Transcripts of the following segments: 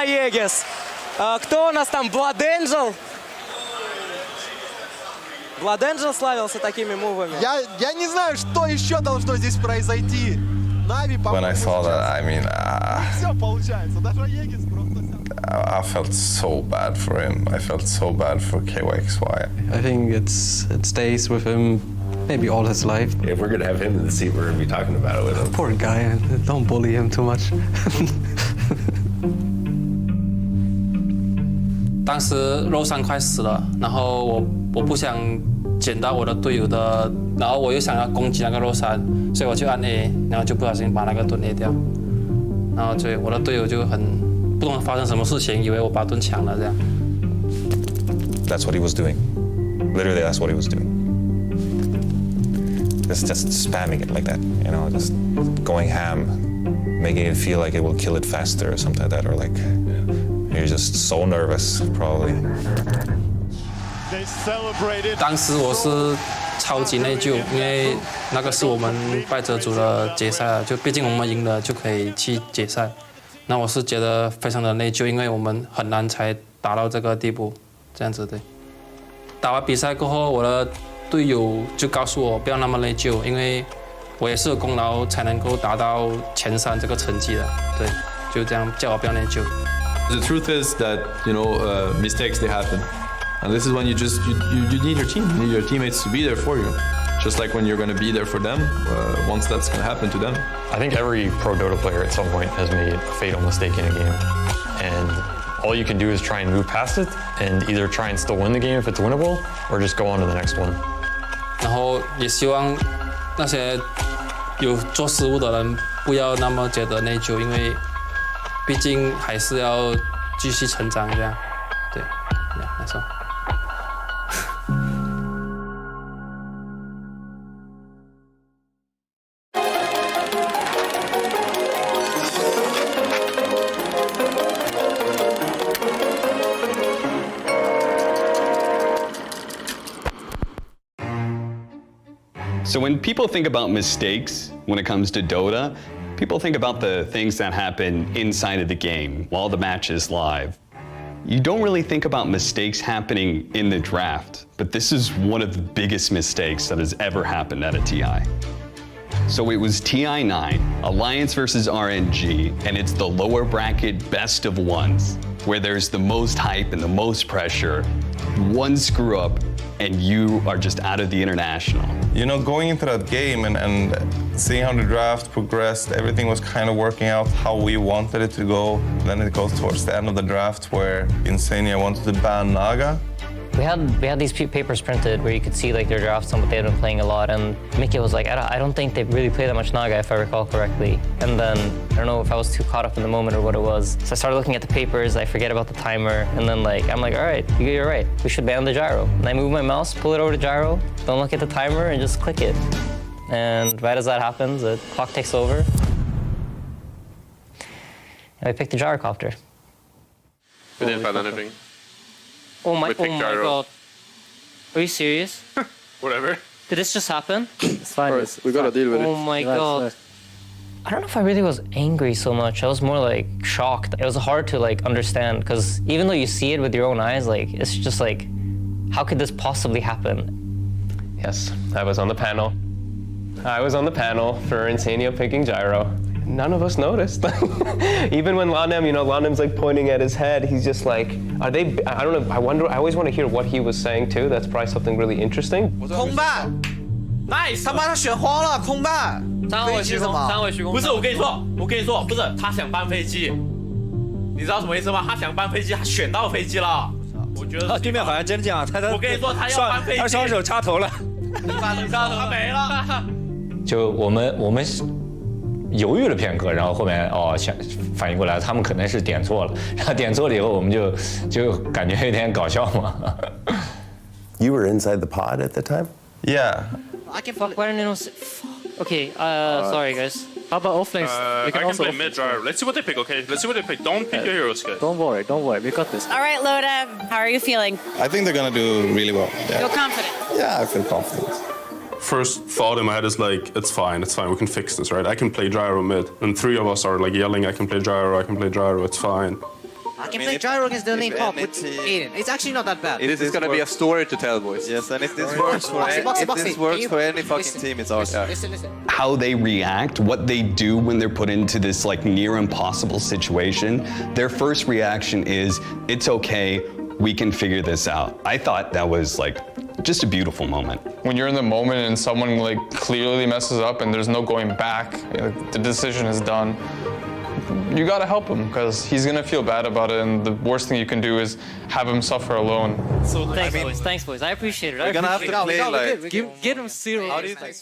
Егис. Кто у нас там? Blood Angel? Blood Angel славился такими мувами. Я не знаю, что еще должно здесь произойти. Нави, When I saw that, I mean, все получается. Даже Егис просто... I felt so bad for him. I felt so bad for KYXY. I think it stays with him maybe all his life. If we're gonna have him in the seat, we're gonna be talking about it with him. Poor guy, don't bully him too much. 当时肉山快死了，然后我不想捡到我的队友的，然后我又想要攻击那个肉山，所以我就按 A， 然后就不小心把那个盾 A 掉，然后我的队友就很不懂发生什么事情，以为我把盾抢了这样。That's what he was doing. Literally, that's what he was doing. Just spamming it like that, you know, just going ham, making it feel like it will kill it faster or something like that, or like you're just so nervous, probably. 当时我是超级内疚，因为那个是我们败者组的决赛了，就毕竟我们赢了就可以去决赛。那我是觉得非常的内疚，因为我们很难才达到这个地步，这样子对。打完比赛过后，我的队友就告诉我不要那么内疚，因为我也是有功劳才能够达到前3这个成绩的，对，就这样叫我不要内疚。The truth is that mistakes they happen, and this is when you need your team, you need your teammates to be there for you, just like when you're going to be there for them once that's going to happen to them. I think every pro Dota player at some point has made a fatal mistake in a game, and all you can do is try and move past it, and either try and still win the game if it's winnable, or just go on to the next one. 然后也希望那些有做失误的人不要那么觉得内疚，因为毕竟还是要继续成长，这样，对，没错。So when people think about mistakes when it comes to Dota, people think about the things that happen inside of the game while the match is live. You don't really think about mistakes happening in the draft, but this is one of the biggest mistakes that has ever happened at a TI. So it was TI9, Alliance versus RNG, and it's the lower bracket best of ones, where there's the most hype and the most pressure. One screw up, and you are just out of the international. You know, going into that game and seeing how the draft progressed, everything was kind of working out how we wanted it to go. Then it goes towards the end of the draft where Insania wanted to ban Naga. We had these papers printed where you could see like their drafts and what they had been playing a lot, and Mickey was like, I don't think they really play that much Naga if I recall correctly. And then I don't know if I was too caught up in the moment or what it was. So I started looking at the papers, I forget about the timer, and then I'm like, all right, you're right, we should ban the gyro. And I move my mouse, pull it over to gyro, don't look at the timer, and just click it. And right as that happens, the clock takes over. And I picked the gyrocopter. We didn't find anything. Oh my god. Are you serious? Whatever. Did this just happen? It's fine. We gotta deal with it. Oh my god. I don't know if I really was angry so much. I was more like shocked. It was hard to understand because even though you see it with your own eyes, it's just like, how could this possibly happen? Yes, I was on the panel. I was on the panel for Insania picking gyro. None of us noticed. Even when Lanem, Lanem's pointing at his head, he's just like, are they, I don't know, I always want to hear what he was saying too. That's probably something really interesting. 空办 ，nice， 他把他选慌了，空办。3位虚空，3位虚空。不是，我跟你说，不是，他想搬飞机，你知道什么意思吗？他想搬飞机，他选到飞机了。我觉得对面好像真这样，我跟你说，他要搬飞机，他双手插头了，他没了。就我们犹豫了片刻，然后后面反应过来，他们可能是点错了，然后点错了以后，我们就感觉有点搞笑嘛。You were inside the pod at the time? Yeah. I can fuck. Why don't you know? Okay. Sorry guys. How about offlanes? I can play mid gyro. Let's see what they pick. Okay. Let's see what they pick. Don't pick your heroes, guys. Don't worry. We got this. All right, Loda. How are you feeling? I think they're gonna do really well. Yeah. Feel confident? Yeah, I feel confident. First thought in my head is it's fine, we can fix this, right? I can play gyro mid, and 3 of us are yelling, I can play gyro, it's fine. I can play gyro against the lane hop with Aiden. It's actually not that bad. This is gonna be a story to tell, boys. Yes, and if this works for any fucking team, it's ours. Listen. How they react, what they do when they're put into this like near impossible situation, their first reaction is, it's okay, we can figure this out. I thought that was like just a beautiful moment. When you're in the moment and someone like clearly messes up and there's no going back, the decision is done, you gotta help him because he's gonna feel bad about it, and the worst thing you can do is have him suffer alone. So thanks boys. I appreciate it. We're gonna have to play like... Give him zero. How do you think?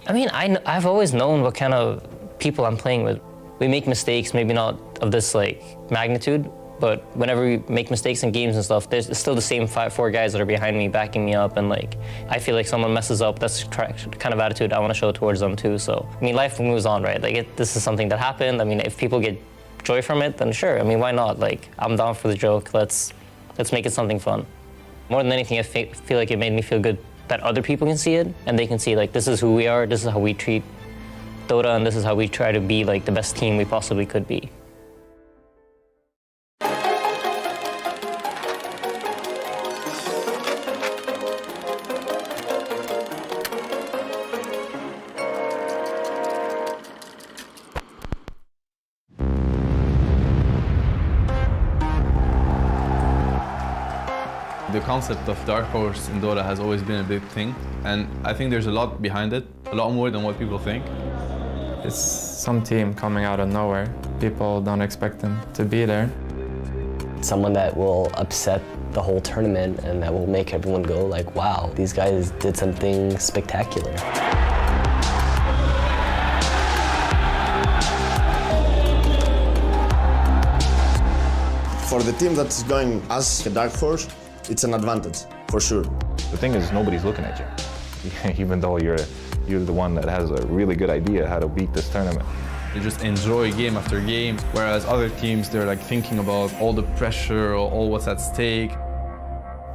I mean, I've always known what kind of people I'm playing with. We make mistakes, maybe not of this like magnitude, but whenever we make mistakes in games and stuff, there's still the same 4 guys that are behind me, backing me up, and like I feel like someone messes up, that's the kind of attitude I want to show towards them too. So I mean, life moves on, right? Like this is something that happened. I mean, if people get joy from it, then sure. I mean, why not? Like I'm down for the joke. Let's make it something fun. More than anything, I feel like it made me feel good that other people can see it and they can see like this is who we are, this is how we treat Dota, and this is how we try to be like the best team we possibly could be. The concept of Dark Horse in Dota has always been a big thing, and I think there's a lot behind it, a lot more than what people think. It's some team coming out of nowhere. People don't expect them to be there. Someone that will upset the whole tournament and that will make everyone go like, wow, these guys did something spectacular. For the team that's going as a Dark Horse, it's an advantage, for sure. The thing is, nobody's looking at you, even though you're the one that has a really good idea how to beat this tournament. They just enjoy game after game, whereas other teams, they're like thinking about all the pressure or all what's at stake.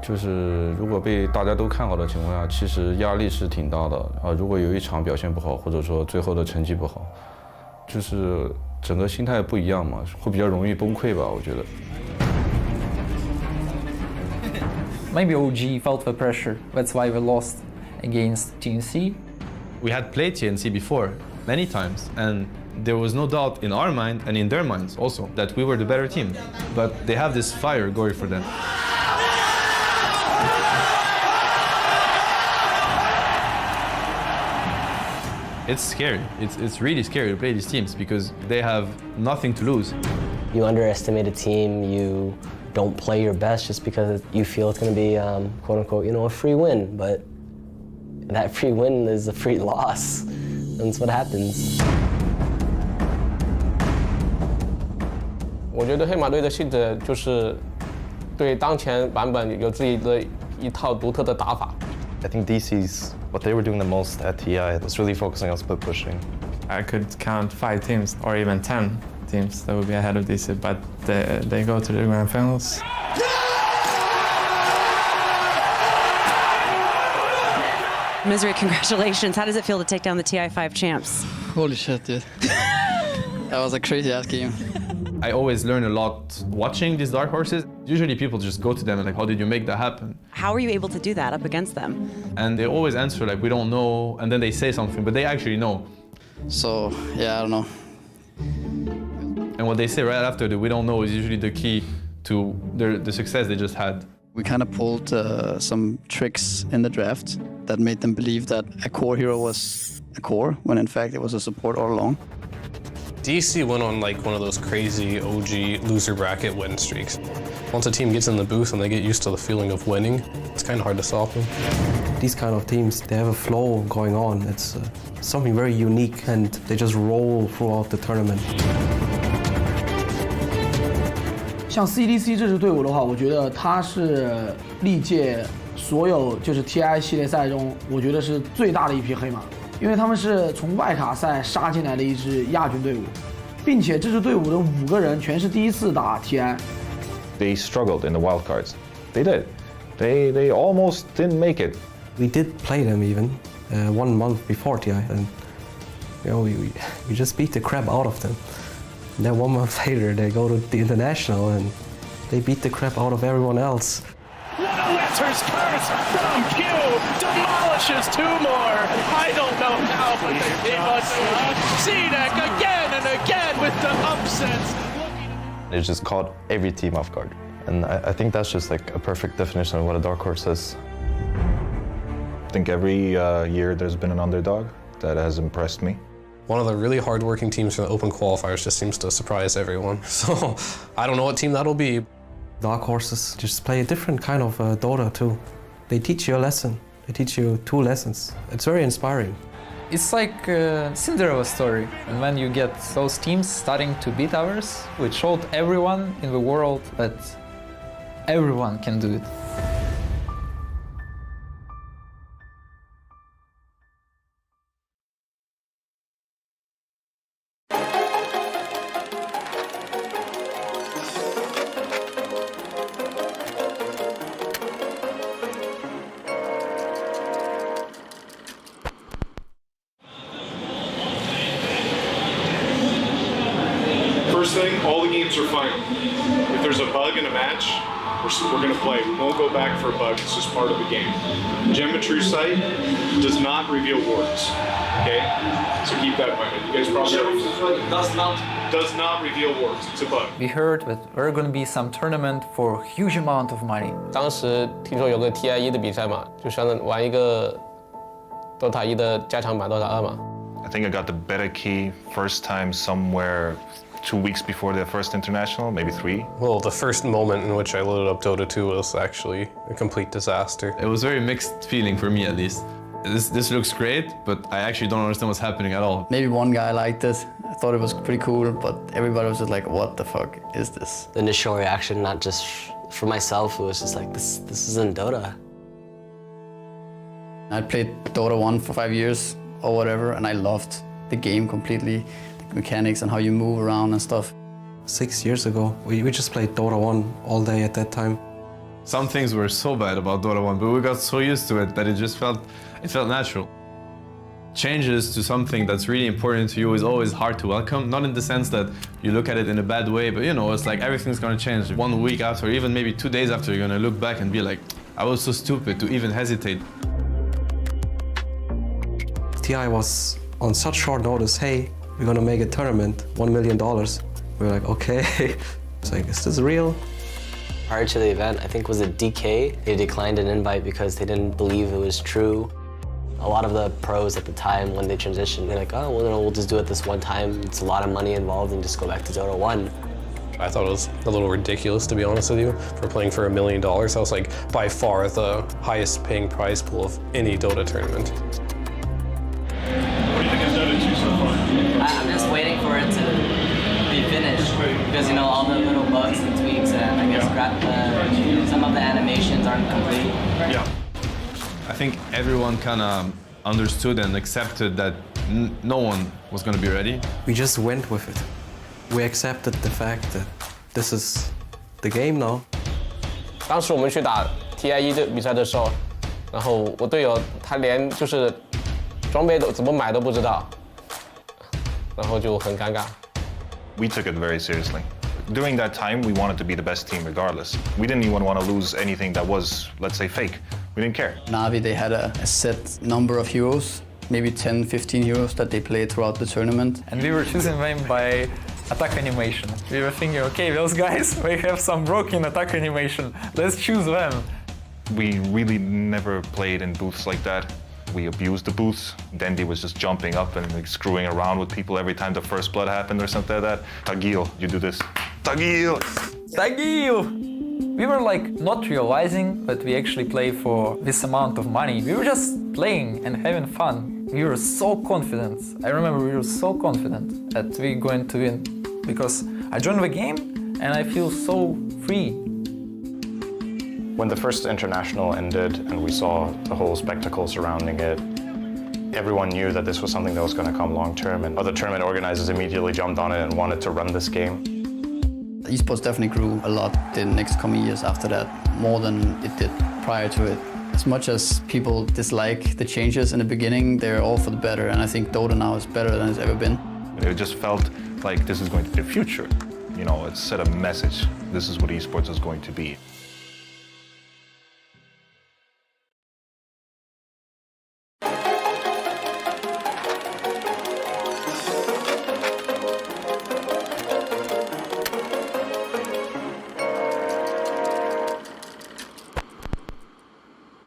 就是如果被大家都看好的情况下，其实压力是挺大的啊。如果有一场表现不好，或者说最后的成绩不好，就是整个心态不一样嘛，会比较容易崩溃吧，我觉得。 Maybe OG felt the pressure. That's why we lost against TNC. We had played TNC before, many times, and there was no doubt in our mind and in their minds also that we were the better team. But they have this fire going for them. It's scary. It's really scary to play these teams because they have nothing to lose. You underestimate a team, you don't play your best just because you feel it's going to be, quote unquote, a free win. But that free win is a free loss. That's what happens. 我觉得黑马队的性质就是对当前版本有自己的一套独特的打法。 I think DC's what they were doing the most at TI was really focusing on split pushing. I could count 5 teams or even 10 teams that would be ahead of DC, but they go to the grand finals. Misery, congratulations. How does it feel to take down the TI5 champs? Holy shit, dude. That was a crazy-ass game. I always learn a lot watching these Dark Horses. Usually people just go to them and like, how did you make that happen? How were you able to do that up against them? And they always answer like, we don't know, and then they say something, but they actually know. So, yeah, I don't know. And what they say right after the we don't know is usually the key to the success they just had. We kind of pulled some tricks in the draft that made them believe that a core hero was a core, when in fact it was a support all along. DC went on like one of those crazy OG loser bracket win streaks. Once a team gets in the booth and they get used to the feeling of winning, it's kind of hard to stop them. These kind of teams, they have a flow going on. It's something very unique, and they just roll throughout the tournament. 像 CDC 这支队伍的话，我觉得它是历届所有就是 TI 系列赛中，我觉得是最大的一匹黑马，因为他们是从外卡赛杀进来的一支亚军队伍，并且这支队伍的5个人全是第一次打 TI。They struggled in the wild cards. They did. They almost didn't make it. We did play them even 1 month before TI, and we just beat the crap out of them. And then 1 month later, they go to the international and they beat the crap out of everyone else. Winter's curse from Q demolishes 2 more. I don't know how, but they beat us. CDEC again and again with the upsets. It just caught every team off guard. And I think that's just like a perfect definition of what a dark horse is. I think every year there's been an underdog that has impressed me. One of the really hard-working teams from the Open Qualifiers just seems to surprise everyone. So I don't know what team that'll be. Dark horses just play a different kind of Dota too. They teach you a lesson. They teach you 2 lessons. It's very inspiring. It's like a Cinderella story. And when you get those teams starting to beat ours, which showed everyone in the world that everyone can do it. First thing, all the games are final. If there's a bug in a match, we're going to play. We won't go back for a bug. It's just part of the game. Geometry site does not reveal wards. Okay? So keep that in mind. You guys probably does not reveal wards. It's a bug. We heard that there are going to be some tournament for a huge amount of money. 当时听说有个 TI1 的比赛嘛，就想玩一个 DOTA 1的加强版 DOTA 2嘛。I think I got the beta key first time somewhere 2 weeks before the first international, maybe 3. Well, the first moment in which I loaded up Dota 2 was actually a complete disaster. It was a very mixed feeling for me, at least. This looks great, but I actually don't understand what's happening at all. Maybe one guy liked it. I thought it was pretty cool, but everybody was just like, what the fuck is this? The initial reaction, not just for myself, it was just like, this isn't Dota. I played Dota 1 for 5 years or whatever, and I loved the game completely, the mechanics and how you move around and stuff. 6 years ago, we just played Dota 1 all day at that time. Some things were so bad about Dota 1, but we got so used to it that it felt natural. Changes to something that's really important to you is always hard to welcome, not in the sense that you look at it in a bad way, but you know, it's like everything's gonna change. 1 week after, even maybe 2 days after, you're gonna look back and be like, I was so stupid to even hesitate. TI was on such short notice, hey, we're gonna make a tournament, $1 million. We're like, okay. It's like, is this real? Prior to the event, I think was it DK, they declined an invite because they didn't believe it was true. A lot of the pros at the time, when they transitioned, they're like, oh, well, no, we'll just do it this one time. It's a lot of money involved and just go back to Dota 1. I thought it was a little ridiculous, to be honest with you, for playing for $1 million. That was like by far the highest paying prize pool of any Dota tournament. What do you think of Dota 2 so far? I'm just waiting for it to be finished because, you know, all the little bugs and tweaks and I guess some of the animations aren't complete. Yeah. I think everyone kind of understood and accepted that no one was going to be ready. We just went with it. We accepted the fact that this is the game now. 当时我们去打 TI1 的比赛的时候，然后我队友他连就是装备都怎么买都不知道，然后就很尴尬。We took it very seriously. During that time, we wanted to be the best team regardless. We didn't even want to lose anything that was, let's say, fake. We didn't care. Na'Vi, they had a set number of heroes, maybe 10, 15 heroes that they played throughout the tournament. And we were choosing them by attack animation. We were thinking, okay, those guys, they have some broken attack animation. Let's choose them. We really never played in booths like that. We abused the booths. Dendi was just jumping up and like, screwing around with people every time the first blood happened or something like that. Tagil, you do this. Tagil! Tagil! We were like not realizing that we actually play for this amount of money. We were just playing and having fun. We were so confident. I remember we were so confident that we're going to win because I joined the game and I feel so free. When the first international ended and we saw the whole spectacle surrounding it, everyone knew that this was something that was going to come long term, and other tournament organizers immediately jumped on it and wanted to run this game. Esports definitely grew a lot the next coming years after that, more than it did prior to it. As much as people dislike the changes in the beginning, they're all for the better, and I think Dota now is better than it's ever been. It just felt like this is going to be the future. You know, it set a message. This is what esports is going to be.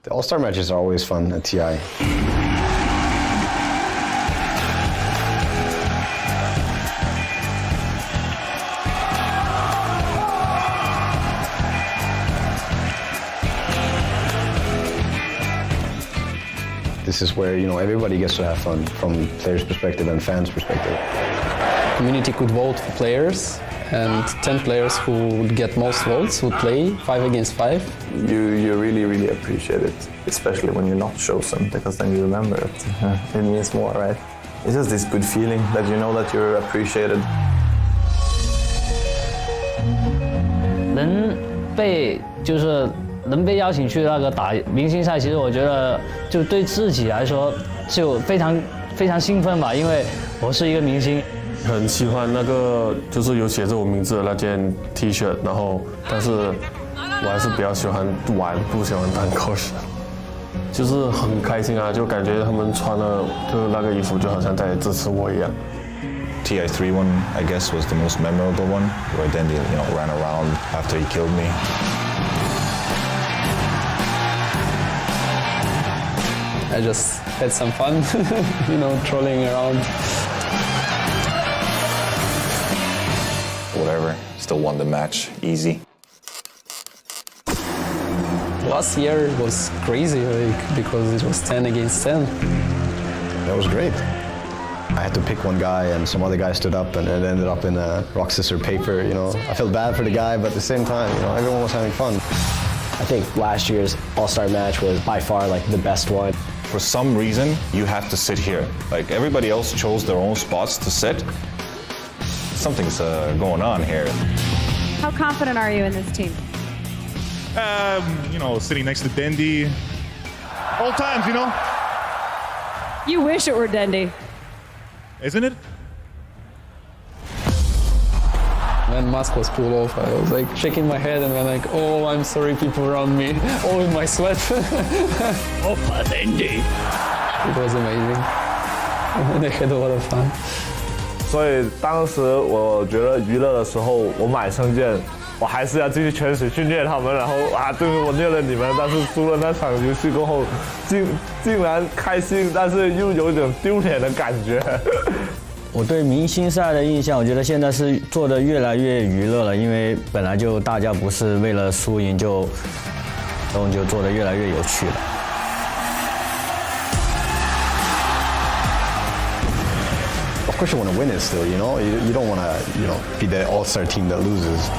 The All-Star matches are always fun at TI. This is where, you know, everybody gets to have fun from players' perspective and fans' perspective. Community could vote for players, and 10 players who would get most votes would play 5 against 5. You really appreciate it, especially when you're not chosen, because then you remember it. It means more, right? It's just this good feeling that you know that you're appreciated. 能被邀请去那个打明星赛，其实我觉得就对自己来说就非常兴奋吧，因为我是一个明星。很喜欢那个就是有写着我名字的那件 T 恤，然后但是我还是比较喜欢玩，不喜欢当 coach。就是很开心啊，就感觉他们穿了就是那个衣服，就好像在支持我一样。TI3 one, I guess, was the most memorable one, where Dandy, you know, ran around after he killed me. I just had some fun, you know, trolling around. Whatever, still won the match, easy. Last year was crazy, like, because it was 10 against 10. That was great. I had to pick one guy, and some other guy stood up, and it ended up in a rock, scissors, paper. You know, I felt bad for the guy, but at the same time, you know, everyone was having fun. I think last year's All-Star match was by far like the best one. For some reason, you have to sit here. Like everybody else chose their own spots to sit. Something's going on here. How confident are you in this team? You know, sitting next to Dendi. Old times, you know. You wish it were Dendi. Isn't it? When mask was pulled off, I was like shaking my head and then like, oh, I'm sorry, people around me, all in my sweat. Oh, Dendi. It was amazing. And I had a lot of fun. 所以当时我觉得娱乐的时候，我买圣剑，我还是要继续全水去虐他们，然后对不起，我虐了你们，但是输了那场游戏过后，竟然开心，但是又有点丢脸的感觉。我对明星赛的印象，我觉得现在是做的越来越娱乐了，因为本来就大家不是为了输赢就做的越来越有趣了。Of course, you want to win it still. You know, you don't want to, you know, be the all-star team that loses.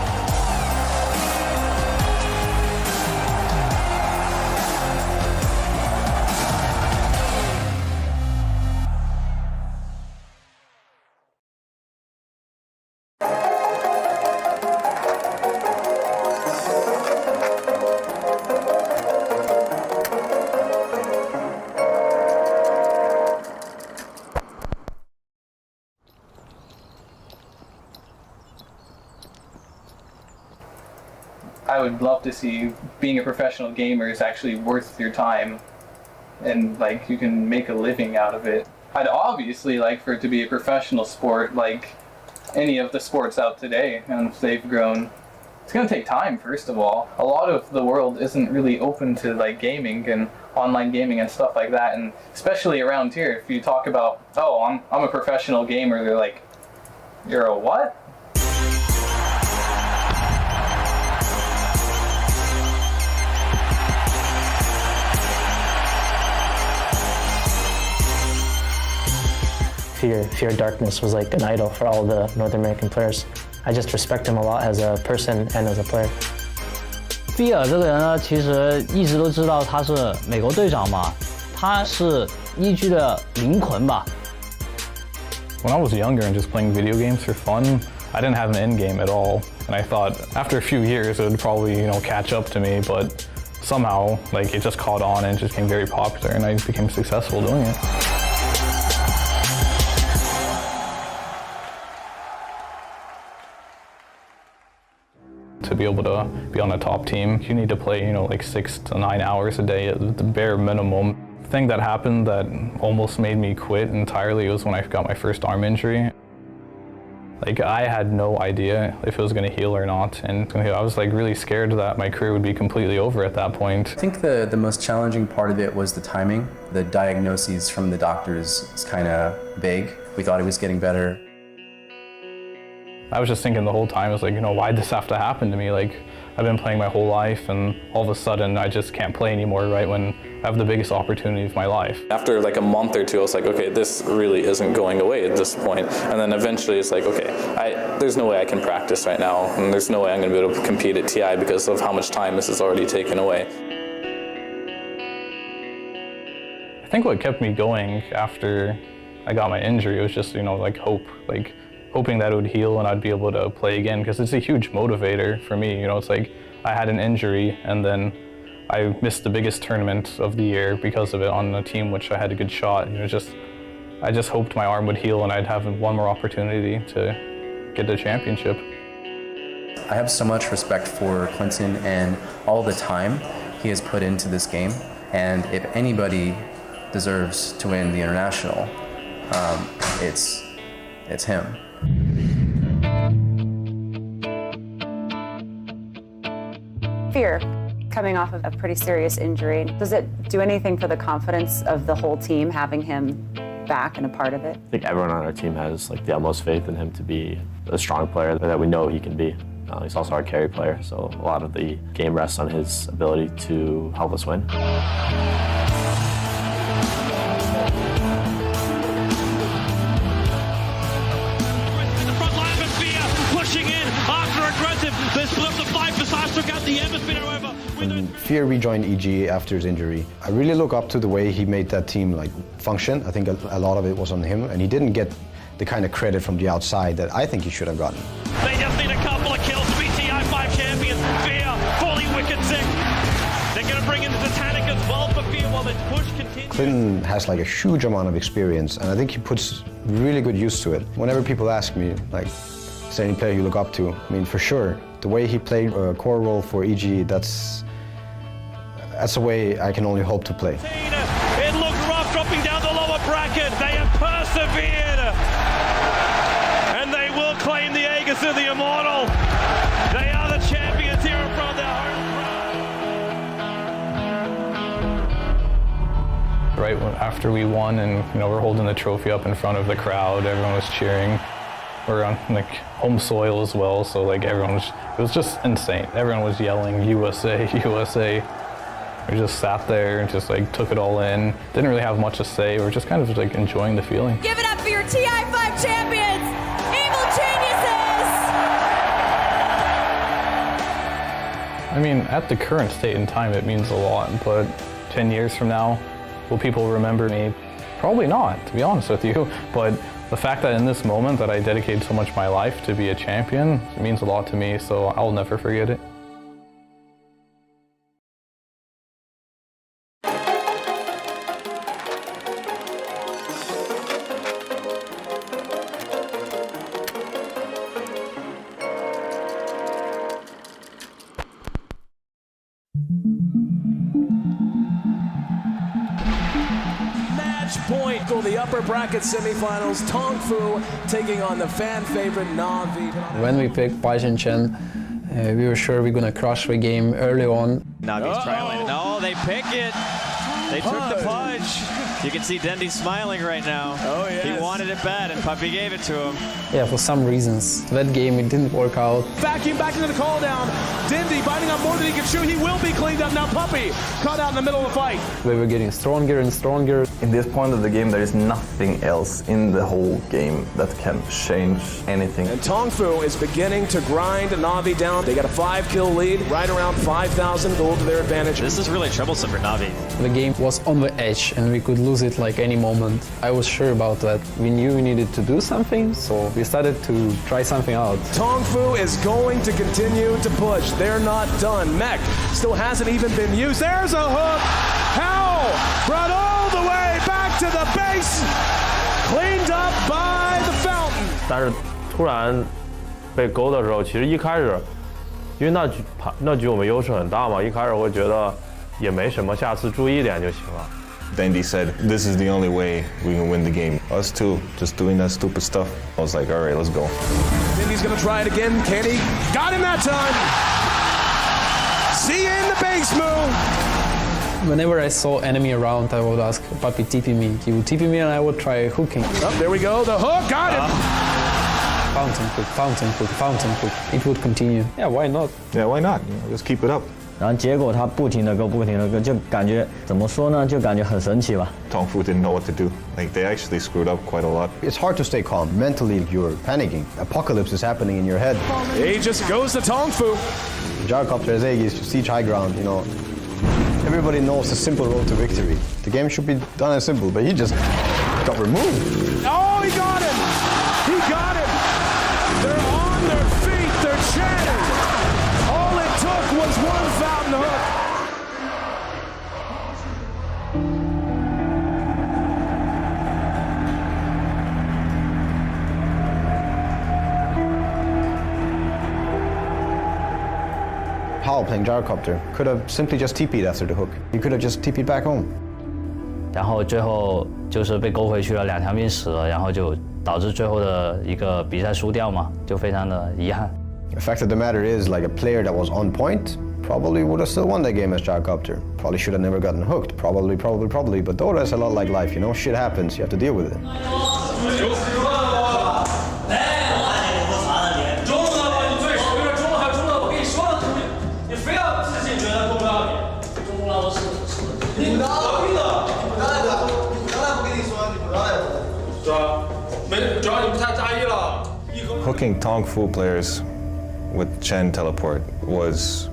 I would love to see being a professional gamer is actually worth your time and like you can make a living out of it. I'd obviously like for it to be a professional sport like any of the sports out today and if they've grown. It's going to take time, first of all. A lot of the world isn't really open to like gaming and online gaming and stuff like that, and especially around here, if you talk about, oh, I'm a professional gamer, they're like, you're a what? Fear Darkness was like an idol for all the North American players. I just respect him a lot as a person and as a player. Fear 这个人呢，其实一直都知道他是美国队长嘛，他是EG的灵魂吧。When I was younger and just playing video games for fun, I didn't have an end game at all, and I thought after a few years it would probably, you know, catch up to me, but somehow like it just caught on and just became very popular, and I became successful doing it. be able to be on a top team. You need to play, like 6 to 9 hours a day at the bare minimum. The thing that happened that almost made me quit entirely was when I got my first arm injury. Like, I had no idea if it was going to heal or not, and I was like really scared that my career would be completely over at that point. I think the most challenging part of it was the timing. The diagnoses from the doctors is kind of vague. We thought he was getting better. I was just thinking the whole time, I was like, why'd this have to happen to me? Like, I've been playing my whole life, and all of a sudden I just can't play anymore right when I have the biggest opportunity of my life. After like a month or two, I was like, okay, this really isn't going away at this point. And then eventually it's like, okay, there's no way I can practice right now, and there's no way I'm going to be able to compete at TI because of how much time this has already taken away. I think what kept me going after I got my injury was just, like hope, like hoping that it would heal and I'd be able to play again, because it's a huge motivator for me. It's like I had an injury and then I missed the biggest tournament of the year because of it on a team which I had a good shot. I just hoped my arm would heal and I'd have one more opportunity to get the championship. I have so much respect for Clinton and all the time he has put into this game. And if anybody deserves to win the international, it's him. Fear, coming off of a pretty serious injury. Does it do anything for the confidence of the whole team having him back and a part of it? I think everyone on our team has the utmost faith in him to be a strong player that we know he can be. He's also our carry player, so a lot of the game rests on his ability to help us win. When Fear rejoined EG after his injury, I really look up to the way he made that team function. I think a lot of it was on him, and he didn't get the kind of credit from the outside that I think he should have gotten. They just need a couple of kills to be TI5 champions. Fear fully wicked sick. They're going to bring in the Titanic as well for Fear while the push continues. Clinton has a huge amount of experience, and I think he puts really good use to it. Whenever people ask me, is there any player you look up to? I mean, for sure, the way he played a core role for EG, that's a way I can only hope to play. It looked rough dropping down the lower bracket. They have persevered, and they will claim the Aegis of the Immortal. They are the champions here in front of their home crowd. Right after we won and we're holding the trophy up in front of the crowd, everyone was cheering. We're on home soil as well, so it was just insane. Everyone was yelling USA, USA. We just sat there and just took it all in. Didn't really have much to say. We're just kind of enjoying the feeling. Give it up for your TI5 champions, Evil Geniuses! I mean, at the current state and time, it means a lot, but 10 years from now, will people remember me? Probably not, to be honest with you, but the fact that in this moment that I dedicated so much of my life to be a champion, it means a lot to me, so I'll never forget it. Point for the upper bracket semifinals. Tong Fu taking on the fan favorite Na'Vi. When we picked Baijian Chen, we were sure we were going to crush the game early on. Navi's trying to no, they pick it. They took the punch. You can see Dendy smiling right now. Oh, yes. He wanted it bad, and Puppy gave it to him. Yeah, for some reasons. That game, it didn't work out. Vacuum back into the call down. Dendy biting up more than he can chew. He will be cleaned up. Now Puppy caught out in the middle of the fight. We were getting stronger and stronger. In this point of the game, there is nothing else in the whole game that can change anything. And Tong Fu is beginning to grind Na'Vi down. They got a 5-kill lead, right around 5,000 gold to their advantage. This is really troublesome for Na'Vi. The game was on the edge, and we could lose it any moment. I was sure about that. We knew we needed to do something, so we started to try something out. Tong Fu is going to continue to push. They're not done. Mech still hasn't even been used. There's a hook. Howell brought all the way back to the base. Cleaned up by the fountain. 但是突然被勾的时候，其实一开始因为那局我们优势很大嘛，一开始会觉得也没什么，下次注意一点就行了。Dandy said, "This is the only way we can win the game." Us too, just doing that stupid stuff. I was like, "All right, let's go." Dandy's gonna try it again. Can he? Got him that time. See you in the base move. Whenever I saw enemy around, I would ask Papi TP me. He would TP me and I would try hooking. Oh, there we go. The hook. Got him. Fountain hook, fountain hook, fountain hook. It would continue. Yeah, why not? Yeah, why not? You know, just keep it up. 然后结果他不停的go，就感觉怎么说呢？就感觉很神奇吧。Tongfu didn't know what to do. Like they actually screwed up quite a lot. It's hard to stay calm. Mentally, you're panicking. Apocalypse is happening in your head. He just goes to Tongfu. Gyrocopter is Aegis, siege high ground, you know. Everybody knows the simple road to victory. The game should be done as simple, but he just got removed. Oh, he got him! He got him! They're on their feet, they're chatting! All it took was one fountain hook. Powell playing Gyrocopter could have simply just TP'd after the hook. He could have just TP'd back home. 然后最后就是被勾回去了，2条命死了，然后就导致最后的一个比赛输掉嘛，就非常的遗憾。The fact of the matter is, like a player that was on point probably would have still won that game as Gyrocopter. Probably should have never gotten hooked. Probably. But Dota is a lot like life, you know? Shit happens, you have to deal with it. Hooking Tongfu players with Chen teleport was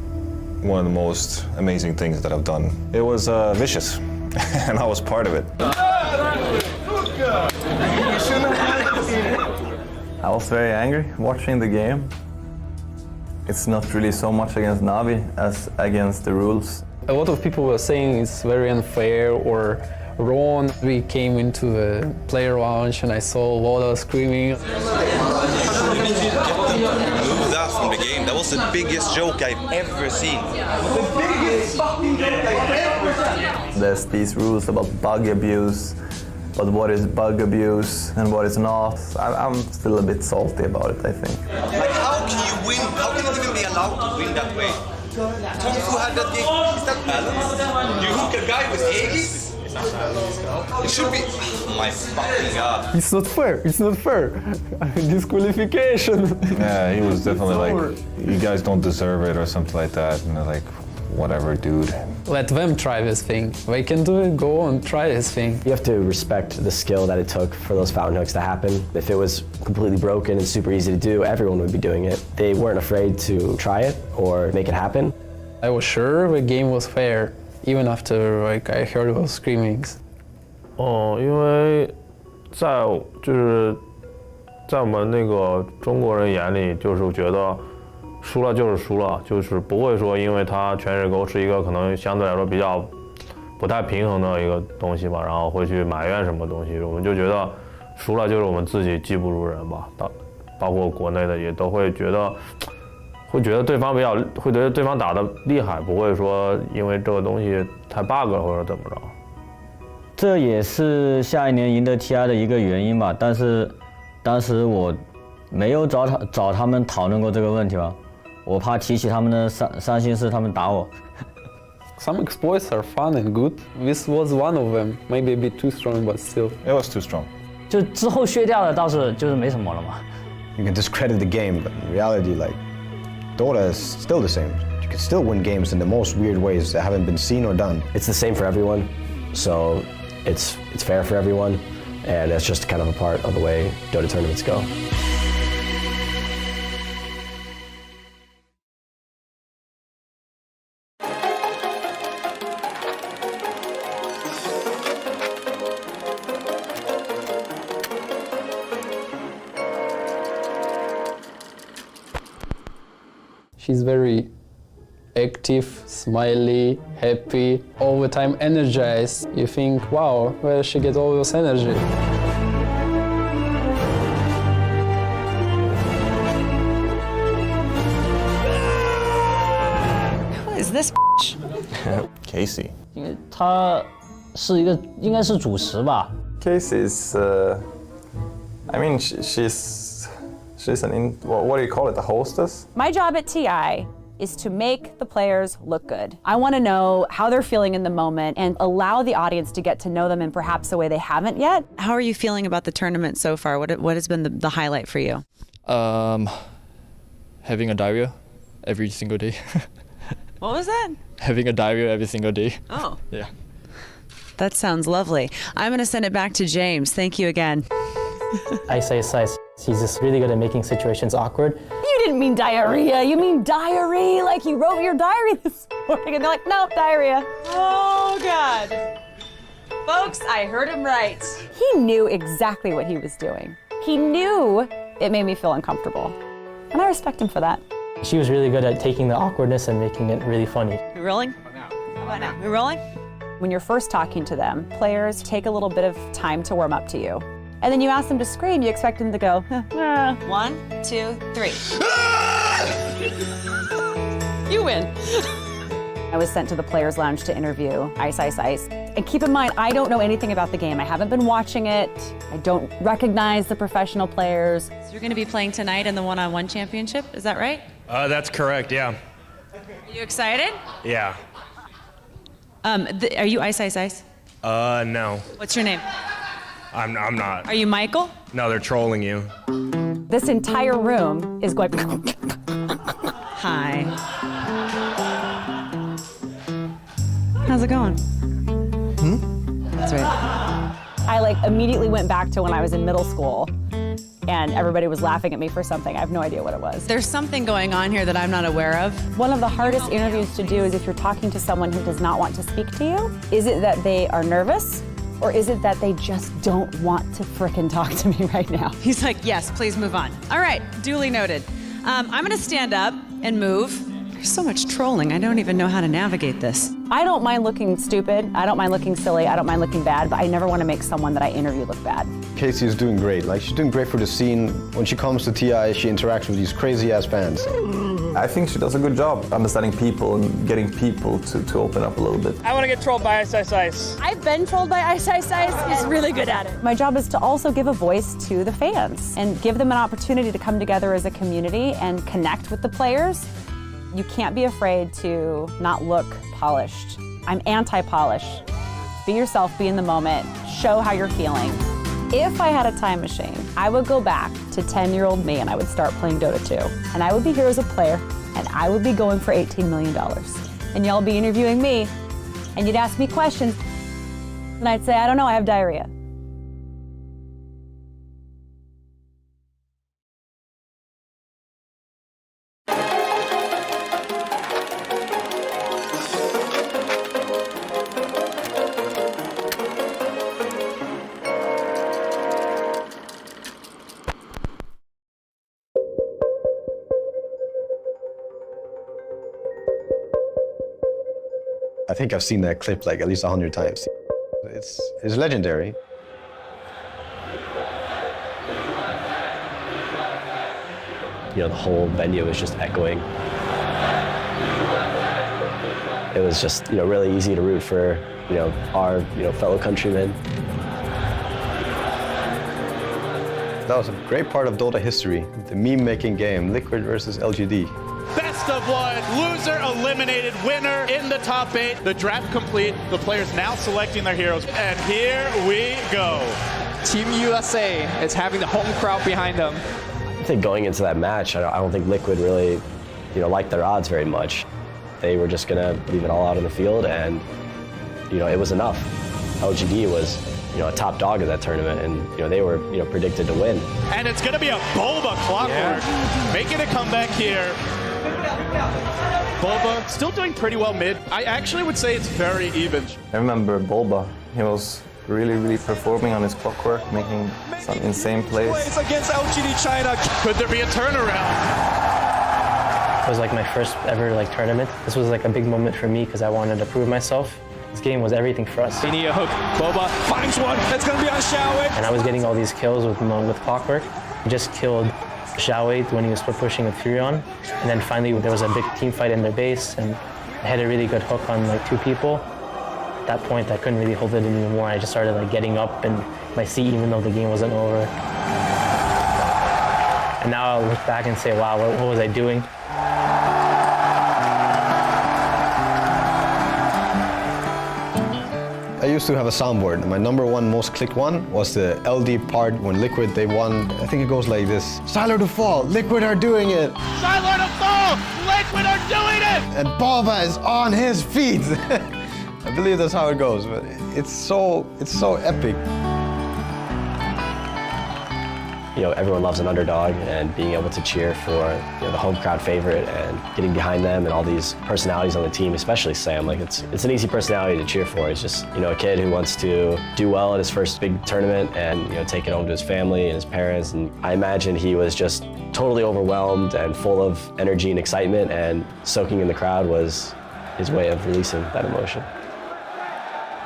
one of the most amazing things that I've done. It was vicious, and I was part of it. I was very angry watching the game. It's not really so much against Navi as against the rules. A lot of people were saying it's very unfair or wrong. We came into the player lounge and I saw a lot of screaming. Remove that from the game. That was the biggest joke I've ever seen. The biggest fucking joke I've ever seen! There's these rules about bug abuse, but what is bug abuse and what is not. I'm still a bit salty about it, I think. Like, how can you win? How can you even be allowed to win that way? Tongfu had that game. Is that balanced? You hook a guy with Aegis? It should be. Oh my fucking god. It's not fair. It's not fair. Disqualification. Yeah, he was definitely like, you guys don't deserve it or something like that. And they're like, whatever, dude. Let them try this thing. They can do it, go on, try this thing. You have to respect the skill that it took for those fountain hooks to happen. If it was completely broken and super easy to do, everyone would be doing it. They weren't afraid to try it or make it happen. I was sure the game was fair, even after like I heard those screamings. 因为在我们那个中国人眼里，就是觉得输了就是输了，就是不会说因为他全水沟是一个可能相对来说比较不太平衡的一个东西吧，然后会去埋怨什么东西。我们就觉得输了就是我们自己技不如人吧，包括国内的也都会觉得对方会觉得对方打得厉害，不会说因为这个东西太 bug 了或者怎么着。这也是下一年赢得 TI 的一个原因吧，但是当时我没有找他们讨论过这个问题吧，我怕提起他们的伤心事，他们打我。Some exploits are fun and good. This was one of them. Maybe a bit too strong, but still. It was too strong. 就之后削掉的倒是就是没什么了嘛。You can discredit the game, but in reality, like, Dota is still the same. You can still win games in the most weird ways that haven't been seen or done. It's the same for everyone, so it's fair for everyone, and it's just kind of a part of the way Dota tournaments go. She's very active, smiley, happy, all the time energized. You think, wow, where does she get all this energy? this Casey. 他是一个应该是主持吧。 Casey's, I mean, she's what do you call it? A hostess? My job at TI is to make the players look good. I want to know how they're feeling in the moment and allow the audience to get to know them in perhaps a way they haven't yet. How are you feeling about the tournament so far? What has been the highlight for you? Having a diarrhea every single day. What was that? Having a diarrhea every single day. Oh. Yeah. That sounds lovely. I'm going to send it back to James. Thank you again. Ice. He's just really good at making situations awkward. You didn't mean diarrhea, you mean diary, like you wrote your diary this morning and they're like, nope, diarrhea. Oh, God. Folks, I heard him right. He knew exactly what he was doing. He knew it made me feel uncomfortable. And I respect him for that. She was really good at taking the awkwardness and making it really funny. We rolling? How about now? We rolling? When you're first talking to them, players take a little bit of time to warm up to you. And then you ask them to scream, you expect them to go, 1, 2, 3. You win. I was sent to the Players Lounge to interview Ice. And keep in mind, I don't know anything about the game. I haven't been watching it. I don't recognize the professional players. So you're going to be playing tonight in the one-on-one championship, is that right? That's correct, yeah. Are you excited? Yeah. Are you Ice? No. What's your name? I'm not. Are you Michael? No, they're trolling you. This entire room is going. Hi. How's it going? That's right. I immediately went back to when I was in middle school and everybody was laughing at me for something. I have no idea what it was. There's something going on here that I'm not aware of. One of the hardest interviews to do is if you're talking to someone who does not want to speak to you. Is it that they are nervous? Or is it that they just don't want to frickin' talk to me right now? He's like, yes, please move on. All right, duly noted. I'm gonna stand up and move. There's so much trolling, I don't even know how to navigate this. I don't mind looking stupid, I don't mind looking silly, I don't mind looking bad, but I never want to make someone that I interview look bad. Casey is doing great. She's doing great for the scene. When she comes to TI, she interacts with these crazy-ass fans. I think she does a good job understanding people and getting people to open up a little bit. I want to get trolled by Ice. I've been trolled by Ice. He's really good at it. My job is to also give a voice to the fans and give them an opportunity to come together as a community and connect with the players. You can't be afraid to not look polished. I'm anti-polish. Be yourself, be in the moment, show how you're feeling. If I had a time machine, I would go back to 10-year-old me and I would start playing Dota 2. And I would be here as a player and I would be going for $18 million. And y'all be interviewing me and you'd ask me questions and I'd say, I don't know, I have diarrhea. I think I've seen that clip at least 100 times. It's legendary. The whole venue was just echoing. It was just, really easy to root for, our, fellow countrymen. That was a great part of Dota history, the meme-making game, Liquid versus LGD. Best of one, loser eliminated, winner in the top 8. The draft complete, the players now selecting their heroes. And here we go. Team USA is having the home crowd behind them. I think going into that match, I don't think Liquid really, liked their odds very much. They were just gonna leave it all out on the field and, it was enough. LGD was, a top dog of that tournament and, they were, predicted to win. And it's gonna be a Bulba clockwork, making a comeback here. Bulba still doing pretty well mid. I actually would say it's very even. I remember Bulba. He was really performing on his clockwork, making some insane plays. Against LGD China. Could there be a turnaround? It was my first ever tournament. This was a big moment for me because I wanted to prove myself. This game was everything for us. They need a hook. Boba finds one. That's going to be on Xiaowei. And I was getting all these kills with clockwork. I just killed Xiaowei when he was split pushing with Furion. And then finally there was a big team fight in their base and I had a really good hook on like 2 people. At that point, I couldn't really hold it anymore. I just started like getting up in my seat even though the game wasn't over. And now I look back and say, wow, what was I doing? I used to have a soundboard. My #1 most clicked one was the LD part when Liquid, they won. I think it goes like this. Siler to fall, Liquid are doing it. Siler to fall, Liquid are doing it! And Baba is on his feet. I believe that's how it goes, but it's so epic. You know, everyone loves an underdog, and being able to cheer for the home crowd favorite and getting behind them and all these personalities on the team, especially Sam. Like it's an easy personality to cheer for. He's just a kid who wants to do well at his first big tournament and take it home to his family and his parents. And I imagine he was just totally overwhelmed and full of energy and excitement, and soaking in the crowd was his way of releasing that emotion.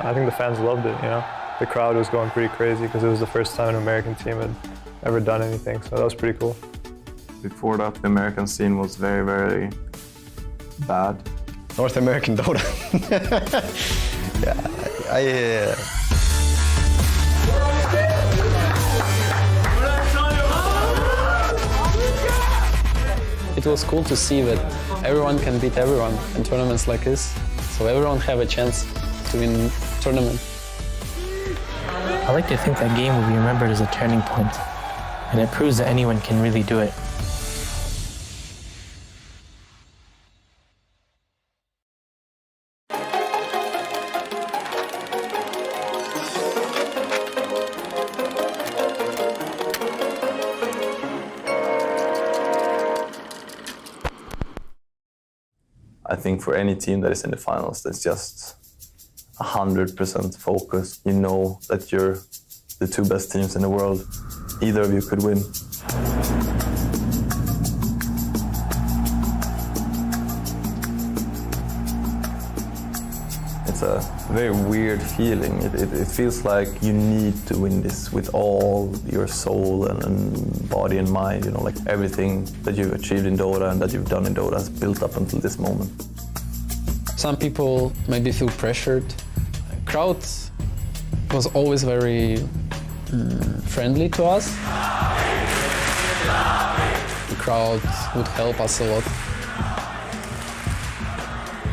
I think the fans loved it. The crowd was going pretty crazy because it was the first time an American team had ever done anything, so that was pretty cool. Before that, the American scene was very, very bad. North American Dota. Yeah, It was cool to see that everyone can beat everyone in tournaments like this, so everyone have a chance to win tournament. I like to think that game will be remembered as a turning point, and it proves that anyone can really do it. I think for any team that is in the finals, that's just 100% focused. You know that you're the 2 best teams in the world. Either of you could win. It's a very weird feeling. It feels like you need to win this with all your soul and body and mind. Like everything that you've achieved in Dota and that you've done in Dota has built up until this moment. Some people maybe feel pressured. Crowd was always very friendly to us. The crowd would help us a lot.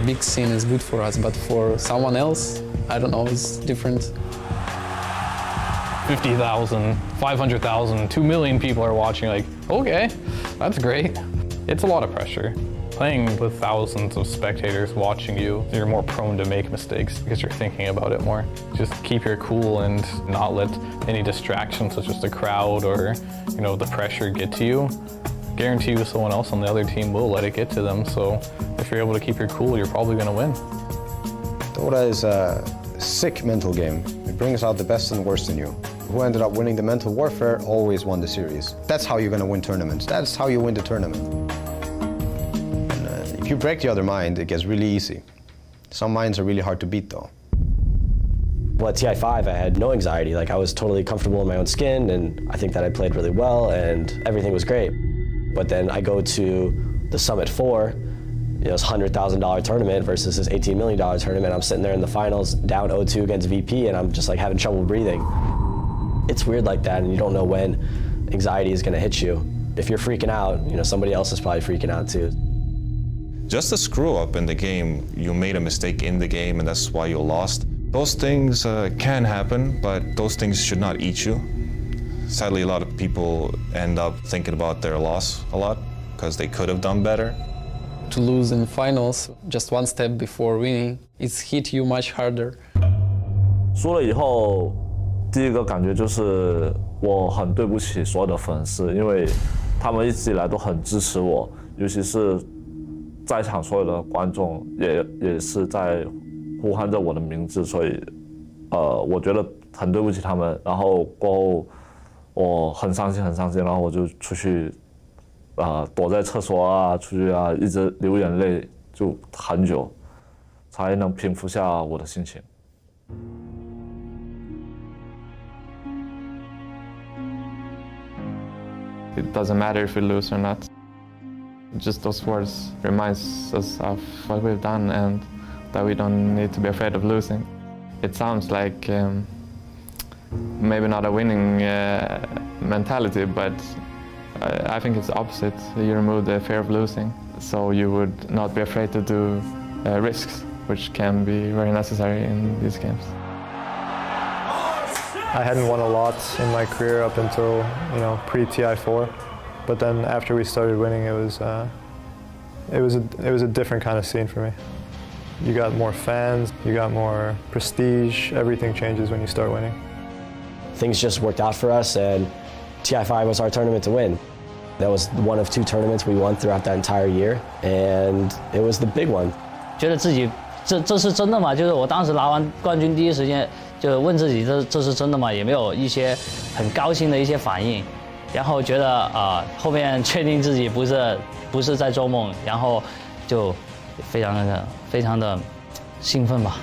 Big scene is good for us, but for someone else, I don't know, it's different. 50,000, 500,000, 2 million people are watching, like, okay, that's great. It's a lot of pressure. Playing with thousands of spectators watching you, you're more prone to make mistakes because you're thinking about it more. Just keep your cool and not let any distractions such as the crowd or the pressure get to you. Guarantee you someone else on the other team will let it get to them, so if you're able to keep your cool, you're probably going to win. Dota is a sick mental game. It brings out the best and worst in you. Who ended up winning the mental warfare always won the series. That's how you're going to win tournaments. That's how you win the tournament. If you break the other mind, it gets really easy. Some minds are really hard to beat though. Well, at TI5, I had no anxiety. Like, I was totally comfortable in my own skin, and I think that I played really well, and everything was great. But then I go to the Summit 4, this $100,000 tournament versus this $18 million tournament. I'm sitting there in the finals, down 0-2 against VP, and I'm just like having trouble breathing. It's weird like that, and you don't know when anxiety is gonna hit you. If you're freaking out, somebody else is probably freaking out too. Just a screw up in the game, you made a mistake in the game and that's why you lost. Those things can happen, but those things should not eat you. Sadly, a lot of people end up thinking about their loss a lot because they could have done better. To lose in finals, just one step before winning, it's hit you much harder. 输了以后，第一个感觉就是我很对不起所有的粉丝，因为他们一直以来都很支持我，尤其是在场所有的观众也是在呼喊着我的名字，所以我觉得很对不起他们。然后过后我很伤心，然后我就出去躲在厕所啊，出去啊，一直流眼泪，就很久才能平复下我的心情。It doesn't matter if we lose or not. just those words reminds us of what we've done and that we don't need to be afraid of losing. It sounds like maybe not a winning mentality, but I think it's the opposite. You remove the fear of losing, so you would not be afraid to do risks, which can be very necessary in these games. I hadn't won a lot in my career up until, pre-TI4, but then after we started winning, it was a different kind of scene for me. You got more fans, you got more prestige, everything changes when you start winning. Things just worked out for us, and TI5 was our tournament to win. That was one of 2 tournaments we won throughout that entire year, and it was the big one. 觉得自己这是真的吗？就是我当时拿完冠军第一时间就问自己这是真的吗？也没有一些很高兴的一些反应，然后觉得后面确定自己不是在做梦，然后就非常的兴奋吧。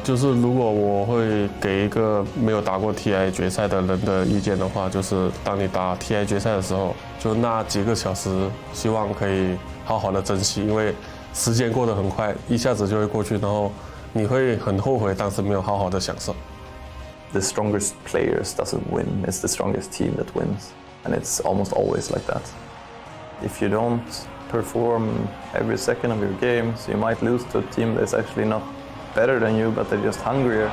就是如果我会给一个没有打过 TI 决赛的人的意见的话，就是当你打 TI 决赛的时候，就那几个小时，希望可以好好的珍惜，因为时间过得很快，一下子就会过去，然后你会很后悔当时没有好好的享受。The strongest players doesn't win, it's the strongest team that wins. And it's almost always like that. If you don't perform every second of your games, you might lose to a team that's actually not better than you, but they're just hungrier.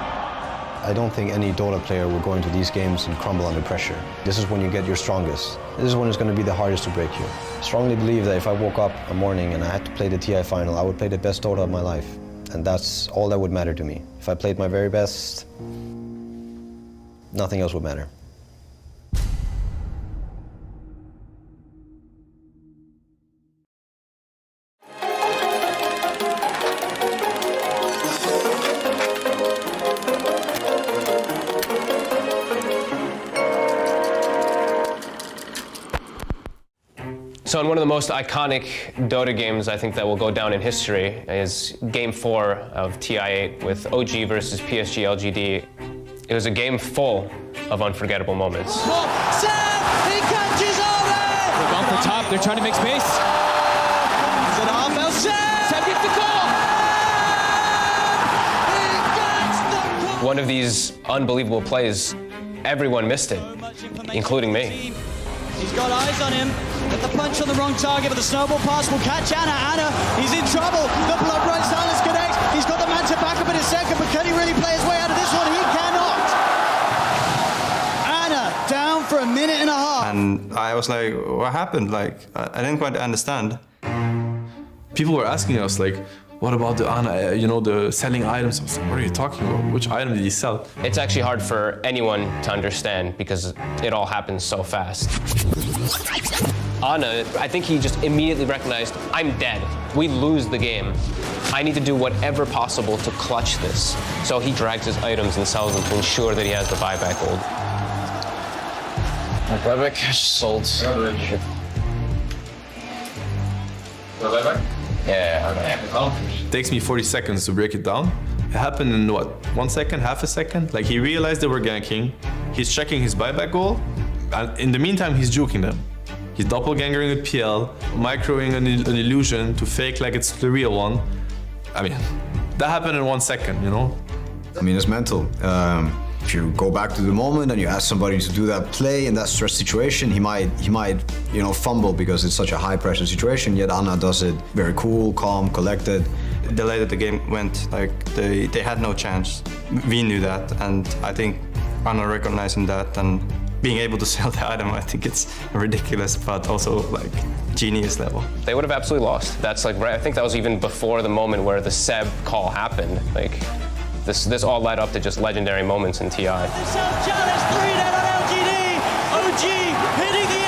I don't think any Dota player will go into these games and crumble under pressure. This is when you get your strongest. This is when it's going to be the hardest to break you. I strongly believe that if I woke up a morning and I had to play the TI final, I would play the best Dota of my life. And that's all that would matter to me. If I played my very best, nothing else would matter. So in one of the most iconic Dota games, I think that will go down in history, is Game 4 of TI8 with OG versus PSG LGD. It was a game full of unforgettable moments. Sam, he catches over! They're going for top, they're trying to make space. Is it half out? Sam gets the goal! He gets the goal! One of these unbelievable plays, everyone missed it, including me. He's got eyes on him. Get the punch on the wrong target, but the snowball pass will catch Anna. Anna, he's in trouble. The blood right silence connects. He's got the man to back up in a second, but can he really play his way out of this one? He cannot. Anna down for a minute and a half. And I was like, what happened? Like, I didn't quite understand. People were asking us like, what about the Ana, the selling items? I was like, what are you talking about? Which item did he sell? It's actually hard for anyone to understand because it all happens so fast. Ana, I think he just immediately recognized, I'm dead. We lose the game. I need to do whatever possible to clutch this. So he drags his items and sells them to ensure that he has the buyback gold. My buyback sold. Buyback? Yeah, okay. It takes me 40 seconds to break it down. It happened in what, 1 second, half a second? Like he realized they were ganking, he's checking his buyback goal, and in the meantime he's juking them. He's doppelgangering with PL, microing an illusion to fake like it's the real one. I mean, that happened in 1 second, I mean, it's mental. If you go back to the moment and you ask somebody to do that play in that stress situation, he might, fumble because it's such a high pressure situation. Yet Anna does it very cool, calm, collected. The later the game went, like they had no chance. We knew that, and I think Anna recognizing that and being able to sell the item, I think it's ridiculous, but also like genius level. They would have absolutely lost. That's like right. I think that was even before the moment where the Seb call happened. Like this all led up to just legendary moments in TI. Self-challenge, 3-0 on LGD. OG hitting the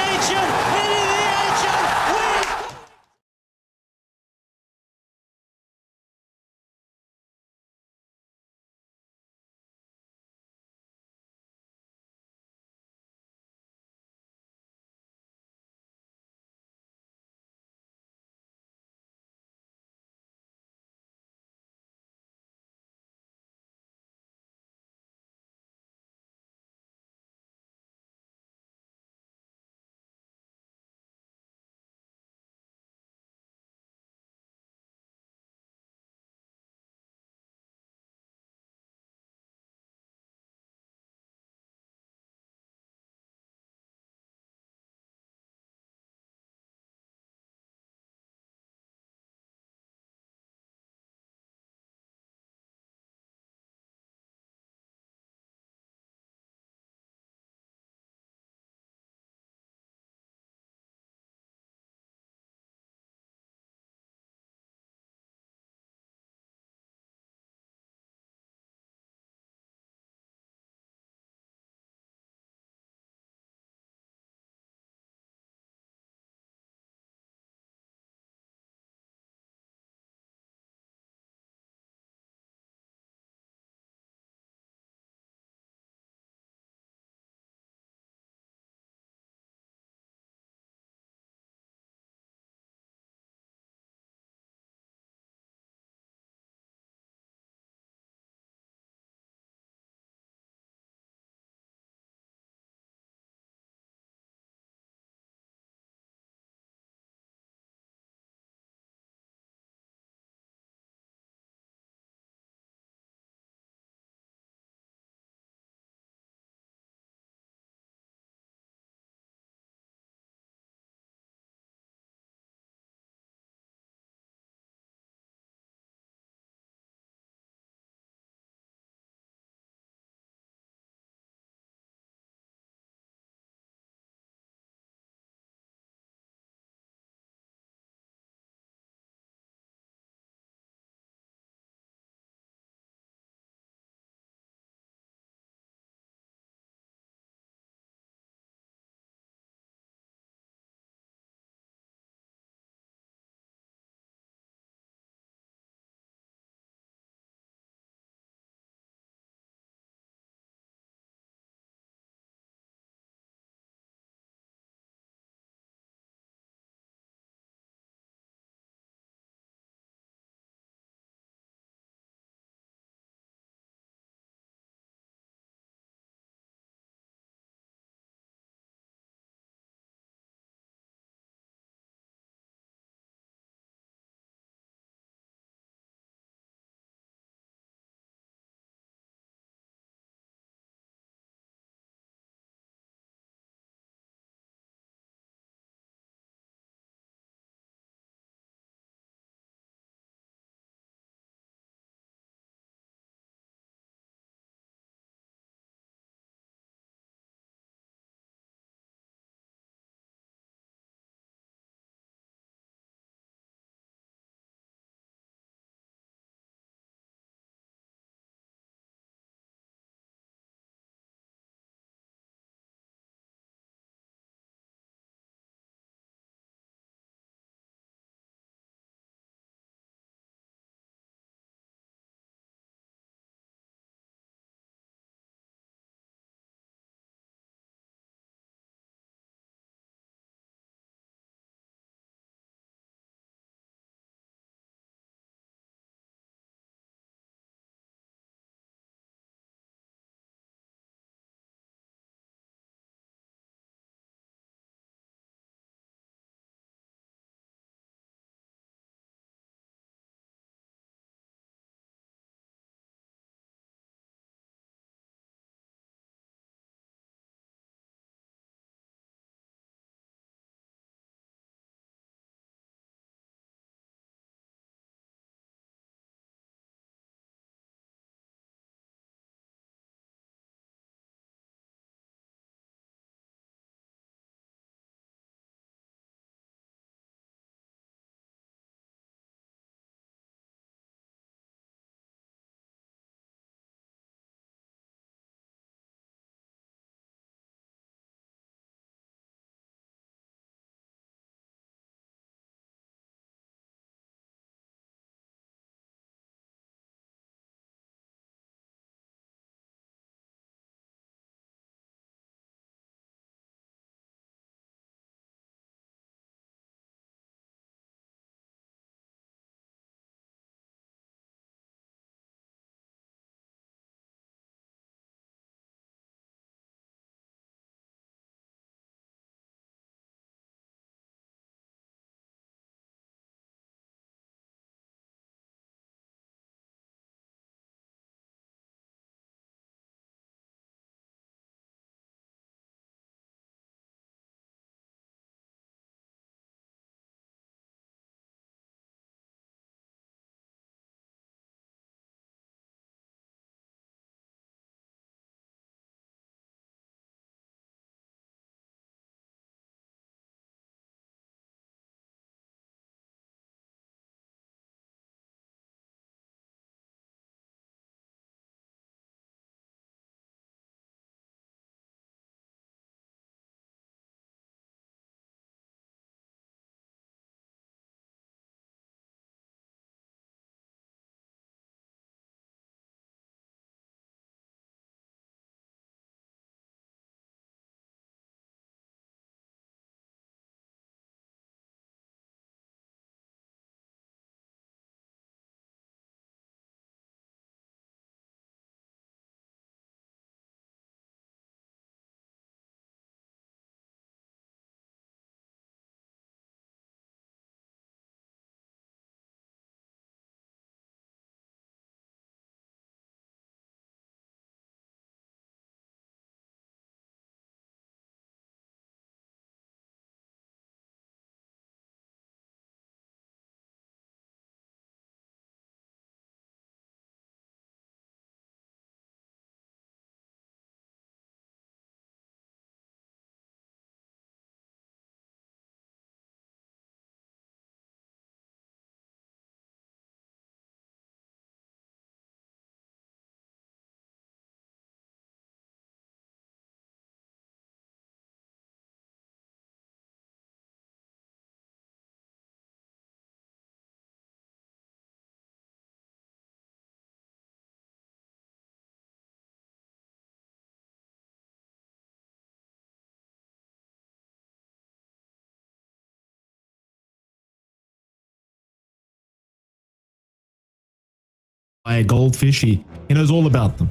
by a goldfish. He knows all about them.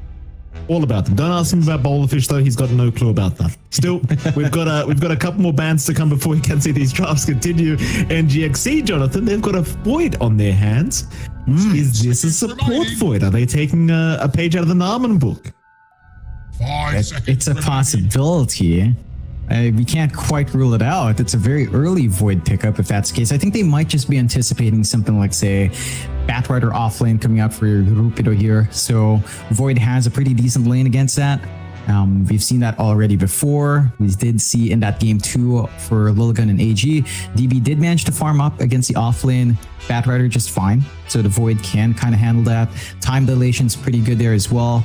All about them. Don't ask him about bowlerfish though. He's got no clue about that. Still, we've got a couple more bans to come before we can see these drafts continue. NGXC, Jonathan, they've got a void on their hands. Is this a support void? Are they taking a page out of the Nigma book? It's a possibility. We can't quite rule it out. It's a very early void pickup if that's the case. I think they might just be anticipating something like, say, Batrider offlane coming out for Rupido here. So void has a pretty decent lane against that. We've seen that already before. We did see in that game 2 for Lilligan and AG. DB did manage to farm up against the offlane Batrider just fine. So the void can kind of handle that. Time dilation's pretty good there as well.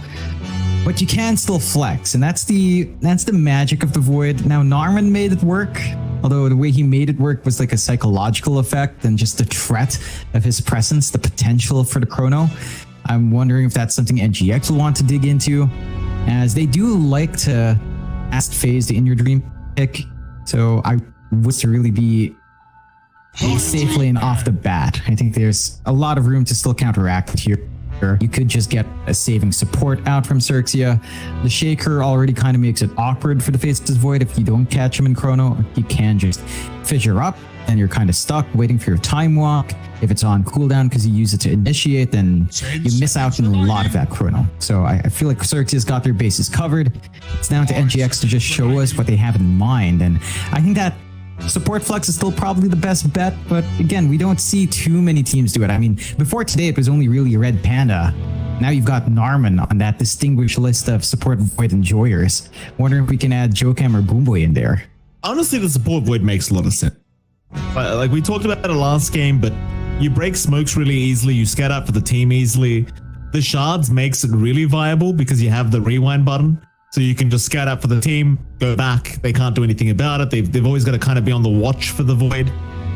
But you can still flex, and that's the magic of the void. Now Narman made it work, although the way he made it work was like a psychological effect and just the threat of his presence, the potential for the chrono. I'm wondering if that's something NGX will want to dig into, as they do like to last phase the In Your Dream pick. So I was to really be a safe lane off the bat. I think there's a lot of room to still counteract it here. You could just get a saving support out from XERXIA. The Shaker already kind of makes it awkward for the Faceless Void. If you don't catch him in Chrono, you can just fissure up and you're kind of stuck waiting for your time walk. If it's on cooldown because you use it to initiate, then you miss out on a lot of that Chrono. So I feel like XERXIA's got their bases covered. It's down to NGX to just show us what they have in mind. And I think that support flex is still probably the best bet, but again, we don't see too many teams do it. I mean, before today, it was only really Red Panda. Now you've got Narman on that distinguished list of support void enjoyers. Wondering if we can add Jokam or Boomboy in there. Honestly, the support void makes a lot of sense. Like we talked about it last game, but you break smokes really easily, you scat out for the team easily. The shards makes it really viable because you have the rewind button. So you can just scout out for the team, go back. They can't do anything about it. They've always got to kind of be on the watch for the void.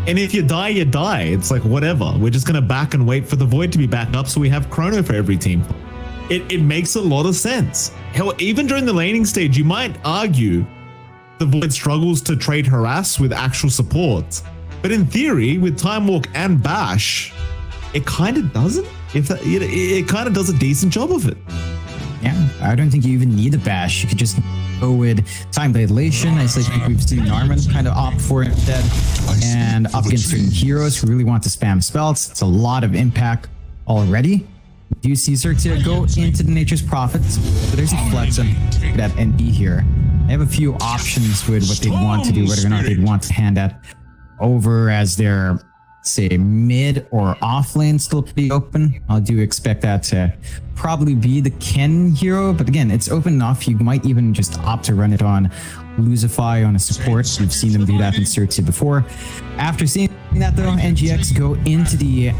And if you die, you die. It's like, whatever. We're just going to back and wait for the void to be back up so we have chrono for every team. It makes a lot of sense. Hell, even during the laning stage, you might argue the void struggles to trade harass with actual support. But in theory, with Time Walk and Bash, it kind of doesn't. It kind of does a decent job of it. Yeah, I don't think you even need a bash. You could just go with time dilation. I think we've seen Narman kind of opt for it instead. And up against certain heroes who really want to spam spells. It's a lot of impact already. Do you see XERXIA go into the Nature's Prophets? But there's a flex on that NB here. They have a few options with what they want to do, whether or not they want to hand that over as their, say, mid or off lane still pretty open. I do expect that to probably be the Ken hero, but again, it's open enough. You might even just opt to run it on Luzify on a support. We've seen them do that in XERXIA before. After seeing that though, NGX go into the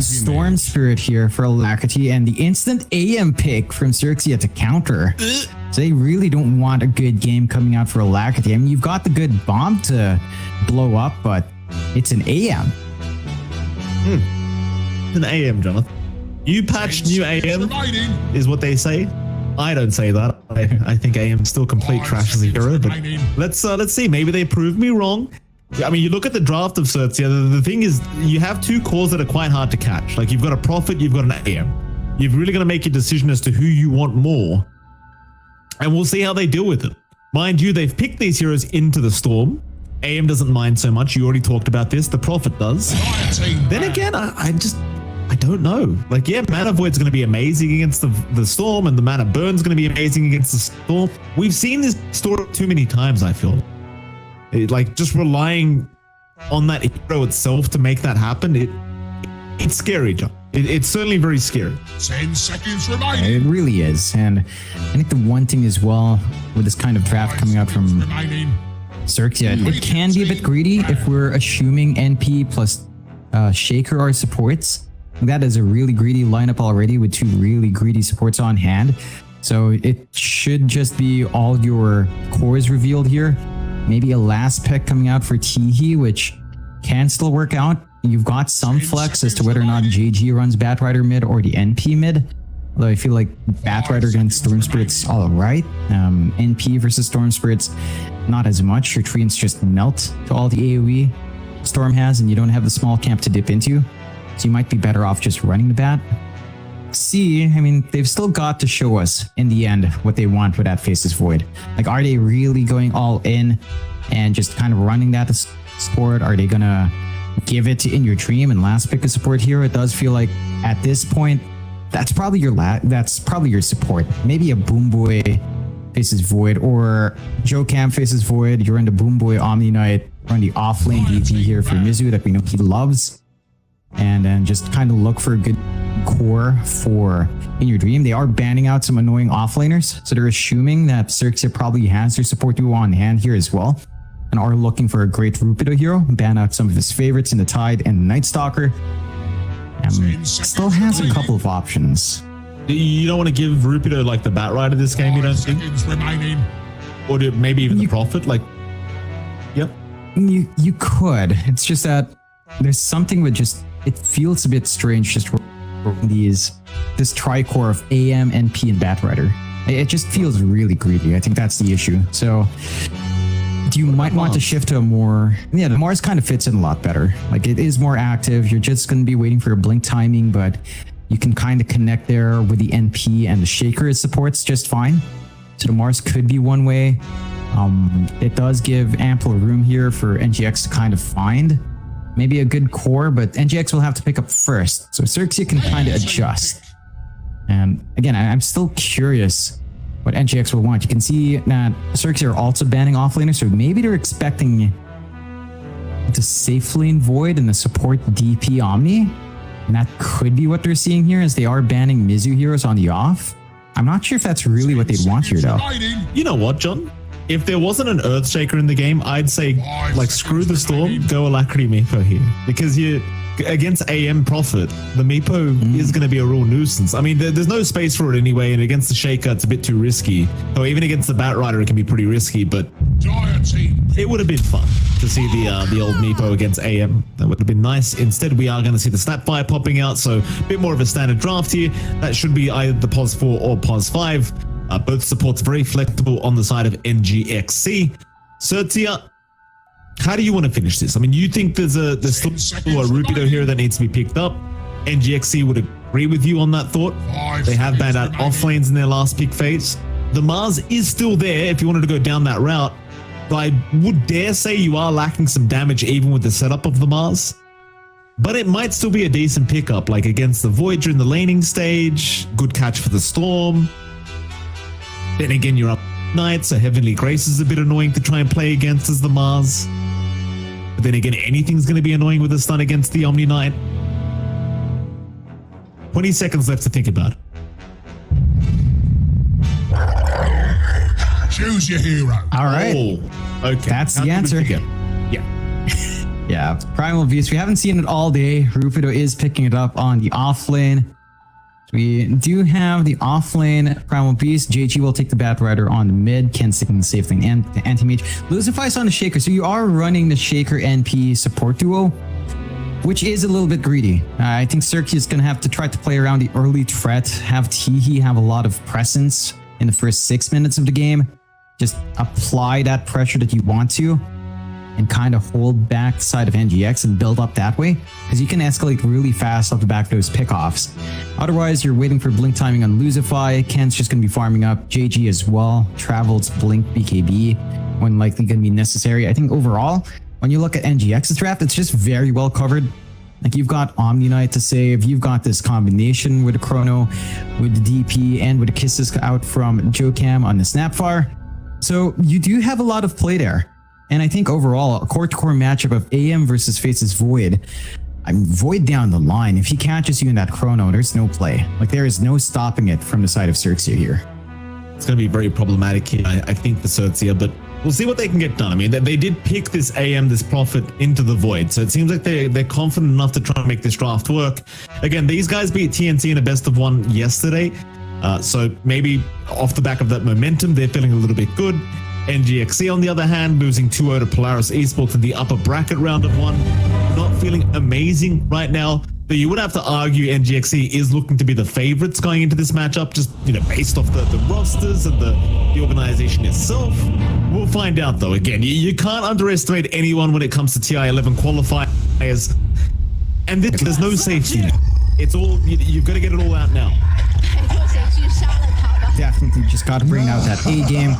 Storm Spirit here for Alacrity and the instant AM pick from XERXIA to counter. So they really don't want a good game coming out for Alacrity. I mean, you've got the good bomb to blow up, but it's an AM. An AM, Jonathan. You patched new AM is what they say. I don't say that. I think AM is still complete trash as a hero, but let's see. Maybe they prove me wrong. I mean, you look at the draft of XERXIA, the thing is, you have two cores that are quite hard to catch. Like, you've got a Prophet, you've got an AM. You've really got to make your decision as to who you want more. And we'll see how they deal with it. Mind you, they've picked these heroes into the Storm. AM doesn't mind so much. You already talked about this. The Prophet does. Then again, I don't know. Like, yeah, Mana Void's going to be amazing against the Storm, and the Mana Burn's going to be amazing against the Storm. We've seen this story too many times, I feel. Like, just relying on that hero itself to make that happen, it's scary, John. It's certainly very scary. 10 seconds remaining. It really is. And I think the one thing as well with this kind of draft coming out from XERXIA, it can be a bit greedy if we're assuming NP plus Shaker are supports. That is a really greedy lineup already with two really greedy supports on hand. So it should just be all your cores revealed here. Maybe a last pick coming out for Teehee, which can still work out. You've got some flex as to whether or not JG runs Batrider mid or the NP mid. Although I feel like Batrider against Storm Spirit's all right. NP versus Storm Spirits, not as much. Your treants just melt to all the AoE Storm has, and you don't have the small camp to dip into. So you might be better off just running the bat. XC, I mean, they've still got to show us in the end what they want with that Faces Void. Like, are they really going all in and just kind of running that support? Are they gonna give it to In Your Dream and last pick a support hero? It does feel like at this point, that's probably your support. Maybe a Boom Boy Faces Void or Joe Cam Faces Void. You're in the Boom Boy Omni Knight. Run the offlane DP here for Mizu that we know he loves. And then just kind of look for a good core for In Your Dream. They are banning out some annoying offlaners, so they're assuming that XERXIA probably has their support duo on hand here as well, and are looking for a great Rupido hero, ban out some of his favorites in the Tide and the Night Stalker. Still has a couple of options. You don't want to give Rupido like the Batrider this game, you don't think? Or maybe even the Prophet? Like, yep. You could. It's just that there's something with just, it feels a bit strange just this tricore of AM, NP, and Batrider. It just feels really greedy. I think that's the issue. So you might want to shift to a more, the Mars kind of fits in a lot better. Like, it is more active. You're just going to be waiting for your blink timing, but you can kind of connect there with the NP, and the Shaker it supports just fine. So the Mars could be one way. It does give ample room here for NGX to kind of find maybe a good core, but NGX will have to pick up first. So XERXIA can kind of adjust. And again, I'm still curious what NGX will want. You can see that XERXIA are also banning offlaners, so maybe they're expecting the safe lane Void and the support DP Omni. And that could be what they're seeing here, as they are banning Mizu heroes on the off. I'm not sure if that's really what they'd want here, though. You know what, John? If there wasn't an Earthshaker in the game, I'd say, like, screw the Storm, go Alacrity Meepo here. Because you, against AM Prophet, the Meepo is going to be a real nuisance. I mean, there's no space for it anyway, and against the Shaker, it's a bit too risky. So even against the Batrider, it can be pretty risky, but it would have been fun to see the old Meepo against AM. That would have been nice. Instead, we are going to see the Snapfire popping out, so a bit more of a standard draft here. That should be either the POS 4 or POS 5. Both supports very flexible on the side of NGXC. XERXIA, how do you want to finish this? I mean, you think there's still a Rupido here that needs to be picked up. NGXC would agree with you on that thought. They have banned out offlanes in their last pick phase. The Mars is still there if you wanted to go down that route. But I would dare say you are lacking some damage even with the setup of the Mars. But it might still be a decent pickup, like against the Void during the laning stage. Good catch for the Storm. Then again, you're up Knight, so Heavenly Grace is a bit annoying to try and play against as the Mars. But then again, anything's going to be annoying with a stun against the Omni Knight. 20 seconds left to think about it. Choose your hero. All right. Oh, okay. That's the answer. Yeah. Yeah, Primal Beast. We haven't seen it all day. Rupido is picking it up on the offlane. We do have the offlane Primal Beast. JG will take the Batrider on the mid. Ken sticking the safe lane and the anti-mage. Lucifice on the Shaker. So you are running the Shaker NP support duo, which is a little bit greedy. I think XERXIA is going to have to try to play around the early threat, have Teehee have a lot of presence in the first 6 minutes of the game. Just apply that pressure that you want to, and kind of hold back the side of NGX and build up that way, because you can escalate really fast off the back of those pickoffs. Otherwise, you're waiting for blink timing on Lucify. Ken's just going to be farming up. JG as well. Travel's blink BKB, when likely going to be necessary. I think overall, when you look at NGX's draft, it's just very well covered. Like, you've got Omni Knight to save. You've got this combination with the Chrono, with the DP, and with the kisses out from Joe Cam on the Snapfire. So you do have a lot of play there. And I think overall, a core-to-core matchup of AM versus Faces Void. I mean, Void down the line. If he catches you in that Chrono, there's no play. Like, there is no stopping it from the side of XERXIA here. It's going to be very problematic here, I think, for XERXIA, but we'll see what they can get done. I mean, they did pick this AM, this Prophet, into the Void, so it seems like they're confident enough to try and make this draft work. Again, these guys beat TNT in a best of one yesterday, so maybe off the back of that momentum, they're feeling a little bit good. NGXC, on the other hand, losing 2-0 to Polaris Esports in the upper bracket round of one. Not feeling amazing right now. But you would have to argue NGXC is looking to be the favorites going into this matchup, just, you know, based off the rosters and the organization itself. We'll find out, though. Again, you can't underestimate anyone when it comes to TI 11 qualifiers. And there's no safety net. It's all, you've got to get it all out now. Definitely just got to bring out that A game.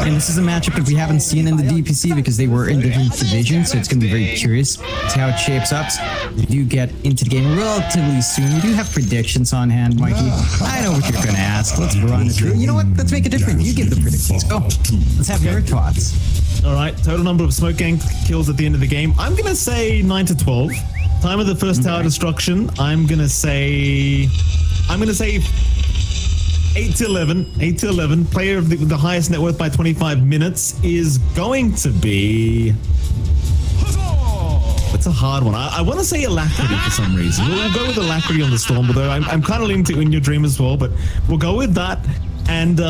And this is a matchup that we haven't seen in the DPC because they were in different divisions, so it's going to be very curious to see how it shapes up. We do get into the game relatively soon. We do have predictions on hand, Mikey. I know what you're going to ask. Let's run it through. You know what? Let's make it different. You give the predictions. Go. Let's have your thoughts. All right, total number of smoke gang kills at the end of the game. I'm going to say 9 to 12. Time of the first tower destruction, I'm going to say 8 to 11. 8 to 11. Player of the highest net worth by 25 minutes is going to be... It's a hard one. I want to say Alacrity for some reason. We'll go with Alacrity on the Storm, although I'm kind of leaning to In Your Dream as well, but we'll go with that. And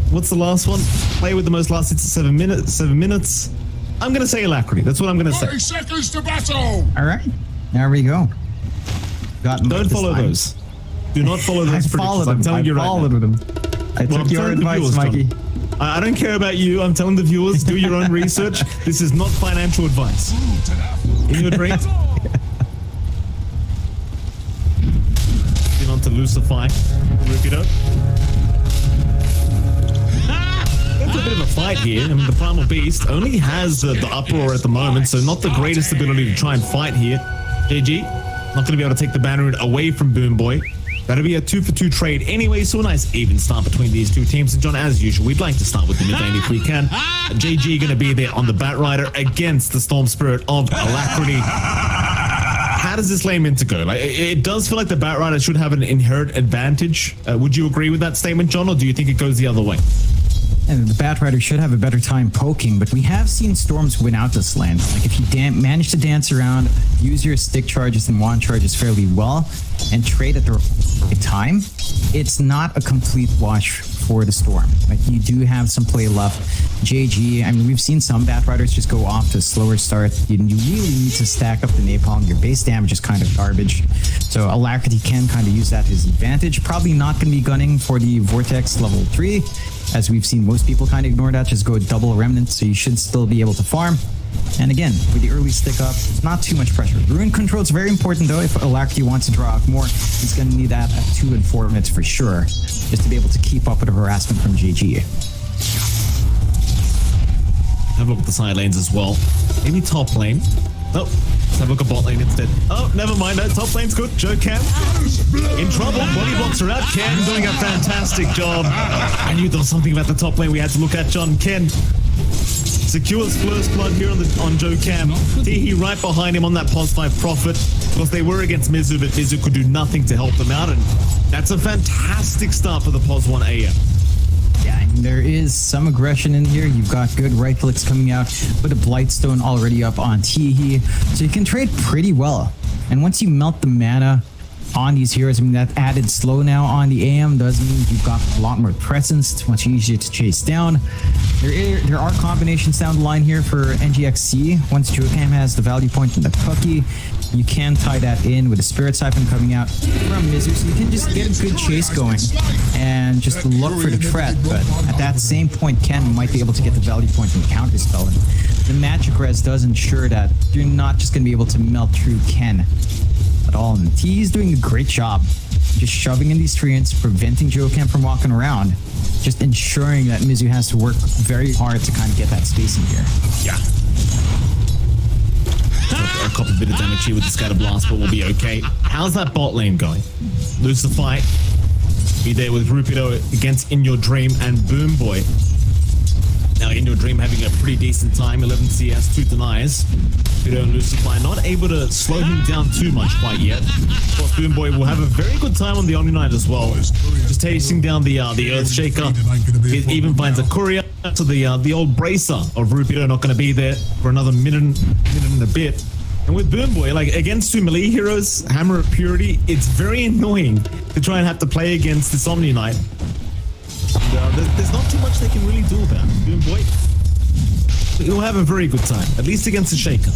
what's the last one? Player with the most last hits at 7 minutes. I'm going to say Alacrity. That's what I'm going to say. 30 seconds to battle. All right. There we go. Don't follow those. Do not follow those predictions. I'm telling you right now. I followed them. I took your advice, Mikey. I don't care about you. I'm telling the viewers, do your own research. This is not financial advice. In your dream. Get on to Lucify. Rupido. It's a bit of a fight here. I mean, the Primal Beast only has the uproar at the moment, so not the greatest ability to try and fight here. JG, not going to be able to take the banner away from Boom Boy. That'll be a 2-for-2 trade anyway, so a nice even start between these two teams. And John, as usual, we'd like to start with the mid lane if we can. JG going to be there on the Bat Rider against the Storm Spirit of Alacrity. How does this lane meant to go? Like, it does feel like the Bat Rider should have an inherent advantage. Would you agree with that statement, John, or do you think it goes the other way? And the Bat Rider should have a better time poking, but we have seen Storms win out this lane. Like, if you manage to dance around, use your stick charges and wand charges fairly well, and trade at the right time, it's not a complete wash for the Storm. Like, you do have some play left. JG, I mean, we've seen some Bat Riders just go off to a slower start. You really need to stack up the napalm. Your base damage is kind of garbage. So Alacrity can kind of use that to his advantage. Probably not going to be gunning for the Vortex level 3. As we've seen most people kind of ignore that, just go double Remnant, so you should still be able to farm. And again, with the early stick up, not too much pressure. Rune control is very important though. If Alacrity wants to draw out more, he's going to need that at 2 and 4 minutes for sure, just to be able to keep up with the harassment from GG. Have a look at the side lanes as well. Maybe top lane. Oh, let's have a look at bot lane instead. Oh, never mind. No, top lane's good. Joe Cam in trouble. Body blocks are out. Ken doing a fantastic job. I knew there was something about the top lane we had to look at, John. Ken secures first blood here on Joe Cam. Teehee right behind him on that pos 5 Prophet. Of course, they were against Mizu, but Mizu could do nothing to help them out, and that's a fantastic start for the pos 1 AM. Yeah, and there is some aggression in here. You've got good right clicks coming out with a Blightstone already up on Teehee, so you can trade pretty well. And once you melt the mana on these heroes, I mean, that added slow now on the AM does mean you've got a lot more presence. It's much easier to chase down. There are combinations down the line here for NGXC. Once Joekam has the value point in the cookie, you can tie that in with a Spirit Siphon coming out from Mizu, so you can just get a good chase going and just look for the threat. But at that same point, Ken might be able to get the value point and counter spell. And the magic res does ensure that you're not just going to be able to melt through Ken at all. And T's doing a great job just shoving in these treants, preventing Joekam from walking around, just ensuring that Mizu has to work very hard to kind of get that space in here. Yeah. A couple bit of damage here with the Scatter Blast, but we'll be okay. How's that bot lane going? Lose the fight. Be there with Rupido against In Your Dream and Boom Boy. Now In Your Dream having a pretty decent time, 11 CS, 2 denies. Rupido and Lucify not able to slow him down too much quite yet. Of course, Boom Boy will have a very good time on the Omni Knight as well. Just chasing down the Earth Shaker. It even finds a courier. So the old bracer of Rupido not going to be there for another minute and a bit. And with Boom Boy, like against 2 melee heroes, Hammer of Purity, it's very annoying to try and have to play against this Omni Knight. And, there's not too much they can really do about it. Boom Boy, he'll have a very good time, at least against the Shaker.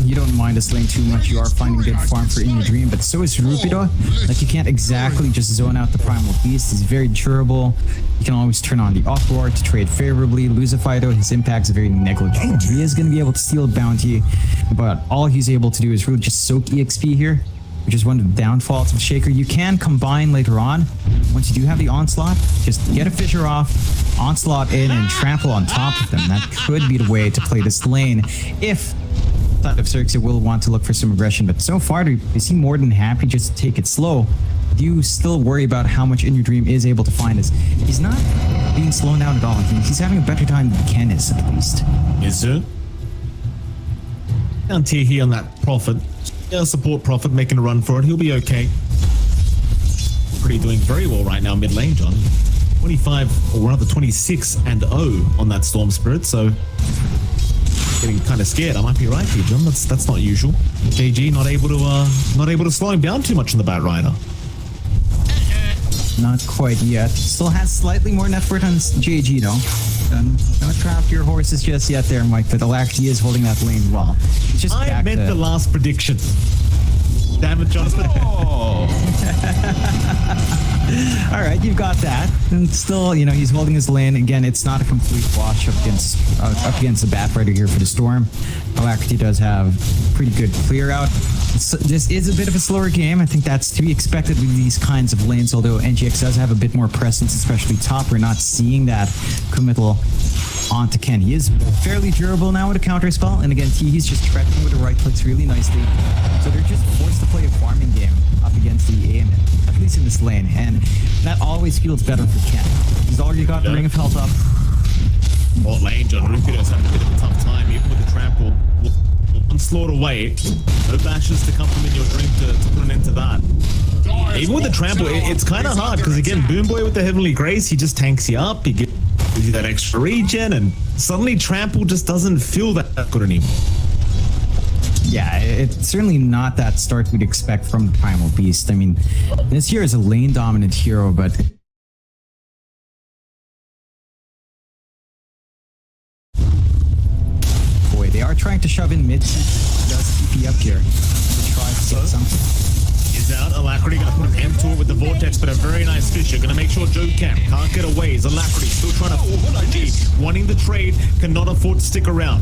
You don't mind this lane too much. You are finding good farm for In Your Dream, but so is Rupido. Like, you can't exactly just zone out the Primal Beast. He's very durable. You can always turn on the Uproar to trade favorably. Lucify, though, his impact is very negligible. He is going to be able to steal a bounty, but all he's able to do is really just soak EXP here which is one of the downfalls of Shaker. You can combine later on. Once you do have the onslaught, just get a Fissure off, onslaught in, and trample on top of them. That could be the way to play this lane if XERXIA will want to look for some aggression. But so far, they seem more than happy just to take it slow. Do you still worry about how much In Your Dream is able to find us? He's not being slowed down at all. I think he's having a better time than Ken is, at least. Mizu. Down tier here on that Prophet. Support Prophet making a run for it. He'll be okay. Pretty doing very well right now mid lane, John. 25, or rather 26-0 on that Storm Spirit, so getting kind of scared. I might be right here, John. That's not usual. JG not able to slow him down too much on the Bat Rider. Not quite yet. Still has slightly more net worth on JG though. Don't trap your horses just yet there, Mike, but Alacrity is holding that lane well. It's just I meant the last prediction. Damn it, Jonathan. Oh. All right, you've got that. And still, you know, he's holding his lane. Again, it's not a complete wash up against the Bat Rider here for the Storm. Alacrity does have pretty good clear out. This is a bit of a slower game. I think that's to be expected with these kinds of lanes, although NGX does have a bit more presence, especially top. We're not seeing that committal onto Ken. He is fairly durable now with a counter spell, and again, he's just threatening with the right clicks really nicely. So they're just forced to play a farming game up against the AM, at least in this lane, and that always feels better for Ken. He's already got the Ring of Health up. Bot lane, John Rukido's having a bit of a tough time, even with the trample. Onslaught away. No bashes to come from In Your Dream to put an end to that. Even with the trample, it's kind of hard because again, Boomboy with the Heavenly Grace, he just tanks you up, he gives you that extra regen, and suddenly trample just doesn't feel that good anymore. Yeah, it's certainly not that start we'd expect from the Primal Beast. I mean, this here is a lane dominant hero, but boy, they are trying to shove in mid. Does TP up here to try to get something. Is out. Alacrity gonna put an end to it with the Vortex, but a very nice Fissure. Gonna make sure Joe can't get away. Is Alacrity still trying to IG, wanting the trade, cannot afford to stick around.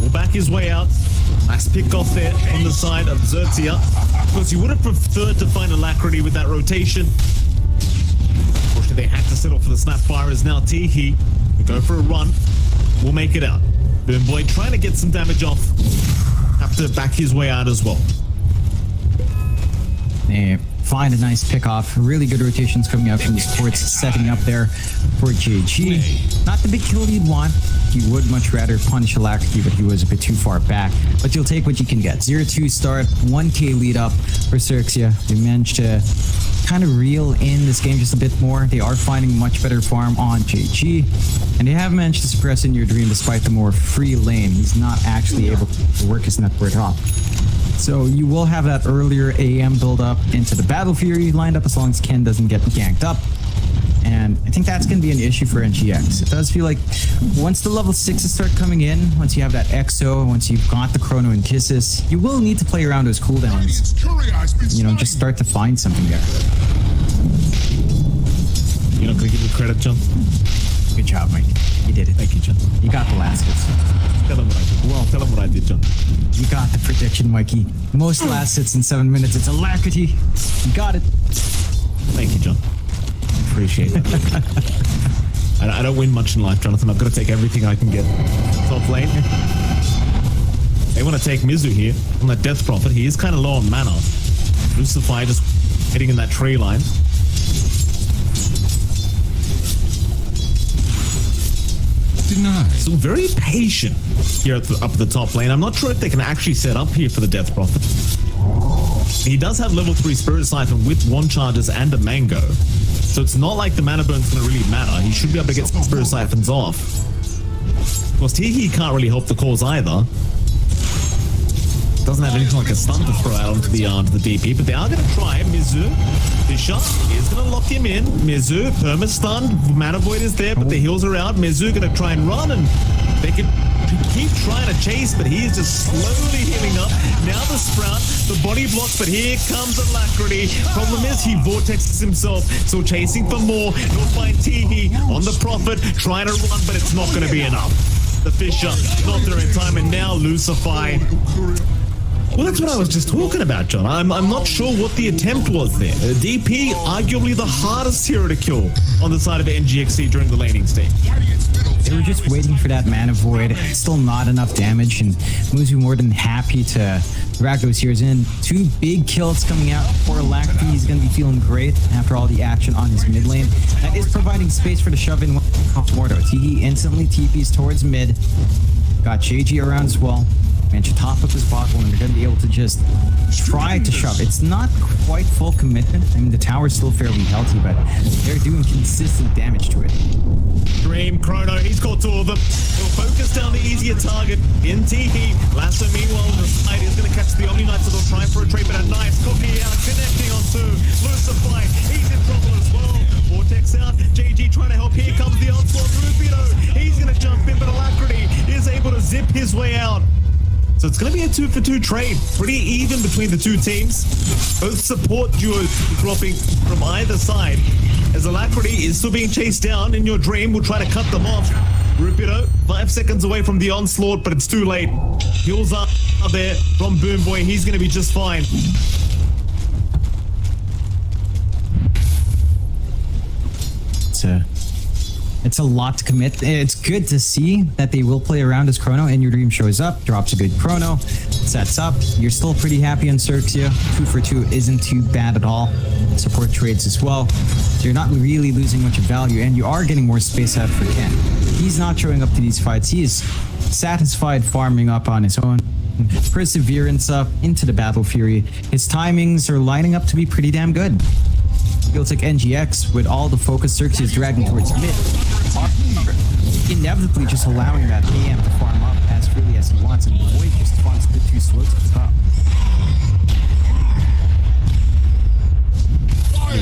Will back his way out. Nice pick off there on the side of XERXIA. Of course, you would have preferred to find Alacrity with that rotation. Unfortunately, they had to settle for the Snapfire. Is now Teehee. We go for a run. We'll make it out. Boomboy trying to get some damage off. Have to back his way out as well. They find a nice pick off. Really good rotations coming out from the supports, setting up there for JG. Not the big kill you'd want. You would much rather punish Alacrity, but he was a bit too far back. But you'll take what you can get. 0-2 start, 1k lead up for XERXIA. They managed to kind of reel in this game just a bit more. They are finding much better farm on JG, and they have managed to suppress In Your Dream despite the more free lane. He's not actually able to work his network off. So you will have that earlier AM build up into the Battle Fury lined up as long as Ken doesn't get ganked up. And I think that's going to be an issue for NGX. It does feel like once the level 6s start coming in, once you have that EXO, once you've got the Chrono and Kisses, you will need to play around those cooldowns. You know, just start to find something there. You're not going to give me credit, John? Good job, Mike. You did it. Thank you, John. You got the last hits. Tell him what I did. Well, tell him what I did, John. You got the prediction, Mikey. Most last hits in 7 minutes. It's Alacrity. You got it. Thank you, John. Appreciate it. I don't win much in life, Jonathan. I've got to take everything I can get. Top lane. They want to take Mizu here on that Death Prophet. He is kind of low on mana. Lucify just hitting in that tree line. Denied. So very patient here up at the top lane. I'm not sure if they can actually set up here for the Death Prophet. He does have level 3 Spirit Siphon with 1 charges and a Mango. So it's not like the mana burn's going to really matter. He should be able to get some Spirit Siphons off. Of course, he can't really help the cause either. Doesn't have anything like a stun to throw out onto the DP, but they are going to try. Mizu, Fissure is going to lock him in. Mizu, perma-stun. Mana Void is there, but the heals are out. Mizu going to try and run, and they can keep trying to chase, but he is just slowly healing up. Now the Sprout, the body blocks, but here comes Alacrity. Problem is, he vortexes himself, so chasing for more. He'll find Teehee on the Prophet, trying to run, but it's not going to be enough. The Fissure not there in time, and now Lucify Well, that's what I was just talking about, John. I'm not sure what the attempt was there. DP, arguably the hardest hero to kill on the side of NGXC during the laning stage. They were just waiting for that mana void. Still not enough damage, and Muzu more than happy to drag those heroes in. 2 big kills coming out for Alacrity. He's going to be feeling great after all the action on his mid lane. That is providing space for the shove in Mordo. He instantly TPs towards mid. Got JG around as well. And should top up his bottle, and they're going to be able to just try to shove. It's not quite full commitment. I mean, the tower's still fairly healthy, but they're doing consistent damage to it. Dream, Chrono, he's got 2 of them. He'll focus down the easier target in Teehee. Lasso, meanwhile, on the side is going to catch the Omni Knight, so they'll try for a trade, but a nice cookie out, connecting on 2. Lucify, he's in trouble as well. Vortex out, JG trying to help. Here comes the onslaught. Rubido, he's going to jump in, but Alacrity is able to zip his way out. So it's going to be a 2-for-2 trade. Pretty even between the 2 teams. Both support duos dropping from either side. As Alacrity is still being chased down, in your dream, we'll try to cut them off. Rubido, 5 seconds away from the onslaught, but it's too late. Heals up there from Boom Boy. He's going to be just fine. It's a lot to commit. It's good to see that they will play around as Chrono, and your dream shows up, drops a good Chrono, sets up. You're still pretty happy on XERXIA. 2-for-2 isn't too bad at all. Support trades as well. So you're not really losing much of value, and you are getting more space out for Ken. He's not showing up to these fights. He is satisfied farming up on his own. Perseverance up into the Battle Fury. His timings are lining up to be pretty damn good. He'll take NGX with all the focus. XERXIA is dragging towards mid. Inevitably just allowing that AM to farm up as freely as he wants, and the Void just farms a bit too slow to the top.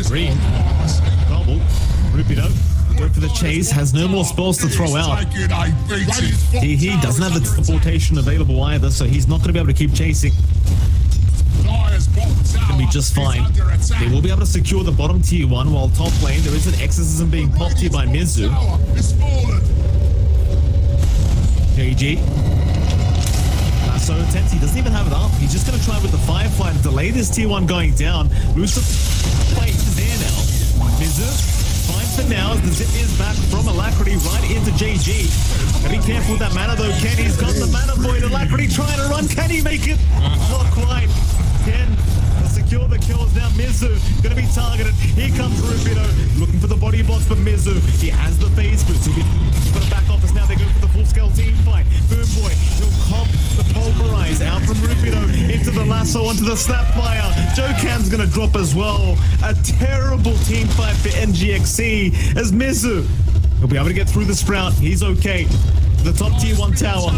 Green. Double. Rubido. Go for the chase. Has no more spells to throw out. He doesn't have the teleportation available either, so he's not going to be able to keep chasing. Can be just fine. They will be able to secure the bottom tier 1, while top lane there is an exorcism being popped here by Mizu. JG. So intense, he doesn't even have it up. He's just going to try with the Firefly to delay this tier 1 going down. Lucifer is there now. Mizu, fine for now as the zip is back from Alacrity right into JG. Gotta be careful with that mana though, Ken. He's got the mana void. Alacrity trying to run. Can he make it? Not quite. Ken secure the kills now. Mizu gonna be targeted. Here comes Rubido looking for the body blocks, but Mizu, he has the phase boots. He's got a back office now. They go for the full scale team fight. Boom Boy, he'll comp the pulverize out from Rubido into the lasso onto the Snapfire. Joe Cam's gonna drop as well. A terrible team fight for NGXC as Mizu, he'll be able to get through the Sprout. He's okay. The top tier 1 tower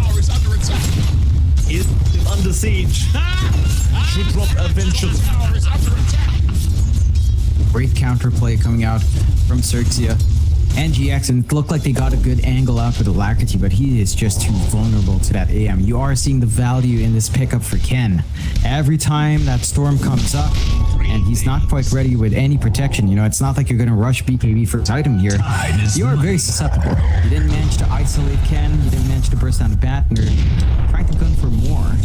is under siege. Should drop eventually. Great counterplay coming out from XERXIA. NGX, and it looked like they got a good angle out with Alacrity, but he is just too vulnerable to that AM. You are seeing the value in this pickup for Ken. Every time that storm comes up, and he's not quite ready with any protection, you know, it's not like you're going to rush BKB for his item here. You are very susceptible. You didn't manage to isolate Ken, you didn't manage to burst down the bat, and you're trying to gun for more.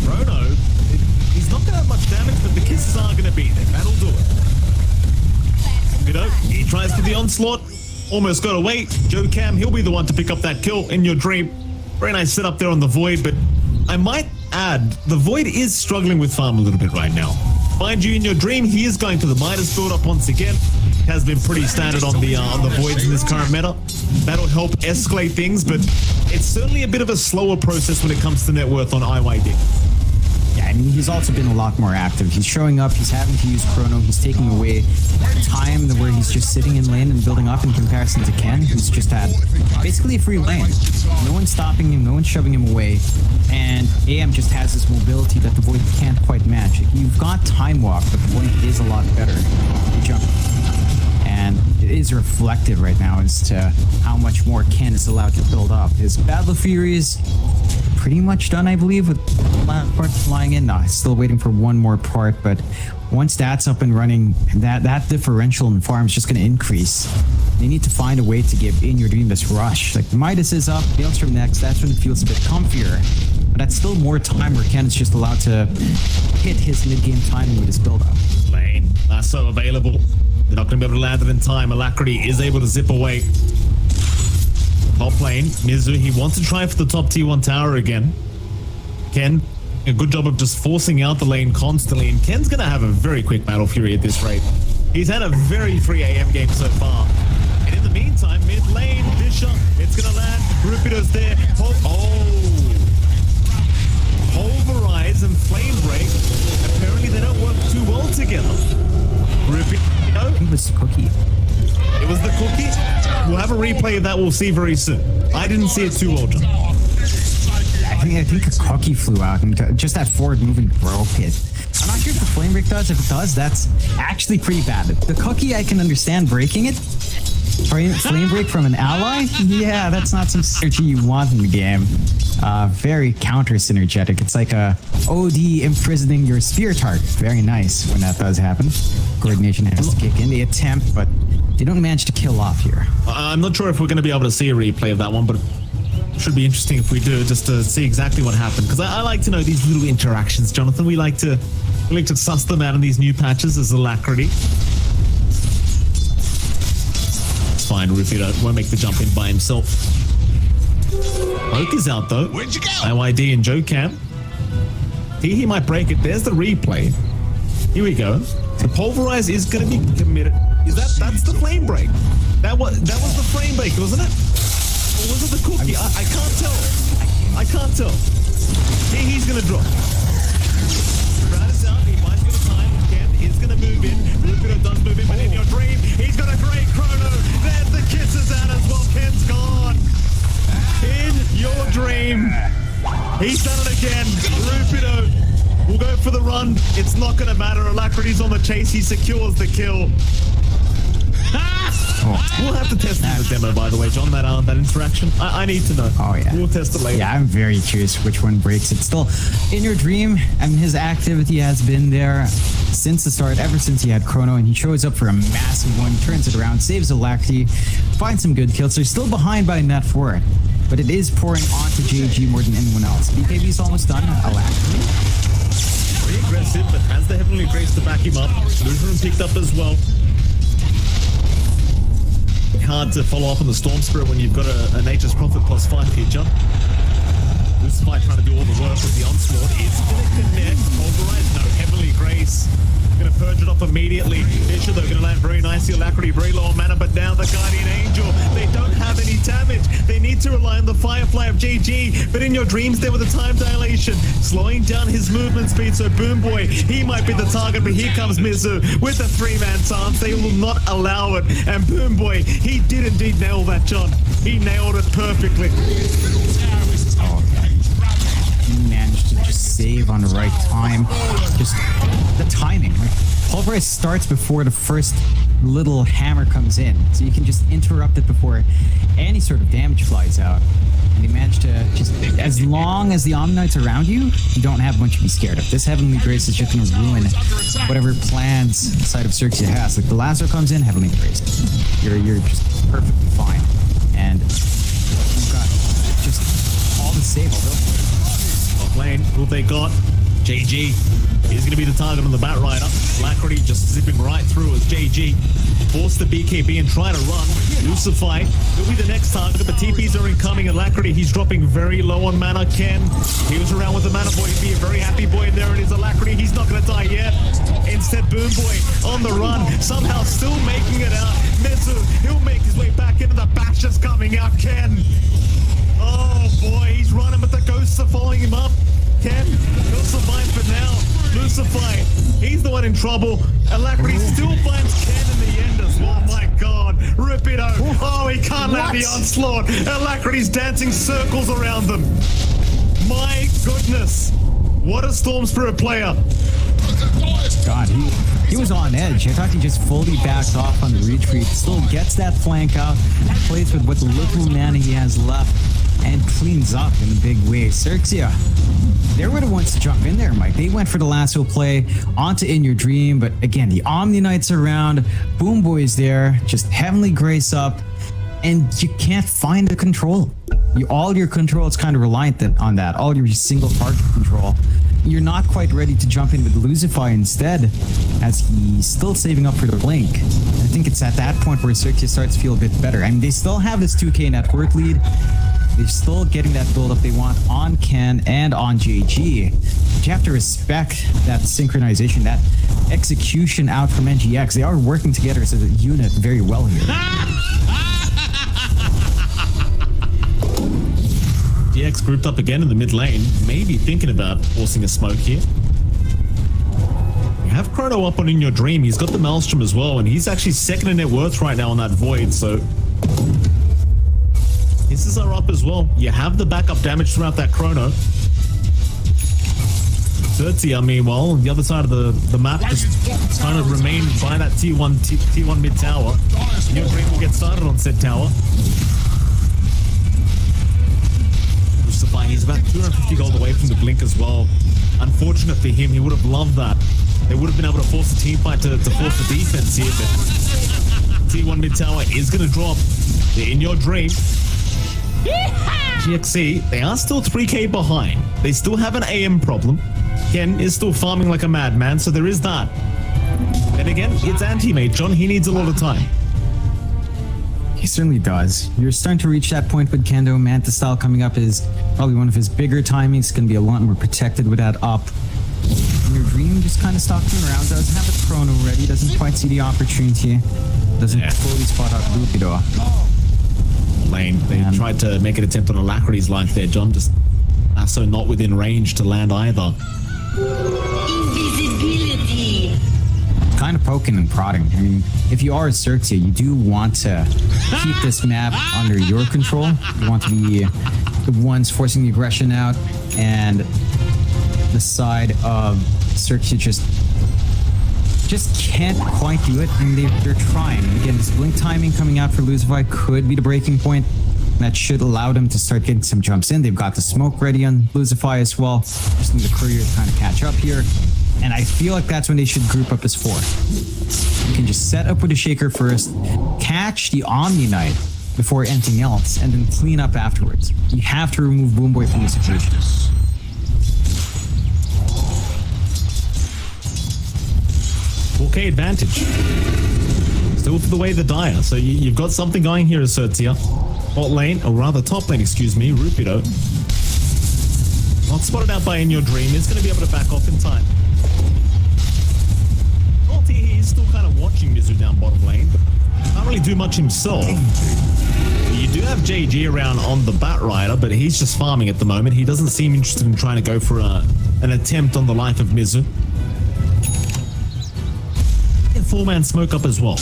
Chrono, he's not going to have much damage, but the kisses are going to be there. That'll do it. You know, he tries for the onslaught. Almost got away. Joe Cam, he'll be the one to pick up that kill in your dream. Very nice setup there on the Void, but I might add, the Void is struggling with farm a little bit right now. Mind you, in your dream, he is going for the Midas build up once again. Has been pretty standard on the Voids in this current meta. That'll help escalate things, but it's certainly a bit of a slower process when it comes to net worth on IYD. Yeah, I mean, he's also been a lot more active. He's showing up, he's having to use Chrono, he's taking away time where he's just sitting in lane and building up in comparison to Ken, who's just had basically a free lane. No one's stopping him, no one's shoving him away, and AM just has this mobility that the Void can't quite match. You've got Time Walk, but the Void is a lot better to jump. And it is reflected right now as to how much more Ken is allowed to build up. His Battle Fury is pretty much done, I believe, with last part flying in. No, still waiting for one more part, but once that's up and running, that differential in farm is just going to increase. They need to find a way to give In Your Dream this rush. Like, the Midas is up, Maelstrom next, that's when it feels a bit comfier. But that's still more time where Ken is just allowed to hit his mid-game timing with his build-up. Lane, lasso available. They're not going to be able to land it in time. Alacrity is able to zip away. Top lane, Mizu, he wants to try for the top T1 tower again. Ken, a good job of just forcing out the lane constantly, and Ken's going to have a very quick Battle Fury at this rate. He's had a very free AM game so far. And in the meantime, mid lane, Bishop, it's going to land. Rupido's there. Pulverize and Flame Break. Apparently they don't work too well together. Rupido. I think it was the cookie. It was the cookie? We'll have a replay of that, we'll see very soon. I didn't see it too well, John. I think a cookie flew out and just that forward moving broke it. I'm not sure if the flame break does. If it does, that's actually pretty bad. The cookie, I can understand breaking it. Flame break from an ally? Yeah, that's not some synergy you want in the game. Very counter-synergetic. It's like a OD imprisoning your spear target. Very nice when that does happen. Coordination has to kick in. They attempt, but they don't manage to kill off here. I'm not sure if we're going to be able to see a replay of that one, but it should be interesting if we do, just to see exactly what happened. Because I like to know these little interactions, Jonathan. We like to suss them out in these new patches as Alacrity. It's fine, Rupido won't make the jump in by himself. Oak is out though. Where'd you go? IYD and Joe Cam. He might break it. There's the replay. Here we go. The Pulverize is going to be committed. That's the flame break? That was the flame break, wasn't it? Or was it the cookie? I can't tell. I can't tell. He's going to drop. Brad is out. He might get a time. Ken is going to move in. Rupido does move in, but in your dream, he's got a great chrono. There's the kisses out as well. Ken's gone. In your dream. He's done it again. Rupido will go for the run. It's not going to matter. Alacrity's on the chase. He secures the kill. We'll have to test the demo, by the way, John, that interaction. I need to know. Oh, yeah. We'll test it later. Yeah, I'm very curious which one breaks. It's still in your dream, and his activity has been there since the start, ever since he had Chrono, and he shows up for a massive one, turns it around, saves Alacrity, finds some good kills. They're still behind by net 4, but it is pouring onto JG more than anyone else. BKB's almost done. Alacrity. Very aggressive, but has the Heavenly Grace to back him up. Lutheran picked up as well. Hard to follow up on the Storm Spirit when you've got a Nature's Prophet +5 feature. Lucifer trying to do all the work with the onslaught. It's going to connect. Pulverize, no. Heavenly Grace. Going to purge it off immediately. Isha, though, going to land very nicely. Alacrity, very low on mana, but now the Guardian Angel. They don't have any damage. They need to rely on the Firefly of JG, but in your dreams there with the time dilation, slowing down his movement speed, so Boom Boy, he might be the target, but here comes Mizu with the 3-man stance. They will not allow it, and Boom Boy, he did indeed nail that, John. He nailed it perfectly. He managed to just save on the right time. Just the timing. Like, Pulverize starts before the first little hammer comes in, so you can just interrupt it before any sort of damage flies out. And he managed to just, as long as the Omnites around you, you don't have much to be scared of. This Heavenly Grace is just going to ruin whatever plans side of XERXIA has. Like, the lasso comes in, Heavenly Grace. You're just perfectly fine. And you've got just all the save, Top lane, who they got? JG is going to be the target on the Bat Rider. Alacrity just zipping right through as JG force the BKB and try to run. Lucifer will be the next target, but TPs are incoming. Alacrity, he's dropping very low on mana. Ken, he was around with the mana boy. He'd be a very happy boy. There it is, Alacrity. He's not going to die yet. Instead, Boom Boy on the run, somehow still making it out. Mizu, he'll make his way back into the bash just coming out. Ken. Oh boy, he's running, but the ghosts are following him up. Ken, he'll survive for now. Lucifer, he's the one in trouble. Alacrity still finds Ken in the end as well. My God, Rupido. Oh, he can't let the onslaught. Alacrity's dancing circles around them. My goodness, what a Storm Spirit player. God, he was on edge. I thought he just fully backed off on the retreat. Still gets that flank out, plays with what little mana he has left, and cleans up in a big way. XERXIA, they were the ones to jump in there, Mike. They went for the lasso play onto In Your Dream, but again, the Omni Knights around, Boom Boy's there, just Heavenly Grace up, and you can't find the control. All your control is kind of reliant on that. All your single target control. You're not quite ready to jump in with Lucify instead, as he's still saving up for the blink. I think it's at that point where XERXIA starts to feel a bit better. I mean, they still have this 2k net worth lead. They're still getting that build-up they want on Ken and on JG. But you have to respect that synchronization, that execution out from NGX. They are working together as a unit very well here. GX grouped up again in the mid lane, maybe thinking about forcing a smoke here. You have Chrono up on In Your Dream. He's got the Maelstrom as well, and he's actually second in net worth right now on that Void, so hisses are up as well. You have the backup damage throughout that Chrono. XERXIA, meanwhile, on the other side of the map, just trying to remain by that T1 mid tower. In Your Dream will get started on said tower. He's about 250 gold away from the blink as well. Unfortunate for him, he would have loved that. They would have been able to force the team fight to force the defense here, but T1 mid tower is going to drop. They're In Your Dream. GXC, they are still 3k behind. They still have an AM problem. Ken is still farming like a madman, so there is that. Then again, it's anti-mate John. He needs a lot of time. He certainly does. You're starting to reach that point with Kendo. Manta style coming up is probably one of his bigger timings. It's going to be a lot more protected with that up. In Your Dream just kind of stalking around. Doesn't have a Chrono ready. Doesn't quite see the opportunity. Doesn't fully spot out Lupido. Lane. They tried to make an attempt on Alacrity's life there, John. Just so not within range to land either. Invisibility. Kind of poking and prodding. I mean, if you are XERXIA, you do want to keep this map under your control. You want to be the ones forcing the aggression out, and the side of XERXIA just can't quite do it. I mean, they're trying. Again, this blink timing coming out for Lucify could be the breaking point. That should allow them to start getting some jumps in. They've got the smoke ready on Lucify as well. Just need the courier to kind of catch up here. And I feel like that's when they should group up as 4. You can just set up with the Shaker first, catch the Omni Knight before anything else, and then clean up afterwards. You have to remove Boomboy from this equation. 4k advantage. Still for the way the Dire. So you've got something going here, XERXIA. Bot lane, or rather top lane, excuse me, Rupido. Not spotted out by In Your Dream. Is going to be able to back off in time. He's still kind of watching Mizu down bottom lane, but can't really do much himself. You do have JG around on the Batrider, but he's just farming at the moment. He doesn't seem interested in trying to go for an attempt on the life of Mizu. And 4-man smoke up as well.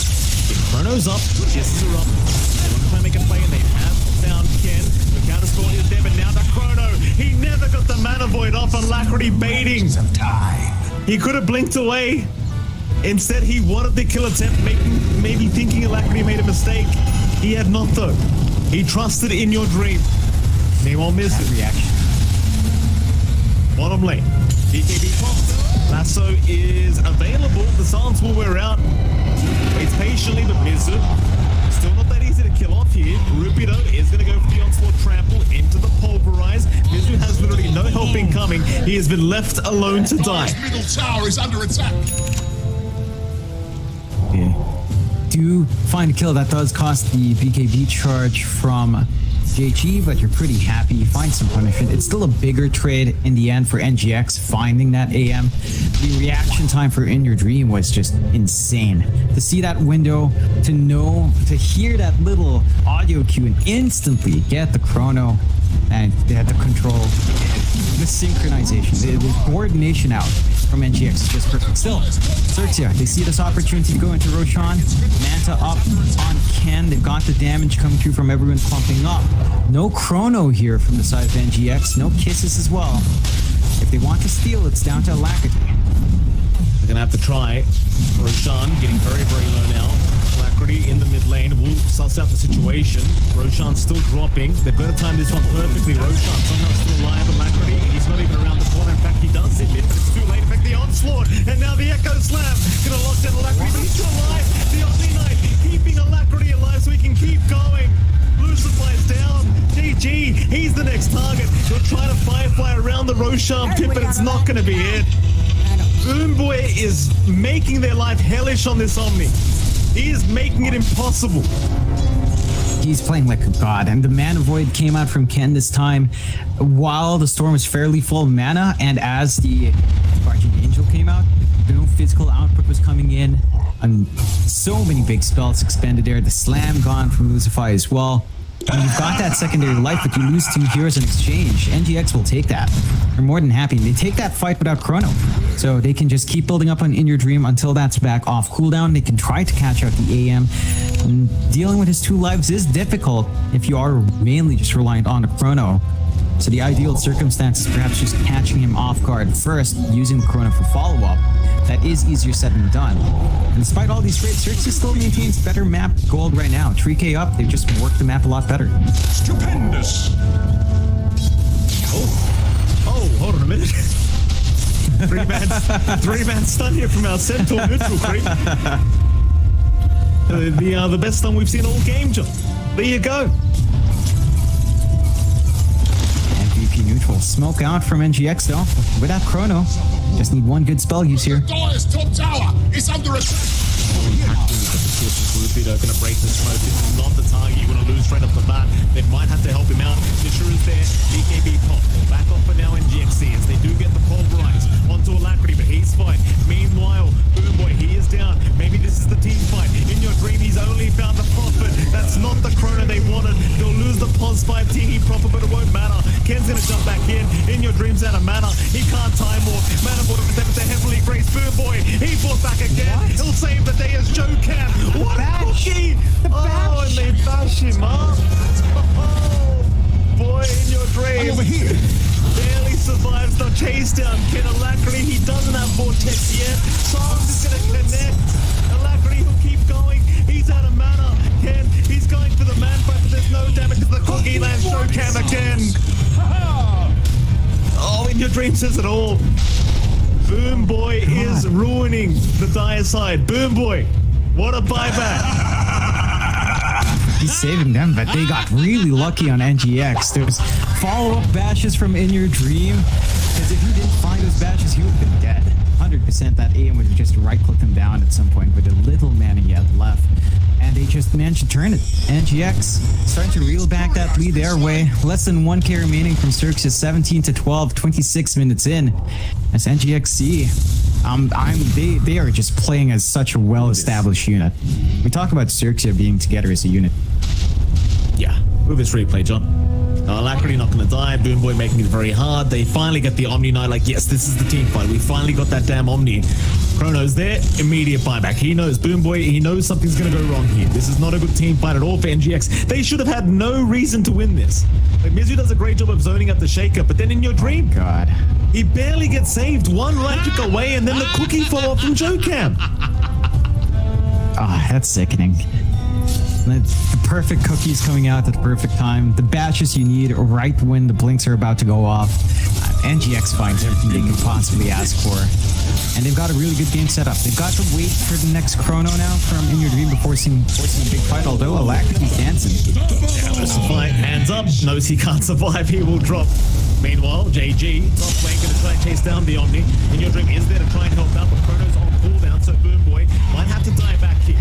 Chrono's up, Jesses are up. They want to try and make a play, and they have found Ken. The counter score is there, but now the Chrono. He never got the Mana Void off. Alacrity baiting. He could have blinked away. Instead, he wanted the kill attempt, maybe thinking Alacrity made a mistake. He had not, though. He trusted In Your Dream. Meanwhile, missed the reaction. Bottom lane. BKB popped. Lasso is available. The silence will wear out. Waits patiently, but Mizu still not that easy to kill off here. Rupido is going to go for the onslaught trample into the pulverize. Mizu has literally no help incoming. He has been left alone to die. Middle tower is under attack. Do find a kill. That does cost the BKB charge from JG, but you're pretty happy. You find some punishment. It's still a bigger trade in the end for NGX finding that AM. The reaction time for In Your Dream was just insane. To see that window, to hear that little audio cue and instantly get the Chrono, and they had to control the synchronization, the coordination out from NGX is just perfect. Still, XERXIA, they see this opportunity to go into Roshan. Manta up on Ken. They've got the damage coming through from everyone pumping up. No Chrono here from the side of NGX. No kisses as well. If they want to steal, it's down to Alacrity. They're going to have to try. Roshan getting very, very low now. Alacrity in the mid lane will suss out the situation. Roshan's still dropping. They've got to time this one perfectly. Roshan somehow still alive. Alacrity, he's not even around the corner. In fact, he does sit mid, but it's too late. In fact, the onslaught, and now the Echo Slam. Gonna lock down Alacrity, but he's still alive. The Omni Knight keeping Alacrity alive so he can keep going. Lucify's down. GG. He's the next target. You're trying to firefly around the Roshan pit, but it's not going to be it. Boomboy is making their life hellish on this Omni. He is making it impossible. He's playing like a god, and the Mana Void came out from Ken this time while the Storm was fairly full of mana, and as the Guardian Angel came out, no physical output was coming in. So many big spells expended there. The Slam gone from Lucify as well. And you've got that secondary life, but you lose 2 heroes in exchange. NGX will take that. They're more than happy. They take that fight without Chrono. So they can just keep building up on In Your Dream until that's back off cooldown. They can try to catch out the AM. And dealing with his 2 lives is difficult if you are mainly just reliant on a Chrono. So the ideal circumstance is perhaps just catching him off guard first, using the Chrono for follow-up. That is easier said than done. And despite all these raids, XERXIA still maintains better map gold right now. 3k up, they've just worked the map a lot better. Stupendous! Oh, hold on a minute. Three-man stun here from our Centaur neutral creep. The best stun we've seen all game, John. There you go. MVP neutral. Smoke out from NGX though, without Chrono. Just need one good spell use here. Dire's top tower is under attack. They're going to break the smoke. This is not the target you're going to lose straight off the bat. They might have to help him out. Fisher is there. BKB pop. They'll back off for now in GXC as they do get the pulverize onto Alacrity, but he's fine. Meanwhile, Boomboy, he is down. Maybe this is the team fight. In Your Dream, he's only found the profit. That's not the Chrono they wanted. They'll lose the Pos 5 TE profit, but it won't matter. Ken's going to jump back in. In Your Dream's out of mana. He can't time walk. Mana Boy with the heavily graced Boomboy. He fought back again. What? He'll save the day as Joe can. What a cookie! Oh, and they bash him up. Oh, boy, In Your Dream. Over here. Barely survives the chase down. Ken Alacrity, he doesn't have Vortex yet. Charles is going to connect. Alacrity, he'll keep going. He's out of mana. Ken, he's going for the man fight, but there's no damage to the cookie land. Show Cam again. Oh, In Your Dream says it all. Boomboy is ruining the dire side. Boomboy, what a buyback. He's saving them, but they got really lucky on NGX. There's follow-up bashes from In Your Dream, because if he didn't find those bashes, he would have been dead. 100% that AM would have just right-clicked him down at some point with the little mana he had left. And they just managed to turn it. NGX starting to reel back that lead their way. Less than 1k remaining from XERXIA, 17 to 12, 26 minutes in. As NGXC, they are just playing as such a well-established unit. We talk about XERXIA being together as a unit. Yeah, move his replay, John. Alacrity not gonna die. Boomboy making it very hard. They finally get the Omni Knight. Like, yes, this is the team fight. We finally got that damn Omni. Chrono's there. Immediate buyback. He knows Boomboy. He knows something's gonna go wrong here. This is not a good team fight at all for NGX. They should have had no reason to win this. Like, Mizu does a great job of zoning up the shaker, but then In Your Dream, God, he barely gets saved. One right click away, and then the cookie follow-up from Jocam. Ah, that's sickening. The perfect cookies coming out at the perfect time. The bashes you need right when the blinks are about to go off. NGX finds everything they can possibly ask for. And they've got a really good game set up. They've got to wait for the next Chrono now from In Your Dream before forcing a big fight, although Alacrity's dancing. Yeah, there's the fight. Hands up. Knows he can't survive. He will drop. Meanwhile, JG, top lane going to try and chase down the Omni. In Your Dream is there to try and help out, but Chrono's on cooldown, so Boomboy might have to die back here.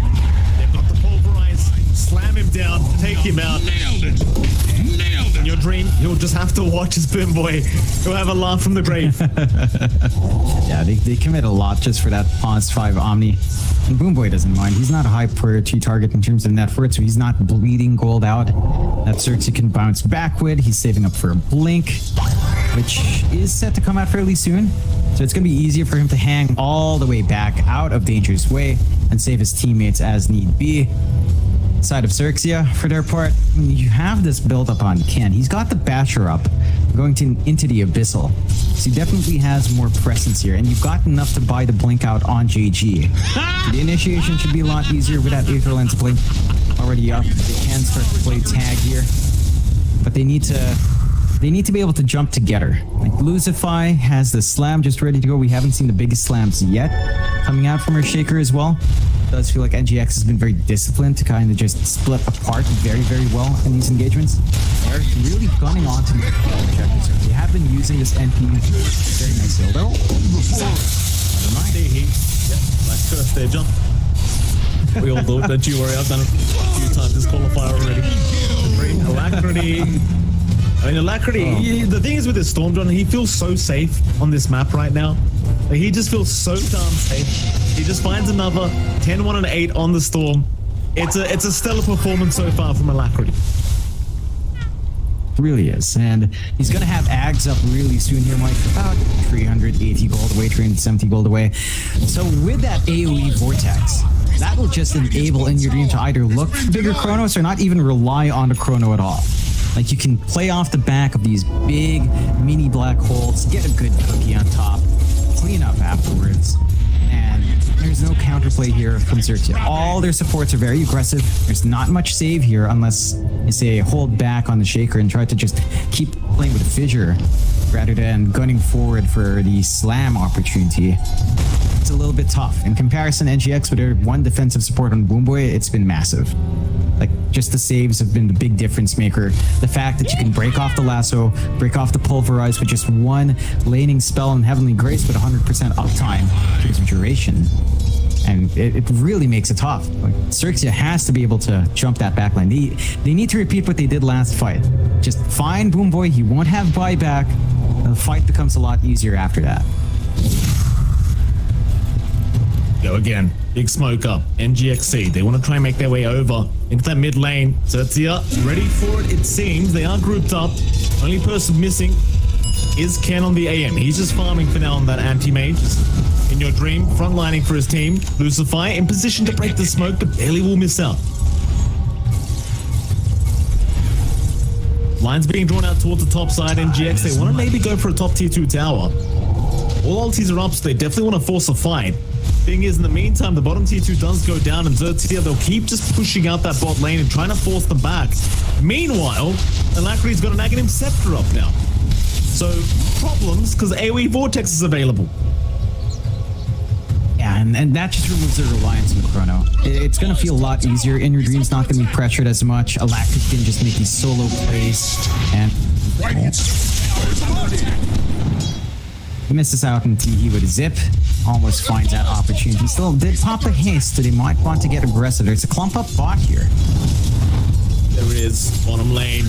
They've got the pulverize. Slam him down, take him out. Nailed it. Nailed it. In Your Dream, you'll just have to watch as Boomboy. He'll have a laugh from the grave. Yeah, they commit a lot just for that Pos 5 Omni. And Boomboy doesn't mind. He's not a high priority target in terms of net worth, so he's not bleeding gold out. That XERXIA can bounce back with. He's saving up for a blink, which is set to come out fairly soon. So it's going to be easier for him to hang all the way back out of Danger's way and save his teammates as need be. Side of XERXIA, for their part, you have this build up on Ken. He's got the Basher up, going into the Abyssal. So he definitely has more presence here, and you've got enough to buy the blink out on JG. The initiation should be a lot easier with that Aether Lens blink already up. They can start to play tag here, but they need to be able to jump together. Like Lucify has the slam just ready to go. We haven't seen the biggest slams yet coming out from her shaker as well. does feel like NGX has been very disciplined to kind of just split apart very, very well in these engagements. They're really gunning onto the objectives. They have been using this NP very nice dildo. Stay here. Yep, nice curse there, John. We all do it, don't you worry. I've done it a few times this qualifier already. Alacrity. I mean, Alacrity, the thing is with this Storm, John, he feels so safe on this map right now. Like, he just feels so darn safe. He just finds another 10, 1, and 8 on the Storm. It's a stellar performance so far from Alacrity. Really is, and he's gonna have Ags up really soon here, Mike. About 380 gold away, 370 gold away. So with that AoE vortex, that will just enable In Your Dream to either look for bigger chronos or not even rely on the chrono at all. Like, you can play off the back of these big mini black holes, get a good cookie on top, clean up afterwards, and there's no counterplay here from XERXIA. All their supports are very aggressive. There's not much save here unless you say hold back on the Shaker and try to just keep playing with a Fissure rather than gunning forward for the slam opportunity. It's a little bit tough. In comparison, NGX with their one defensive support on Boomboy, it's been massive. Like, just the saves have been the big difference maker. The fact that you can break off the lasso, break off the pulverize with just one laning spell and Heavenly Grace with 100% uptime because of duration. And it really makes it tough. Like, XERXIA has to be able to jump that backline. They need to repeat what they did last fight. Just find Boomboy, he won't have buyback. The fight becomes a lot easier after that. Go again. Big smoke up. NGXC. They want to try and make their way over into that mid lane. XERXIA ready for it, it seems. They are grouped up. Only person missing is Ken on the AM. He's just farming for now on that anti-mage. In Your Dream, frontlining for his team. Lucify in position to break the smoke, but barely will miss out. Lines being drawn out towards the top side. NGX, they want to maybe go for a top tier 2 tower. All ultis are up, so they definitely want to force a fight. Thing is, in the meantime, the bottom tier 2 does go down, and XERXIA, they'll keep just pushing out that bot lane and trying to force them back. Meanwhile, Alacrity's got an Aghanim Scepter up now. So, problems, because AoE Vortex is available. Yeah, and that just removes their reliance on the chrono. It's going to feel a lot easier. In Your Dream's not going to be pressured as much. Alacrity can just make these solo plays, and... He misses out in TE with a zip. Almost finds that opportunity. Still did pop the haste, so they might want to get aggressive. There's a clump up bot here. There is. Bottom lane.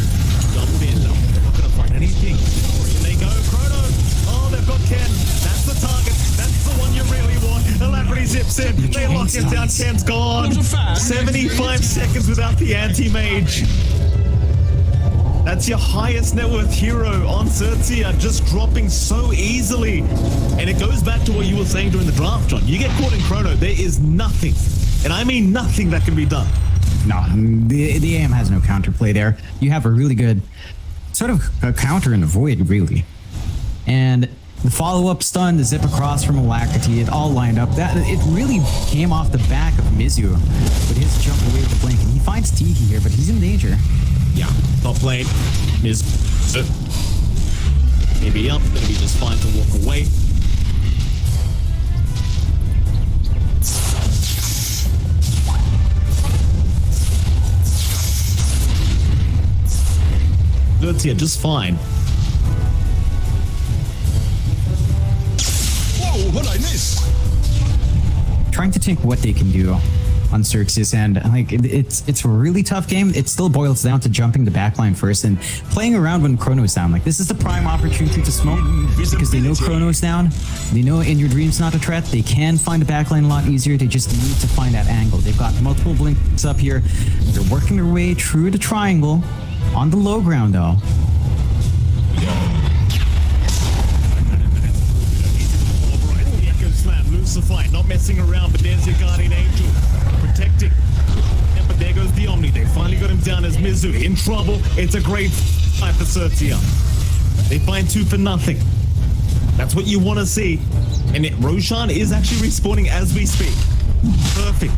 Jump in. They're not going to find anything. Here they go. Chrono. Oh, they've got Ken. That's the target. That's the one you really want. Alacrity zips in. They lock him down. Ken's gone. 75 seconds without the anti-mage. That's your highest net worth hero on XERXIA, just dropping so easily. And it goes back to what you were saying during the draft, John. You get caught in chrono, there is nothing, and I mean nothing, that can be done. No, the AM has no counterplay there. You have a really good sort of a counter in the void, really. And the follow-up stun, the zip across from Alacrity, it all lined up. That it really came off the back of Mizu with his jump away with the blink. And he finds Tiki here, but he's in danger. Yeah, top lane. Miz. Maybe up, gonna be just fine to walk away. XERXIA just fine. Whoa, what I miss? Trying to think what they can do on XERXIA's end. Like, it's a really tough game. It still boils down to jumping the backline first and playing around when Chrono's down. Like, this is the prime opportunity to smoke because they know Chrono's down. They know In Your Dream's not a threat. They can find the backline a lot easier. They just need to find that angle. They've got multiple blinks up here. They're working their way through the triangle on the low ground, though. Fight, not messing around, but there's your guardian angel protecting. Yeah, but there goes the Omni. They finally got him down as Mizu in trouble. It's a great fight for XERXIA. They find 2 for nothing. That's what you want to see. And Roshan is actually respawning as we speak. Perfect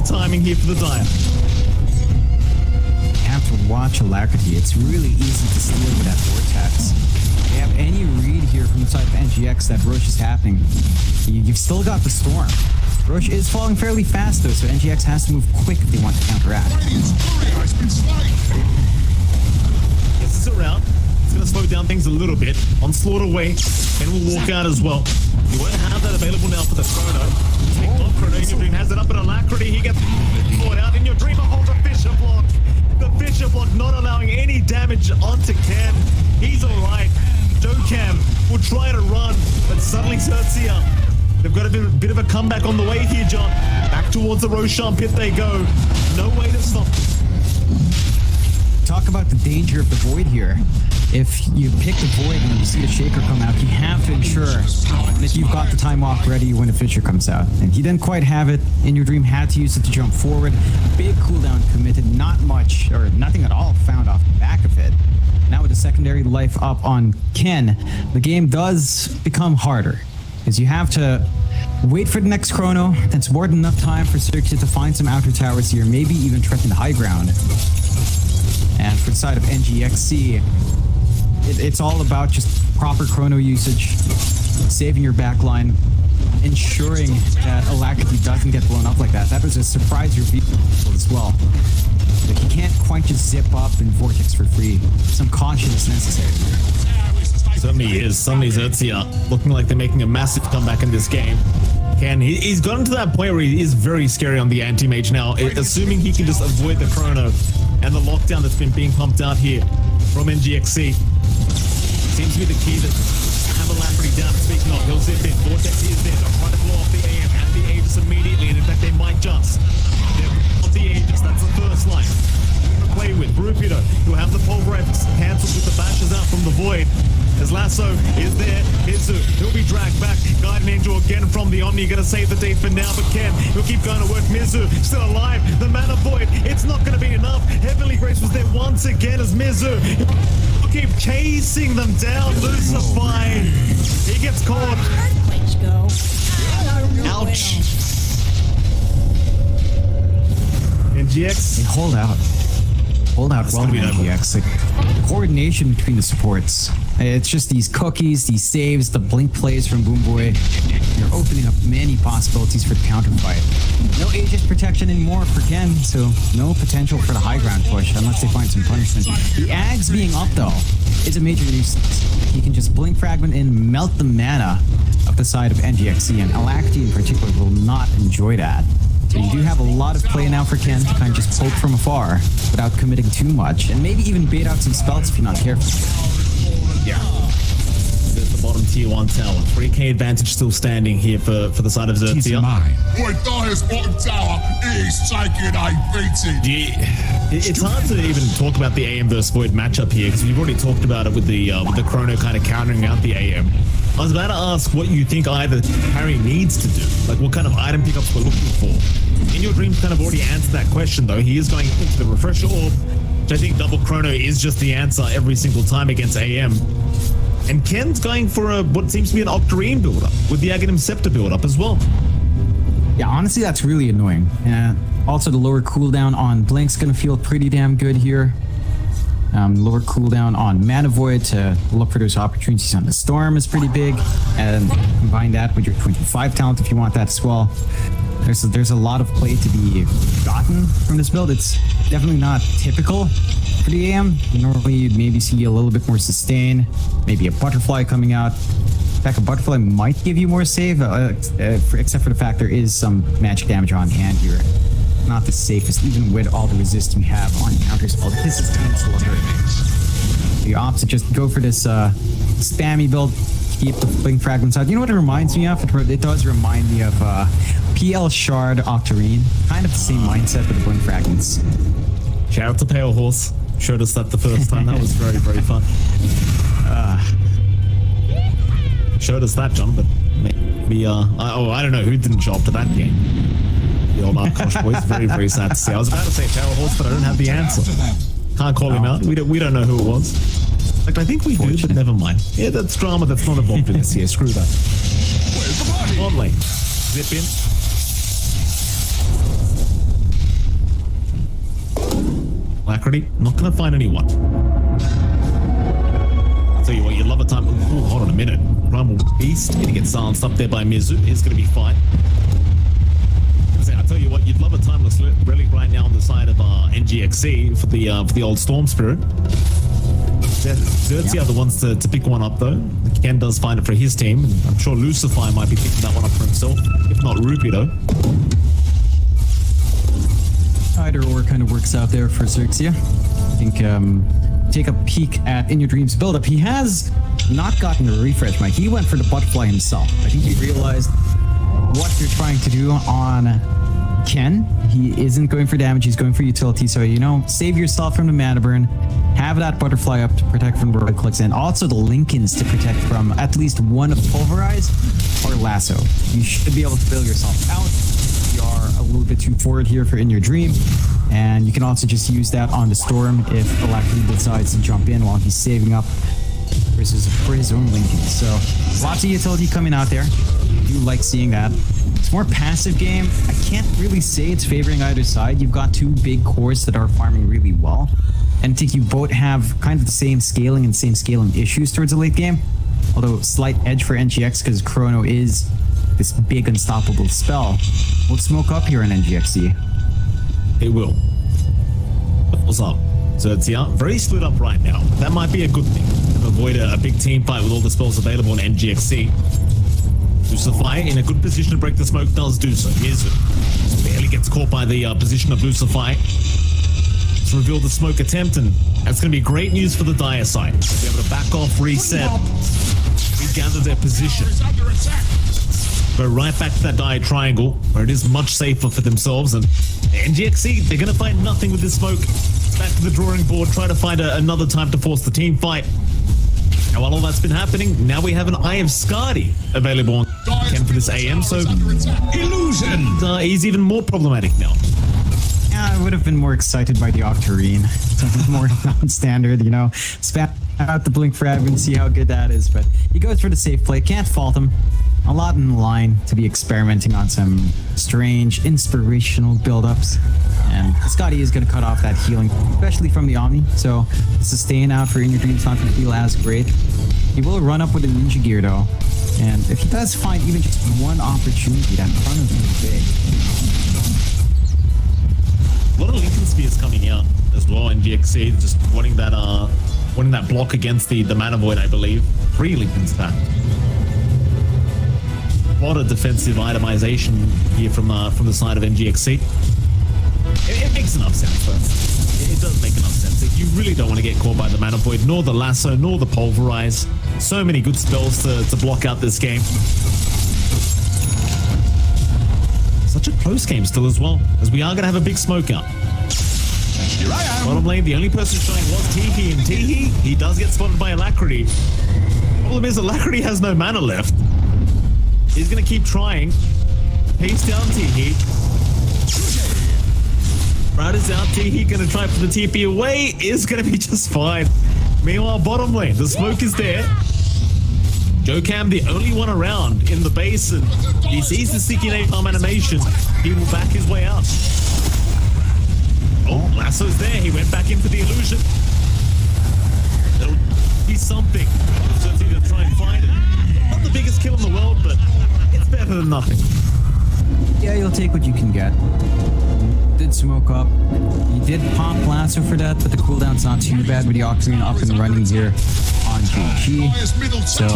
timing here for the Dire. You have to watch Alacrity. It's really easy to steal with that vortex. They have any read here from the side of NGX that Roche is happening. You've still got the Storm. Roche is falling fairly fast though, so NGX has to move quick if they want to counteract. Gets us around. It's going to slow down things a little bit. Onslaught away, and we'll walk out as well. You won't have that available now for the Chrono. Take off Chrono in your dream, has it up in Alacrity. He gets caught out in your dream. Holds a Fisher block. The Fisher block not allowing any damage onto Ken. He's alright. Dokam will try to run, but suddenly XERXIA. They've got a bit of a comeback on the way here, John. Back towards the Roshan pit they go. No way to stop. Talk about the danger of the Void here. If you pick the Void and you see the Shaker come out, you have to ensure that you've got the time walk ready when a Fisher comes out. And he didn't quite have it. In Your Dream had to use it to jump forward. Big cooldown committed, not much or nothing at all found off the back of it. Now with the secondary life up on Ken, the game does become harder. Because you have to wait for the next Chrono. That's more than enough time for XERXIA to find some outer towers here, maybe even threaten the high ground. And for the side of NGXC, it's all about just proper Chrono usage, saving your backline, ensuring that Alacrity doesn't get blown up like that. That was a surprise reveal as well. Like, you can't quite just zip up and Vortex for free. Some caution is necessary. Certainly is. Suddenly XERXIA looking like they're making a massive comeback in this game. Ken, he's gotten to that point where he is very scary on the anti-mage now, assuming he can just avoid the Chrono and the lockdown that's been being pumped out here from NGXC. Seems to be the key to have Alacrity down. Speaking of, he'll zip in. Vortex is there. They'll try to blow off the AM and the Aegis immediately, and in fact they might just. They're off the Aegis, that's the first line. Play with Rupido, who have the pulverize cancelled with the bashes out from the Void. As Lasso is there, Izu, he'll be dragged back. Guardian Angel again from the Omni, gonna save the day for now, but Ken, he'll keep going to work. Mizu, still alive, the Mana Void, it's not gonna be enough. Heavenly Grace was there once again as Mizu. He'll keep chasing them down, Lucify. He gets caught. Ouch. NGX. Hold out. Hold out well, NGX. Like, coordination between the supports. It's just these cookies, these saves, the blink plays from Boomboy. You're opening up many possibilities for the counterfight. No Aegis protection anymore for Ken, so no potential for the high ground push unless they find some punishment. The Ags being up, though, is a major nuisance. He can just blink fragment and melt the mana of the side of NGXC, and Alacrity in particular will not enjoy that. So you do have a lot of play now for Ken to kind of just poke from afar without committing too much, and maybe even bait out some spells if you're not careful. Yeah. There's the bottom tier 1 tower. 3k advantage still standing here for the side of XERXIA. Boy, Dire's bottom tower is taking a beating. Yeah. It's hard to even talk about the AM versus Void matchup here because we've already talked about it with the Chrono kind of countering out the AM. I was about to ask what you think either Harry needs to do, like what kind of item pickups we're looking for. In Your Dreams kind of already answered that question though. He is going into the Refresher Orb, which I think double Chrono is just the answer every single time against AM. And Ken's going for what seems to be an Octarine build-up with the Aghanim Scepter build-up as well. Yeah, honestly, that's really annoying. Also, the lower cooldown on Blink's gonna feel pretty damn good here. Lower cooldown on Mana Void to look for those opportunities on the Storm is pretty big. And combine that with your 25 talent if you want that as well. There's a lot of play to be gotten from this build. It's definitely not typical for the AM. Normally, you'd maybe see a little bit more sustain, maybe a Butterfly coming out. In fact, a Butterfly might give you more save, except for the fact there is some magic damage on hand here. Not the safest, even with all the resist you have on counters. Oh, this is cancel alert. The opposite, just go for this spammy build, keep the blink fragments out. You know what it reminds me of? It does remind me of PL Shard Octarine. Kind of the same mindset with the blink fragments. Shout out to Pale Horse. Showed us that the first time. That was very, very fun. Showed us that, John, but maybe, I don't know who didn't show up to that game. The old Arkosh boys. Very, very sad to see. I was about to say Pale Horse, but I don't have the answer. Can't call him out. We don't know who it was. In fact, I think we do, but never mind. Yeah, that's drama that's not involved in this here. Screw that. On lane. Zip in. Alacrity, not gonna find anyone. Tell you what, you love a time. Ooh, hold on a minute. Primal Beast gonna get silenced up there by Mizu. Is gonna be fine. tell you what, you'd love a timeless relic right now on the side of NGXC for the old Storm Spirit. XERXIA are the ones to pick one up though. Ken does find it for his team, and I'm sure Lucifer might be picking that one up for himself, if not Rupee though. Either or kind of works out there for XERXIA. I think take a peek at In Your Dreams build-up. He has not gotten a refresh, Mike. He went for the butterfly himself. I think he realized what you're trying to do on Ken. He isn't going for damage, he's going for utility. So, you know, save yourself from the mana burn. Have that butterfly up to protect from roid clicks, and also the Lincolns to protect from at least one of Pulverize or Lasso. You should be able to bail yourself out. You are a little bit too forward here for In Your Dream. And you can also just use that on the Storm if Alacrity decides to jump in while he's saving up for his own Lincoln. So lots of utility coming out there. I do like seeing that. It's more passive game. I can't really say it's favoring either side. You've got two big cores that are farming really well. And I think you both have kind of the same scaling and same scaling issues towards the late game. Although slight edge for NGX because Chrono is this big unstoppable spell. Will it smoke up here in NGXC? It will. What's up? So it's very split up right now. That might be a good thing. To avoid a big team fight with all the spells available in NGXC. Lucifer in a good position to break the smoke does do so. Here's it. Barely gets caught by the position of Lucifer. Let's reveal the smoke attempt, and that's going to be great news for the Dire side. They'll be able to back off, reset, regather their position. Go right back to that Dire triangle, where it is much safer for themselves. And NGXC, they're going to find nothing with this smoke. Back to the drawing board, try to find another time to force the team fight. And while all that's been happening, now we have an Eye of Skadi available on Ken for this AM, so illusion. He's even more problematic now. Yeah, I would have been more excited by the Octarine. Something more non-standard, you know. Spam out the Blink Frag and see how good that is, but he goes for the safe play. Can't fault him. A lot in line to be experimenting on some strange, inspirational build-ups. And Scotty is going to cut off that healing, especially from the Omni. So sustain out for In Your Dreams not going to feel as great. He will run up with a Ninja Gear though. And if he does find even just one opportunity, that front of him is big. A lot of Lincoln Spears coming out as well in GXC, just wanting that block against the Mana Void, I believe. 3 Lincolns back. A lot of defensive itemization here from the side of NGXC. It makes enough sense, though. It does make enough sense. You really don't want to get caught by the Mana Void, nor the Lasso, nor the Pulverize. So many good spells to block out this game. Such a close game still as well, as we are going to have a big smoke out. Bottom lane, the only person showing was Teehee, and Teehee, he does get spotted by Alacrity. Problem is, Alacrity has no mana left. He's going to keep trying. Pace down Teehee. Right is out, Teehee going to try for the TP away, is going to be just fine. Meanwhile, bottom lane, the smoke is there. Jokam, the only one around in the base, and he sees the Sticky Napalm animation. He will back his way out. Oh, Lasso's there. He went back into the illusion. There'll be something. So he's going to try and find it. Not the biggest kill in the world, but it's better than nothing. Yeah, you'll take what you can get. Did smoke up. He did pop Lasso for that, but the cooldown's not too bad with the Octarine up and running here on GG. So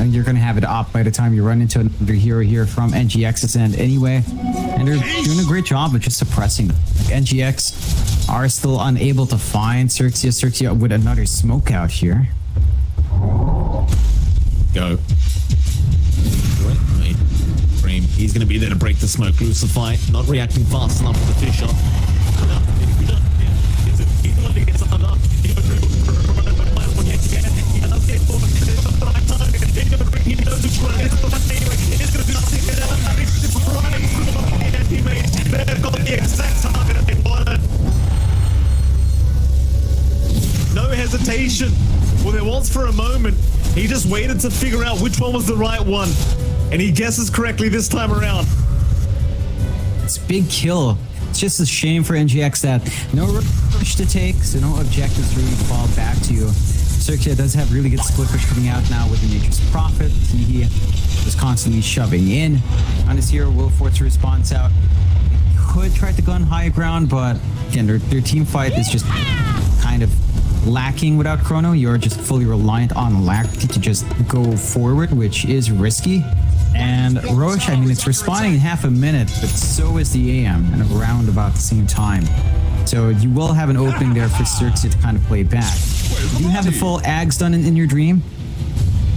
you're going to have it up by the time you run into another hero here from NGX's end anyway. And they're doing a great job of just suppressing them. Like NGX are still unable to find XERXIA with another smoke out here. Go. He's going to be there to break the smoke. Lucifer not reacting fast enough to the fish up. No hesitation. Well, there was for a moment. He just waited to figure out which one was the right one. And he guesses correctly this time around. It's a big kill. It's just a shame for NGX that no rush to take, so no objectives really fall back to you. XERXIA does have really good split push coming out now with the Nature's Prophet. He is constantly shoving in on his hero. Will force a response out. could try to gun high ground, but again, their team fight is just kind of lacking without Chrono. You're just fully reliant on Alacrity to just go forward, which is risky. And Roche, I mean, it's respawning in half a minute, but so is the AM, and around about the same time. So you will have an opening there for XERXIA to kind of play back. You have the full Ags done in your dream,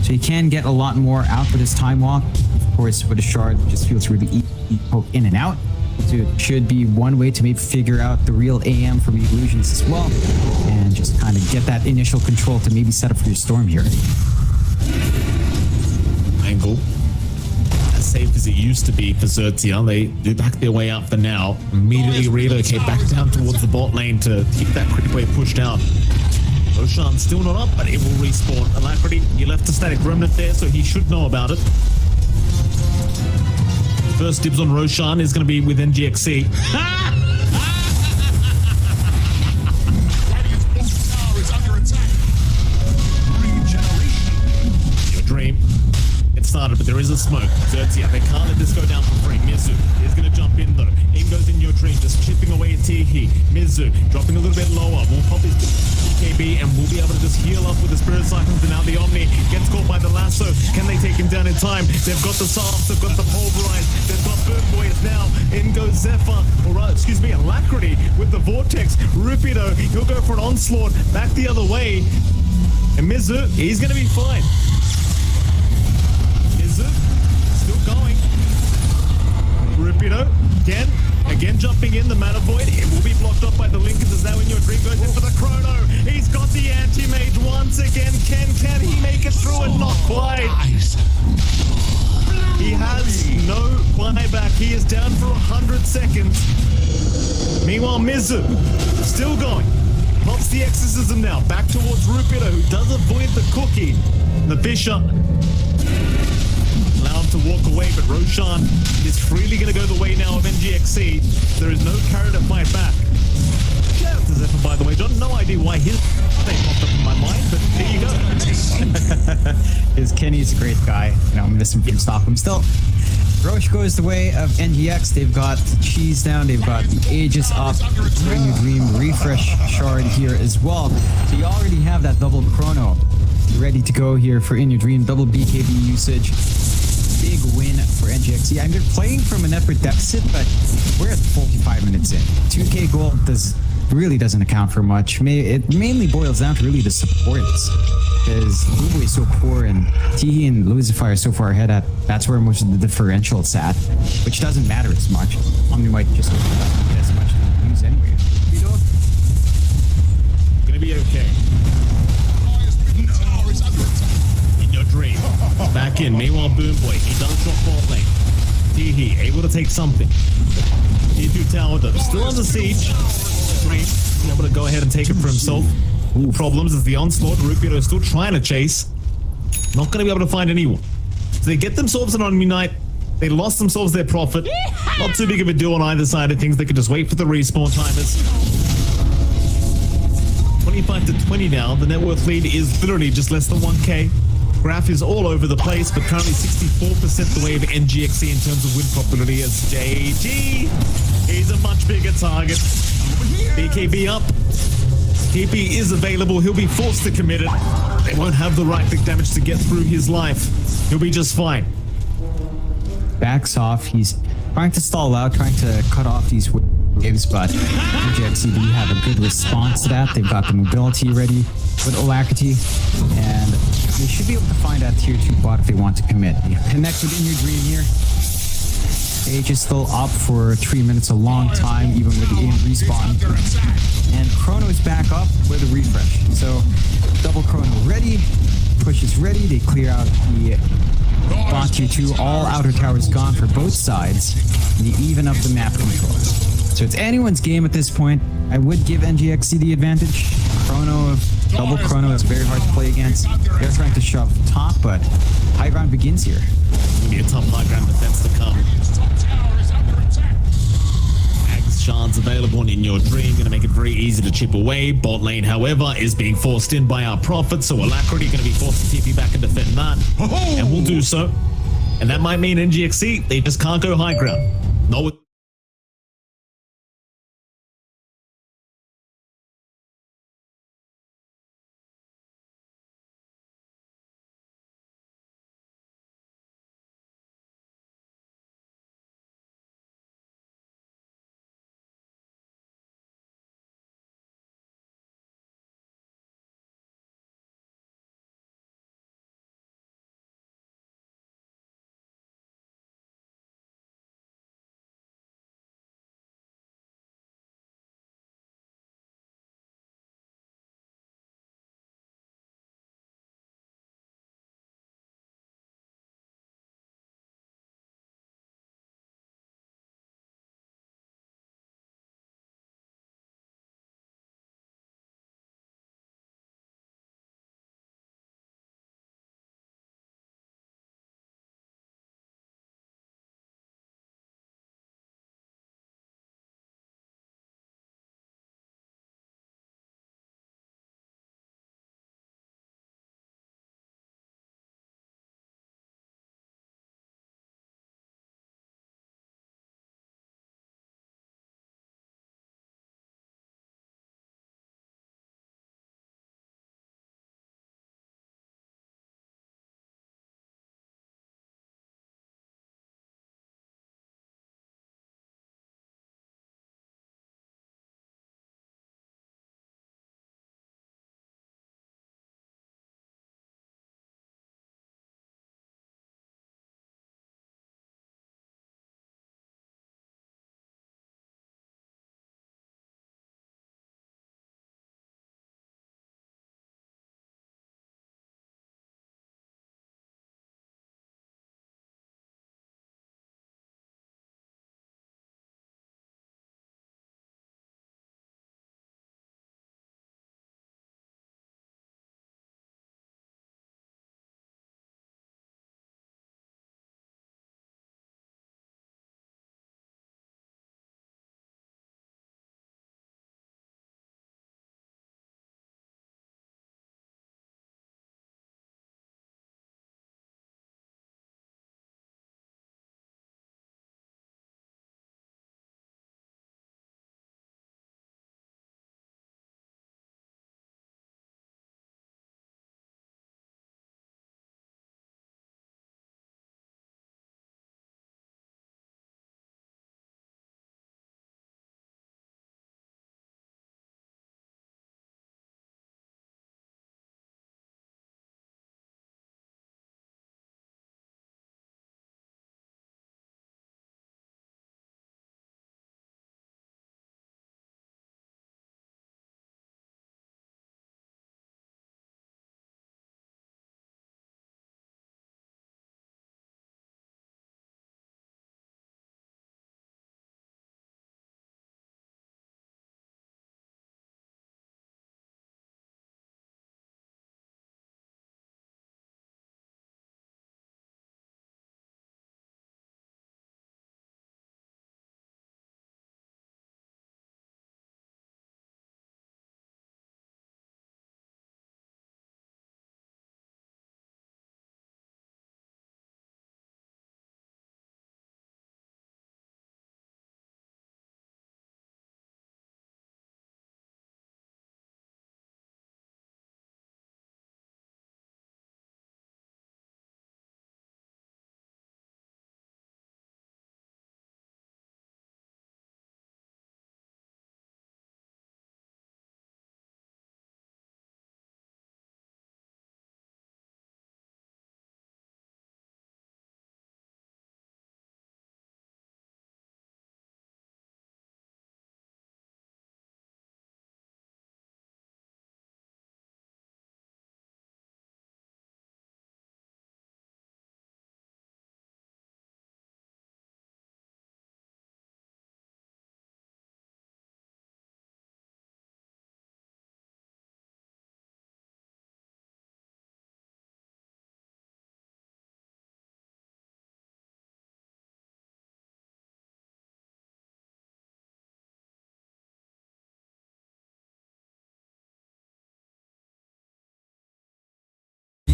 so you can get a lot more out with his time walk. Of course, with a shard, it just feels really easy to poke in and out. So it should be one way to maybe figure out the real AM from illusions as well, and just kind of get that initial control to maybe set up for your storm here. Angle. As safe as it used to be for XERXIA, they do back their way up for now. Immediately relocate back down towards the bot lane to keep that creep wave pushed out. Roshan still not up, but it will respawn. Alacrity, you left a static remnant there, so he should know about it. First dibs on Roshan is going to be with NGXC. Your dream. It started, but there is a smoke. XERXIA, they can't let this go down for free. Mizu is going to jump in though. In goes in your dream, just chipping away at Tihi. Mizu dropping a little bit lower. Will pop his BKB and will be able to just heal up with the Spirit Cyclones, and now the Omni gets caught by the lasso. Can they take him down in time? They've got the Salves, they've got the Pulverize, they've got Bird Boys now. In goes Zephyr, or excuse me, Alacrity with the Vortex. Rupido, he'll go for an onslaught back the other way. And Mizu, he's going to be fine. Mizu, still going. Rupido, again jumping in the Mana Void. It will be blocked off by the Linkers as now in your dream goes in for the Chrono. He's got the anti-mage once again. Can he make it through it? Not quite. He has no buyback. He is down for 100 seconds. Meanwhile, Mizu still going. Pops the exorcism now. Back towards Rupido, who does avoid the cookie. The Bishop allow him to walk away, but Roshan is freely going to go the way now of NGXC. There is no carry to fight back. Shout out to Zephyr, by the way, John. No idea why his name popped up in my mind, but there you go. Because Kenny's a great guy. You know, I'm missing from Stockholm still. Roche goes the way of NGX. They've got the cheese down. They've got the Aegis up. Bring Your Dream refresh shard here as well. So you already have that double Chrono ready to go here for In Your Dream. Double BKB usage. Big win for NGX. Yeah, they're playing from a net deficit, but we're at 45 minutes in. 2k gold really doesn't account for much. It mainly boils down to really the supports, because Lubu is so poor and Tihi and Lucifer are so far ahead at that's where most of the differential is at, which doesn't matter as much. Omni might just doesn't get as much to use anyway. Gonna be okay. In your dream. Back in. Meanwhile, Boom Boy, he does drop ball lane. Tihi able to take something. T2 tower though, still under siege. He's able to go ahead and take it for himself. Problems as the onslaught. Rupido is still trying to chase. Not going to be able to find anyone. So they get themselves an Omni Knight. They lost themselves their profit. Not too big of a deal on either side of things. They could just wait for the respawn timers. 25 to 20 now. The net worth lead is literally just less than 1k. Graph is all over the place, but currently 64% the way of NGXC in terms of win probability as JG. He's a much bigger target. BKB up. TP is available. He'll be forced to commit it. They won't have the right click damage to get through his life. He'll be just fine. Backs off. He's trying to stall out, trying to cut off these waves, but NGXC have a good response to that. They've got the mobility ready with Alacrity, and they should be able to find that tier 2 bot if they want to commit. Connected in your dream here. Age is still up for 3 minutes, a long time, even with the aim respawn. And Chrono is back up with a refresh. So double Chrono ready, push is ready. They clear out the bot tier 2. All outer towers gone for both sides. And they even up the map control. So it's anyone's game at this point. I would give NGXC the advantage. Double Chrono is very hard to play against. They're trying to shove top, but high ground begins here. It'll be a tough high ground defense to come. Shards available in your dream, going to make it very easy to chip away. Bot lane, however, is being forced in by our Prophet, so Alacrity going to be forced to TP back and defend that. And we'll do so. And that might mean NGXC, they just can't go high ground. Not with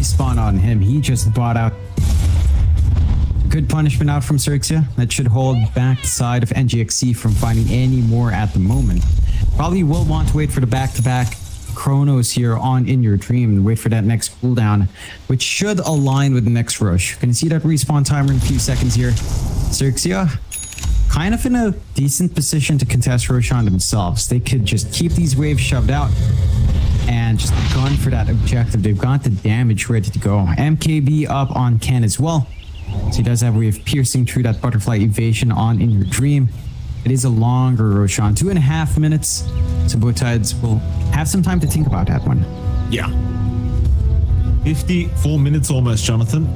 respawn on him. He just bought out. Good punishment out from XERXIA. That should hold back the side of NGXC from finding any more at the moment. Probably will want to wait for the back-to-back chronos here on In Your Dream and wait for that next cooldown, which should align with the next rush. Can you see that respawn timer in a few seconds here? XERXIA kind of in a decent position to contest Roshan themselves. They could just keep these waves shoved out and just gun for that objective. They've got the damage ready to go. MKB up on Ken as well. So he does have a way of piercing through that butterfly evasion on In Your Dream. It is a longer Roshan, 2.5 minutes. So both sides will have some time to think about that one. Yeah. 54 minutes almost, Jonathan.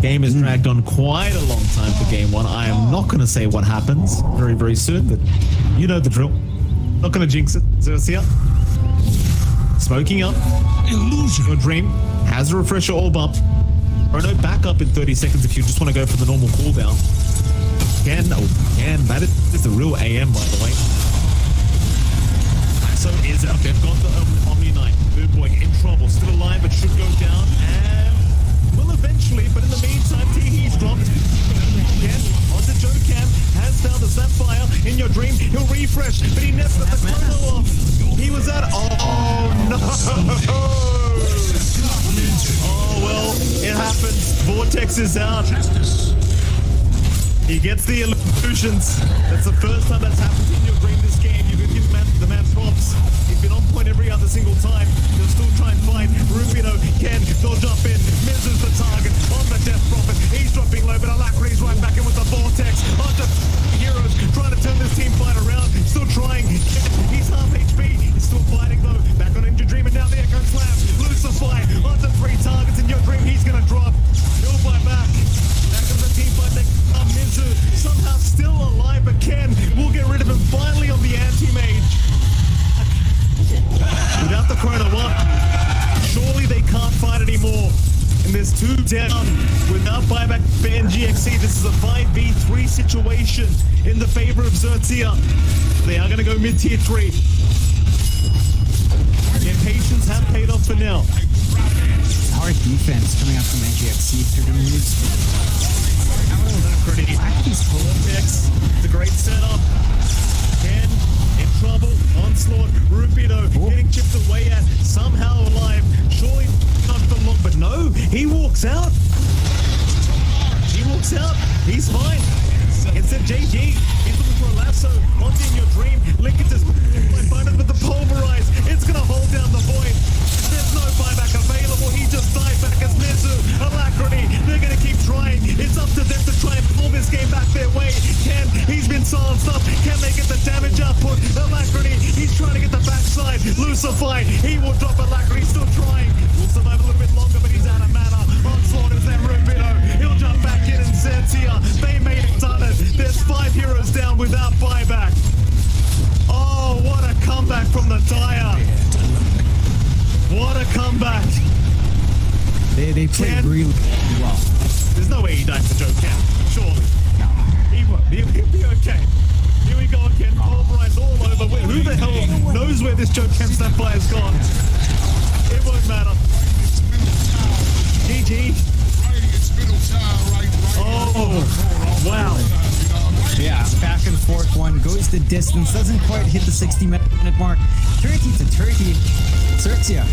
Game has dragged on quite a long time for game one. I am not going to say what happens very, very soon, but you know the drill. Not going to jinx it. XERXIA. Smoking up. Illusion. Your Dream has a refresher orb up. Chrono back up in 30 seconds if you just want to go for the normal cooldown. Ken, that is the real AM, by the way. So is it. They've got the Omni Knight. Good boy in trouble. Still alive, but should go down. And will eventually, but in the meantime, T-He's dropped. Ken onto Joe Cam. Has found the Sapphire. In Your Dream, he'll refresh, but he never got the chrono off. He was at. Oh no! Oh well, it happens. Vortex is out. He gets the illusions. That's the first time that's happened in Your Dream this game. You can give the man props. He's been on point every other single time. He'll still try and fight. Rubino, Ken, they'll jump in. Mizu's the target on the Death Prophet. He's dropping low, but Alacrity's right back in with the Vortex. Onto Heroes, trying to turn this team fight around. Still trying. He's half HP. He's still fighting though. Back on In Your Dream, and now the Echo Slam. Lucify onto 3 targets in Your Dream. He's gonna drop. He'll fight back. Back comes the team fight. Mizu somehow still alive, but Ken will get rid of him finally on the anti-mage. Without the chrono up, surely they can't fight anymore. And there's 2 down without buyback for NGXC. This is a 5v3 situation in the favor of XERXIA. They are going to go mid-tier 3. Their patience have paid off for now. Hard defense coming out from NGXC through the moves. Vortex, it's a great setup. Ken in trouble. Onslaught. Rubino getting chipped away at. Somehow alive. Surely not for long, but no, he walks out. He walks out. He's fine. Instead, JG, he's looking for a lasso. Onto In Your Dream. Lincoln just find it with the pulverize. It's gonna hold down the void. There's no buyback available. He just died back as Mizu. Alacrity. They're gonna keep trying. It's up to them to try and pull this game back their way. Ken, he's been silenced up. Can they get the damage output? Alacrity, he's trying to get the backside. Lucify, he will drop Alacrity. Still trying. Will survive a little bit longer, but he's out of mana. Onslaught is there. Rubino. He'll jump back in and XERXIA. They made it done it. There's 5 heroes down without buyback. Oh, what a comeback from the Dire. What a comeback. They played really well. There's no way he died for Joe Cam, surely. He won't. He'll be okay. Here we go again. Pulverize all over. Who the hell knows where this Joe Cam Sapphire's gone? It won't matter. GG. Oh, wow. Yeah, back and forth one. Goes the distance. Doesn't quite hit the 60-minute mark. 30 to 30. XERXIA.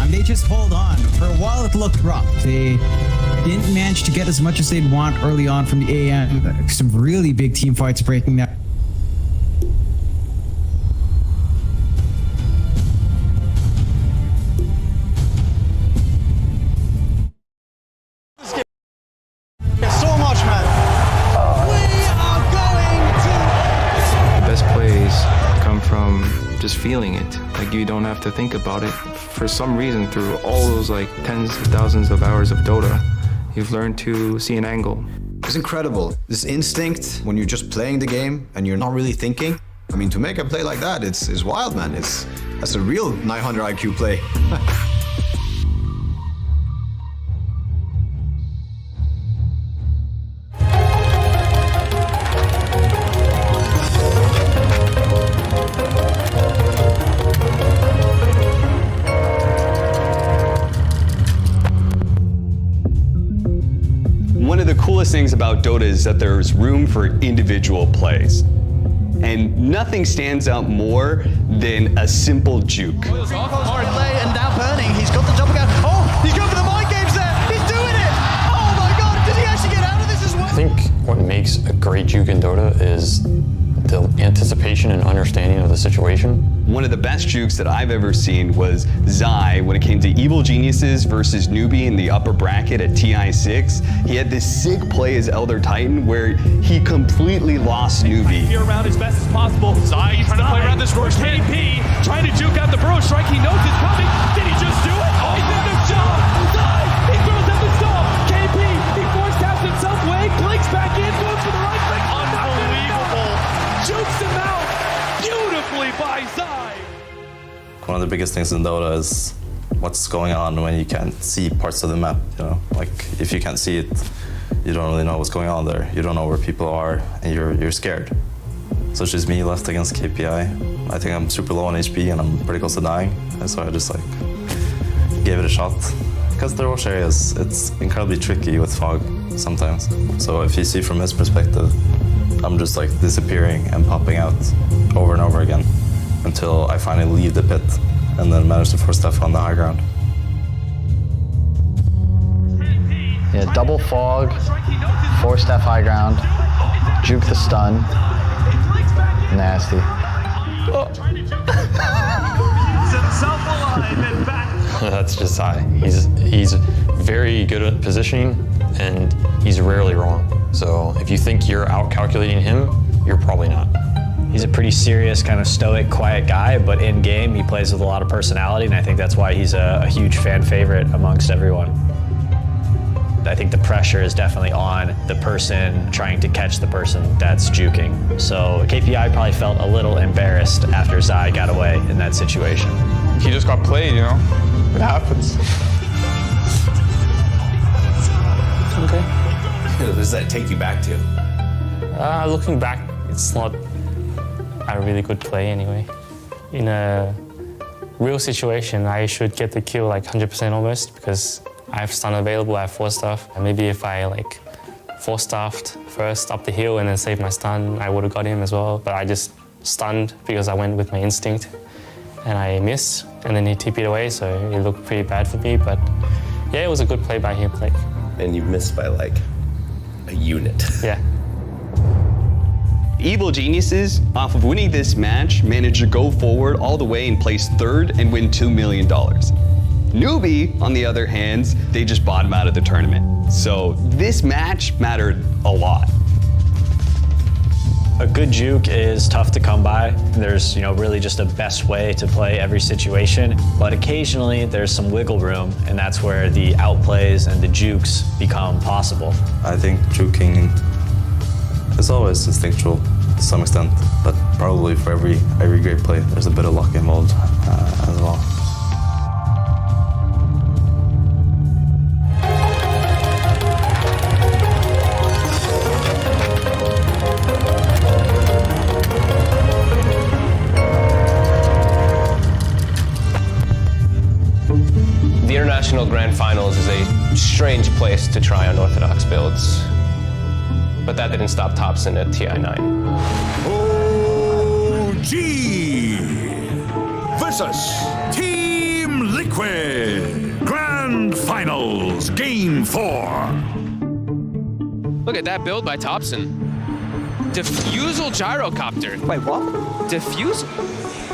And they just hold on. For a while it looked rough. They didn't manage to get as much as they'd want early on from the AM. Some really big team fights breaking that. So much, man. We are going to... The best plays come from just feeling it. Like, you don't have to think about it. For some reason, through all those like tens of thousands of hours of Dota, you've learned to see an angle. It's incredible. This instinct when you're just playing the game and you're not really thinking. I mean, to make a play like that, it's wild, man. That's a real 900 IQ play. things about Dota is that there's room for individual plays. And nothing stands out more than a simple juke. And now Burning, he's got the double gap. Oh, he's going for the mind games there. He's doing it. Oh my God, did he actually get out of this as well? I think what makes a great juke in Dota is the anticipation and understanding of the situation. One of the best jukes that I've ever seen was Zai when it came to Evil Geniuses versus Newbie in the upper bracket at TI6. He had this sick play as Elder Titan where he completely lost Newbie. Here around as best as possible. Zai trying to play around this Roche. KP trying to juke out the Burrow strike. He knows it's coming. Did he just do it? Oh, he did the job. Zai, he throws out the stall. KP, he force taps himself away, blinks back in, goes for the right click. Unbelievable. Jukes him out beautifully by Zai. One of the biggest things in Dota is what's going on when you can't see parts of the map, you know? Like, if you can't see it, you don't really know what's going on there. You don't know where people are, and you're scared. So it's just me left against KPI. I think I'm super low on HP, and I'm pretty close to dying. And so I just, like, gave it a shot. Because the Roche areas, it's incredibly tricky with fog sometimes. So if you see from his perspective, I'm just, like, disappearing and popping out over and over again, until I finally leave the pit and then manage to force Steph on the high ground. Yeah, double fog, force Steph high ground, juke the stun. Nasty. That's just Zai. He's very good at positioning, and he's rarely wrong. So if you think you're out-calculating him, you're probably not. He's a pretty serious, kind of stoic, quiet guy, but in game he plays with a lot of personality, and I think that's why he's a huge fan favorite amongst everyone. I think the pressure is definitely on the person trying to catch the person that's juking. So KPI probably felt a little embarrassed after Zai got away in that situation. He just got played, you know? It happens. Okay. Where does that take you back to? Looking back, it's not a really good play anyway. In a real situation, I should get the kill like 100% almost because I have stun available, I have force staff. And maybe if I like force staffed first up the hill and then saved my stun, I would have got him as well. But I just stunned because I went with my instinct and I missed. And then he TP'd away, so it looked pretty bad for me. But yeah, it was a good play by him. Like. And you missed by like a unit. Yeah. Evil Geniuses, off of winning this match, managed to go forward all the way and place third and win $2 million. Newbie, on the other hand, they just bottomed out of the tournament. So this match mattered a lot. A good juke is tough to come by. There's, really just a best way to play every situation. But occasionally there's some wiggle room, and that's where the outplays and the jukes become possible. I think juking is always instinctual to some extent, but probably for every great play, there's a bit of luck involved as well. The International Grand Finals is a strange place to try unorthodox builds. But that didn't stop Thompson at TI9. OG versus Team Liquid. Grand Finals, Game 4. Look at that build by Thompson. Diffusal gyrocopter. Wait, what? Diffusal?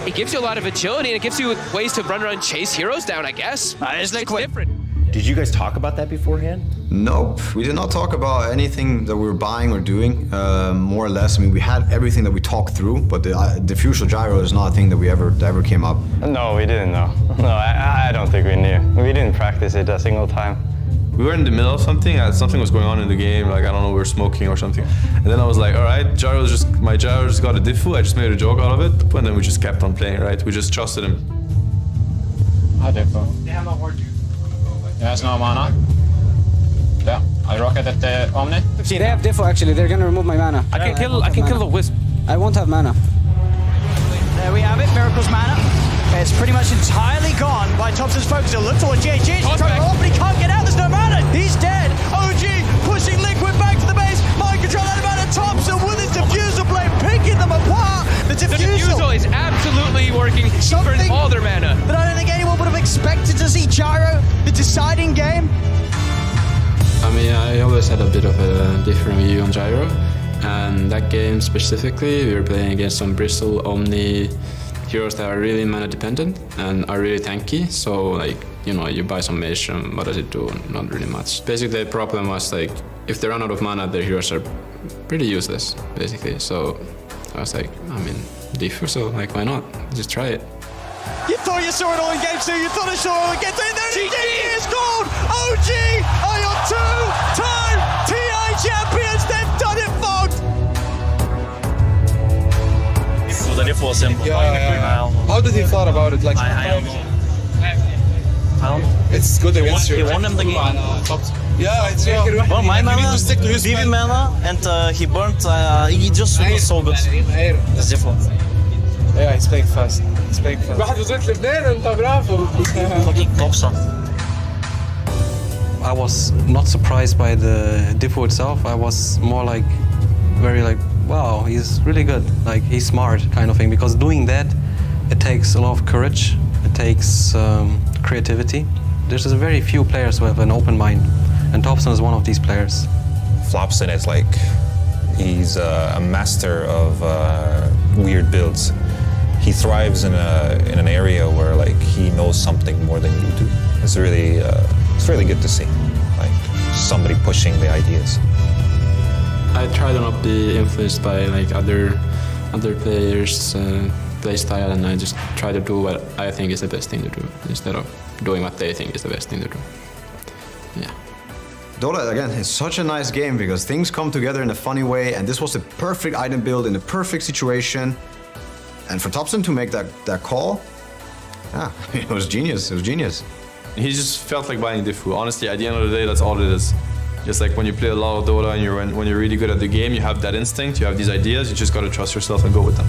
It gives you a lot of agility and it gives you ways to run around and chase heroes down, I guess. It's different. Did you guys talk about that beforehand? Nope, we did not talk about anything that we were buying or doing, more or less. I mean, we had everything that we talked through, but the diffusal gyro is not a thing that ever came up. No, we didn't know. No, I don't think we knew. We didn't practice it a single time. We were in the middle of something, and something was going on in the game, like, I don't know, we were smoking or something. And then I was like, all right, my gyro just got a diffu, I just made a joke out of it, and then we just kept on playing, right? We just trusted him. Hi, diffu. There's no mana. Yeah, I rocket at the Omni. They have diffu actually, they're gonna remove my mana. I can kill the Wisp. I won't have mana. There we have it, Miracle's mana. It's pretty much entirely gone by Thompson's focus. He'll look towards GHG. He's trying to off, but he can't get out. There's no mana. He's dead. OG pushing Liquid back to the base. The diffusal is absolutely working for all their mana. But I don't think anyone would have expected to see Gyro, the deciding game. I mean, I always had a bit of a different view on Gyro, and that game specifically, we were playing against some Bristle Omni heroes that are really mana dependent and are really tanky. So like, you know, you buy some Mage, what does it do? Not really much. Basically, the problem was like, if they run out of mana, their heroes are pretty useless, basically. So I was like, I mean, diffuse, so like, why not? Just try it. You thought you saw it all in game 2, you thought you saw it all in game 3, and then GG is called! OG are your two-time TI champions, they've done it, folks! Yeah. How did he thought about it? Like, it's good against you. He won him the game. Yeah, it's well, my mana, just stick to his DB mana, and he burnt, he just was so good. It's different. Yeah, he's playing fast. He's playing fast. Fucking Thompson. I was not surprised by the diffu itself. I was more like, very like, wow, he's really good. Like, he's smart kind of thing. Because doing that, it takes a lot of courage. It takes creativity. There's very few players who have an open mind. And Thompson is one of these players. Flopson is like, he's a master of weird builds. He thrives in an area where like he knows something more than you do. It's really good to see, like somebody pushing the ideas. I try to not be influenced by like other players' play style, and I just try to do what I think is the best thing to do instead of doing what they think is the best thing to do. Yeah. Dota, again, is such a nice game because things come together in a funny way, and this was the perfect item build in the perfect situation. And for Thompson to make that call, yeah, it was genius. It was genius. He just felt like buying diffu. Honestly, at the end of the day, that's all it is. Just like when you play a lot of Dota and when you're really good at the game, you have that instinct, you have these ideas, you just gotta trust yourself and go with them.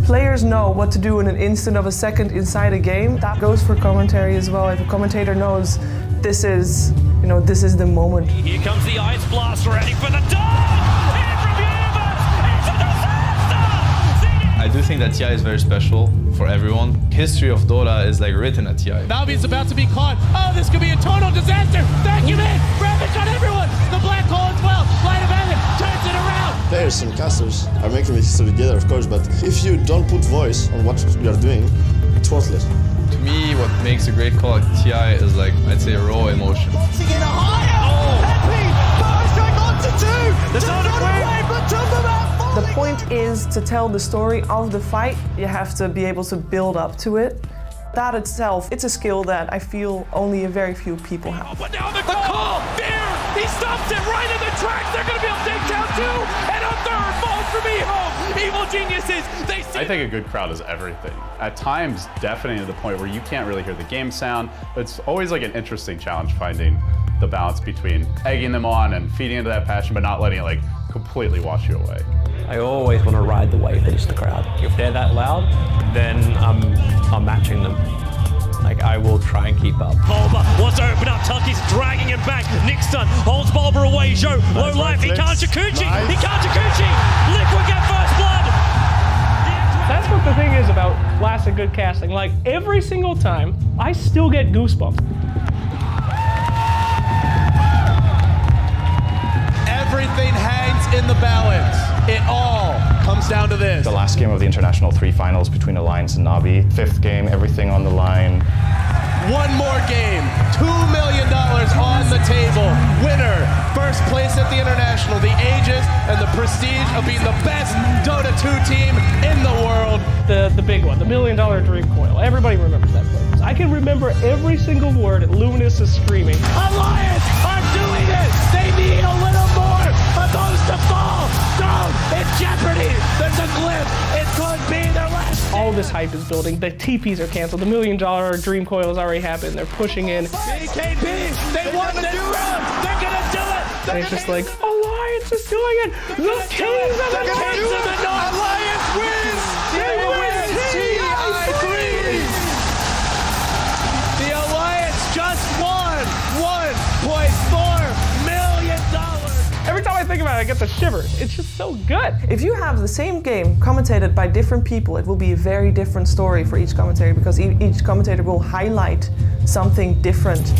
Players know what to do in an instant of a second inside a game. That goes for commentary as well. If a commentator knows this is the moment. Here comes the Ice Blast, ready for the dog! In from Universe! It's a disaster! I do think that TI is very special for everyone. History of Dota is like written at TI. Navi is about to be caught. Oh, this could be a total disaster! Vacuum in! Ravage on everyone! The Black Hole as well! Light of Heaven turns it around! Players and casters are making the history together, of course, but if you don't put voice on what you are doing, it's worthless. To me, what makes a great call at TI is like, I'd say, raw emotion. Boxing in a higher! Happy! Power strike onto two! The zone away, but took them out! The point is to tell the story of the fight. You have to be able to build up to it. That itself, it's a skill that I feel only a very few people have. But now the call! There! He stops it right in the tracks! They're gonna be able to take down two! And a third falls from Evil! Evil geniuses! They see. I think a good crowd is everything. At times, deafening to the point where you can't really hear the game sound. But it's always like an interesting challenge finding the balance between egging them on and feeding into that passion, but not letting it like completely wash you away. I always want to ride the wave that is the crowd. If they're that loud, then I'm matching them. Like, I will try and keep up. Bulba wants to open up. Tucky's dragging him back. Nixon holds Bulba away. Joe, low life. He can't Jacuzzi. Nice. He can't Jacuzzi. Liquid get first blood. That's what the thing is about classic good casting. Like, every single time, I still get goosebumps. Everything hangs in the balance. It all comes down to this. The last game of the International 3 finals between Alliance and Navi. 5th game, everything on the line. One more game, $2 million on the table. Winner, first place at the International, the ages and the prestige of being the best Dota 2 team in the world. The big one, the $1 million dream coil. Everybody remembers that phrase. I can remember every single word Luminous is screaming. Alliance are doing it! They need a little more of those to fall! Down! It's Jeopardy! There's a glyph! It could be their last! All this hype is building. The TPs are canceled. The $1 million dream coil has already happened. They're pushing in. BKB! They won this round! They're gonna do it! And it's just like, Alliance He's just doing it. The Kings of the Kings of the North. Alliance wins. They win TI3. The Alliance just won $1.4 million. Every time I think about it, I get the shivers. It's just so good. If you have the same game commentated by different people, it will be a very different story for each commentator because each commentator will highlight something different.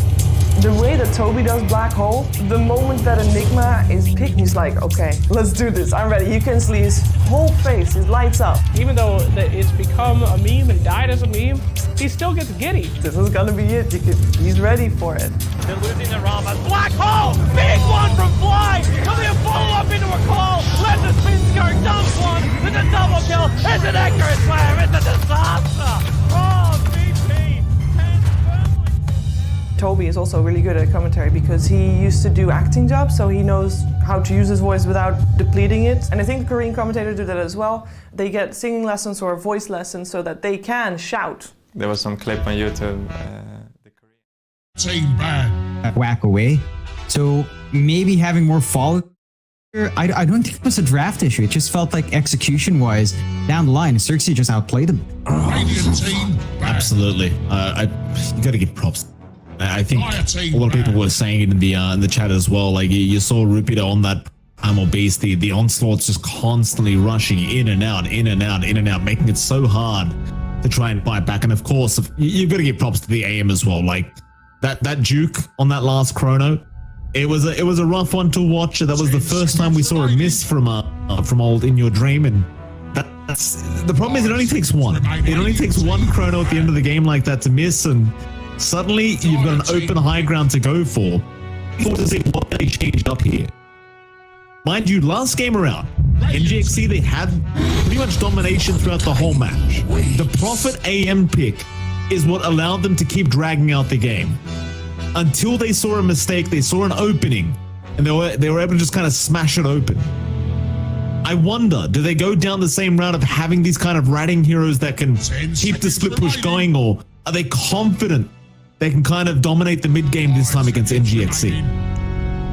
The way that Toby does Black Hole, the moment that Enigma is picked, he's like, okay, let's do this, I'm ready. You can see his whole face, it lights up. Even though it's become a meme and died as a meme, he still gets giddy. This is gonna be it. He's ready for it. They're losing their Ramas. Black Hole! Big one from Fly! Will be a follow-up into a call! Let the spin skirt dumps one! It's a double kill! It's an accurate slam! It's a disaster! Oh, VP! Toby is also really good at commentary because he used to do acting jobs, so he knows how to use his voice without depleting it. And I think the Korean commentators do that as well. They get singing lessons or voice lessons so that they can shout. There was some clip on YouTube. Team bad. Whack away. So maybe having more follow. I don't think it was a draft issue. It just felt like execution-wise, down the line, XERXIA just outplayed them. Radiant team bad. Absolutely. You got to give props. I think a lot of people were saying it in the chat as well. Like you saw Rupido on that Primal Beast, the onslaught's just constantly rushing in and out, in and out, in and out, making it so hard to try and fight back. And of course, you've got to give props to the AM as well. Like that juke on that last chrono, it was a rough one to watch. That was the first time we saw a miss from old In Your Dream, and that's the problem. Is it only takes one. It only takes one chrono at the end of the game like that to miss, and suddenly you've got an open high ground to go for. To see what they changed up here. Mind you, last game around, NGXC, they had pretty much domination throughout the whole match. The Prophet AM pick is what allowed them to keep dragging out the game. Until they saw a mistake, they saw an opening, and they were able to just kind of smash it open. I wonder, do they go down the same route of having these kind of ratting heroes that can keep the split push going, or are they confident they can kind of dominate the mid game this time against NGXC?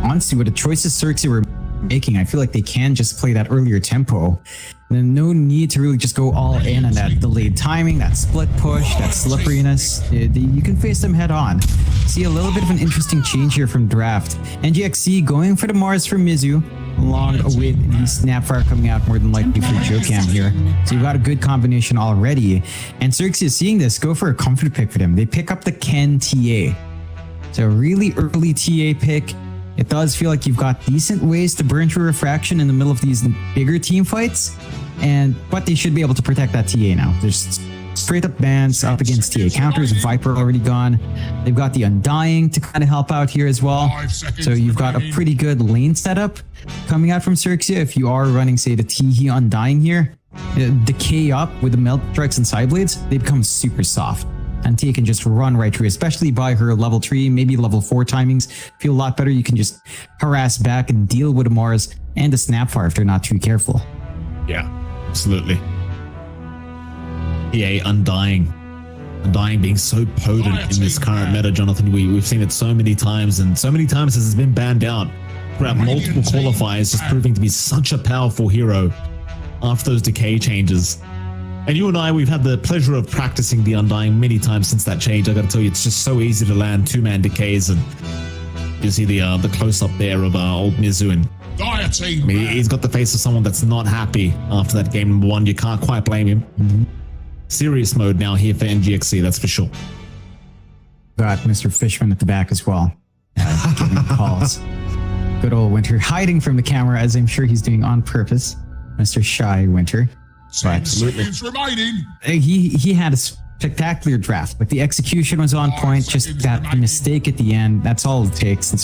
Honestly, with the choices XERXIA were making, I feel like they can just play that earlier tempo. Then no need to really just go all in on that delayed timing, that split push, that slipperiness. You can face them head on. See a little bit of an interesting change here from draft. NGXC going for the Mars for Mizu, along with the Snapfire coming out more than likely for Jokam here. So you've got a good combination already. And XERXIA seeing this, go for a comfort pick for them. They pick up the Ken TA. So a really early TA pick. It does feel like you've got decent ways to burn through refraction in the middle of these bigger team fights, but they should be able to protect that TA now. There's straight up bans up against TA counters. Viper already gone. They've got the Undying to kind of help out here as well. So you've got a pretty good lane setup coming out from XERXIA. If you are running, say, the Teehee Undying here, decay up with the Melt Strikes and Side Blades, they become super soft. And Tia can just run right through, especially by her level 3, maybe level 4 timings. Feel a lot better. You can just harass back and deal with a Mars and a Snapfire if they're not too careful. Yeah, absolutely. EA Undying being so potent in this current meta, Jonathan. We've seen it so many times, and so many times as it's been banned out throughout multiple qualifiers, just proving to be such a powerful hero after those decay changes. And you and I, we've had the pleasure of practicing the Undying many times since that change. I gotta tell you, it's just so easy to land two-man decays, and you see the close-up there of old Mizu, and I mean, he's got the face of someone that's not happy after that game number 1. You can't quite blame him. Serious mode now here for NGXC, that's for sure. Got Mr. Fishman at the back as well, giving calls. Good old Winter, hiding from the camera, as I'm sure he's doing on purpose. Mr. Shy Winter. Absolutely. Remaining. He had a spectacular draft. Like the execution was on point, just that mistake at the end. That's all it takes. And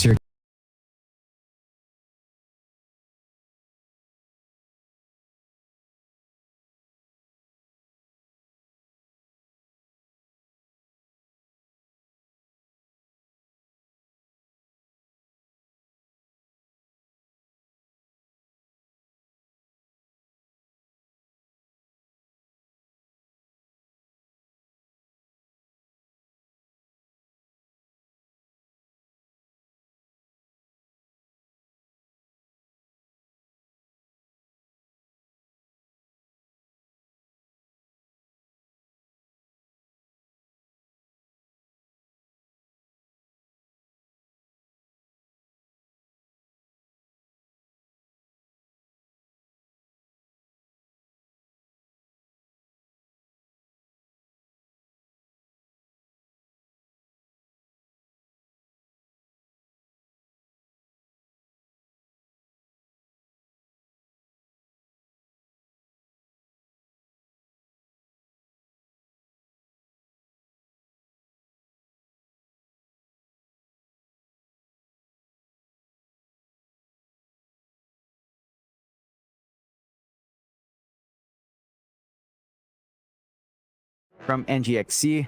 from NGXC.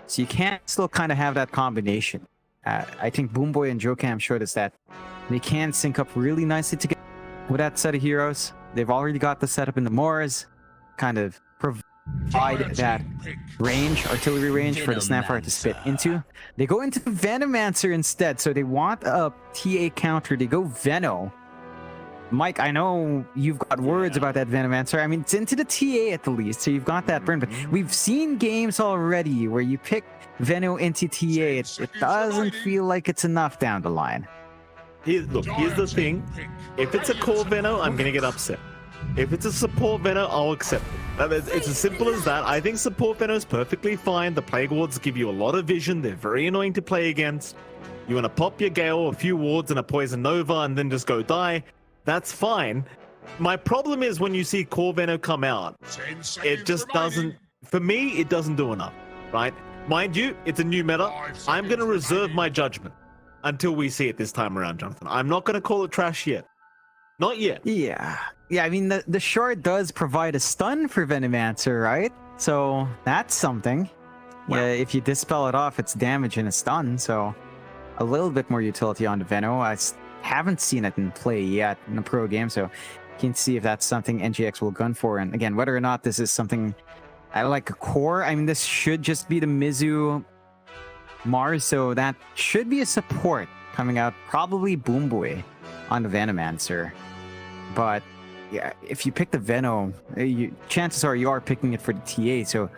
So you can still kind of have that combination. I think Boomboy and Jocam showed us that they can sync up really nicely together with that set of heroes. They've already got the setup in the Moors, kind of provide that range, artillery range for the Snapfire to spit into. They go into the Venomancer instead, so they want a TA counter. They go Veno. Mike, I know you've got words about that Venomancer. I mean, it's into the TA at the least, so you've got that burn. But we've seen games already where you pick Veno into TA. It doesn't feel like it's enough down the line. Here's the thing. If it's a core Veno, I'm going to get upset. If it's a support Veno, I'll accept it. It's as simple as that. I think support Veno is perfectly fine. The Plague Wards give you a lot of vision. They're very annoying to play against. You want to pop your Gale, a few wards, and a Poison Nova, and then just go die. That's fine. My problem is when you see core Veno come out, it just doesn't, for me, it doesn't do enough, right? Mind you, it's a new meta. I'm going to reserve my judgment until we see it this time around, Jonathan. I'm not going to call it trash yet. Not yet. Yeah. Yeah, I mean, the shard does provide a stun for Venomancer, right? So that's something. Yeah, if you dispel it off, it's damage and a stun, so a little bit more utility on the Veno. I haven't seen it in play yet in a pro game, so you can see if that's something NGX will gun for. And again, whether or not this is something I like a core, I mean, this should just be the Mizu Mars, so that should be a support coming out, probably Boomboy on the Venomancer. But yeah, if you pick the Veno, chances are you are picking it for the TA, so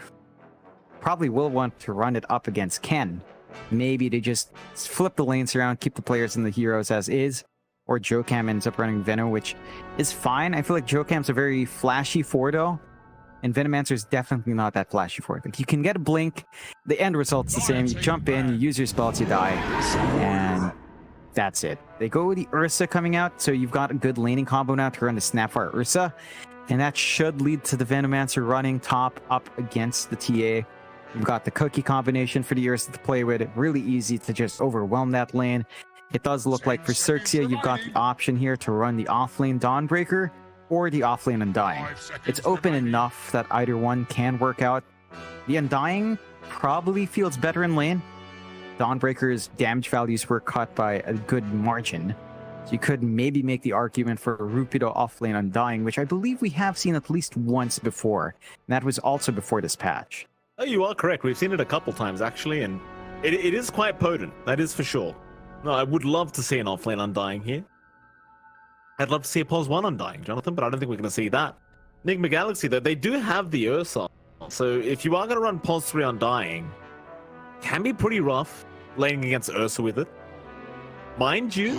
probably will want to run it up against Ken. Maybe they just flip the lanes around, keep the players and the heroes as is, or Jocam ends up running Veno, which is fine. I feel like Jocam's a very flashy Fordo, and Venomancer's definitely not that flashy for it. Like, you can get a blink, the end result's the same. You jump in, you use your spells, you die, and that's it. They go with the Ursa coming out, so you've got a good laning combo now to run the Snapfire Ursa, and that should lead to the Venomancer running top up against the TA. You've got the cookie combination for the Ursa to play with. Really easy to just overwhelm that lane. It does look like for XERXIA, you've got the option here to run the offlane Dawnbreaker or the offlane Undying. It's open enough that either one can work out. The Undying probably feels better in lane. Dawnbreaker's damage values were cut by a good margin. So you could maybe make the argument for Rupido offlane Undying, which I believe we have seen at least once before. And that was also before this patch. Oh, you are correct. We've seen it a couple times, actually, and it is quite potent. That is for sure. No, I would love to see an offlane Undying here. I'd love to see a POS 1 Undying, Jonathan, but I don't think we're going to see that. Nigma Galaxy, though, they do have the Ursa. So if you are going to run POS 3 Undying, can be pretty rough laning against Ursa with it. Mind you,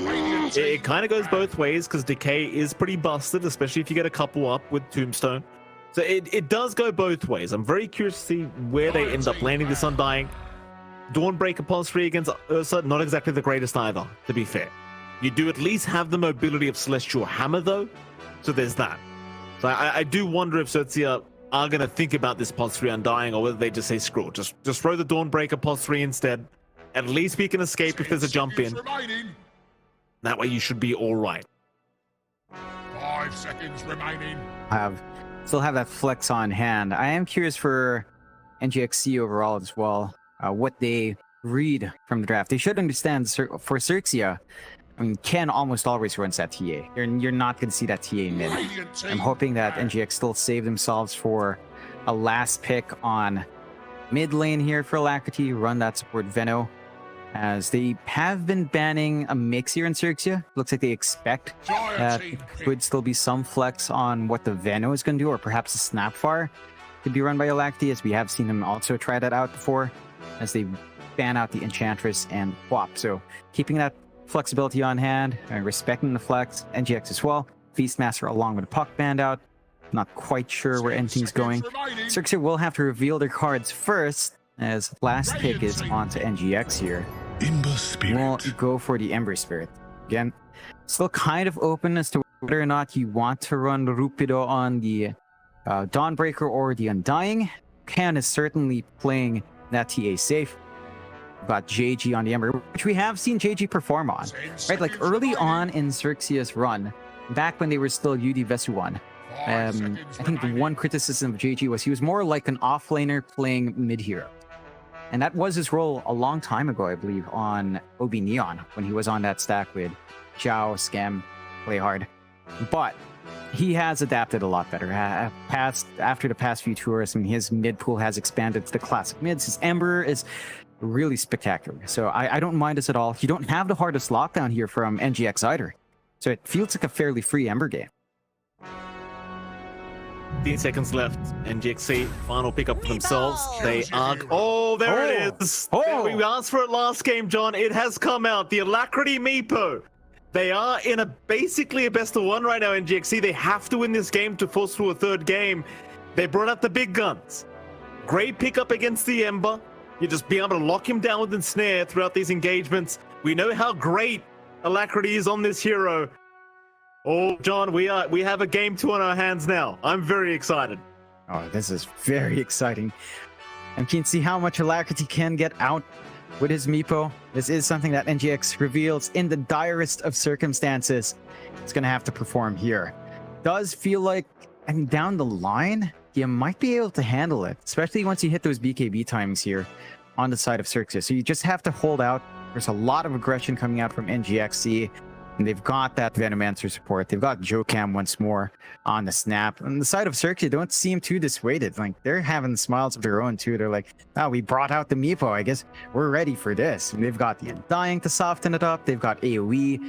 it kind of goes both ways because Decay is pretty busted, especially if you get a couple up with Tombstone. So it does go both ways. I'm very curious to see where they end up landing this Undying. Dawnbreaker POS 3 against Ursa, not exactly the greatest either, to be fair. You do at least have the mobility of Celestial Hammer, though, so there's that. So I do wonder if XERXIA are going to think about this POS 3 Undying, or whether they just say, screw it, just throw the Dawnbreaker POS 3 instead. At least we can escape if there's a jump in. That way you should be all right. 5 seconds remaining. Still have that flex on hand. I am curious for NGXC overall as well, what they read from the draft. They should understand for XERXIA, I mean, Ken almost always runs that TA. You're not going to see that TA mid. I'm hoping that NGX still save themselves for a last pick on mid lane here for Alacrity, run that support Veno, as they have been banning a mix here in XERXIA. Looks like they expect that it could still be some flex on what the Veno is going to do, or perhaps a Snapfire could be run by Alacrity, as we have seen them also try that out before, as they ban out the Enchantress and Whop. So keeping that flexibility on hand, and respecting the flex. NGX as well. Feastmaster along with the Puck band out. Not quite sure where anything's going. XERXIA will have to reveal their cards first, as last pick is on to NGX here. We'll go for the Ember Spirit. Again, still kind of open as to whether or not you want to run Rupido on the Dawnbreaker or the Undying. Ken is certainly playing that TA safe. Got JG on the Ember, which we have seen JG perform on. Right, like early on in XERXIA's run, back when they were still UD Vesuan, I think the one criticism of JG was he was more like an offlaner playing mid hero. And that was his role a long time ago, I believe, on OB Neon, when he was on that stack with Xiao, Scam, Play Hard. But he has adapted a lot better. After the past few tours, I mean, his mid pool has expanded to the classic mids. His Ember is really spectacular. So I don't mind this at all. You don't have the hardest lockdown here from NGX either. So it feels like a fairly free Ember game. 15 seconds left. NGXC, final pickup for themselves. They are... Oh, there it is! We asked for it last game, John. It has come out. The Alacrity Meepo. They are in basically a best of one right now, NGXC. They have to win this game to force through a third game. They brought out the big guns. Great pickup against the Ember. You just be able to lock him down with the snare throughout these engagements. We know how great Alacrity is on this hero. Oh, John, we have a game 2 on our hands now. I'm very excited. Oh, this is very exciting. I'm keen to see how much Alacrity can get out with his Meepo. This is something that NGX reveals in the direst of circumstances. It's going to have to perform here. Does feel like, I mean, down the line, you might be able to handle it, especially once you hit those BKB timings here on the side of XERXIA. So you just have to hold out. There's a lot of aggression coming out from NGXC. And they've got that Venomancer support. They've got Jokam once more on the snap. On the side of XERXIA, don't seem too dissuaded. Like, they're having smiles of their own, too. They're like, oh, we brought out the Meepo. I guess we're ready for this. And they've got the Undying to soften it up. They've got AoE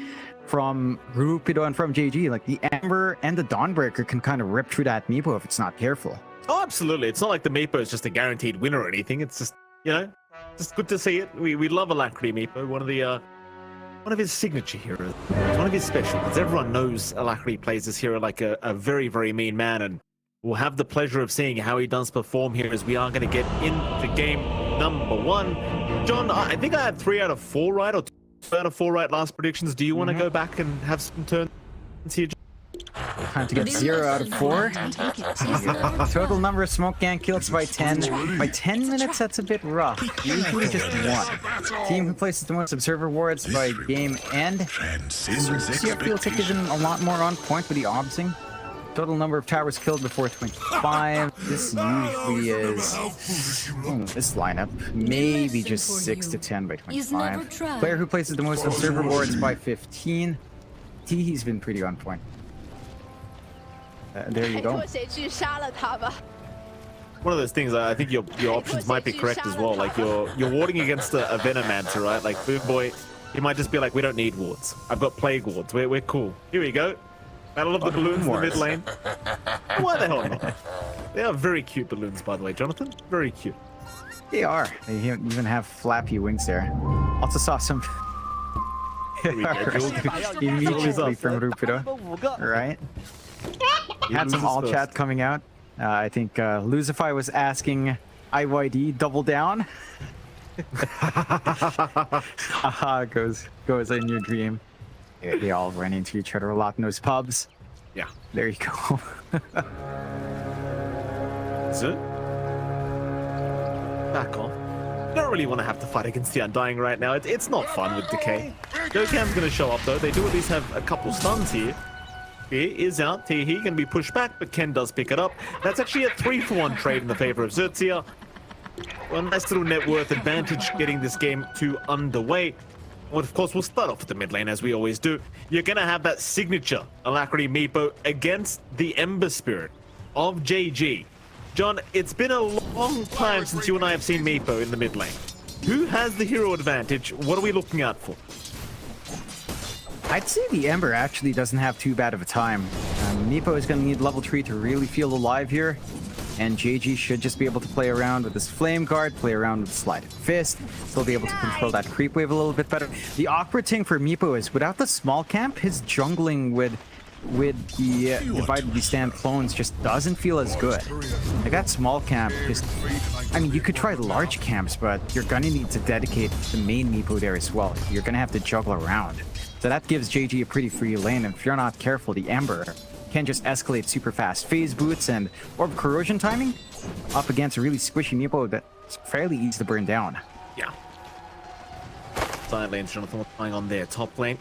from Rupido and from JG. Like, the Ember and the Dawnbreaker can kind of rip through that Meepo if it's not careful. Oh, absolutely. It's not like the Meepo is just a guaranteed winner or anything. It's just, you know, just good to see it. We love Alacrity Meepo. One of his signature heroes, one of his specials. Everyone knows Alacrity plays this hero like a very, very mean man, and we'll have the pleasure of seeing how he does perform here as we are going to get into game number 1. John, I think I had 3 out of 4 right, or 2 out of 4 right last predictions. Do you want to go back and have some turns here? Time to get 0 out of 4. Total number of smoke gang kills by 10. By 10 minutes, that's a bit rough. Usually just 1. Team who places the most observer wards by game end. XERXIA feels like even a lot more on point with the obsing. Total number of towers killed before 25. This usually is... this lineup, maybe just 6 to 10 by 25. Player who places the most observer wards by 15. He's been pretty on point. There you go. One of those things, I think your options might be correct as well. Like, you're warding against a Venomancer, right? Like, Boom Boy, he might just be like, we don't need wards. I've got Plague wards. We're cool. Here we go. Battle of the balloons in the mid lane. Why the hell not? They are very cute balloons, by the way, Jonathan. Very cute. They are. They even have flappy wings there. Also saw some... immediately from Rupido. Right? Had some all chat coming out. I think Lucify was asking IYD double down. Haha, goes in your dream. They all run into each other a lot in those pubs. Yeah. There you go. That's it. Back off. You don't really want to have to fight against the Undying right now. It's not fun with Decay. Jokam's going to show up though. They do at least have a couple stuns here. He is out. He can be pushed back, but Ken does pick it up. That's actually a 3-for-1 trade in the favor of XERXIA. Well, nice little net worth advantage getting this game 2 underway. Well, of course, we'll start off with the mid lane as we always do. You're going to have that signature Alacrity Meepo against the Ember Spirit of JG. John, it's been a long time since you and I have seen Meepo in the mid lane. Who has the hero advantage? What are we looking out for? I'd say the Ember actually doesn't have too bad of a time. Meepo is going to need level 3 to really feel alive here. And JG should just be able to play around with his Flame Guard, play around with Sliding Fist, still be able to control that creep wave a little bit better. The awkward thing for Meepo is, without the small camp, his jungling with the Divided We Stand clones just doesn't feel as good. Like, that small camp just... I mean, you could try large camps, but you're gonna need to dedicate the main Meepo there as well. You're gonna have to juggle around. So that gives JG a pretty free lane, and if you're not careful, the Ember can just escalate super fast. Phase boots and Orb Corrosion timing up against a really squishy Meepo that's fairly easy to burn down. Yeah. Side lanes, Jonathan, what's going on there? Top lane.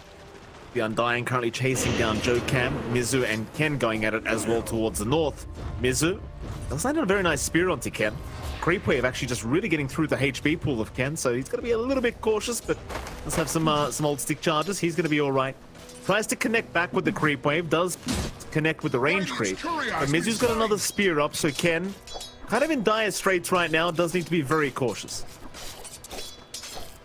The Undying currently chasing down Joe Cam, Mizu, and Ken going at it as well towards the north. Mizu has landed a very nice spear onto Ken. Creep Wave actually just really getting through the HP pool of Ken, so he's going to be a little bit cautious, but let's have some old stick charges. He's going to be all right. Tries to connect back with the Creep Wave, does connect with the range creep. But Mizu's got another spear up, so Ken, kind of in dire straits right now, does need to be very cautious.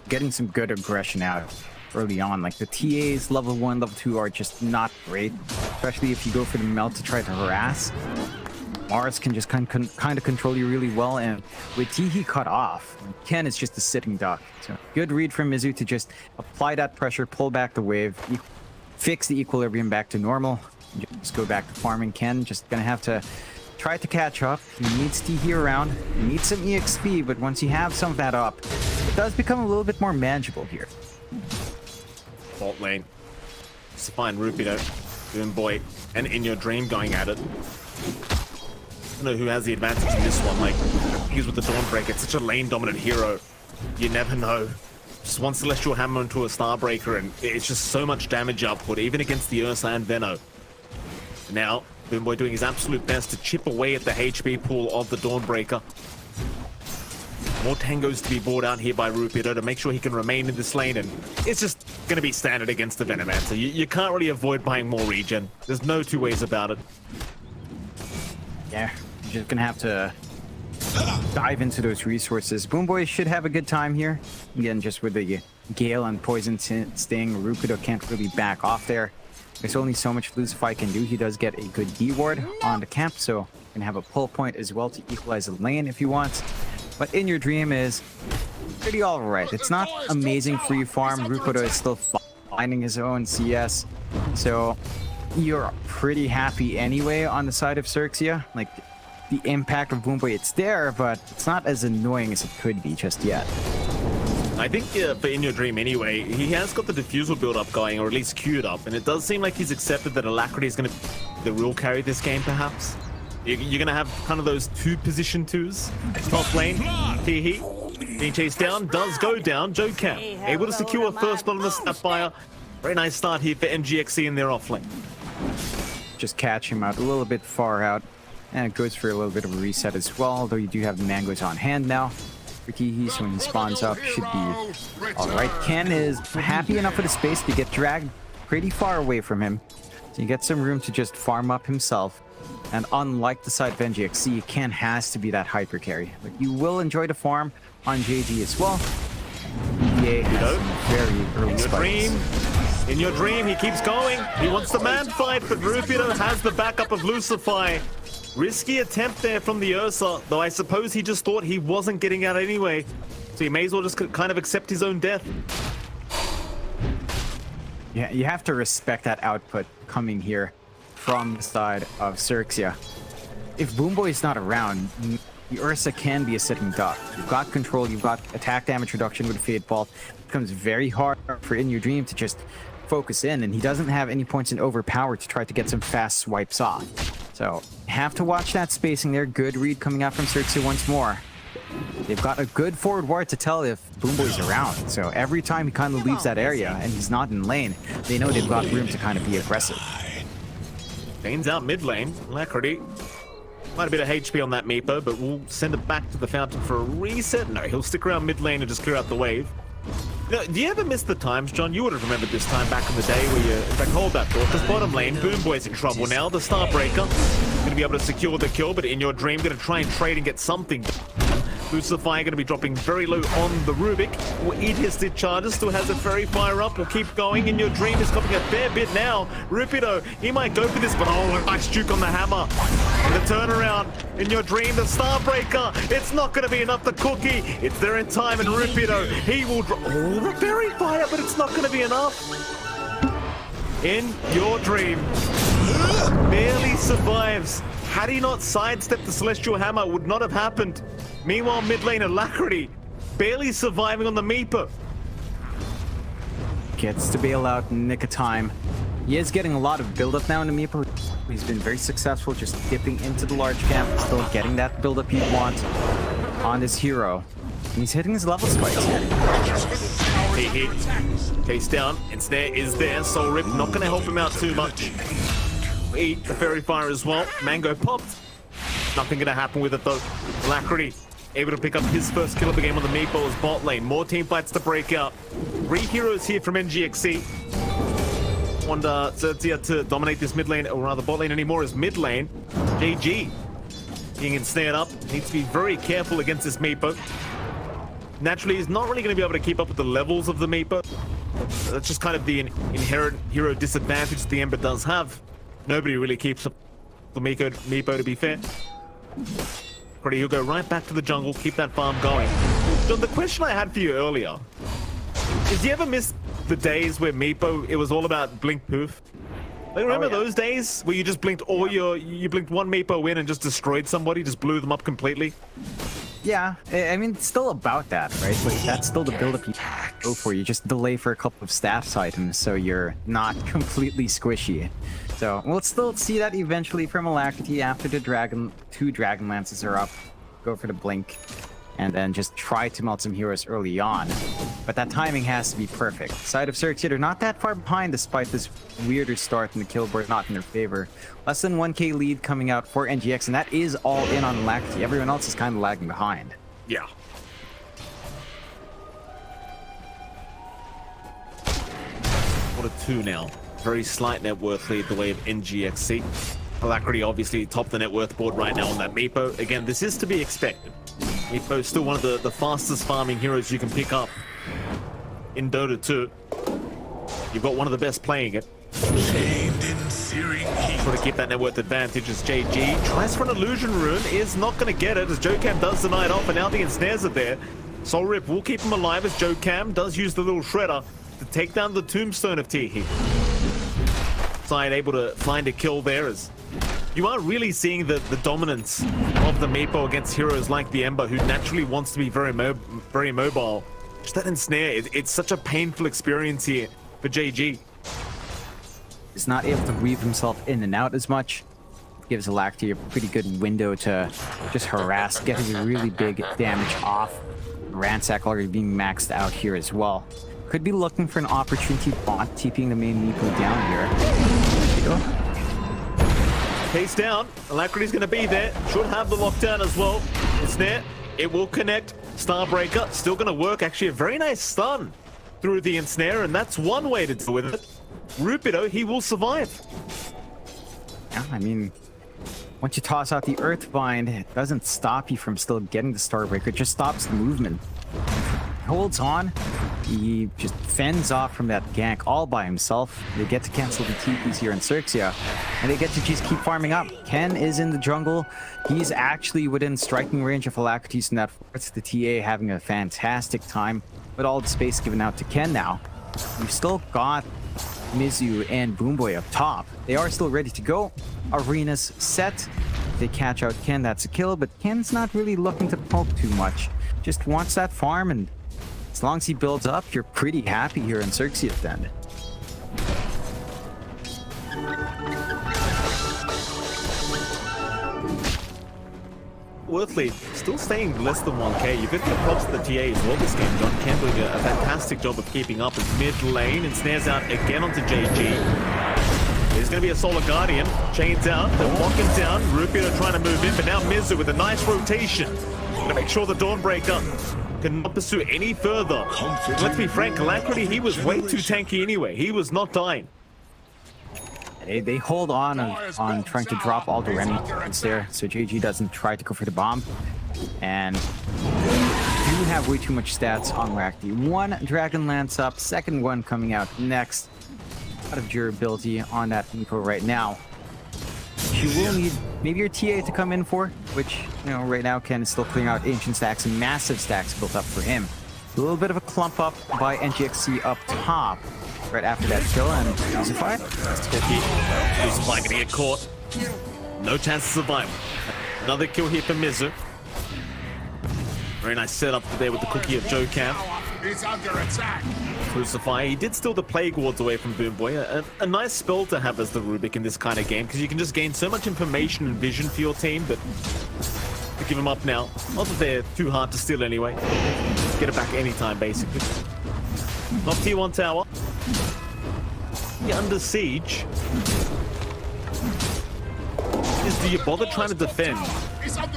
Getting some good aggression out early on. Like the TAs level 1, level 2 are just not great, especially if you go for the melt to try to harass. Mars can just kind of control you really well, and with Teehee cut off, Ken is just a sitting duck. So good read from Mizu to just apply that pressure, pull back the wave, fix the equilibrium back to normal, just go back to farming. Ken just gonna have to try to catch up. He needs Teehee around, he needs some EXP, but once you have some of that up, it does become a little bit more manageable here. Fault lane. Just find Rupido, Boomboy, and In Your Dream going at it. I don't know who has the advantage in this one. Like, he's with the Dawnbreaker. It's such a lane-dominant hero. You never know. Just one Celestial Hammer into a Starbreaker, and it's just so much damage output, even against the Ursa and Venno. Now, Boomboy doing his absolute best to chip away at the HP pool of the Dawnbreaker. More tangos to be brought out here by Rupido to make sure he can remain in this lane, and it's just going to be standard against the Venomancer. You can't really avoid buying more regen. There's no two ways about it. Yeah, you're just gonna have to dive into those resources. Boomboy should have a good time here. Again, just with the Gale and Poison Sting, Rupido can't really back off there. There's only so much Lucify can do. He does get a good D ward on the camp, so you can have a pull point as well to equalize the lane if you want. But In Your Dream is pretty alright. It's not amazing free farm. Rupido is still finding his own CS, so you're pretty happy anyway on the side of XERXIA. Like, the impact of Boomboy, it's there, but it's not as annoying as it could be just yet. I think for In Your Dream anyway, he has got the Diffusal build-up going, or at least queued up, and it does seem like he's accepted that Alacrity is going to be the real carry this game, perhaps. You're going to have kind of those two position twos. Top lane, Teehee being chased down, does go down. Joe Cam able to secure first blood on the Sapphire. Very nice start here for NGXE in their off lane. Just catch him out a little bit far out, and it goes for a little bit of a reset as well, although you do have the mangoes on hand now. For Teehee, so when he spawns up, should be alright. Ken is happy enough with the space to get dragged pretty far away from him, so you get some room to just farm up himself. And unlike the side of NGXE, Ken has to be that hyper carry. Like, you will enjoy the farm on JG as well. EVA has very early spikes. In Your Dream, he keeps going. He wants the man fight, but Rupido has the backup of Lucify. Risky attempt there from the Ursa, though I suppose he just thought he wasn't getting out anyway. So he may as well just kind of accept his own death. Yeah, you have to respect that output coming here from the side of XERXIA. If Boomboy is not around, the Ursa can be a sitting duck. You've got control, you've got attack damage reduction with Fade Bolt. It becomes very hard for In Your Dream to just focus in, and he doesn't have any points in Overpower to try to get some fast swipes off. So, have to watch that spacing there. Good read coming out from XERXIA once more. They've got a good forward ward to tell if Boomboy's around. So every time he kind of leaves that area and he's not in lane, they know they've got room to kind of be aggressive. Bane's out mid lane. Alacrity. Quite a bit of HP on that Meepo, but we'll send it back to the fountain for a reset. No, he'll stick around mid lane and just clear out the wave. Now, do you ever miss the times, John? You would have remembered this time back in the day where you, in fact, hold that thought, because bottom lane, Boomboy's in trouble now. The Starbreaker going to be able to secure the kill, but In Your Dream going to try and trade and get something. Lucify going to be dropping very low on the Rubik. Will eat his stitch charges, still has a fairy fire up, will keep going. In Your Dream is copying a fair bit now. Rupido, he might go for this, but oh, nice juke on the hammer. And the turnaround, In Your Dream, the Starbreaker, it's not going to be enough. The cookie, it's there in time, and Rupido, he will drop, oh, the fairy fire, but it's not going to be enough. In Your Dream barely survives. Had he not sidestepped the Celestial Hammer, it would not have happened. Meanwhile, mid lane, Alacrity barely surviving on the Meepo. Gets to bail out in nick of time. He is getting a lot of build-up now in the Meepo. He's been very successful just dipping into the large camp, still getting that build-up he'd want on this hero. And he's hitting his level spikes here. He Case down. Ensnare is there. Soul Rip not going to help him out too much. Eat the Fairy Fire as well. Mango popped. Nothing going to happen with it though. Alacrity able to pick up his first kill of the game on the Meatballs bot lane. More team fights to break out. 3 heroes here from NGXE. Want XERXIA to dominate this mid lane, or rather bot lane anymore, is mid lane. JG being ensnared up. Needs to be very careful against this Meepo. Naturally, he's not really going to be able to keep up with the levels of the Meepo. That's just kind of the inherent hero disadvantage the Ember does have. Nobody really keeps up the Meepo, to be fair. Pretty, he'll go right back to the jungle, keep that farm going. John, the question I had for you earlier is, you ever miss the days where Meepo, it was all about blink poof? Like, remember those days where you just blinked you blinked one Meepo in and just destroyed somebody, just blew them up completely? Yeah, I mean, it's still about that, right? Like, that's still the build-up you go for. You just delay for a couple of status items so you're not completely squishy. So we'll still see that eventually from Alacrity after the two Dragon Lances are up. Go for the blink, and then just try to melt some heroes early on. But that timing has to be perfect. Side of XERXIA, they're not that far behind despite this weirder start and the kill board not in their favor. Less than 1k lead coming out for NGX, and that is all in on Alacrity. Everyone else is kind of lagging behind. Yeah. What a 2 now. Very slight net worth lead the way of NGXE. Alacrity obviously top the net worth board right now on that Meepo. Again, this is to be expected. Meepo is still one of the fastest farming heroes you can pick up in Dota 2. You've got one of the best playing it. Trying to keep that net worth advantage as JG tries for an illusion rune, is not going to get it as JoeCam does deny it off, and now the ensnares are there. Soul Rip will keep him alive as JoeCam does use the little shredder to take down the tombstone of Teehee. Side able to find a kill there as you are really seeing the dominance of the Meepo against heroes like the Ember, who naturally wants to be very mobile. Just that ensnare, it's such a painful experience here for JG. He's not able to weave himself in and out as much. It gives Alacrity a pretty good window to just harass, getting really big damage off. Ransack already being maxed out here as well. Could be looking for an opportunity bot, TPing the main Meepo down here. Case down. Alacrity's going to be there. Should have the lockdown as well. It's there. It will connect. Starbreaker still going to work. Actually, a very nice stun through the ensnare, and that's one way to deal with it. Rupido, he will survive. Yeah, I mean, once you toss out the Earthbind, it doesn't stop you from still getting the Starbreaker. It just stops the movement. He holds on. He just fends off from that gank all by himself. They get to cancel the TPs here in XERXIA, and they get to just keep farming up. Ken is in the jungle. He's actually within striking range of Alacrity's in that fourth. The TA having a fantastic time, with all the space given out to Ken now. You've still got Mizu and Boomboy up top. They are still ready to go. Arena's set. If they catch out Ken, that's a kill, but Ken's not really looking to poke too much. Just wants that farm, and as long as he builds up, you're pretty happy here in XERXIA then. Worth lead, still staying less than 1k. You've got the props to the TA as well this game. John Ken doing a fantastic job of keeping up as mid lane, and snares out again onto JG. There's going to be a Solar Guardian. Chains out, they're locking down. Rupido trying to move in, but now Mizu with a nice rotation. Going to make sure the Dawnbreaker cannot pursue any further. Let's be frank, Alacrity, he was way too tanky anyway. He was not dying. They hold on trying to drop all the remnants there, so JG doesn't try to go for the bomb. And do have way too much stats on Alacrity. One Dragon Lance up, second one coming out next. A lot of durability on that Meepo right now. You will need maybe your TA to come in for, which, you know, right now Ken is still clearing out ancient stacks and massive stacks built up for him. A little bit of a clump up by NGXE up top right after that kill, and Crucify. Crucify gonna get caught. No chance of survival. Another kill here for Mizu. Very nice setup there with the cookie of JoeCam. It's under attack. Crucify, he did steal the Plague Wards away from Boomboy. A nice spell to have as the Rubik in this kind of game, because you can just gain so much information and vision for your team, but to give him up now. Not that they're too hard to steal anyway. Get it back anytime, basically. Off T1 tower. You're under siege. Do you bother trying to defend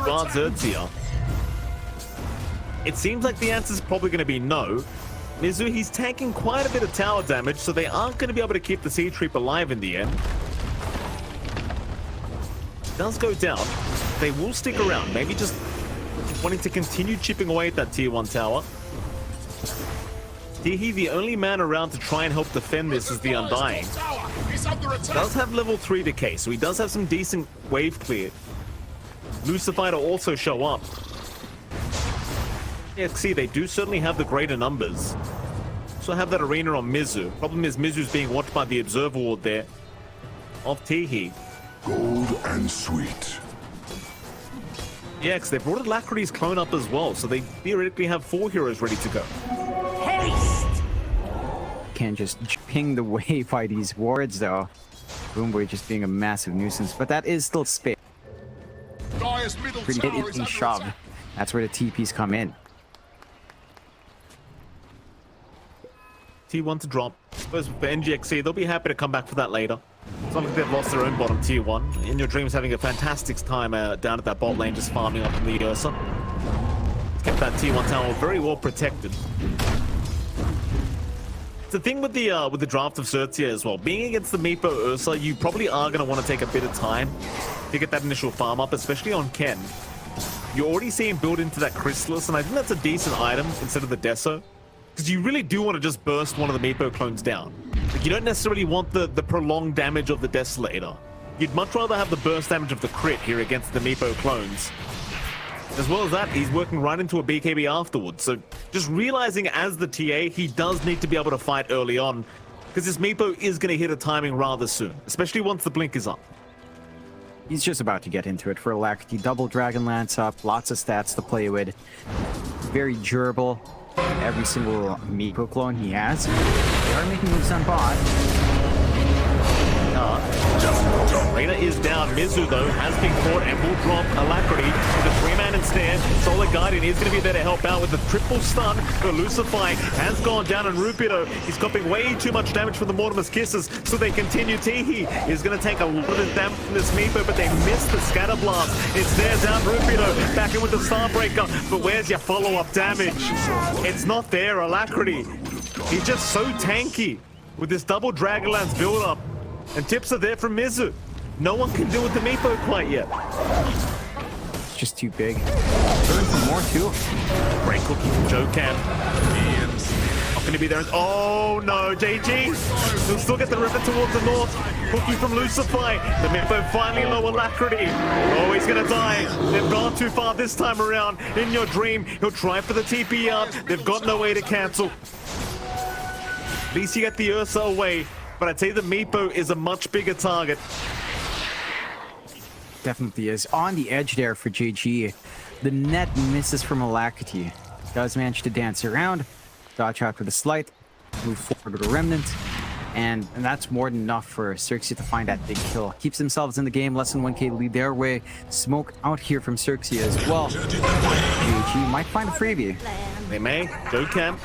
guard XERXIA? It seems like the answer is probably going to be no. Mizu, he's tanking quite a bit of tower damage, so they aren't going to be able to keep the Siege Creep alive in the end. It does go down. They will stick around, maybe just wanting to continue chipping away at that tier 1 tower. Teehee, the only man around to try and help defend this, is the Undying. Does have level 3 decay, so he does have some decent wave clear. Lucifer to also show up. Yeah, see, they do certainly have the greater numbers. So have that arena on Mizu. Problem is Mizu's being watched by the Observer Ward there. Off Teehee. Gold and sweet. Yeah, because they brought Alacrity's clone up as well, so they theoretically have 4 heroes ready to go. Can't just ping the way by these wards though. Boomboy just being a massive nuisance, but that is still space. Pretty hit it being shoved. That's where the TPs come in. T1 to drop. I suppose for NGXC, they'll be happy to come back for that later. It's not like they've lost their own bottom tier 1. In Your Dream's having a fantastic time down at that bot lane, just farming up in the Ursa. Kept that tier 1 tower very well protected. The thing with the draft of XERXIA as well, being against the Meepo Ursa, you probably are going to want to take a bit of time to get that initial farm up, especially on Ken. You already see him build into that Chrysalis, and I think that's a decent item instead of the Deso, because you really do want to just burst one of the Meepo clones down. Like, you don't necessarily want the prolonged damage of the Desolator. You'd much rather have the burst damage of the crit here against the Meepo clones. As well as that, he's working right into a BKB afterwards, so just realizing as the TA, he does need to be able to fight early on, because this Meepo is going to hit a timing rather soon, especially once the blink is up. He's just about to get into it for Alacrity. Double Dragon Lance up, lots of stats to play with. Very durable. Every single Meepo clone he has. They are making moves on bot. Reyna is down. Mizu, though, has been caught and will drop Alacrity with a 3-man instead. Solid Guardian is going to be there to help out with the triple stun. The Lucify has gone down, and Rupido is copying way too much damage from the Mortimer's Kisses, so they continue. Teehee is going to take a lot of damage from this Meepo, but they miss the Scatter Blast. It's there down. Rupido back in with the Starbreaker, but where's your follow-up damage? It's not there. Alacrity, he's just so tanky with this double Dragonlance build-up. And tips are there from Mizu. No one can deal with the Meepo quite yet. It's just too big. Burn for more too. Great cookie from Jocam. Not going to be there. Oh no, JG. He'll still get the river towards the north. Cookie from Lucify. The Meepo finally low Alacrity. Oh, he's going to die. They've gone too far this time around. In Your Dream, he'll try for the TP out. They've got no way to cancel. At least you get the Ursa away. But I'd say the Meepo is a much bigger target. Definitely is. On the edge there for JG. The net misses from Alacrity. Does manage to dance around, dodge out with a slight, move forward with a remnant, and that's more than enough for XERXIA to find that big kill. Keeps themselves in the game, less than 1k lead their way. Smoke out here from XERXIA as well. JG might find a freebie. They may. Jocam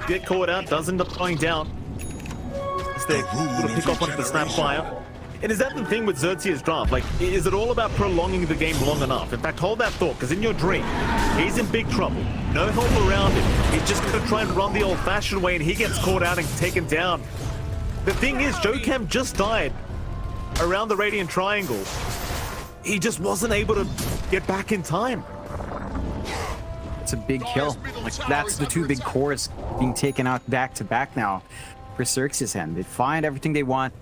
get caught out, does end up going down. They will pick off onto the Snapfire. And is that the thing with XERXIA's draft? Like, is it all about prolonging the game long enough? In fact, hold that thought, because in Your Dream, he's in big trouble. No help around him. He's just going to try and run the old-fashioned way, and he gets caught out and taken down. The thing is, Jocam just died around the Radiant Triangle. He just wasn't able to get back in time. It's a big kill. Like, that's the 2 big cores being taken out back-to-back now for XERXIA's end. They find everything they want.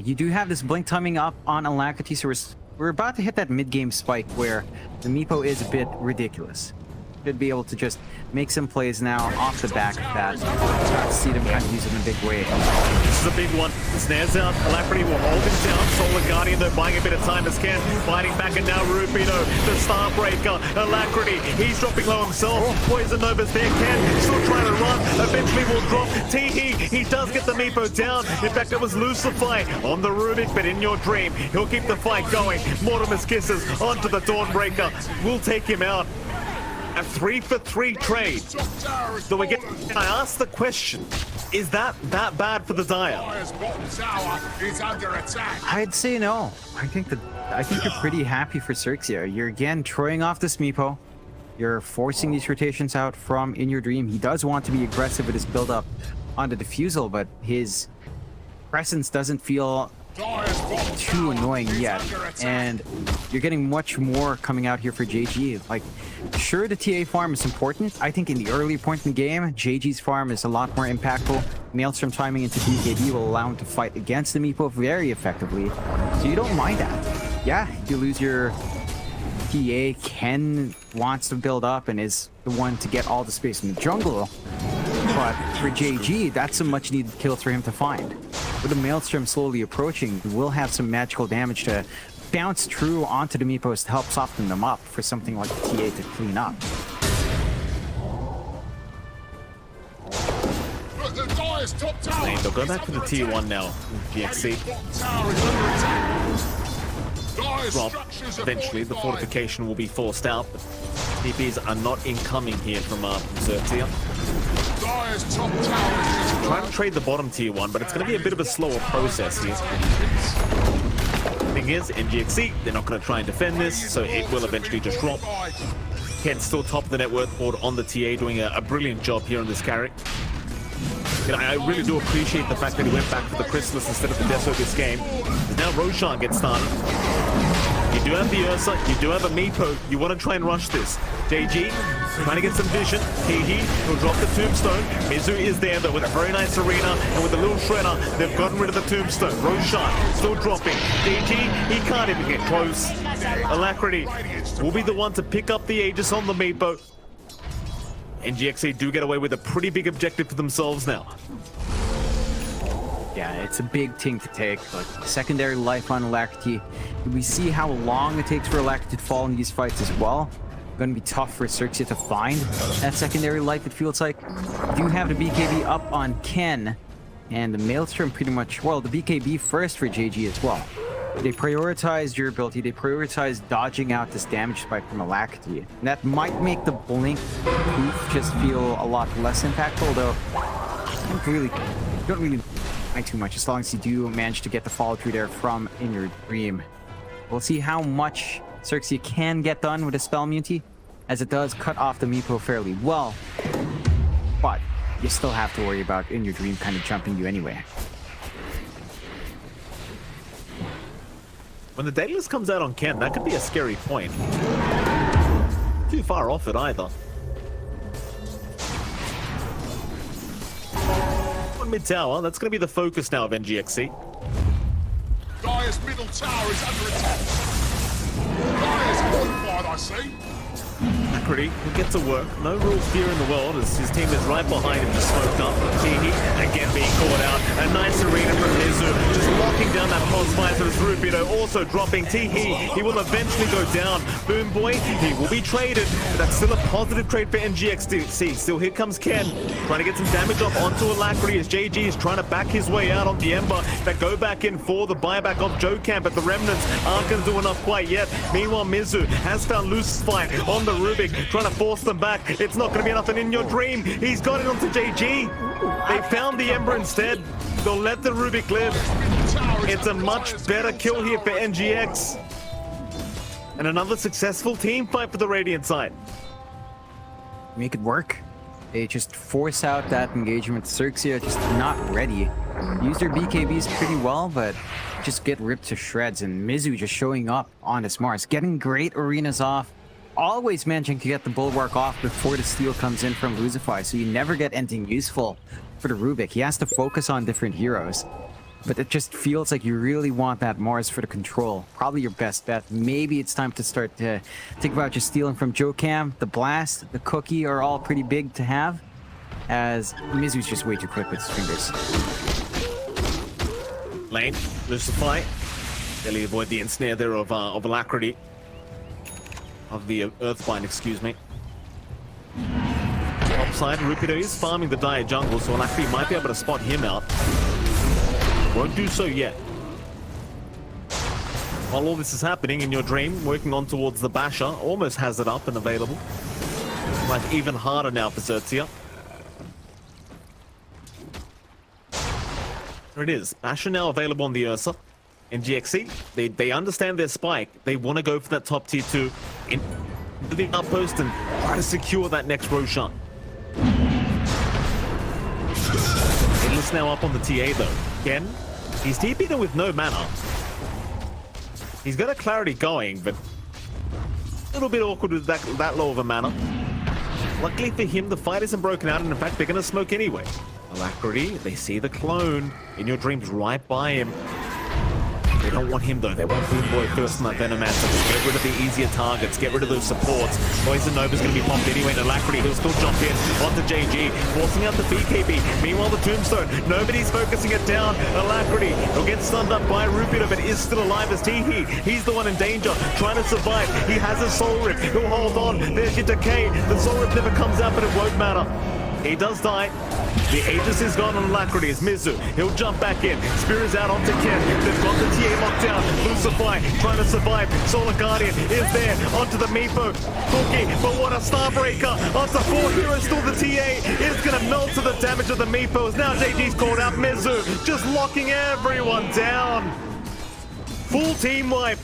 You do have this blink timing up on Alacrity, so we're about to hit that mid-game spike where the Meepo is a bit ridiculous. Should be able to just make some plays now off the back of that. Start to see them kind of use it in a big way. This is a big one. Snares out. Alacrity will hold him down. Solar Guardian, though, buying a bit of time as Ken. Fighting back, and now Rupido, the Starbreaker. Alacrity, he's dropping low himself. Poison Nova's there. Ken still trying to run. Eventually will drop. Teehee, he does get the Meepo down. In fact, it was Lucify on the Rubik, but in Your Dream, he'll keep the fight going. Mortimer's Kisses onto the Dawnbreaker. Will take him out. A 3-for-3 trade. So again, I asked the question, is that bad for the Dire? I'd say no. I think you're pretty happy for XERXIA. You're again throwing off this Meepo. You're forcing these rotations out from In Your Dream. He does want to be aggressive with his build-up on the defusal, but his presence doesn't feel too annoying yet. And you're getting much more coming out here for JG. Like, sure, the TA farm is important. I think in the early point in the game, JG's farm is a lot more impactful. Maelstrom timing into BKB will allow him to fight against the Meepo very effectively. So you don't mind that. Yeah, you lose your TA. Ken wants to build up and is the one to get all the space in the jungle. But for JG, that's a much needed kill for him to find. With the Maelstrom slowly approaching, he will have some magical damage to bounce through onto the Meepos to help soften them up for something like the TA to clean up. They'll go back to the T1 now, GXC. Drop. Eventually, the fortification will be forced out, but TPs are not incoming here from XERXIA. Trying to trade the bottom tier 1, but it's going to be a bit of a slower process here. Thing is, in GXC, they're not going to try and defend this, so it will eventually just drop. Ken's still top of the net worth board on the TA, doing a brilliant job here on this carry. You know, I really do appreciate the fact that he went back for the Chrysalis instead of the Deso this game. Now Roshan gets started. You do have the Ursa, you do have a Meepo, you want to try and rush this. JG, trying to get some vision. Hehe will drop the Tombstone. Mizu is there though with a very nice arena, and with a little shredder, they've gotten rid of the Tombstone. Roshan still dropping. JG, he can't even get close. Alacrity will be the one to pick up the Aegis on the Meepo. And GXA do get away with a pretty big objective for themselves now. Yeah, it's a big thing to take, but secondary life on Alacrity. We see how long it takes for Alacrity to fall in these fights as well. Going to be tough for XERXIA to find that secondary life, it feels like. You do have the BKB up on Ken, and the Maelstrom pretty much, well, the BKB first for JG as well. They prioritize durability, they prioritize dodging out this damage spike from Alacrity. And that might make the blink poof just feel a lot less impactful, though you don't really mind too much as long as you do manage to get the follow through there from In Your Dream. We'll see how much XERXIA can get done with a spell immunity, as it does cut off the Meepo fairly well. But you still have to worry about In Your Dream kind of jumping you anyway. When the Daedalus comes out on Ken, that could be a scary point. Too far off it either. On mid tower, that's going to be the focus now of NGXC. Dire's middle tower is under attack. Dire's fortified, I see. Alacrity will get to work. No real fear in the world as his team is right behind him, just smoked up. Teehee again being caught out. A nice arena from Mizu, just locking down that pulse visor as Rubido also dropping. Teehee, he will eventually go down. Boom Boy, he will be traded, but that's still a positive trade for NGXC. Still, here comes Ken, trying to get some damage off onto Alacrity as JG is trying to back his way out on the Ember. That go back in for the buyback of Jokan, but the remnants aren't going to do enough quite yet. Meanwhile, Mizu has found Luce's fight on the Rubik, trying to force them back. It's not going to be enough, and In Your Dream, he's got it onto JG. They found the Ember instead. They'll let the Rubik live. It's a much better kill here for NGX. And another successful team fight for the Radiant side. Make it work. They just force out that engagement. XERXIA just not ready. Use their BKBs pretty well, but just get ripped to shreds. And Mizu just showing up on his Mars, getting great arenas off. Always managing to get the Bulwark off before the steal comes in from Lucify, so you never get anything useful for the Rubik. He has to focus on different heroes. But it just feels like you really want that Mars for the control. Probably your best bet. Maybe it's time to start to think about just stealing from Jokam. The Blast, the Cookie are all pretty big to have, as Mizu's just way too quick with his fingers. Lane, Lucify. Barely avoid the ensnare there of Alacrity. Of the Earthbind, excuse me. Topside, Rupido is farming the Dire jungle, so Alacrity might be able to spot him out. Won't do so yet. While all this is happening, In Your Dream, working on towards the Basher, almost has it up and available. Life even harder now for XERXIA. There it is. Basher now available on the Ursa. NGXC, they understand their spike. They want to go for that top tier 2 into the outpost and try to secure that next Roshan. Endless now up on the TA though. Again, he's TP'd in with no mana. He's got a clarity going, but a little bit awkward with that low of a mana. Luckily for him, the fight isn't broken out, and in fact, they're going to smoke anyway. Alacrity, they see the clone in your dreams right by him. They don't want him though. They want Boomboy first on that Venomancer. Get rid of the easier targets. Get rid of those supports. Poison Nova's going to be popped anyway. And Alacrity, he'll still jump in onto JG, forcing out the BKB. Meanwhile, the Tombstone, nobody's focusing it down. Alacrity, he'll get stunned up by Rupita, but is still alive as Teehee. He's the one in danger, trying to survive. He has a Soul Rip. He'll hold on. There's your decay. The Soul Rip never comes out, but it won't matter. He does die. The Aegis is gone on Alacrity as Mizu. He'll jump back in. Spear is out onto Ken. They've got the TA locked down. Lucify trying to survive. Solar Guardian is there. Onto the Meepo. Cookie, but what a Starbreaker. After 4 heroes, still the TA is going to melt to the damage of the Meepos. Now JG's called out. Mizu just locking everyone down. Full team wipe.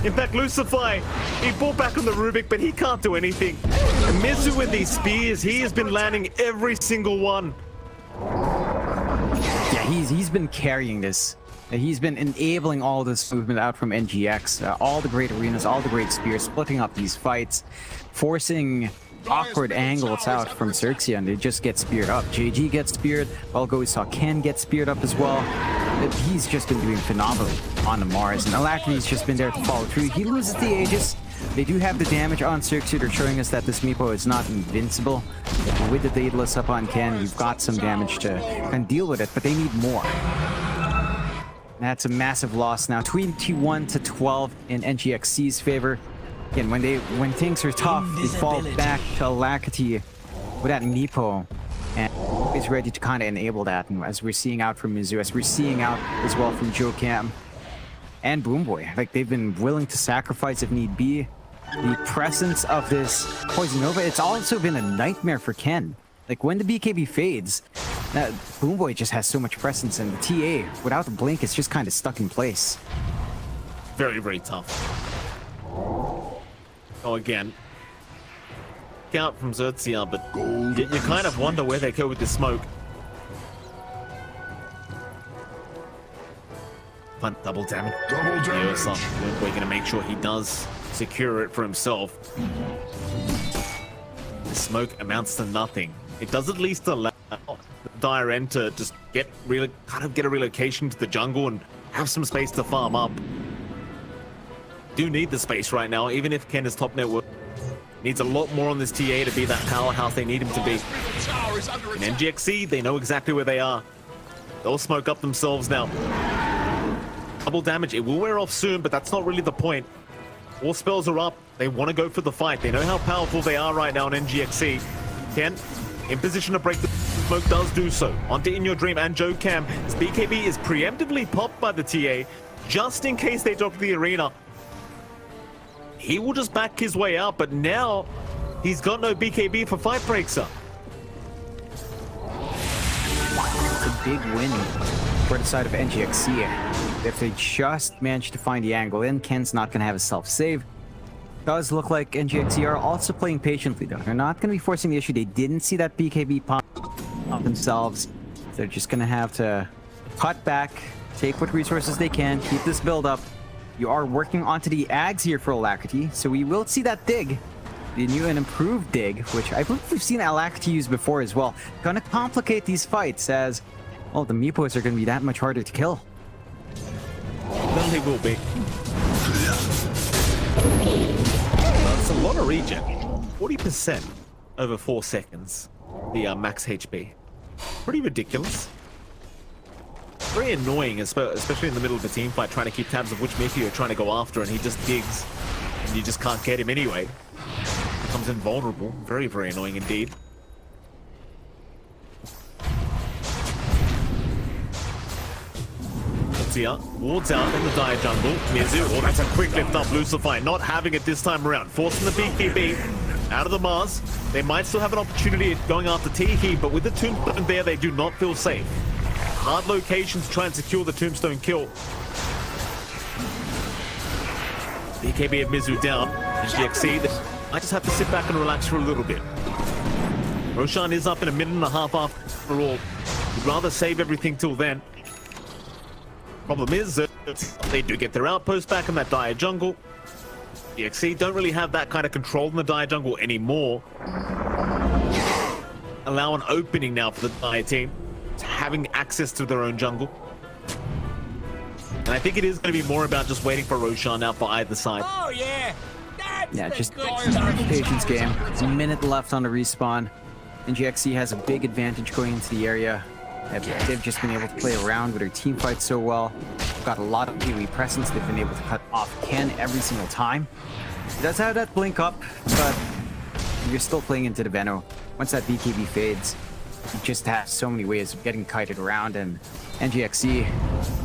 In fact, Lucify, he brought back on the Rubik, but he can't do anything. And Mizu with these spears, he has been landing every single one. Yeah, he's been carrying this. He's been enabling all this movement out from NGX. All the great arenas, all the great spears, splitting up these fights, forcing awkward angles out from XERXIA, and they just get speared up. JG gets speared, Valgo saw Ken get speared up as well. He's just been doing phenomenally on the Mars, and Alacrity's just been there to follow through. He loses the Aegis. They do have the damage on XERXIA. They're showing us that this Meepo is not invincible. With the Daedalus up on Ken, you've got some damage to kind of deal with it, but they need more. That's a massive loss now. 21-12 in NGXC's favor. Again, when things are tough, they fall back to Alacrity with that Meepo, and is ready to kind of enable that. And as we're seeing out from Mizu, as we're seeing out as well from JoeCam and Boomboy, like they've been willing to sacrifice if need be. The presence of this Poison Nova, it's also been a nightmare for Ken. Like when the BKB fades, that Boomboy just has so much presence, and the TA without the blink is just kind of stuck in place. Very, very tough. Oh, again. Out from XERXIA, but you kind of wonder where they go with the smoke. Fun double damage. We're going to make sure he does secure it for himself. The smoke amounts to nothing. It does at least allow Dire End to just get a relocation to the jungle and have some space to farm up. Do need the space right now, even if Ken is top network. Needs a lot more on this TA to be that powerhouse they need him to be. In NGXC, they know exactly where they are. They'll smoke up themselves now. Double damage, it will wear off soon, but that's not really the point. All spells are up. They want to go for the fight. They know how powerful they are right now in NGXC. Ken, in position to break the smoke, does do so. Onto In Your Dream and JoeCam. His BKB is preemptively popped by the TA, just in case they drop the arena. He will just back his way out, but now he's got no BKB for Fight Breaks Up. It's a big win for the side of NGXC. If they just manage to find the angle in, Ken's not going to have a self-save. Does look like NGXC are also playing patiently though. They're not going to be forcing the issue. They didn't see that BKB pop themselves. They're just going to have to cut back, take what resources they can, keep this build up. You are working onto the Ags here for Alacrity, so we will see that dig. The new and improved dig, which I believe we've seen Alacrity use before as well. Gonna complicate these fights as, well, the Meepos are gonna be that much harder to kill. Then they will be. That's a lot of regen. 40% over 4 seconds. The max HP. Pretty ridiculous. Very annoying, especially in the middle of a team fight, trying to keep tabs of which Mickey you're trying to go after, and he just digs, and you just can't get him anyway. Becomes invulnerable. Very, very annoying indeed. XERXIA wards out in the Dire jungle. Mizu, oh, that's a quick lift up. Lucify not having it this time around. Forcing the BKB. out of the Mars. They might still have an opportunity at going after Teehee, but with the Tombstone there, they do not feel safe. Hard location to try and secure the Tombstone kill. BKB and Mizu down. GXC, I just have to sit back and relax for a little bit. Roshan is up in a minute and a half after all. Would rather save everything till then. Problem is that they do get their outpost back in that dire jungle. DXC don't really have that kind of control in the dire jungle anymore. Allow an opening now for the dire team, having access to their own jungle. And I think it is going to be more about just waiting for Roshan now for either side. Oh yeah! Yeah, just patience game. A minute left on the respawn. And GXC has a big advantage going into the area. They've just been able to play around with their team fight so well. They've got a lot of PoE presence. They've been able to cut off Ken every single time. It does have that blink up, but you're still playing into the Veno. Once that BKB fades, you just have so many ways of getting kited around, and NGXC,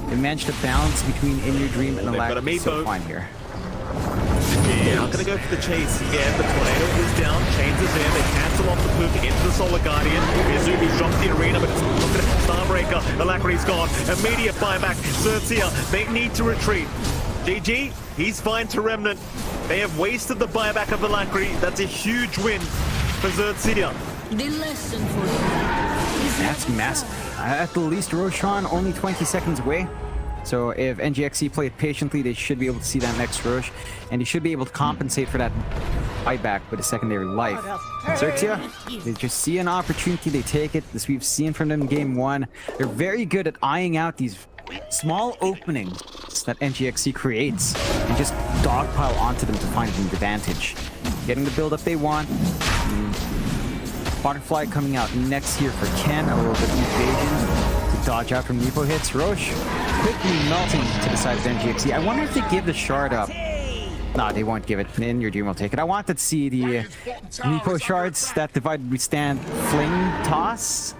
they managed to balance between In Your Dream and the lag. So fine here. Yeah, not gonna go for the chase again. The tornado is down, chains is there, they cancel off the poop into the Solar Guardian. Mizubi drops the arena, but it's not gonna Starbreaker. Alacrity's gone. Immediate buyback. XERXIA, they need to retreat. GG, he's fine to Remnant. They have wasted the buyback of Alacrity. That's a huge win for XERXIA. The lesson for you. That's massive. At the least, Roshan only 20 seconds away. So if NGXC played patiently, they should be able to see that next Roche, and they should be able to compensate for that buyback with a secondary life. XERXIA, they just see an opportunity, they take it. This we've seen from them in game one. They're very good at eyeing out these small openings that NGXC creates and just dogpile onto them to find an advantage. Getting the build-up they want. Butterfly coming out next here for Ken, a little bit of evasion to dodge out from Nepo hits. Roche quickly melting to the side of NGXC. I wonder if they give the shard up. No, they won't give it. In Your Dream will take it. I wanted to see the Nepo shards that divide withstand fling toss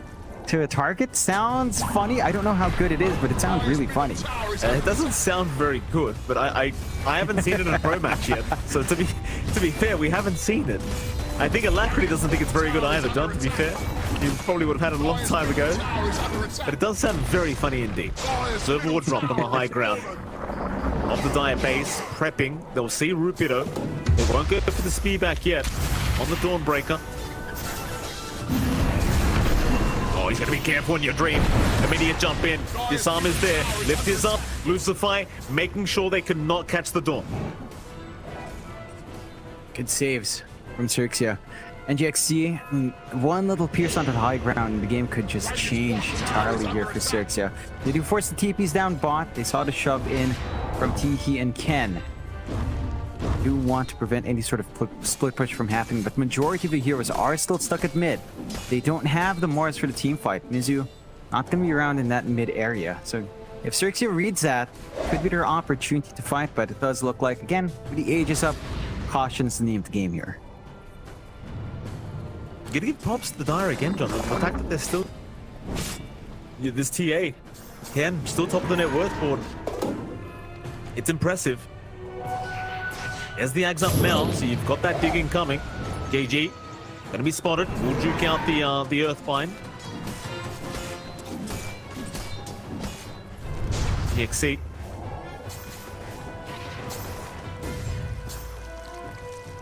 to a target. Sounds funny. I don't know how good it is, but it sounds really funny. It doesn't sound very good, but I haven't seen it in a pro match yet. So to be fair, we haven't seen it. I think Alacrity doesn't think it's very good either, John, to be fair. You probably would have had it a long time ago. But it does sound very funny indeed. Server will drop on the high ground. Off the dire base, prepping. They'll see Rupido. They won't go for the speed back yet. On the Dawnbreaker. Oh, he's going to be careful in Your Dream. Immediate jump in. Disarm is there. Lift is up. Lucify, making sure they cannot catch the Dawn. Good saves from XERXIA. NGXC, one little pierce onto the high ground and the game could just change entirely here for XERXIA. They do force the TPs down bot. They saw the shove in from Teehee and Ken. They do want to prevent any sort of split push from happening, but majority of the heroes are still stuck at mid. They don't have the Mars for the team fight. Mizu not going to be around in that mid area. So if XERXIA reads that, could be their opportunity to fight, but it does look like, again, with the ages up, caution's the name of the game here. You gotta give props to the Dire again, John. The fact that they're still... Yeah, this TA, Ken, still top of the net worth board. It's impressive. There's the Ags up now, so you've got that digging coming. GG, gonna be spotted. We'll juke out the Earthbind. XC.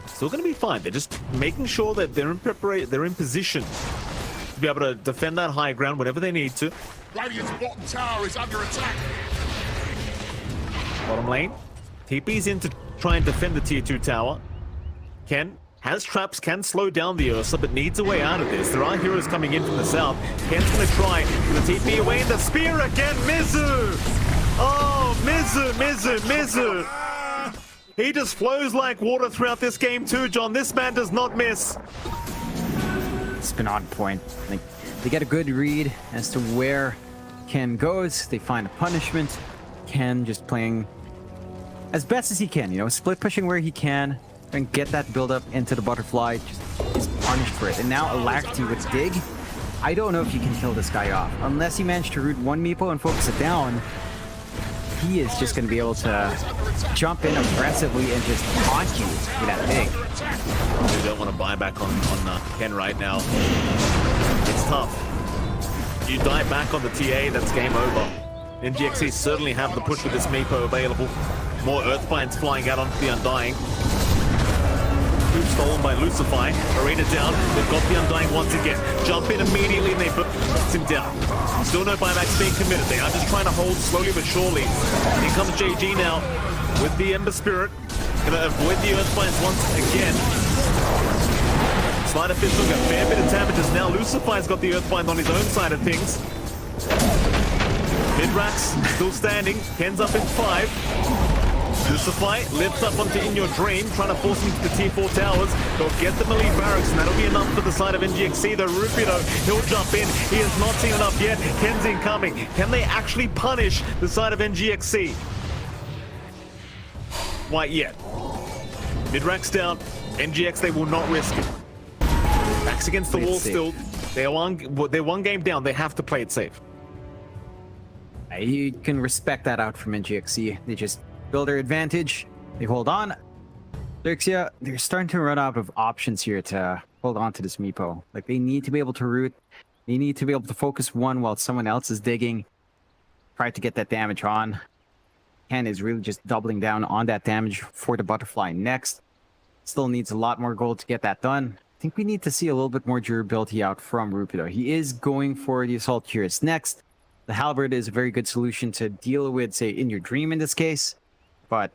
Still going to be fine. They're just making sure that they're in position to be able to defend that high ground whenever they need to. Radiant's bottom tower is under attack. Bottom lane. TP's in to try and defend the tier 2 tower. Ken has traps, can slow down the Ursa, but needs a way out of this. There are heroes coming in from the south. Ken's going to try with the TP away. The spear again. Mizu! Oh, Mizu! He just flows like water throughout this game too, John. This man does not miss. It's been on point. Like, they get a good read as to where Ken goes. They find a punishment. Ken just playing as best as he can, you know, split pushing where he can and get that build up into the butterfly. Just is punished for it. And now Alacrity with Dig. I don't know if you can kill this guy off unless you manage to root one Meepo and focus it down. He is just going to be able to jump in aggressively and just taunt you with that Dig. They don't want to buy back on Ken right now. It's tough. You die back on the TA, that's game over. NGXE certainly have the push with this Meepo available. More Earthbinds flying out onto the Undying. Move stolen by Lucify. Arena down. They've got the Undying once again. Jump in immediately and they burst him down. Still no buybacks being committed. They are just trying to hold slowly but surely. Here comes JG now with the Ember Spirit. Gonna avoid the Earthbinds once again. Slider Fist took a fair bit of damages. Now Lucify's got the Earthbind on his own side of things. Midrax still standing. Ken's up in 5. Lucify lifts up onto In Your Dream, trying to force him to the T4 towers. They'll get the melee barracks, and that'll be enough for the side of NGXE. The Rupido, he'll jump in. He has not seen enough yet. Ken's incoming. Can they actually punish the side of NGXE? Quite yet. Midrax down. NGX, they will not risk it. Backs against the wall still. They're one game down. They have to play it safe. You can respect that out from NGXE. They just build their advantage. They hold on. XERXIA, they're starting to run out of options here to hold on to this Meepo. Like, they need to be able to root. They need to be able to focus one while someone else is digging. Try to get that damage on. Ken is really just doubling down on that damage for the Butterfly next. Still needs a lot more gold to get that done. I think we need to see a little bit more durability out from Rupido. He is going for the Assault Curious next. The Halberd is a very good solution to deal with, say, In Your Dream in this case. But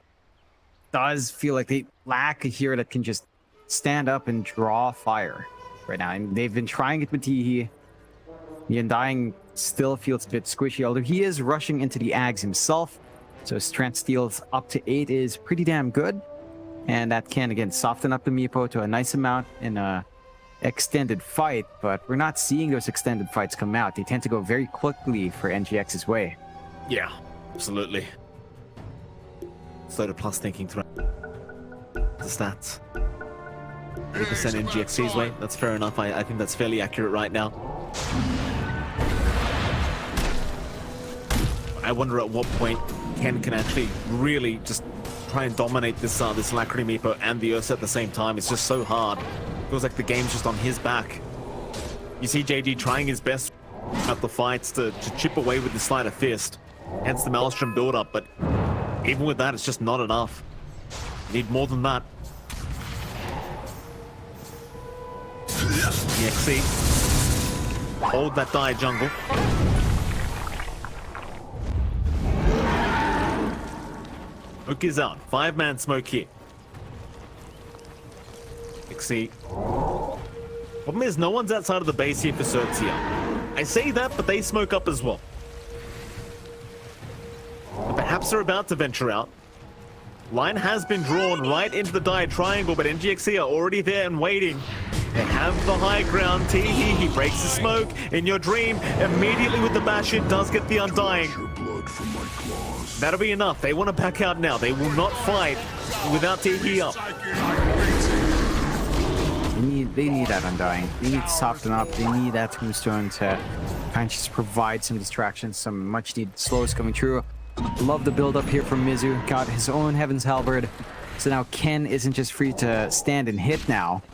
does feel like they lack a hero that can just stand up and draw fire right now. And they've been trying it with Teehee. The Undying still feels a bit squishy, although he is rushing into the Ags himself. So strength steals up to 8 is pretty damn good. And that can, again, soften up the Meepo to a nice amount in a extended fight. But we're not seeing those extended fights come out. They tend to go very quickly for NGX's way. Yeah, absolutely. Slow to plus thinking through the stats. 8% NGXC's way. That's fair enough. I think that's fairly accurate right now. I wonder at what point Ken can actually really just try and dominate this Lacrity Meepo and the Ursa at the same time. It's just so hard. Feels like the game's just on his back. You see JG trying his best at the fights to chip away with the Slider Fist. Hence the Maelstrom build-up, but even with that, it's just not enough. You need more than that. EXE. Hold that die jungle. Smoke is out. 5-man smoke here. EXE. Problem is, no one's outside of the base here for XERXIA. I say that, but they smoke up as well. Perhaps they're about to venture out. Line has been drawn right into the dire triangle, but NGXE are already there and waiting. They have the high ground. Teehee, he breaks the smoke. In Your Dream, immediately with the bash, it does get the Undying. That'll be enough. They want to back out now. They will not fight without Teehee up. They need that Undying. They need to soften up. They need that Tombstone to kind of just provide some distractions, some much needed slows coming through. Love the build up here from Mizu. Got his own Heaven's Halberd. So now Ken isn't just free to stand and hit now,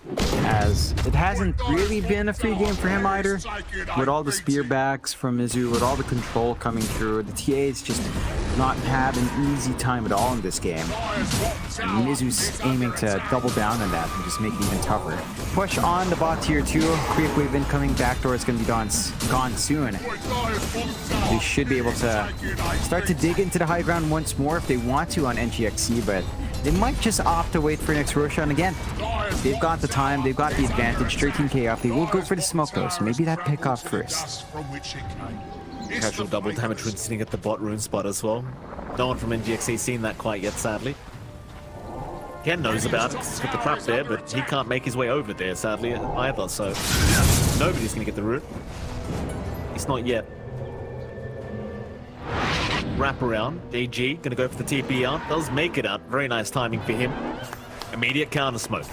as it hasn't really been a free game for him either. With all the spear backs from Mizu, with all the control coming through, the TA's just not had an easy time at all in this game. And Mizu's aiming to double down on that and just make it even tougher. Push on the bot tier 2. Creep wave incoming. Backdoor is going to be gone soon. They should be able to start to dig into the high ground once more if they want to on NGXE, but they might just opt to wait for next Roshan again. They've got the time, they've got the advantage. 13k up, they will go for the smoke though, so maybe that pick off first. Casual double damage rune sitting at the bot rune spot as well. No one from NGXE seen that quite yet, sadly. Ken knows about it, he's got the trap there, but he can't make his way over there, sadly, either, so nobody's gonna get the root. He's not yet. Wrap around. JG gonna go for the TP out. Does make it out. Very nice timing for him. Immediate counter smoke.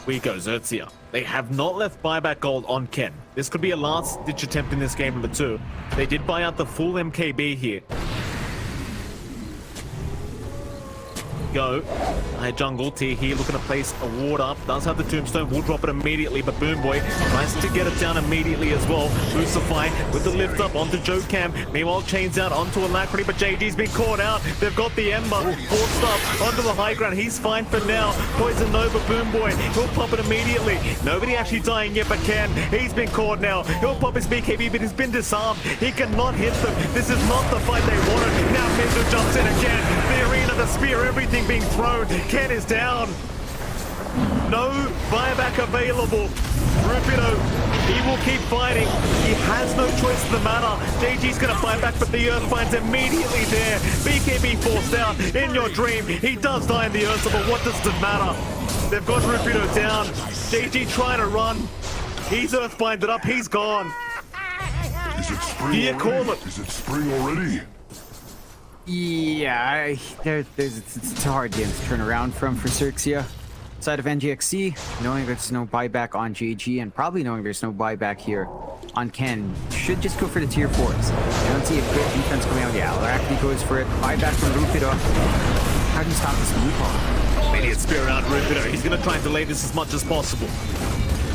We go XERXIA. They have not left buyback gold on Ken. This could be a last ditch attempt in this game number 2. They did buy out the full MKB here. go. High jungle, Teehee looking to place a ward up. Does have the tombstone, will drop it immediately, but Boom Boy tries to get it down immediately as well. Lucify with the lift up onto Joe Cam. Meanwhile, chains out onto Alacrity, but JG's been caught out. They've got the Ember forced up onto the high ground. He's fine for now. Poison Nova, Boom Boy, he'll pop it immediately. Nobody actually dying yet, but Ken, he's been caught now. He'll pop his BKB, but he's been disarmed. He cannot hit them. This is not the fight they wanted. Now Mizu jumps in again. The arena, the spear, everything being thrown. Ken is down. No buyback available. Rupido, he will keep fighting. He has no choice in the matter. JG's gonna fight back, but the Earthbind's immediately there. BKB forced out in your dream. He does die in the Earth, but what does it matter? They've got Rupido down. JG trying to run. He's Earthbinded up. He's gone. Is it spring Do you already? call it? Is it spring already? Yeah, it's a hard game to turn around from for XERXIA. Side of NGXC, knowing there's no buyback on JG and probably knowing there's no buyback here on Ken, should just go for the tier 4s. I don't see a good defense coming out. Yeah, Laracti goes for it. Buyback from Rupido. How do you stop this move on? Immediate spear out Rupido. He's going to try and delay this as much as possible.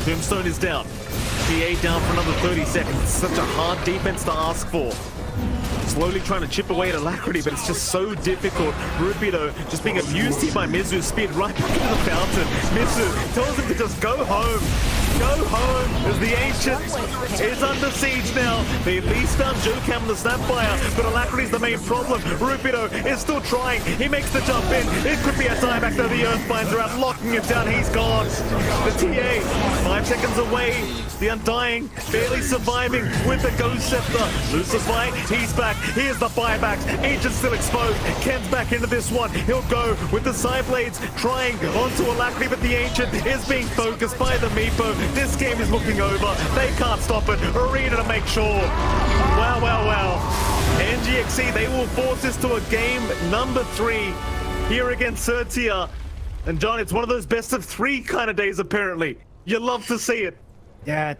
Tombstone is down. PA down for another 30 seconds. It's such a hard defense to ask for. Slowly trying to chip away at Alacrity, but it's just so difficult. Rupido just being abused here by Mizu, speared right back into the fountain. Mizu tells him to just go home. Go home, as the Ancient is under siege now. They at least found Joe Cam on the Snapfire, but Alacrity's the main problem. Rupido is still trying. He makes the jump in. It could be a dieback, though. The Earthbinds are out, locking him down. He's gone. The TA, 5 seconds away. The Undying barely surviving with the Ghost Scepter. Lucify, he's back. Here's the buybacks. Ancient's still exposed. Ken's back into this one. He'll go with the side blades, trying onto Alacrity, but the Ancient is being focused by the Meepo. This game is looking over. They can't stop it. Arena to make sure. Wow, wow, wow. NGXC, they will force this to a game number 3 here against XERXIA. And John, it's one of those best of 3 kind of days, apparently. You love to see it. Yeah.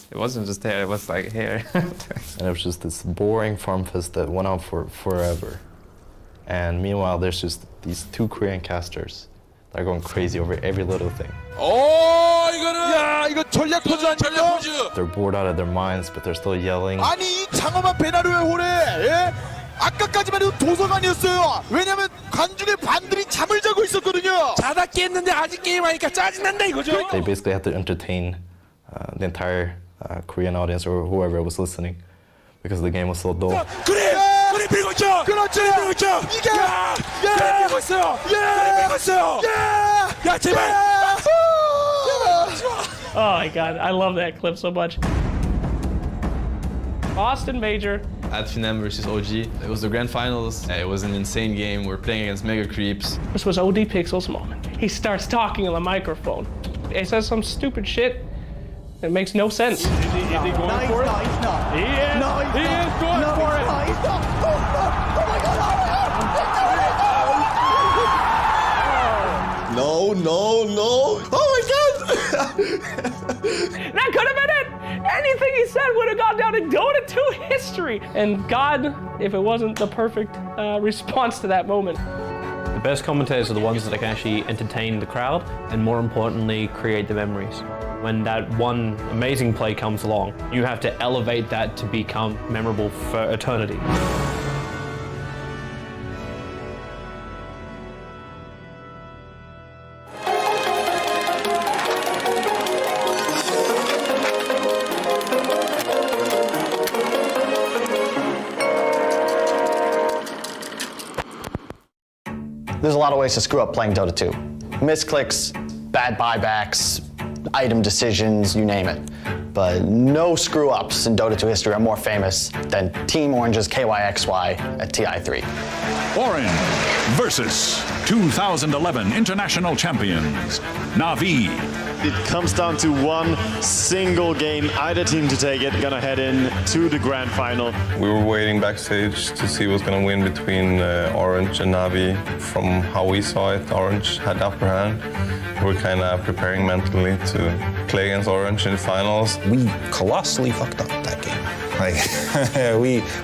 It wasn't just there, it was like here. And it was just this boring farm fest that went on for forever. And meanwhile, there's just these 2 Korean casters that are going crazy over every little thing. 이거는 야, 이거 전략 포즈 아니에요? 전략 포즈. They're bored out of their minds, but they're still yelling. 아니 이 장엄한 베나루의 홀에 예? 아까까지만 해도 도서관이었어요. 왜냐면 관중의 반들이 잠을 자고 있었거든요. 자다 깼는데 아직 게임하니까 짜증난다 이거죠. They basically had to entertain the entire Korean audience or whoever was listening because the game was so dull. 그래! 그래 밀고 있죠! 그렇죠! 밀고 있죠! 이게! 그래 밀고 있어요! 그래 밀고 있어요! 야 제발! Oh my god, I love that clip so much. Boston Major. At Finem versus OG, it was the grand finals. It was an insane game. We're playing against Mega Creeps. This was OD Pixel's moment. He starts talking on the microphone. He says some stupid shit. It makes no sense. Is he going for it? No, he's not. He is. No, He is going for it. He's not. No, no, no. Oh my god! That could have been it! Anything he said would have gone down in Dota 2 history. And God, if it wasn't the perfect response to that moment. The best commentators are the ones that can actually entertain the crowd and, more importantly, create the memories. When that one amazing play comes along, you have to elevate that to become memorable for eternity. There's a lot of ways to screw up playing Dota 2. Misclicks, bad buybacks, item decisions, you name it. But no screw-ups in Dota 2 history are more famous than Team Orange's KYXY at TI3. Orange versus 2011 international champions, Na'Vi. It comes down to one single game, either team to take it, gonna head in to the grand final. We were waiting backstage to see what's going to win between Orange and Na'Vi. From how we saw it, Orange had the upper hand. We're kind of preparing mentally to play against Orange in the finals. We colossally fucked up that game. Like,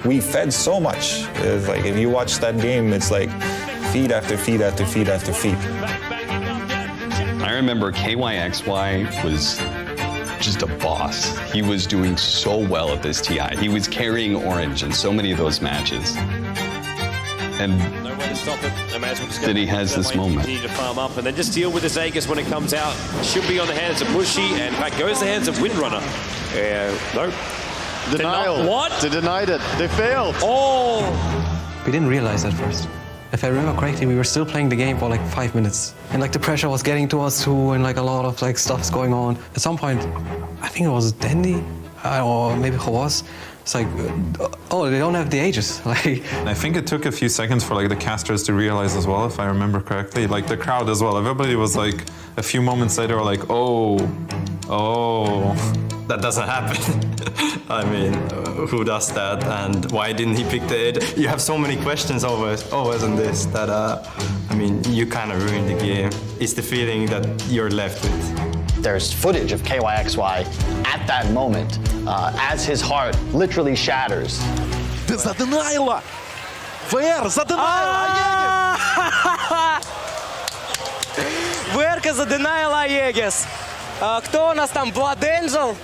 we fed so much. It's like, if you watch that game, it's like feed after feed after feed after feed. I remember KYXY was just a boss. He was doing so well at this TI. He was carrying Orange in so many of those matches. And no way to stop it. No matter what, then he has this moment. Continue to farm up and then just deal with this Aegis when it comes out. Should be on the hands of Mushy, and in fact goes the hands of Windrunner. Nope. Denial. What? They denied it. They failed. Oh! We didn't realize at first. If I remember correctly, we were still playing the game for like 5 minutes. And like the pressure was getting to us too, and like a lot of like stuff's going on. At some point, I think it was Dandy, or maybe Hawas. It's like, oh, they don't have the Aegis. Like, I think it took a few seconds for like the casters to realize as well, if I remember correctly. Like the crowd as well. Everybody was like, a few moments later, were like, oh. That doesn't happen. I mean, who does that, and why didn't he pick the edge? You have so many questions always on this that, I mean, you kind of ruined the game. It's the feeling that you're left with. There's footage of KYXY at that moment as his heart literally shatters. Ты заденаила! ВР заденаила Aegis! ВР заденаила Aegis. Кто у нас там? Blood Angel?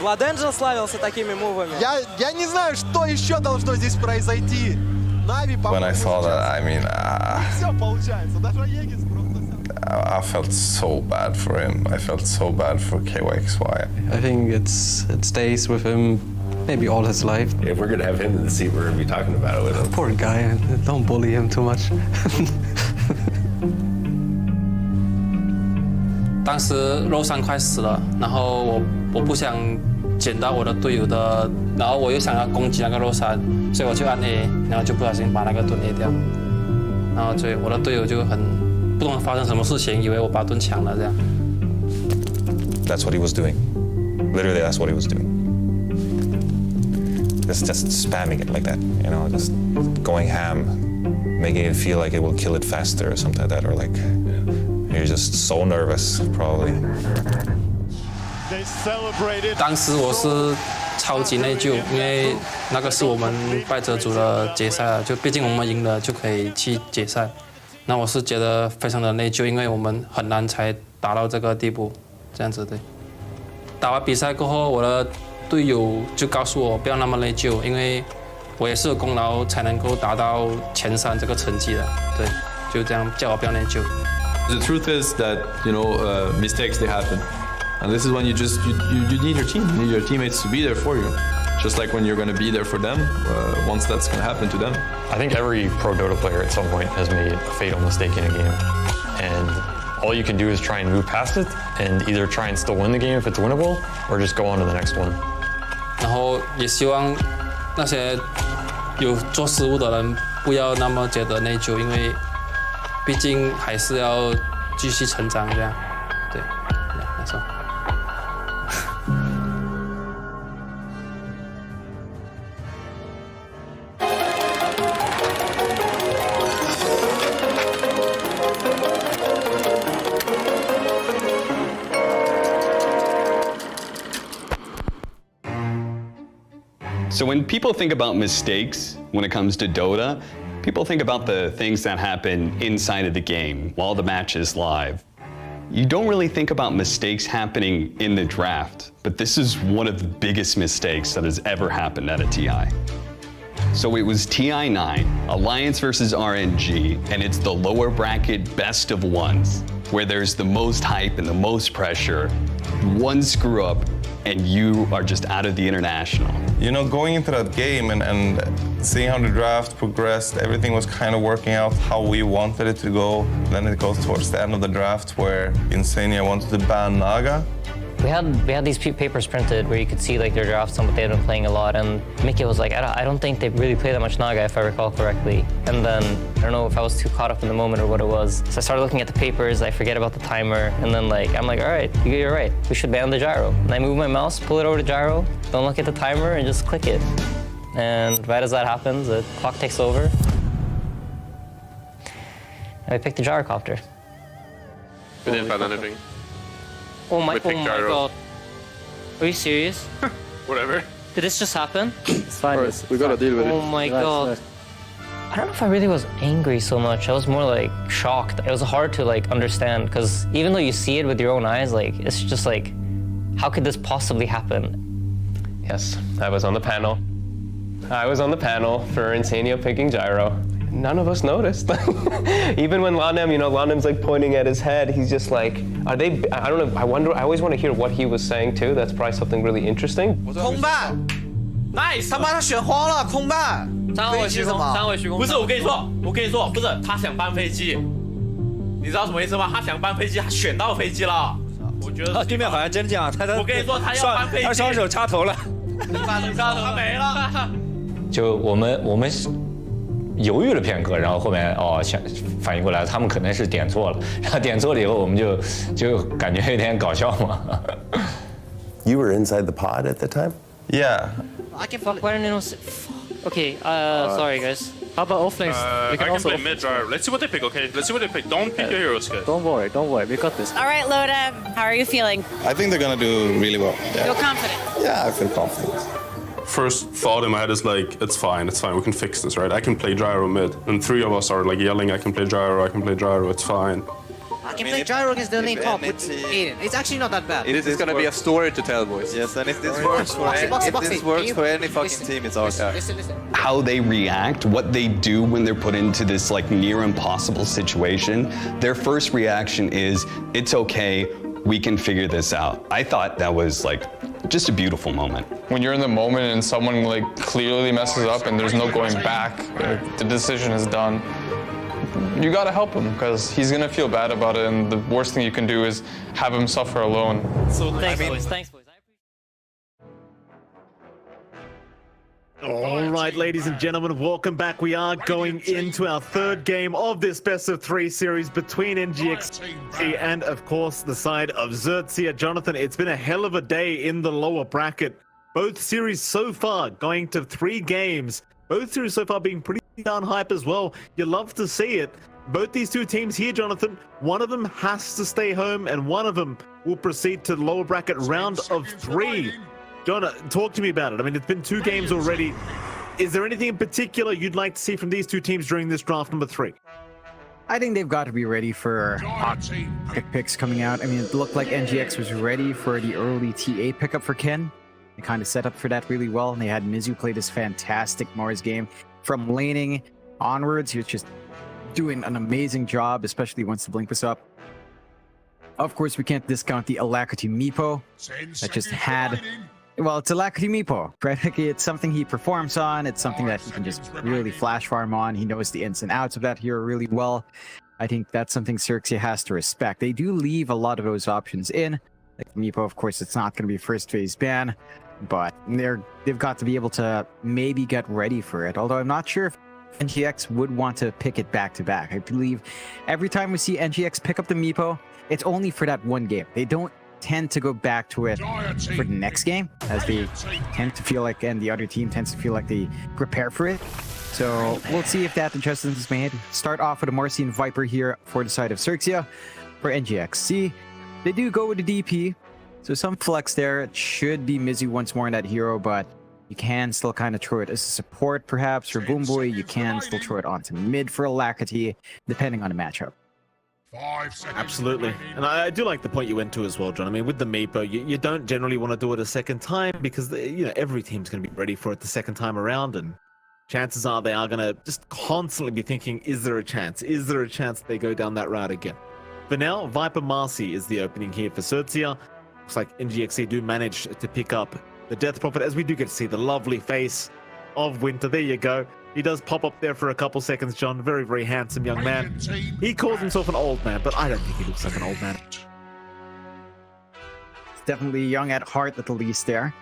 Blood Angel славился такими мувами. Я не знаю, что еще должно здесь произойти. Нави, When I saw that, I mean, все получается. Даже Aegis просто. I felt so bad for him. I felt so bad for KYXY. I think it stays with him maybe all his life. If we're gonna have him in the seat, we're gonna be talking about it with him. Poor guy, don't bully him too much. 当时 Rosan 快死了，然后我不想捡到我的队友的，然后我又想要攻击那个 Rosan， 所以我就按 A， 然后就不小心把那个盾 A 掉，然后所以我的队友就很不懂发生什么事情，以为我把盾抢了这样。That's what he was doing. Literally, that's what he was doing. Just spamming it like that, you know, just going ham, making it feel like it will kill it faster or something like that, or like you're just so nervous, probably. They celebrated. 当时我是超级内疚，因为那个是我们败者组的决赛了，就毕竟我们赢了就可以去决赛。那我是觉得非常的内疚，因为我们很难才达到这个地步，这样子对。打完比赛过后，我的队友就告诉我不要那么内疚，因为我也是有功劳才能够达到前3这个成绩的，对，就这样叫我不要内疚。The truth is that, you know, mistakes, they happen. And this is when you need your team. You need your teammates to be there for you. Just like when you're going to be there for them, once that's going to happen to them. I think every pro Dota player at some point has made a fatal mistake in a game. And all you can do is try and move past it and either try and still win the game if it's winnable or just go on to the next one. 然后也希望那些有做失误的人不要那么觉得内疚，因为毕竟还是要继续成长，这样，对，没错。So when people think about mistakes when it comes to Dota, people think about the things that happen inside of the game while the match is live. You don't really think about mistakes happening in the draft, but this is one of the biggest mistakes that has ever happened at a TI. So it was TI9, Alliance versus RNG, and it's the lower bracket best of ones, where there's the most hype and the most pressure. One screw up, and you are just out of the international. You know, going into that game and seeing how the draft progressed, everything was kind of working out how we wanted it to go. Then it goes towards the end of the draft where Insania wanted to ban Naga. We had these papers printed where you could see like their drafts and what they had been playing a lot, and Mickey was like, I don't think they really play that much Naga if I recall correctly. And then I don't know if I was too caught up in the moment or what it was. So I started looking at the papers, I forget about the timer, and then I'm like, all right, you're right, we should ban the gyro. And I move my mouse, pull it over to gyro, don't look at the timer, and just click it. And right as that happens, the clock takes over. And I picked the gyrocopter. We didn't find anything. Oh my god. Are you serious? Whatever. Did this just happen? It's fine. We gotta deal with it. Oh my god. I don't know if I really was angry so much. I was more like shocked. It was hard to like understand because even though you see it with your own eyes, like it's just like, how could this possibly happen? Yes, I was on the panel. I was on the panel for Insania picking gyro. None of us noticed. Even when Lanem, Lanem's like pointing at his head, he's just like, are they, I don't know, I always want to hear what he was saying too. That's probably something really interesting. 空弹 ，nice， 他把他选慌了，空弹。三尾虚空，三尾虚空。不是，我跟你说，不是，他想搬飞机，你知道什么意思吗？他想搬飞机，他选到飞机了。我觉得对面好像真这样，我跟你说，他要搬飞机，他双手插头了，他没了。就我们犹豫了片刻，然后后面反应过来，他们可能是点错了，然后点错了以后，我们就感觉有点搞笑嘛。You were inside the pod at the time? Yeah. I can fuck. Why don't you know? Okay. Sorry guys. How about offlanes? I can play mid gyro. Let's see what they pick. Okay. Let's see what they pick. Don't pick your heroes, guys. Don't worry. We got this. All right, Loda. How are you feeling? I think they're gonna do really well. Yeah. Feel confident? Yeah, I feel confident. First thought in my head is like, it's fine, we can fix this, right? I can play gyro mid. And three of us are like yelling, I can play gyro, it's fine. I can play gyro against the lane top with Aiden. It's actually not that bad. It is going to be a story to tell, boys. Yes, and if this works for any fucking team, it's okay. Listen. How they react, what they do when they're put into this like near impossible situation, their first reaction is, it's okay, we can figure this out. I thought that was like just a beautiful moment. When you're in the moment and someone like clearly messes up and there's no going back, the decision is done, you gotta help him because he's gonna feel bad about it, and the worst thing you can do is have him suffer alone. So thanks boys. All right, ladies and gentlemen, welcome back. We are going into our third game of this best of three series between NGXERXIA and, of course, the side of XERXIA. Jonathan, it's been a hell of a day in the lower bracket. Both series so far going to 3 games. Both series so far being pretty darn hype as well. You love to see it. Both these two teams here, Jonathan, one of them has to stay home and one of them will proceed to the lower bracket round of 3. Jonah, talk to me about it. I mean, it's been 2 games already. Is there anything in particular you'd like to see from these two teams during this draft number 3? I think they've got to be ready for hot picks coming out. I mean, it looked like NGX was ready for the early TA pickup for Ken. They kind of set up for that really well, and they had Mizu play this fantastic Mars game. From laning onwards, he was just doing an amazing job, especially once the blink was up. Of course, we can't discount the Alacrity Meepo that just had... Well, it's Alacrity Meepo, right? It's something he performs on. It's something that he can just really flash farm on. He knows the ins and outs of that hero really well. I think that's something XERXIA has to respect. They do leave a lot of those options in. Like Meepo, of course, it's not going to be first phase ban, but they've got to be able to maybe get ready for it. Although I'm not sure if NGX would want to pick it back to back. I believe every time we see NGX pick up the Meepo, it's only for that one game. They don't tend to go back to it for the next game, as they tend to feel like, and the other team tends to feel like they prepare for it. So we'll see if that adjustment is made. Start off with a Marcian Viper here for the side of XERXIA. For NGXC, they do go with the DP, so some flex there. It should be Mizu once more in that hero, but you can still kind of throw it as a support perhaps for Boomboy. You can still throw it onto mid for Alacrity, depending on the matchup. Absolutely. And I do like the point you went to as well, John. I mean, with the Meepo, you don't generally want to do it a second time because, every team's going to be ready for it the second time around. And chances are they are going to just constantly be thinking, is there a chance? Is there a chance they go down that route again? For now, Viper Marcy is the opening here for XERXIA. Looks like NGXE do manage to pick up the Death Prophet, as we do get to see the lovely face of Winter. There you go. He does pop up there for a couple seconds, John. Very, very handsome young man. He calls himself an old man, but I don't think he looks like an old man. Definitely young at heart at the least there.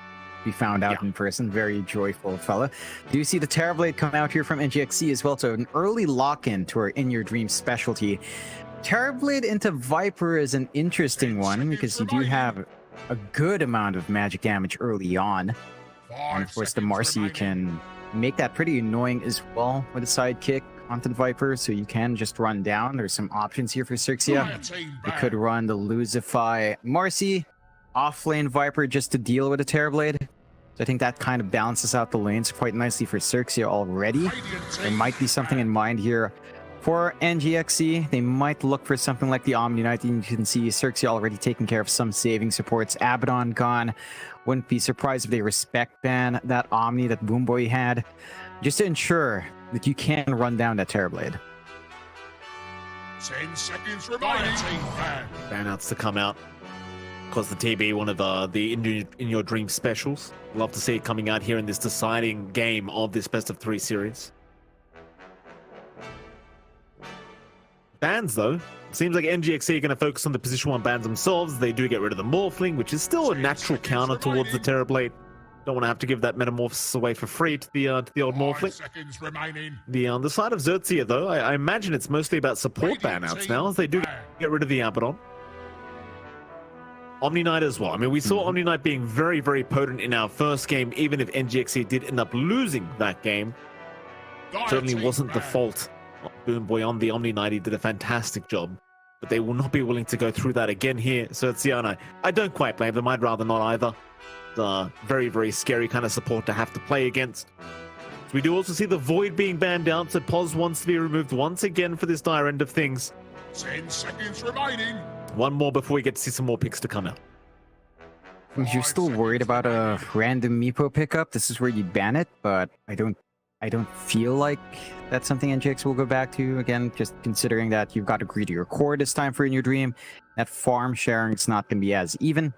We found out in person. Very joyful fella. Do you see the Terrorblade come out here from NGXE as well? So an early lock-in to our In Your Dream specialty. Terrorblade into Viper is an interesting one because you do have a good amount of magic damage early on. And of course the Marcy can make that pretty annoying as well with a sidekick onto the Viper, so you can just run down. There's some options here for XERXIA. You could run the Lucify Marcy, offlane Viper just to deal with a Terrorblade. So I think that kind of balances out the lanes quite nicely for XERXIA already. There might be something in mind here for NGXE. They might look for something like the Omni Knight. You can see XERXIA already taking care of some saving supports. Abaddon gone. Wouldn't be surprised if they respect ban that Omni that Boomboy had, just to ensure that you can run down that Terrorblade. 10 seconds remaining. Banouts to come out. Of course, the TB, one of the In Your Dream specials. Love to see it coming out here in this deciding game of this best of 3 series. Bans, though. Seems like NGXE are going to focus on the position 1 bans themselves. They do get rid of the Morphling, which is still a natural counter towards the Terrorblade. Don't want to have to give that Metamorphosis away for free to the old Morphling. On the side of XERXIA, though, I imagine it's mostly about support banouts now, as they do get rid of the Abaddon. Omni Knight as well. I mean, we saw Omni Knight being very, very potent in our first game, even if NGXE did end up losing that game. Certainly wasn't the fault of Boomboy on the Omni Knight. He did a fantastic job, but they will not be willing to go through that again here. So it's I don't quite blame them. I'd rather not either. The very, very scary kind of support to have to play against. So we do also see the Void being banned out, so Pos wants to be removed once again for this dire end of things. 10 seconds remaining. One more before we get to see some more picks to come out. If you're still worried about a random Meepo pickup, this is where you ban it, but I don't feel like that's something NGX will go back to. Again, just considering that you've got to agree to your core this time for In Your Dream. That farm sharing is not going to be as even.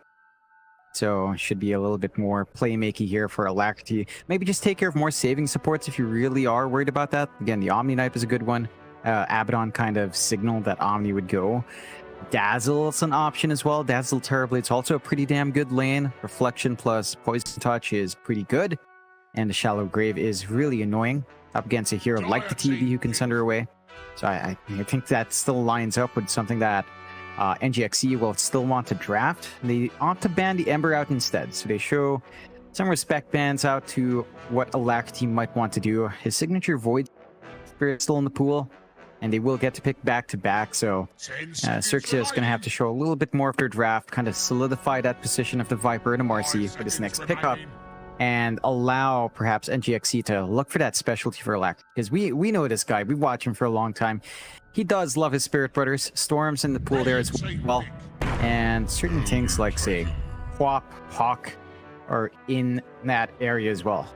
So it should be a little bit more playmaking here for Alacrity. Maybe just take care of more saving supports if you really are worried about that. Again, the Omni Knife is a good one. Abaddon kind of signaled that Omni would go. Dazzle's an option as well. Dazzle Terrorblade's also a pretty damn good lane. Reflection plus Poison Touch is pretty good. And the Shallow Grave is really annoying up against a hero like the TB who can send her away. So I think that still lines up with something that NGXE will still want to draft. They ought to ban the Ember out instead. So they show some respect bans out to what Alacrity might want to do. His signature Void Spirit still in the pool, and they will get to pick back-to-back. So XERXIA is going to have to show a little bit more of their draft, kind of solidify that position of the Viper and the Marcy for this next pickup, and allow perhaps NGXE to look for that specialty for Alacrity. Because we know this guy. We watch him for a long time. He does love his Spirit Brothers. Storm's in the pool there as well. And certain things like, say, Quap, Hawk are in that area as well.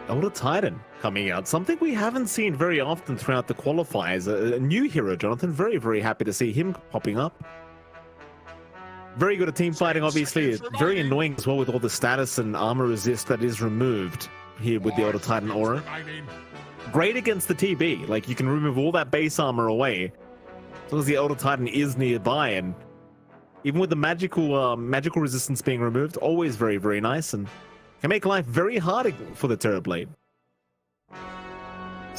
Elder Titan coming out. Something we haven't seen very often throughout the qualifiers. A new hero, Jonathan. Very, very happy to see him popping up. Very good at team fighting, obviously. Very annoying as well with all the status and armor resist that is removed here with the Elder Titan aura. Great against the TB. Like, you can remove all that base armor away as long as the Elder Titan is nearby, and even with the magical resistance being removed, always very, very nice, and can make life very hard for the Terrorblade.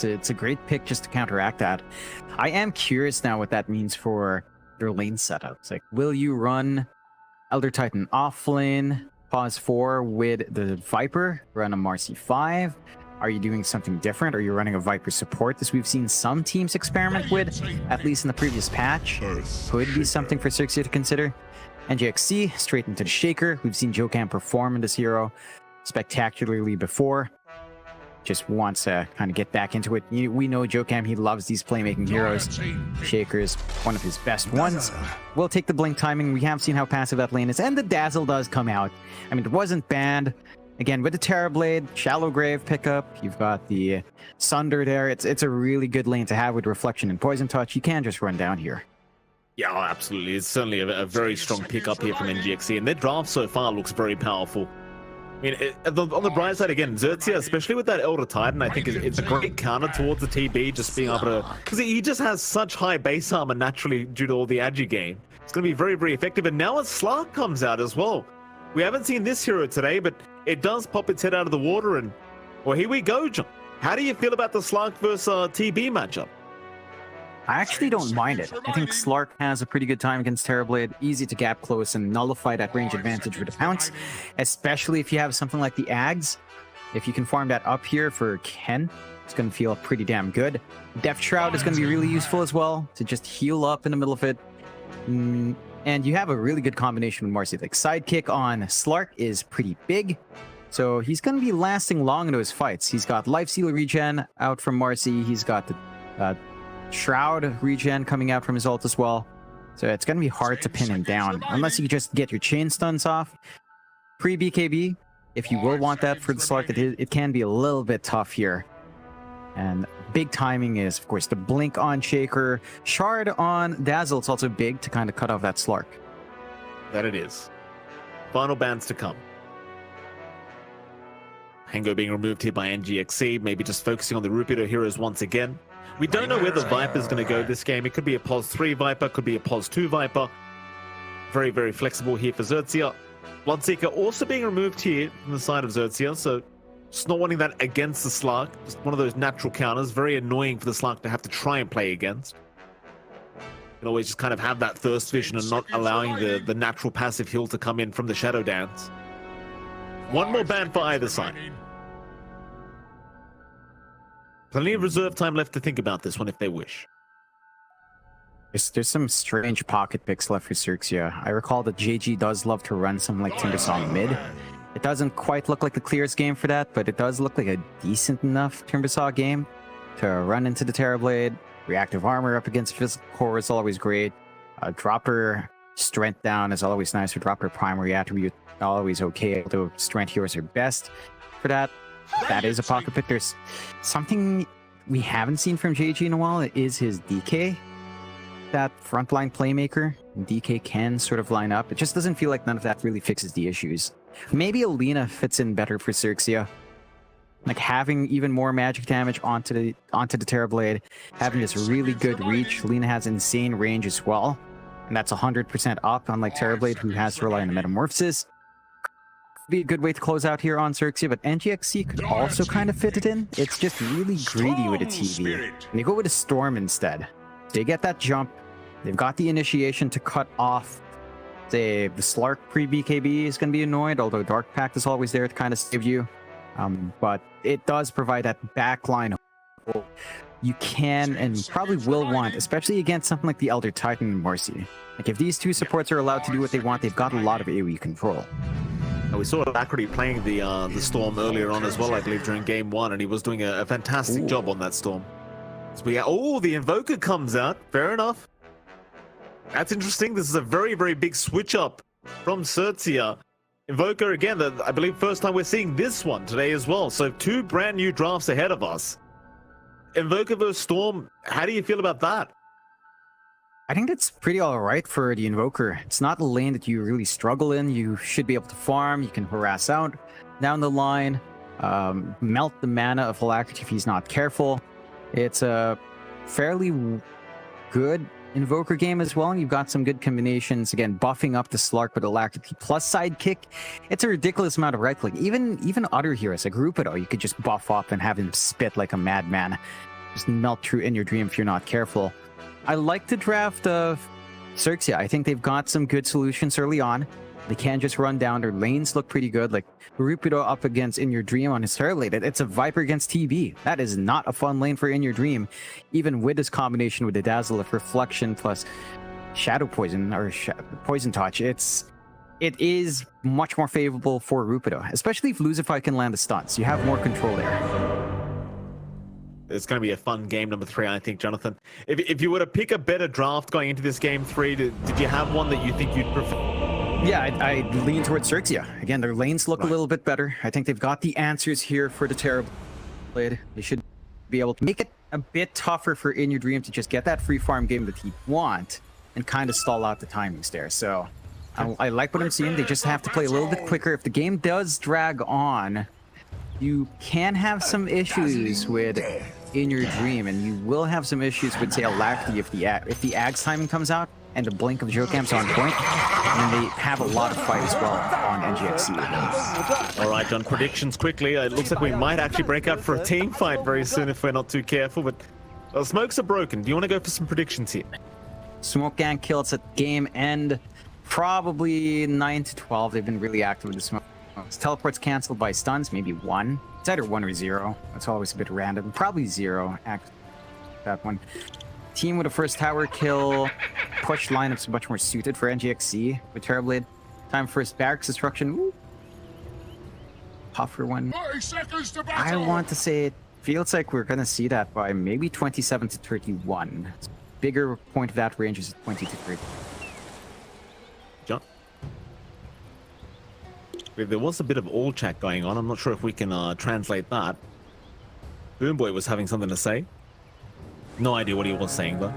It's a great pick just to counteract that. I am curious now what that means for their lane setups. Like, will you run Elder Titan off lane, pause 4 with the Viper, run a Marcy 5? Are you doing something different? Are you running a Viper support? This we've seen some teams experiment with, at least in the previous patch. Could be something for XERXIA to consider. NGXE, straight into the Shaker. We've seen Jokam perform in this hero spectacularly before. Just wants to kind of get back into it. We know Jokam, he loves these playmaking heroes. Shaker is one of his best ones. We'll take the blink timing. We have seen how passive that lane is. And the Dazzle does come out. I mean, it wasn't banned. Again, with the Terrorblade, Shallow Grave pickup, you've got the Sunder there. It's a really good lane to have with Reflection and Poison Touch. You can just run down here. Yeah, oh, absolutely. It's certainly a very strong pickup here from NGXE, and their draft so far looks very powerful. I mean, on the bright side, again, XERXIA, especially with that Elder Titan, I think it's a great counter towards the TB, just being able to... Because he just has such high base armor naturally due to all the Agi game. It's going to be very, very effective. And now a Slark comes out as well. We haven't seen this hero today, but it does pop its head out of the water. And, well, here we go, John. How do you feel about the Slark versus TB matchup? I actually don't mind it. I think Slark has a pretty good time against Terrorblade, easy to gap close and nullify that range advantage with a pounce, especially if you have something like the Ags. If you can farm that up here for Ken, it's going to feel pretty damn good. Death Shroud is going to be really useful as well, to just heal up in the middle of it. And you have a really good combination with Marcy. Like, Sidekick on Slark is pretty big, so he's going to be lasting long into his fights. He's got Life Stealer regen out from Marcy, he's got the... Shroud regen coming out from his ult as well. So it's going to be hard to pin him down unless you just get your chain stuns off. Pre-BKB, if you will want that for the Slark, it can be a little bit tough here. And big timing is, of course, the blink on Shaker. Shard on Dazzle, it's also big to kind of cut off that Slark. That it is. Final bans to come. Hango being removed here by NGXE, maybe just focusing on the Rupido heroes once again. We don't know where the Viper's going to go this game. It could be a Pulse 3 Viper, could be a Pulse 2 Viper. Very, very flexible here for XERXIA. Bloodseeker also being removed here from the side of XERXIA, so just not wanting that against the Slark. Just one of those natural counters. Very annoying for the Slark to have to try and play against. You can always just kind of have that thirst vision and not allowing the natural passive heal to come in from the Shadow Dance. One more ban for either side. Plenty of reserve time left to think about this one if they wish. There's some strange pocket picks left for XERXIA. I recall that JG does love to run something like Timbersaw mid. It doesn't quite look like the clearest game for that, but it does look like a decent enough Timbersaw game to run into the Terrorblade. Reactive armor up against physical core is always great. Dropper strength down is always nice. Or dropper primary attribute always okay, although strength heroes are best for that. That is a pocket pick. There's something we haven't seen from JG in a while. It is his DK, that frontline playmaker. DK can sort of line up. It just doesn't feel like none of that really fixes the issues. Maybe Alina fits in better for XERXIA. Like having even more magic damage onto the Terrorblade, having this really good reach. Alina has insane range as well, and that's 100% up, unlike Terrorblade, who has to rely on the Metamorphosis. Be a good way to close out here on XERXIA, but NGXE could also kind of fit it in. It's just really greedy with a TV. And they go with a Storm instead. They get that jump. They've got the initiation to cut off. The Slark pre-BKB is going to be annoyed, although Dark Pact is always there to kind of save you. But it does provide that backline you can and probably will want, especially against something like the Elder Titan and Marcy. Like if these two supports are allowed to do what they want, they've got a lot of AoE control. We saw Alacrity playing the Storm earlier on as well, I believe, during Game 1, and he was doing a fantastic job on that Storm. So we the Invoker comes out. Fair enough. That's interesting. This is a very, very big switch up from XERXIA. Invoker, again, I believe first time we're seeing this one today as well. So 2 brand new drafts ahead of us. Invoker versus Storm, how do you feel about that? I think that's pretty alright for the Invoker. It's not a lane that you really struggle in. You should be able to farm, you can harass out down the line, melt the mana of Alacrity if he's not careful. It's a fairly good Invoker game as well, and you've got some good combinations. Again, buffing up the Slark with Alacrity plus Sidekick. It's a ridiculous amount of right click. Even other heroes like Rupido, you could just buff up and have him spit like a madman. Just melt through in your dream if you're not careful. I like the draft of XERXIA. I think they've got some good solutions early on. They can just run down. Their lanes look pretty good. Like Rupido up against In Your Dream on his Terrorblade. It's a Viper against TB. That is not a fun lane for In Your Dream, even with this combination with the Dazzle of Reflection plus Shadow Poison or Poison Touch. It is much more favorable for Rupido, especially if Lucify can land the stunts. You have more control there. It's going to be a fun game number 3, I think, Jonathan. If you were to pick a better draft going into this game 3, did you have one that you think you'd prefer? Yeah, I lean towards XERXIA. Again, their lanes look a little bit better. I think they've got the answers here for the Terrorblade. They should be able to make it a bit tougher for In Your Dream to just get that free farm game that you want. and kind of stall out the timings there. So I like what I'm seeing. They just have to play a little bit quicker. If the game does drag on, you can have some issues with In Your Dream, and you will have some issues with, say, Alacrity if the Ags timing comes out and the blink of Jokam's on point, and then they have a lot of fight as well on NGXC. All right, John, predictions quickly. It looks like we might actually break out for a team fight very soon if we're not too careful, but smokes are broken. Do you want to go for some predictions here? Smoke Gang kills at game end, probably 9 to 12. They've been really active with the smoke. Teleports canceled by stuns, maybe 1. It's either 1 or 0. It's always a bit random. Probably 0. That one. Team with a first tower kill. Push lineups much more suited for NGXC with Terrorblade. Time first barracks destruction. Ooh. Puffer one. 30 seconds to I want to say it feels like we're gonna see that by maybe 27 to 31. Bigger point of that range is 20 to 30. John? There was a bit of all chat going on. I'm not sure if we can translate that. Boomboy was having something to say. No idea what he was saying, though.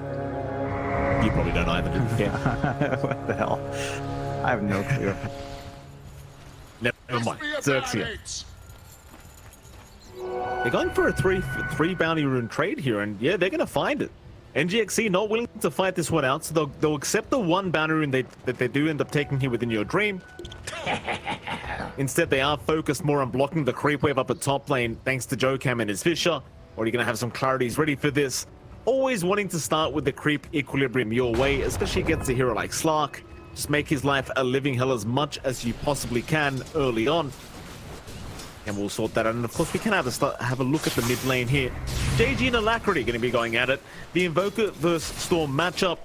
You probably don't either, didn't you? What the hell? I have no clue. Never mind. XERXIA. They're going for a three bounty rune trade here, and yeah, they're going to find it. NGXC not willing to fight this one out, so they'll accept the 1 bounty rune that they do end up taking here within your dream. Instead, they are focused more on blocking the creep wave up at top lane, thanks to Jokam and his Fisher. Or you're going to have some clarities ready for this. Always wanting to start with the creep equilibrium your way, especially against a hero like Slark. Just make his life a living hell as much as you possibly can early on. And we'll sort that out. And of course, we can have a look at the mid lane here. JG and Alacrity going to be going at it. The Invoker versus Storm matchup.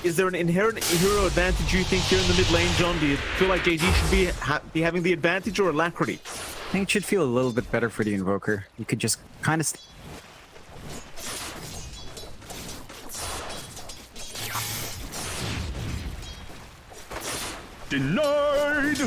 Is there an inherent hero advantage you think here in the mid lane, John? Do you feel like JG should be having the advantage or Alacrity? I think it should feel a little bit better for the Invoker. You could just kind of... Denied!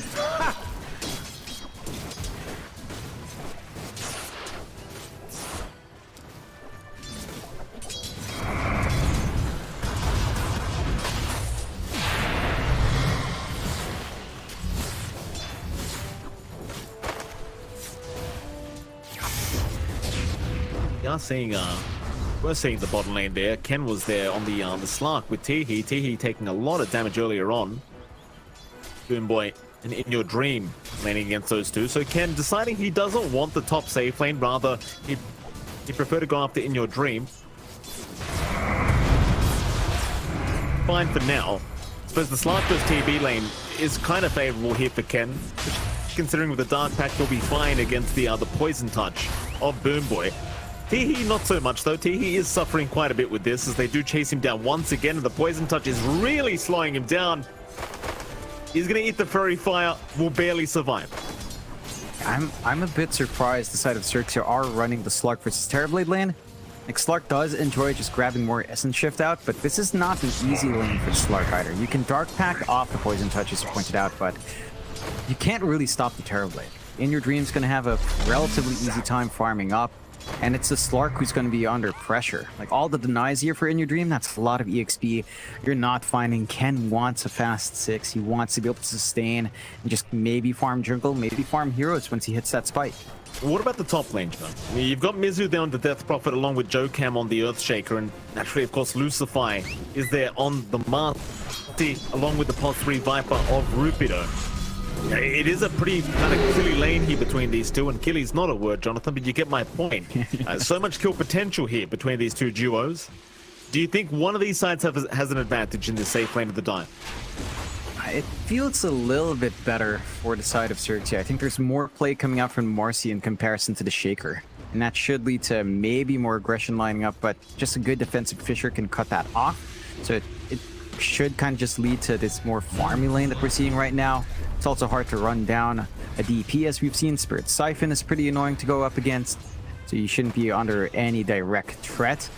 We're seeing the bottom lane there. Ken was there on the Slark with Teehee. Teehee taking a lot of damage earlier on. Boomboy and In Your Dream laning against those two. So Ken deciding he doesn't want the top safe lane, rather he'd prefer to go after In Your Dream. Fine for now. I suppose the Slark versus TB lane is kind of favorable here for Ken, considering with the Dark Pact he'll be fine against the Poison Touch of Boomboy. Teehee not so much though. Teehee is suffering quite a bit with this as they do chase him down once again, and the Poison Touch is really slowing him down. He's gonna eat the Furry Fire, will barely survive. I'm a bit surprised the side of XERXIA are running the Slark versus Terrorblade lane. Like, Slark does enjoy just grabbing more Essence Shift out, but this is not an easy lane for Slark either. You can Dark Pack off the Poison Touch, as you pointed out, but you can't really stop the Terrorblade. In Your Dream's gonna have a relatively easy time farming up, and it's the Slark who's going to be under pressure. Like, all the denies here for In Your Dream, that's a lot of EXP. You're not finding. Ken wants a fast 6. He wants to be able to sustain and just maybe farm jungle, maybe farm heroes once he hits that spike. What about the top lane, John? You've got Mizu there on the Death Prophet along with Jokam on the Earthshaker, and naturally, of course, Lucify is there on the Marty along with the Pod 3 Viper of Rupido. It is a pretty kind of killy lane here between these two, and killy's not a word, Jonathan, but you get my point. So much kill potential here between these two duos. Do you think one of these sides has an advantage in the safe lane of the dive? It feels a little bit better for the side of XERXIA. I think there's more play coming out from Marcy in comparison to the Shaker, and that should lead to maybe more aggression lining up, but just a good defensive Fisher can cut that off. So it should kind of just lead to this more farmy lane that we're seeing right now. It's also hard to run down a DP, as we've seen. Spirit Siphon is pretty annoying to go up against, so you shouldn't be under any direct threat.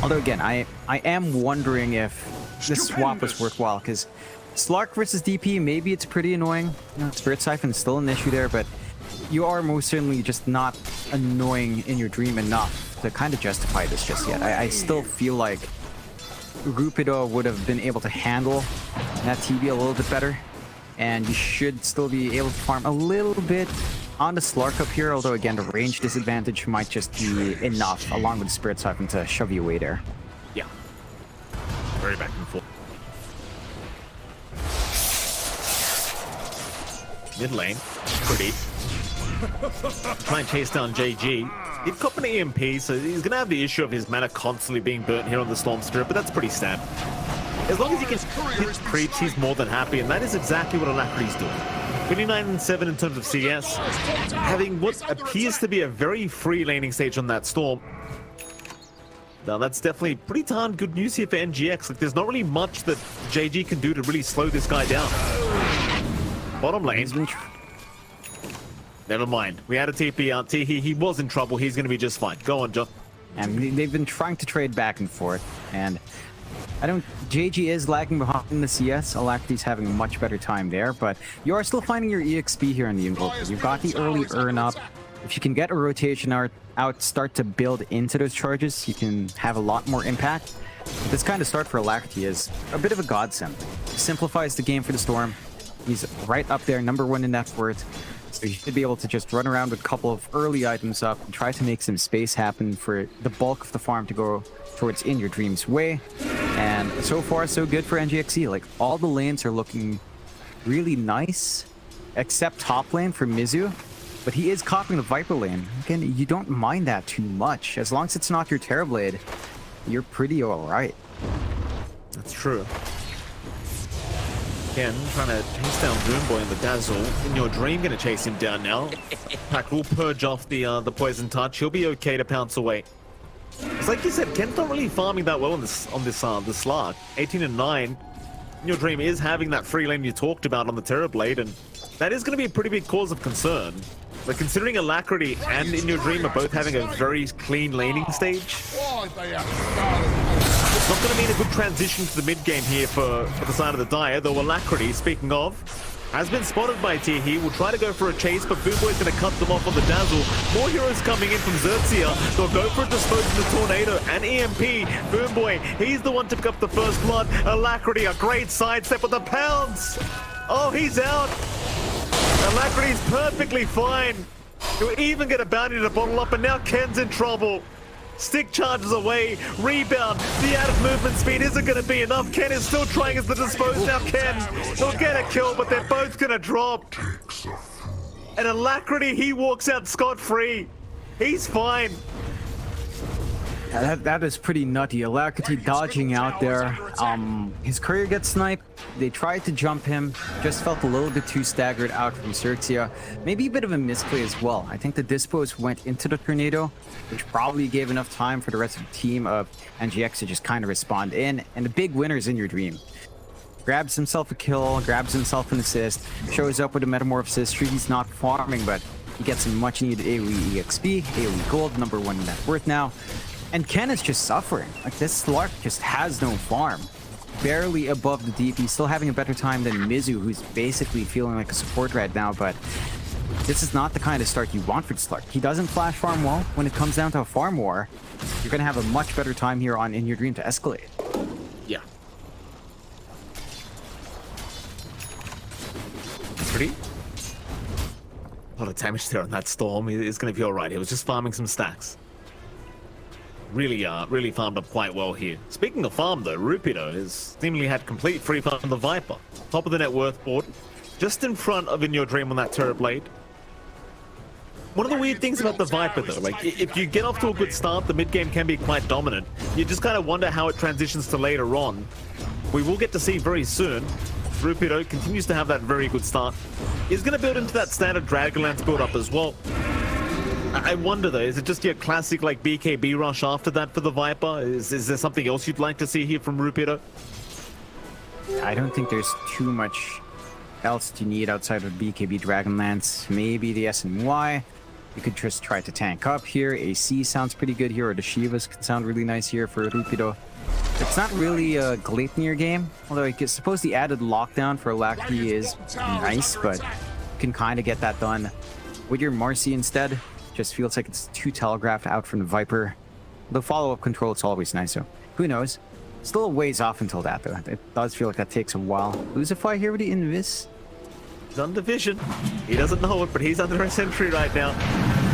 Although again, I am wondering if this swap was worthwhile, because Slark versus DP, maybe it's pretty annoying. You know, Spirit Siphon is still an issue there, but you are most certainly just not annoying In Your Dream enough to kind of justify this just yet. I still feel like Rupido would have been able to handle that TB a little bit better. And you should still be able to farm a little bit on the Slark up here, although again, the range disadvantage might just be enough, along with the Spirit Siphon, to shove you away there. Yeah. Very back and forth. Mid lane, pretty. Try and chase down JG. He'd cop an EMP, so he's going to have the issue of his mana constantly being burnt here on the Storm Spirit, but that's pretty standard. As long as he can hit creeps, he's more than happy, and that is exactly what Alacrity's doing. 29-7 in terms of CS, having what appears to be a very free laning stage on that Storm. Now that's definitely pretty darn good news here for NGX. Like, there's not really much that JG can do to really slow this guy down. Bottom lane. Never mind. We had a TP out. He was in trouble. He's going to be just fine. Go on, John. And they've been trying to trade back and forth, and JG is lagging behind the CS. Alacrity's having a much better time there, but you are still finding your EXP here in the Invoker. You've got the early earn up. If you can get a rotation out, start to build into those charges, you can have a lot more impact. This kind of start for Alacrity is a bit of a godsend. Simplifies the game for the Storm. He's right up there, #1 in net worth. So you should be able to just run around with a couple of early items up and try to make some space happen for the bulk of the farm to go towards In Your Dreams way. And so far, so good for NGXE. Like, all the lanes are looking really nice, except top lane for Mizu. But he is copying the Viper lane. Again, you don't mind that too much. As long as it's not your Terrorblade, you're pretty alright. That's true. Again, trying to chase down Boomboy in the Dazzle. In Your Dream, going to chase him down now. Pack will purge off the Poison Touch. He'll be okay to pounce away. It's like you said, Ken's not really farming that well on this Slark. 18 and 9. In Your Dream is having that free lane you talked about on the Terrorblade, and that is going to be a pretty big cause of concern. But considering Alacrity and In Your Dream are both having a very clean laning stage, it's not going to mean a good transition to the mid game here for the side of the Dire, though Alacrity, speaking of, has been spotted by He will try to go for a chase, but Boomboy's going to cut them off on the Dazzle. More heroes coming in from XERXIA. They'll go for a Disposing the Tornado and EMP. Boomboy, he's the one to pick up the first blood. Alacrity, a great sidestep with the pounds. Oh, he's out. Alacrity's perfectly fine. He'll even get a bounty to bottle up, and now Ken's in trouble. Stick charges away, rebound, the out of movement speed isn't going to be enough. Ken is still trying as the dispose. Now Ken, he'll get a kill, but they're both going to drop. And Alacrity, he walks out scot-free. He's fine. That is pretty nutty. Alacrity dodging out there. His courier gets sniped. They tried to jump him. Just felt a little bit too staggered out from XERXIA. Maybe a bit of a misplay as well. I think the dispose went into the tornado, which probably gave enough time for the rest of the team of NGX to just kind of respond in. And the big winner is In Your Dream. Grabs himself a kill, grabs himself an assist, shows up with a Metamorphosis. Sure, he's not farming, but he gets some much needed AoE EXP, AoE gold, #1 in net worth now. And Ken is just suffering. Like, this Slark just has no farm. Barely above the DP, still having a better time than Mizu, who's basically feeling like a support right now, but this is not the kind of start you want for the Slark. He doesn't flash farm well. When it comes down to a farm war, you're going to have a much better time here on In Your Dream to escalate. Yeah. Pretty. A lot of damage there on that Storm. He's going to be alright. He was just farming some stacks. Really farmed up quite well here. Speaking of farm though, Rupido has seemingly had complete free farm on the Viper. Top of the net worth board, just in front of In Your Dream on that Terrorblade. One of the weird things about the Viper though, like if you get off to a good start, the mid game can be quite dominant. You just kind of wonder how it transitions to later on. We will get to see very soon. Rupido continues to have that very good start. He's going to build into that standard Dragonlance build up as well. I wonder though, is it just your classic like BKB rush after that for the Viper? Is there something else you'd like to see here from Rupido? I don't think there's too much else to need outside of BKB Dragonlance. Maybe the SNY. You could just try to tank up here. AC sounds pretty good here, or the Shivas can sound really nice here for Rupido. It's not really a Gleipnir game, although I suppose the added lockdown for Alacrity is nice, but you can kind of get that done with your Marcy instead. Just feels like it's too telegraphed out from the Viper. The follow-up control is always nice, so who knows? Still a ways off until that, though. It does feel like that takes a while. Lucify here with the Invis. He's under vision. He doesn't know it, but he's under a sentry right now.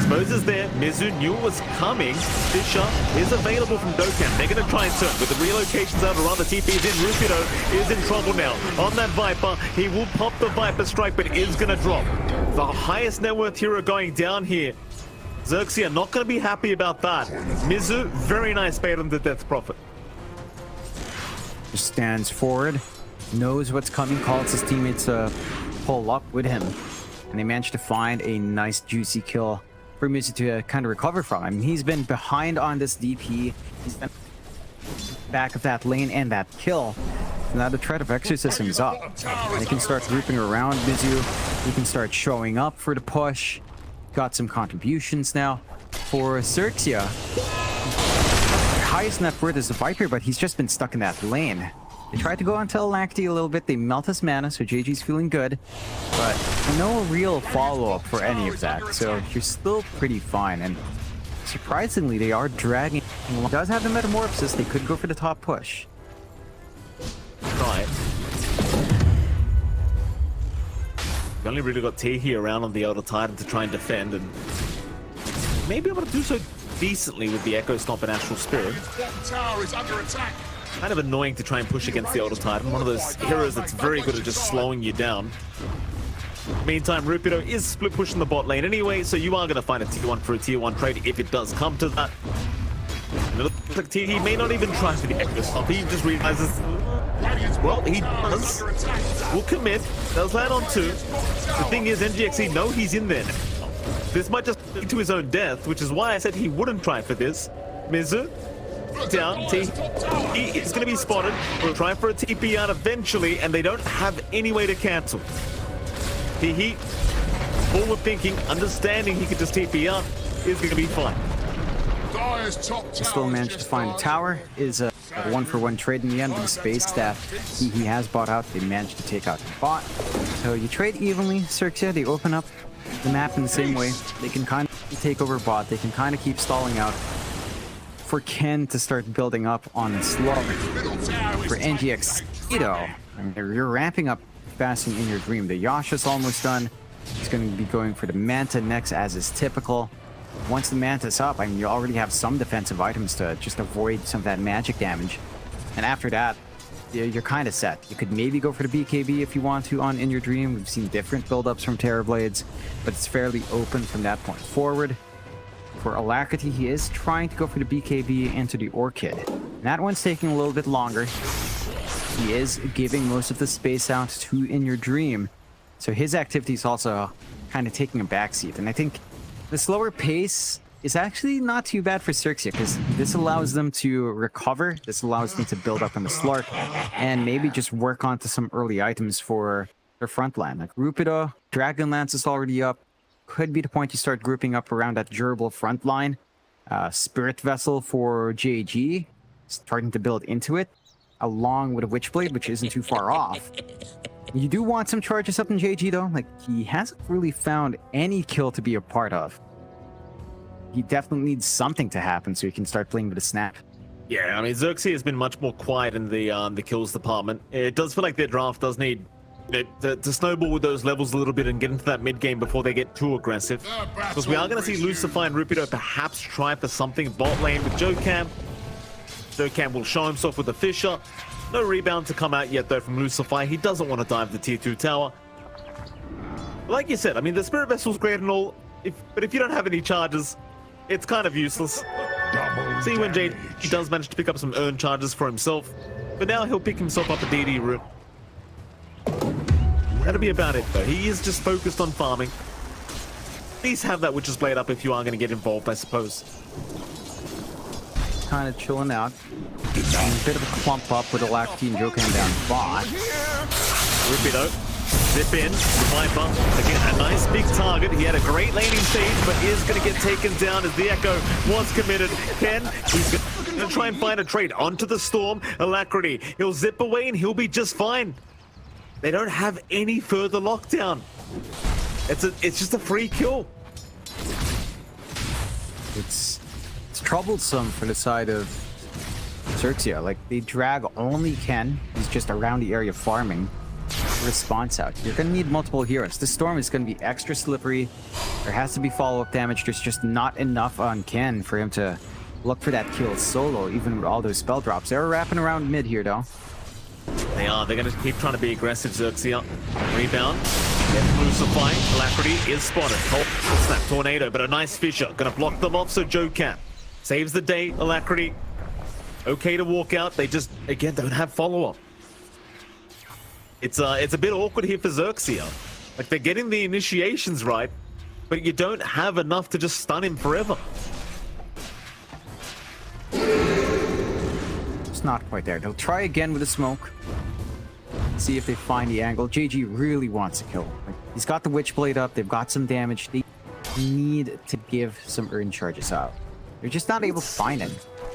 Spose is there. Mizu knew it was coming. Fisher is available from Dokkan. They're going to try and turn, but the relocations out around the TP is in. Rupido is in trouble now. On that Viper, he will pop the Viper strike, but is going to drop. The highest net worth hero going down here. XERXIA not going to be happy about that. Mizu, very nice bait on the Death Prophet. Just stands forward, knows what's coming, calls his teammates to pull up with him. And they managed to find a nice juicy kill for Mizu to kind of recover from. I mean, he's been behind on this DP. He's been back of that lane and that kill. Now the threat of exorcism is up. And they can start grouping around Mizu. He can start showing up for the push. Got some contributions now for XERXIA. Highest net worth is the Viper, but he's just been stuck in that lane. They tried to go onto Alacrity a little bit. They melt his mana, so JG's feeling good. But no real follow-up for any of that. So you're still pretty fine. And surprisingly, they are dragging. He does have the Metamorphosis. They could go for the top push. Try it. We only really got Tehi around on the Elder Titan to try and defend, and maybe able to do so decently with the Echo Stomp and Astral Spirit. Tower is under attack. Kind of annoying to try and push against the Elder Titan. One of those heroes that's very good at just slowing you down. Meantime, Rupido is split pushing the bot lane anyway, so you are going to find a tier 1 for a tier 1 trade if it does come to that. And it looks like he may not even try for the Echo Stomp. He just realizes, well, he does. Will commit. Does land on 2. The thing is, NGXE know he's in there now. This might just lead to his own death, which is why I said he wouldn't try for this. Mizu down. He is going to be spotted. We'll try for a TP out eventually, and they don't have any way to cancel. He forward thinking, understanding he could just TP out, is going to be fine. Still managed to find a tower. Is a 1-for-1 trade in the end with the space that he has bought out. They managed to take out the bot. So you trade evenly. XERXIA, they open up the map in the same way. They can kind of take over bot. They can kind of keep stalling out for Ken to start building up on the slug. For NGXE though, I mean, you're ramping up fasting in your dream. The Yasha's almost done. He's going to be going for the Manta next, as is typical. Once the Manta's up, I mean, you already have some defensive items to just avoid some of that magic damage. And after that, you're kind of set. You could maybe go for the BKB if you want to on In Your Dream. We've seen different build-ups from Terrorblades, but it's fairly open from that point forward. For Alacrity, he is trying to go for the BKB into the Orchid. And that one's taking a little bit longer. He is giving most of the space out to In Your Dream. So his activity is also kind of taking a backseat. And I think the slower pace is actually not too bad for XERXIA, because this allows them to recover. This allows them to build up on the Slark and maybe just work onto some early items for their front line. Like Rupido, Dragonlance is already up. Could be the point you start grouping up around that durable front line. Spirit Vessel for JG, starting to build into it, along with a Witchblade, which isn't too far off. You do want some charges up in JG though. Like, he hasn't really found any kill to be a part of. He definitely needs something to happen so he can start playing with a snap. Yeah, I mean, XERXIA has been much more quiet in the kills department. It does feel like their draft does need to snowball with those levels a little bit and get into that mid game before they get too aggressive. Because we are going to see Lucify and Rupido perhaps try for something bot lane with Jokam. Jokam will show himself with the Fisher. No rebound to come out yet though from Lucify. He doesn't want to dive the tier 2 tower. Like you said, I mean, the Spirit Vessel's great and all, but if you don't have any charges, it's kind of useless. See when Jade, he does manage to pick up some earned charges for himself, but now he'll pick himself up a DD route. That'll be about it though. He is just focused on farming. Please have that Witch's Blade up if you are going to get involved, I suppose. Kind of chilling out. A bit of a clump up with Alacrity and Jokam down bot. Rupido, zip in, Viper, again, a nice big target. He had a great laning stage, but is going to get taken down as the Echo was committed. Ken, he's going to try and find a trade onto the Storm. Alacrity, he'll zip away and he'll be just fine. They don't have any further lockdown. It's just a free kill. It's troublesome for the side of XERXIA. Like, they drag only Ken. He's just around the area farming. Response out. You're going to need multiple heroes. The storm is going to be extra slippery. There has to be follow-up damage. There's just not enough on Ken for him to look for that kill solo, even with all those spell drops. They're wrapping around mid here, though. They are. They're going to keep trying to be aggressive. XERXIA. Rebound. Then Lucifer. Alacrity is spotted. Cold snap. Tornado, but a nice Fisher. Going to block them off, so Joe can. Saves the day. Alacrity. Okay to walk out. They just, again, don't have follow-up. It's a bit awkward here for XERXIA. Like, they're getting the initiations right, but you don't have enough to just stun him forever. It's not quite there. They'll try again with the smoke. See if they find the angle. JG really wants to kill. Like, he's got the Witchblade up. They've got some damage. They need to give some earn charges out. They're just not able to find it.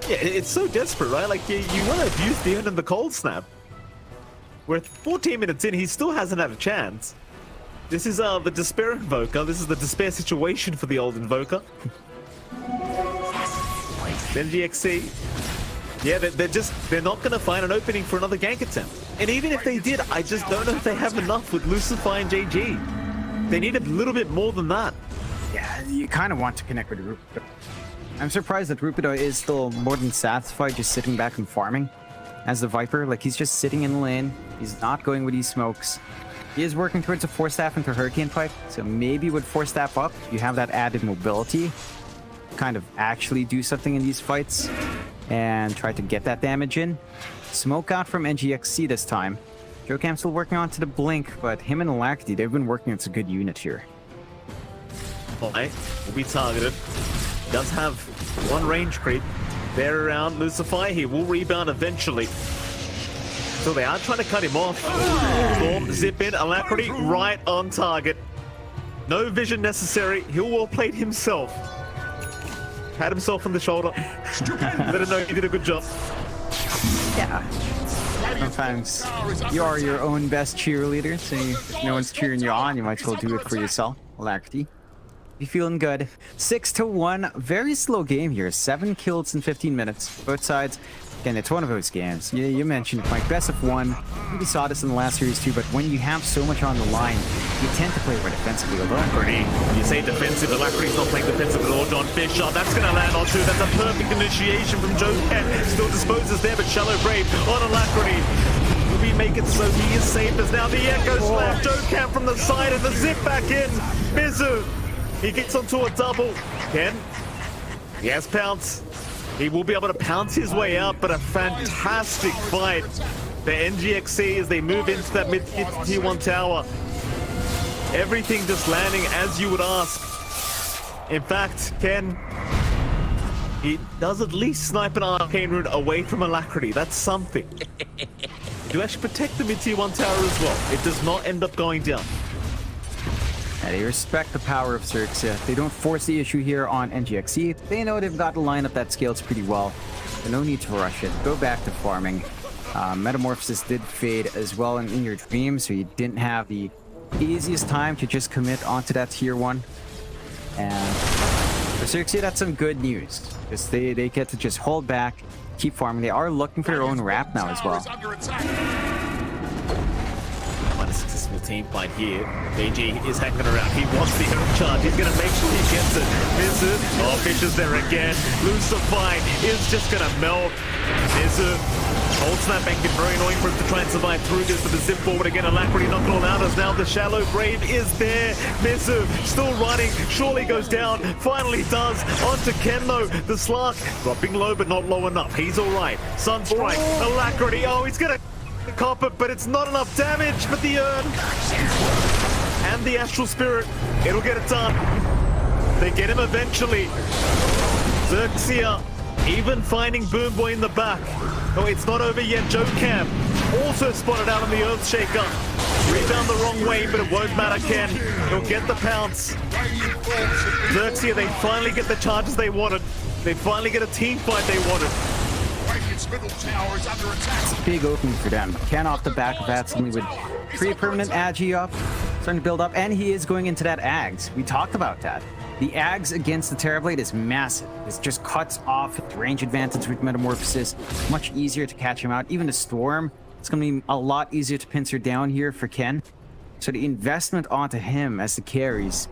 Yeah, it's so desperate, right? Like, you want to abuse the earn and the cold snap. We're 14 minutes in, he still hasn't had a chance. This is the Despair Invoker. This is the Despair situation for the old Invoker. Then GXC. Yeah, they're not going to find an opening for another gank attempt. And even if they did, I just don't know if they have enough with Lucifer and JG. They need a little bit more than that. Yeah, you kind of want to connect with Rupido. I'm surprised that Rupido is still more than satisfied just sitting back and farming. As the Viper, like, he's just sitting in the lane. He's not going with these smokes. He is working towards a Force Staff into Hurricane Pipe, so maybe with Force Staff up, you have that added mobility. Kind of actually do something in these fights and try to get that damage in. Smoke out from NGXC this time. Jocam still working on to the Blink, but him and Alacrity, they've been working as a good unit here. Okay, will be targeted. Does have one range creep. There around Lucifer, he will rebound eventually. So they are trying to cut him off. Storm, zip in, Alacrity right on target. No vision necessary. He'll well played himself. Pat himself on the shoulder. Let him know he did a good job. Yeah. Sometimes you are your own best cheerleader, so if no one's cheering you on, you might as well do it for yourself. Alacrity. Be feeling good. 6-1. Very slow game here. 7 kills in 15 minutes. Both sides. Again, it's one of those games. You mentioned it, Mike. Best of 1. We saw this in the last series too, but when you have so much on the line, you tend to play more defensively. Pretty. You say defensive, Alacrity's not playing defensive at all. John Fisher, that's going to land on 2. That's a perfect initiation from Joe Ken. Still disposes there, but Shallow Brave on Alacrity. Will we make it so he is safe as now the Echo Slam. Joe Ken from the side and the zip back in. Mizu. He gets onto a double. Ken. He has pounce. He will be able to pounce his way out, but a fantastic fight. The NGXC as they move into that mid-tier 1 tower. Everything just landing as you would ask. In fact, Ken, he does at least snipe an arcane rune away from Alacrity. That's something. You actually protect the mid-tier 1 tower as well. It does not end up going down. Yeah, they respect the power of XERXIA. They don't force the issue here on NGXC. They know they've got a lineup that scales pretty well. So no need to rush it. Go back to farming. Metamorphosis did fade as well in your dream, so you didn't have the easiest time to just commit onto that tier 1. And for XERXIA, that's some good news. Because they get to just hold back, keep farming. They are looking for their own wrap now as well. A successful team fight here. JG is hanging around. He wants the home charge. He's going to make sure he gets it. Mizu. Oh, Fisher's there again. Lucifer is just going to melt. Mizu. Cold snap bank been very annoying for him to try and survive through this, but the zip forward again. Alacrity not all out as now the Shallow Brave is there. Mizu still running. Surely goes down. Finally does. Onto Ken though. The Slark dropping low, but not low enough. He's all right. Sunstrike. Alacrity. Oh, he's going to cop it, but it's not enough damage. But the urn and the Astral Spirit, it'll get it done. They get him eventually. XERXIA even finding Boom Boy in the back. Oh, it's not over yet. Joe Cam also spotted out on the Earthshaker. Rebound the wrong way, but it won't matter, Ken. He'll get the pounce. XERXIA, they finally get the charges they wanted. They finally get a team fight they wanted. It's a big opening for them. Ken off the back of that, suddenly with 3 permanent Agi up, starting to build up, and he is going into that Ags. We talked about that. The Ags against the Terrorblade is massive. It just cuts off the range advantage with Metamorphosis. Much easier to catch him out. Even the Storm, it's going to be a lot easier to pincer down here for Ken. So the investment onto him as the carries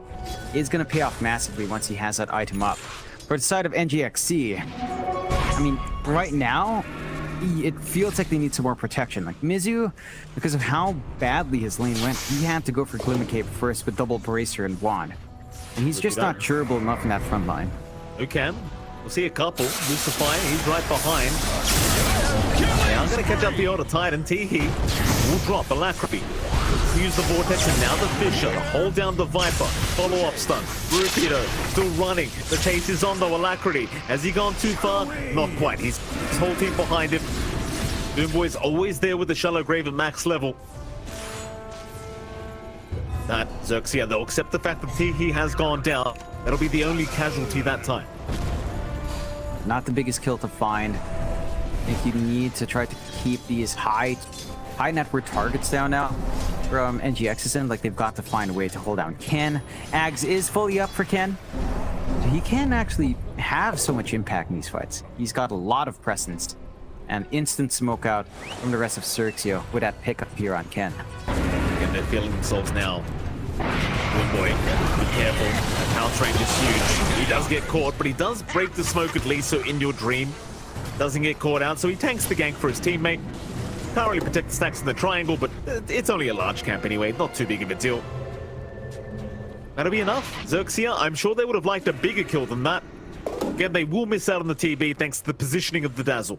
is going to pay off massively once he has that item up. For the side of NGXC, I mean, right now, it feels like they need some more protection. Like Mizu, because of how badly his lane went, he had to go for Glimmer Cape first with double Bracer and Wand. And he's just not durable enough in that front line. Okay, we'll see a couple. Lucify, he's right behind. Now I'm going to catch up the Order Titan. Teehee will drop Alacrity. Use the Vortex, and now the Fisher to hold down the Viper. Follow-up stun. Rupido still running. The chase is on, though. Alacrity. Has he gone too far? Not quite. His whole team behind him. Doomboy's always there with the Shallow Grave at max level. That XERXIA, they'll accept the fact that Teehee has gone down. That'll be the only casualty that time. Not the biggest kill to find. I think you need to try to keep these high net worth targets down now from NGX's end. Like, they've got to find a way to hold down Ken. Ags is fully up for Ken. So he can actually have so much impact in these fights. He's got a lot of presence and instant smoke out from the rest of XERXIA with that pickup here on Ken. And they're feeling themselves now. Doomboy, be careful. That pounce range is huge. He does get caught, but he does break the smoke at least, so In Your Dream doesn't get caught out, so he tanks the gank for his teammate. Can't really protect the stacks in the triangle, but it's only a large camp anyway, not too big of a deal. That'll be enough. XERXIA, I'm sure they would have liked a bigger kill than that. Again, they will miss out on the TB thanks to the positioning of the Dazzle.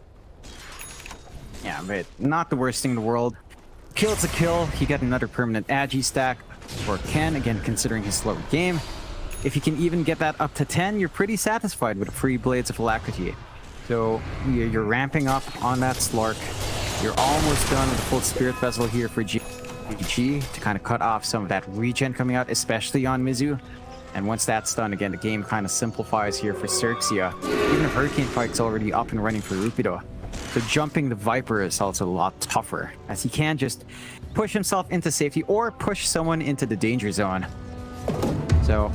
Yeah, but not the worst thing in the world. Kill's a kill. He got another permanent Agi stack for Ken, again, considering his slower game. If you can even get that up to 10, you're pretty satisfied with 3 Blades of Alacrity. So you're ramping up on that Slark. You're almost done with the full Spirit Vessel here for GG to kind of cut off some of that regen coming out, especially on Mizu. And once that's done, again, the game kind of simplifies here for XERXIA. Even if Hurricane Pike's already up and running for Rupido. So jumping the Viper is also a lot tougher, as he can just push himself into safety or push someone into the danger zone. So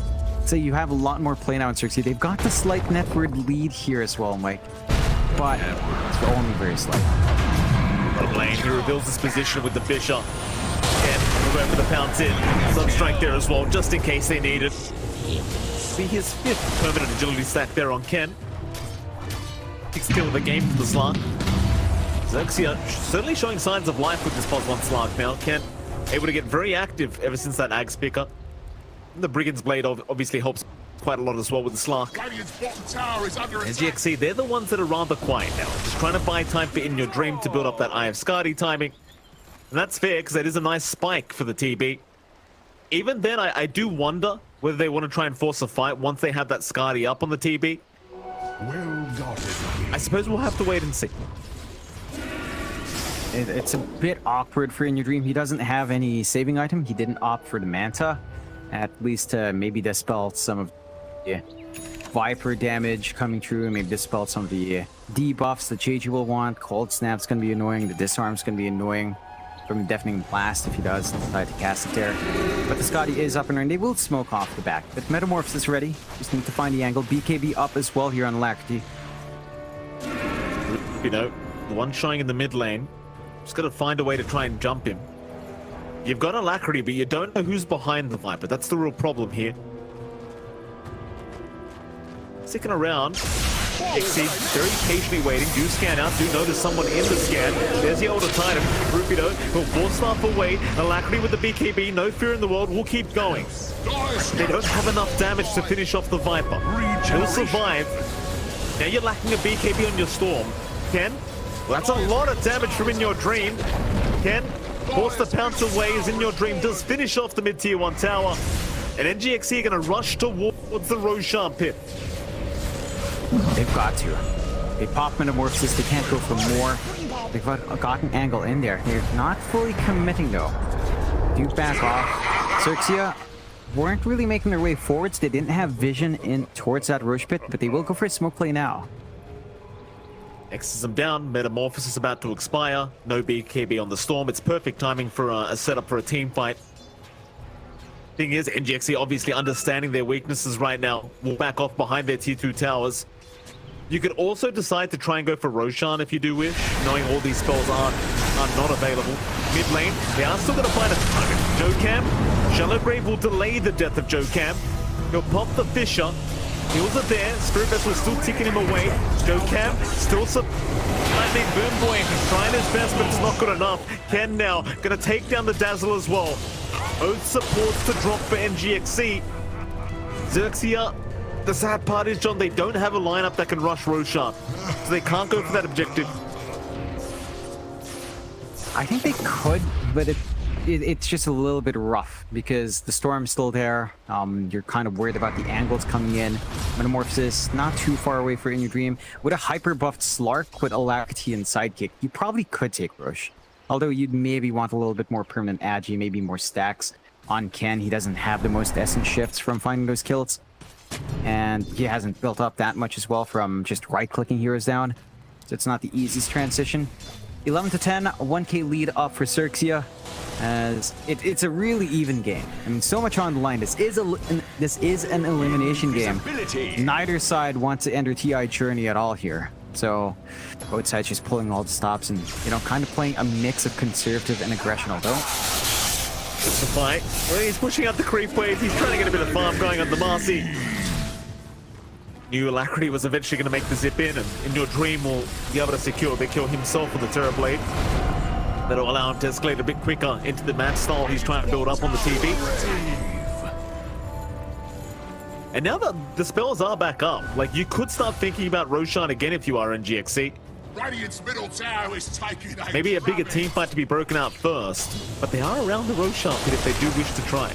you have a lot more play now in XERXIA. They've got the slight netward lead here as well, Mike. But it's only very slight. Bottom lane, he reveals his position with the Fisher. And we'll go for the pounce in. Sunstrike there as well, just in case they need it. See his 5th permanent agility stack there on Ken. 6th kill of the game for the Slark. XERXIA certainly showing signs of life with this +1 Slark now. Ken able to get very active ever since that Ags picker. The Brigand's Blade obviously helps quite a lot as well with the Slark. NGXC, they're the ones that are rather quiet now. Just trying to buy time for In Your Dream to build up that Eye of Skadi timing. And that's fair, because that is a nice spike for the TB. Even then, I do wonder whether they want to try and force a fight once they have that Skadi up on the TB. I suppose we'll have to wait and see. It's a bit awkward for In Your Dream. He doesn't have any saving item. He didn't opt for the Manta. At least to maybe dispel some of the Viper damage coming through, and maybe dispel some of the debuffs that JG will want. Cold Snap's going to be annoying. The Disarm's going to be annoying from Deafening Blast if he does decide to cast it there. But the Skadi is up and running. They will smoke off the back. But Metamorphosis is ready. Just need to find the angle. BKB up as well here on Alacrity. You know, the one showing in the mid lane. Just got to find a way to try and jump him. You've got Alacrity, but you don't know who's behind the Viper. That's the real problem here. Sticking around. Exceed, very patiently waiting. Do scan out. Do notice someone in the scan. There's the older Titan. Rupido will force staff away. Alacrity with the BKB. No fear in the world. We'll keep going. They don't have enough damage to finish off the Viper. He'll survive. Now you're lacking a BKB on your Storm. Ken? Well, that's a lot of damage from In Your Dream. Ken? Force the pounce away as In Your Dream does finish off the mid-tier 1 tower. And NGXC are going to rush towards the Roshan pit. They've got to. They pop Metamorphosis. They can't go for more. They've got an angle in there. They're not fully committing, though. Do back off. XERXIA weren't really making their way forwards. They didn't have vision in towards that Rosh pit, but they will go for a smoke play now. Exorcism down, Metamorphosis about to expire, no BKB on the Storm. It's perfect timing for a setup for a team fight. Thing is, NGXE obviously understanding their weaknesses right now will back off behind their tier 2 towers. You could also decide to try and go for Roshan if you do wish, knowing all these spells are not available. Mid lane, they are still going to find a target. Jokam, Shallow Grave will delay the death of Jokam. He'll pop the Fissure. Heals are there. Spirit Vessel is still ticking him away. Jokam still lightning Boom Boy trying his best, but it's not good enough. Ken now going to take down the Dazzle as well. Both supports to drop for NGXE. XERXIA, the sad part is, John, they don't have a lineup that can rush Roshan, so they can't go for that objective. I think they could, but it's just a little bit rough because the storm's still there. You're kind of worried about the angles coming in. Metamorphosis not too far away for In Your Dream. With a hyper buffed Slark with Alacrity and Sidekick, you probably could take Rosh. Although you'd maybe want a little bit more permanent agi, maybe more stacks. On Ken, he doesn't have the most essence shifts from finding those kills. And he hasn't built up that much as well from just right-clicking heroes down. So it's not the easiest transition. 11 to 10, 1k lead up for XERXIA. As it's a really even game. I mean, so much on the line. This is an elimination game. Neither side wants to enter TI journey at all here. So both sides just pulling all the stops and, you know, kind of playing a mix of conservative and aggression, although. It's a fight. Well, he's pushing out the creep wave. He's trying to get a bit of farm going on the Marcy. New Alacrity was eventually going to make the zip in, and In Your Dream will be able to secure a big kill himself with the Terror Blade. That'll allow him to escalate a bit quicker into the match style he's trying to build up on the TV. And now that the spells are back up, like, you could start thinking about Roshan again if you are NGXE. Radiant's middle tower is taking a Maybe a bigger team fight to be broken out first, but they are around the Roshan pit if they do wish to try.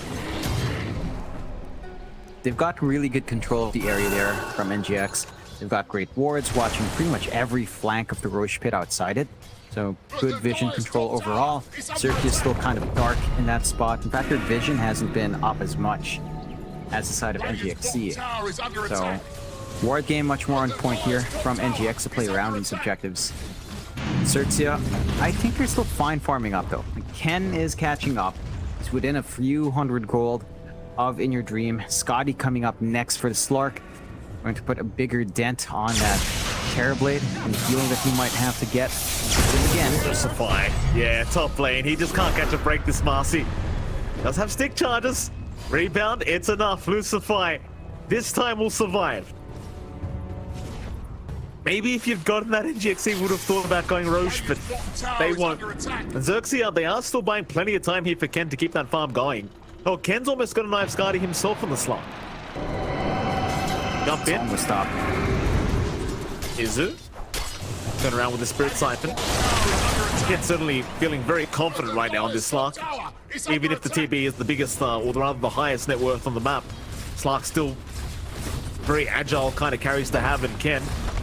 They've got really good control of the area there from NGX. They've got great wards watching pretty much every flank of the Roche pit outside it. So good vision control overall. XERXIA is still kind of dark in that spot. In fact, their vision hasn't been up as much as the side of NGXE. So ward game much more on point here from NGX to play around these objectives. XERXIA, I think they're still fine farming up though. Ken is catching up. He's within a few hundred gold of In Your Dream. Scotty coming up next for the Slark. Going to put a bigger dent on that Terrorblade and the healing that he might have to get. Again, Justify. Yeah, top lane. He just can't catch a break, this Marcy. Does have stick charges. Rebound, it's enough. Lucify. This time will survive. Maybe if you'd gotten that NGXE would have thought about going Roche, but they won't. And XERXIA, they are still buying plenty of time here for Ken to keep that farm going. Oh, Ken's almost got a knife Scotty himself on the slot. Jump in. Almost stop. Izu. Turn around with the Spirit Siphon. Ken's certainly feeling very confident right now on this Slark. Even if the TB is the biggest, or rather the highest net worth on the map, Slark's still very agile kind of carries to have, and Ken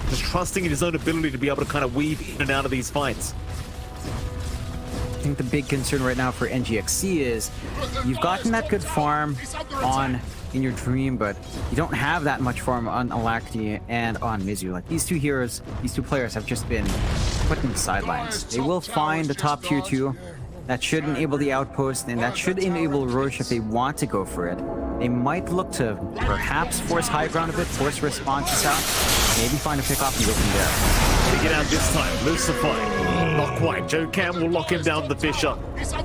just trusting in his own ability to be able to kind of weave in and out of these fights. I think the big concern right now for NGXE is you've gotten that good farm on In Your Dream, but you don't have that much farm on Alacrity and on Mizu. Like, these two heroes, these two players have just been put in the sidelines. They will find the top tier 2. That should enable the outpost, and that should enable Roche if they want to go for it. They might look to perhaps force high ground a bit, force responses out, maybe find a pickoff and go from there. Take it out this time, Lucify. Not quite. Jokam will lock him down to the Fissure.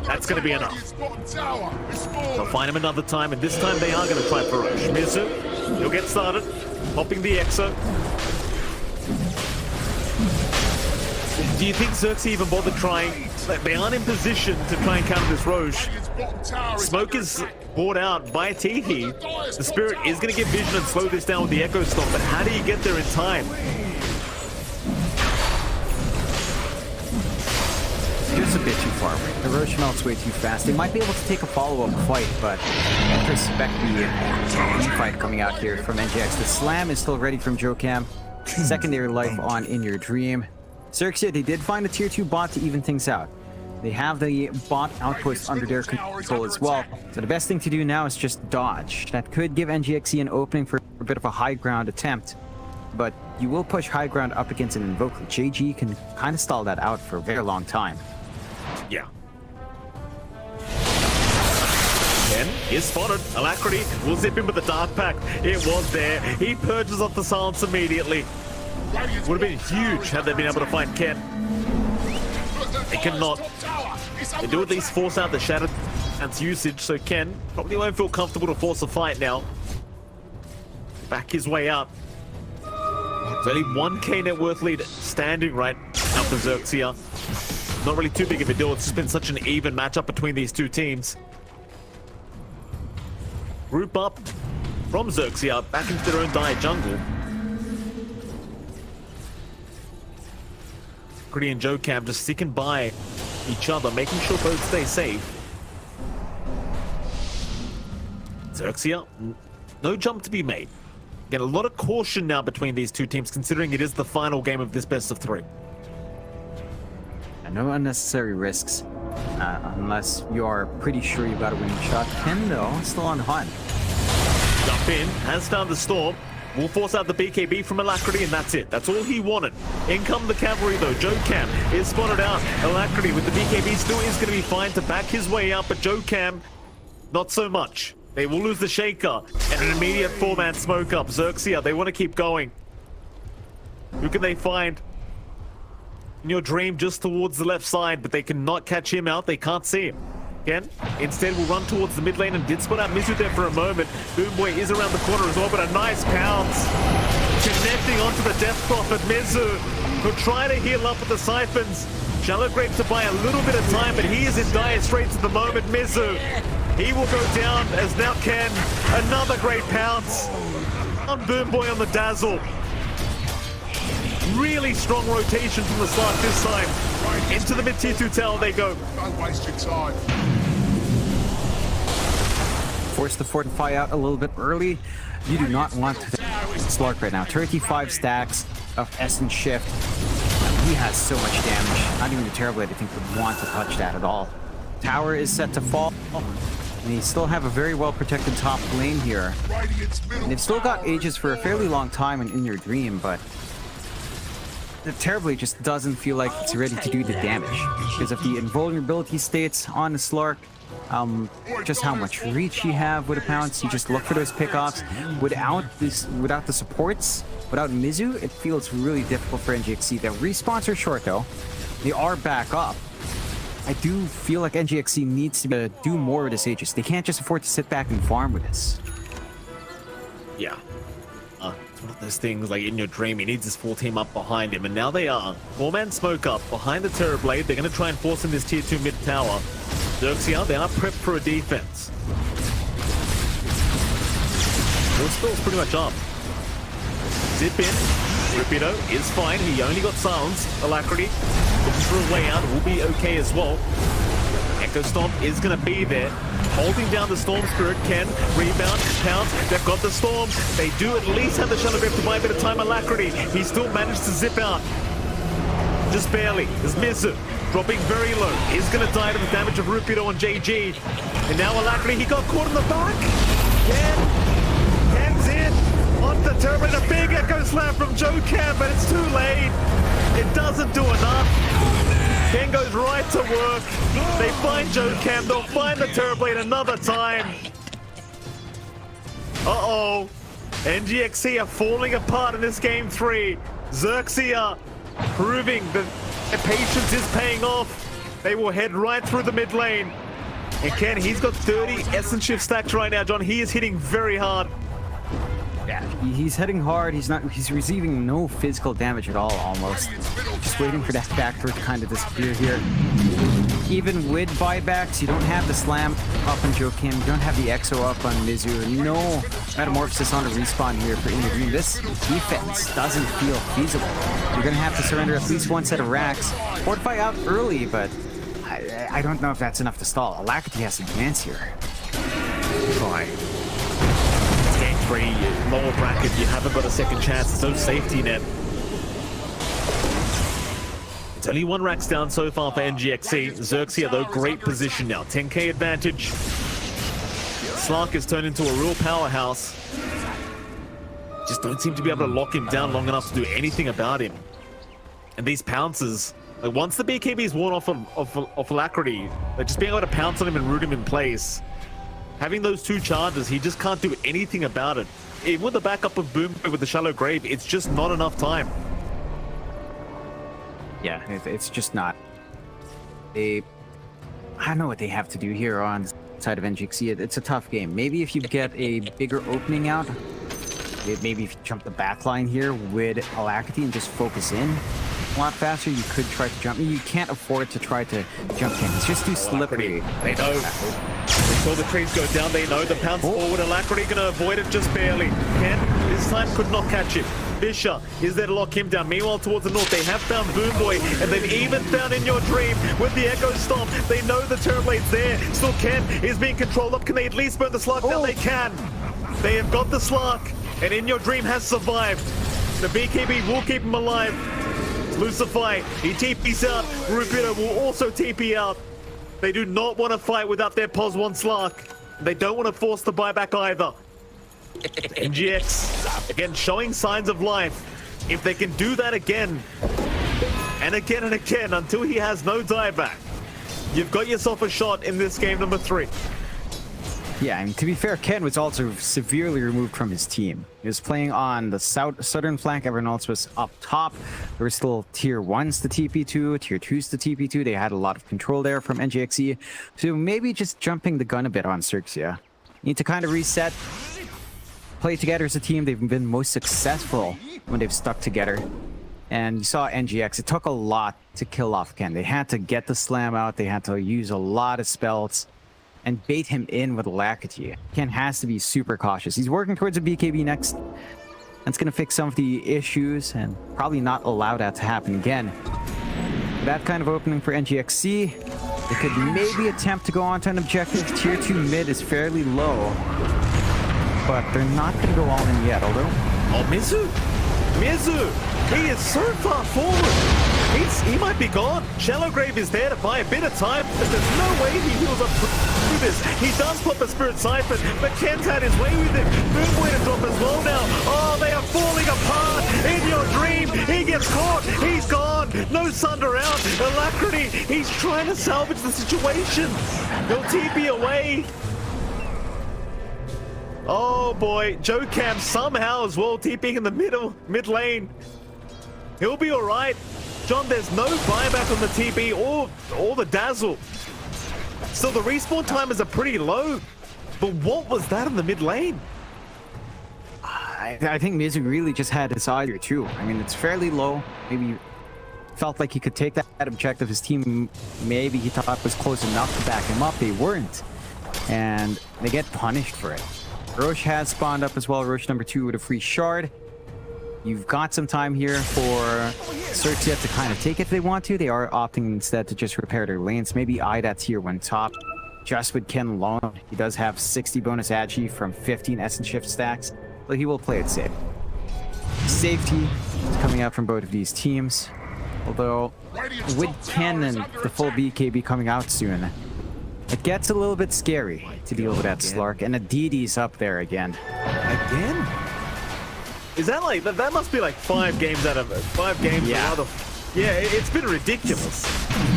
That's going to be enough. They'll find him another time, and this time they are going to try for Roche. Mizu, he'll get started. Popping the Exo. Do you think XERXIA even bothered trying? Like, they aren't in position to try and counter this Roche. Smoke is bought out by Teehee. The Spirit is going to get vision and slow this down with the Echo Storm, but how do you get there in time? Just a bit too far away. The Roche melts way too fast. They might be able to take a follow-up fight, but I respect the fight coming out here from NGX. The slam is still ready from Jokam. Secondary life on In Your Dream. XERXIA, they did find a tier 2 bot to even things out. They have the bot outpost under their control as well. So the best thing to do now is just dodge. That could give NGXE an opening for a bit of a high ground attempt. But you will push high ground up against an Invoker. JG can kind of stall that out for a very long time. Yeah. Ken is spotted. Alacrity will zip in with the Dark Pact. It was there. He purges off the silence immediately. Would have been huge had they been able to find Ken. They cannot. They do at least force out the Shattered Lance usage, so Ken probably won't feel comfortable to force a fight now. Back his way up. There's only 1k net worth lead standing right now for XERXIA. Not really too big of a deal. It's just been such an even matchup between these two teams. Group up from XERXIA back into their own dire jungle. Gritty and JoeCam just sticking by each other, making sure both stay safe. XERXIA, no jump to be made. Again, a lot of caution now between these two teams, considering it is the final game of this best of 3. And no unnecessary risks, unless you are pretty sure you've got a winning shot. Ken, though, still on the hunt. Jump in, has found the storm. Will force out the BKB from Alacrity, and that's it. That's all he wanted. In come the cavalry, though. JoeCam is spotted out. Alacrity with the BKB still is going to be fine to back his way out, but JoeCam, not so much. They will lose the Shaker and an immediate 4-man smoke up. XERXIA, they want to keep going. Who can they find? In your dream, just towards the left side, but they cannot catch him out. They can't see him. Ken instead will run towards the mid lane and did spot out Mizu there for a moment. Boomboy is around the corner as well, but a nice pounce. Connecting onto the Death Prophet. Mizu will try to heal up with the Siphons. Shallow Grave to buy a little bit of time, but he is in dire straits at the moment. Mizu, he will go down as now Ken. Another great pounce on Boomboy on the Dazzle. Really strong rotation from the start this time. Into the mid-tier 2 tower they go. Don't waste your time. Force the fortify out a little bit early. You do not want to Slark right now. 35 stacks of Essence Shift. He has so much damage. Not even the Terrorblade, I think, would want to touch that at all. Tower is set to fall. And you still have a very well-protected top lane here. And they've still got Aegis for a fairly long time in your dream, but the Terrorblade just doesn't feel like it's ready to do the damage because of the invulnerability states on the Slark. Just how much reach you have with a pounce. You just look for those pickoffs. Without the supports, without Mizu, it feels really difficult for NGXC. Their respawns are short though. They are back up. I do feel like NGXC needs to do more with this Aegis. They can't just afford to sit back and farm with this. Yeah. It's one of those things like in your dream, he needs his full team up behind him, and now they are. 4-man smoke up behind the Terrorblade. They're going to try and force in this tier 2 mid tower. XERXIA, they are prepped for a defense. Your spell's pretty much up. Zip in. Rapido is fine. He only got silenced. Alacrity looking for a way out. Will be okay as well. Echo Stomp is going to be there. Holding down the Storm Spirit. Ken, rebound, pounce. They've got the Storm. They do at least have the Shadow Grip to buy a bit of time. Alacrity, he still managed to zip out. Just barely. There's Mizu dropping very low. He's going to die to the damage of Rupido on JG. And now Alacrity, he got caught in the back. Ken's in. On the Terrorblade, a big Echo Slam from JoeCam, but it's too late. It doesn't do enough. Ken goes right to work. They find JoeCam. They'll find the Terrorblade another time. Uh-oh. NGXC are falling apart in this game 3. XERXIA proving that their patience is paying off. They will head right through the mid lane. And Ken, he's got 30 Essence Shift stacks right now, John. He is hitting very hard. Yeah, he's hitting hard. He's receiving no physical damage at all, almost. Just waiting for that backdoor to kind of disappear here. Even with buybacks, you don't have the slam up on JoeCam, you don't have the EXO up on Mizu, no Metamorphosis on the respawn here for In the Dream. This defense doesn't feel feasible. You're gonna have to surrender at least one set of racks. Fortify out early, but I don't know if that's enough to stall. Alacrity has to advance here. Fine. Game 3, lower bracket, you haven't got a second chance. There's no safety net. It's only 1 racks down so far for NGXC. XERXIA, though, great position now. 10k advantage. Slark has turned into a real powerhouse. Just don't seem to be able to lock him down long enough to do anything about him. And these pounces, like once the BKB is worn off of Alacrity, like just being able to pounce on him and root him in place Having those two charges, he just can't do anything about it. Even with the backup of Boom with the shallow grave, it's just not enough time. Yeah, it's just not. I don't know what they have to do here on the side of NGXE. It's a tough game. Maybe if you get a bigger opening out, maybe if you jump the back line here with Alacrity and just focus in a lot faster, you could try to jump. You can't afford to try to jump in. It's just too slippery. They know. They saw the trees go down. They know the pounce forward. Alacrity going to avoid it just barely. Ken, this time could not catch him. Fisher is there to lock him down. Meanwhile, towards the north, they have found Boom Boy, and they've even found In Your Dream with the Echo Stomp. They know the turret blade's there. Still Ken is being controlled up. Can they at least burn the Slark down? They can. They have got the Slark, and In Your Dream has survived. The BKB will keep him alive. Lucify, he TP's out. Rubito will also TP out. They do not want to fight without their POS 1 Slark. They don't want to force the buyback either. NGX, again, showing signs of life. If they can do that again, and again and again, until he has no dieback, you've got yourself a shot in this game number 3. Yeah, I mean, to be fair, Ken was also severely removed from his team. He was playing on the southern flank. Everyone else was up top. There were still tier 1s to TP2, tier 2s to TP2. They had a lot of control there from NGXE. So maybe just jumping the gun a bit on XERXIA. Need to kind of reset. Play together as a team. They've been most successful when they've stuck together. And you saw NGX, it took a lot to kill off Ken. They had to get the slam out. They had to use a lot of spells and bait him in with Alacrity. Ken has to be super cautious. He's working towards a BKB next. That's going to fix some of the issues and probably not allow that to happen again. That kind of opening for NGXE. They could maybe attempt to go on to an objective. Tier 2 mid is fairly low, but they're not going to go all in yet, although... Oh, Mizu! He is so far forward! He might be gone. Shallow Grave is there to buy a bit of time, but there's no way he heals up through this. He does pop a Spirit Siphon, but Ken's had his way with him. Boom Boy to drop as well now. Oh, they are falling apart. In Your Dream, he gets caught. He's gone. No Sunder out. Alacrity, he's trying to salvage the situation. He'll TP away. Oh boy, Joe Cam somehow as well TPing in the mid lane. He'll be all right. John, there's no buyback on the TP or the Dazzle. Still, the respawn timers are pretty low. But what was that in the mid lane? I think Mizu really just had his eye here too. I mean, it's fairly low. Maybe felt like he could take that objective. His team, maybe he thought was close enough to back him up. They weren't. And they get punished for it. Roche has spawned up as well. Roche number 2 with a free shard. You've got some time here for XERXIA to kind of take it if they want to. They are opting instead to just repair their lanes. Maybe that tier 1 top. Just with Ken alone. He does have 60 bonus agi from 15 Essence Shift stacks, but he will play it safe. Safety is coming out from both of these teams. Although, with Ken and the full BKB coming out soon, it gets a little bit scary to deal with that Slark. And Aditi's up there again. Again? Is that like, that must be like 5 games out of it. 5 games. Yeah. Yeah, it's been ridiculous.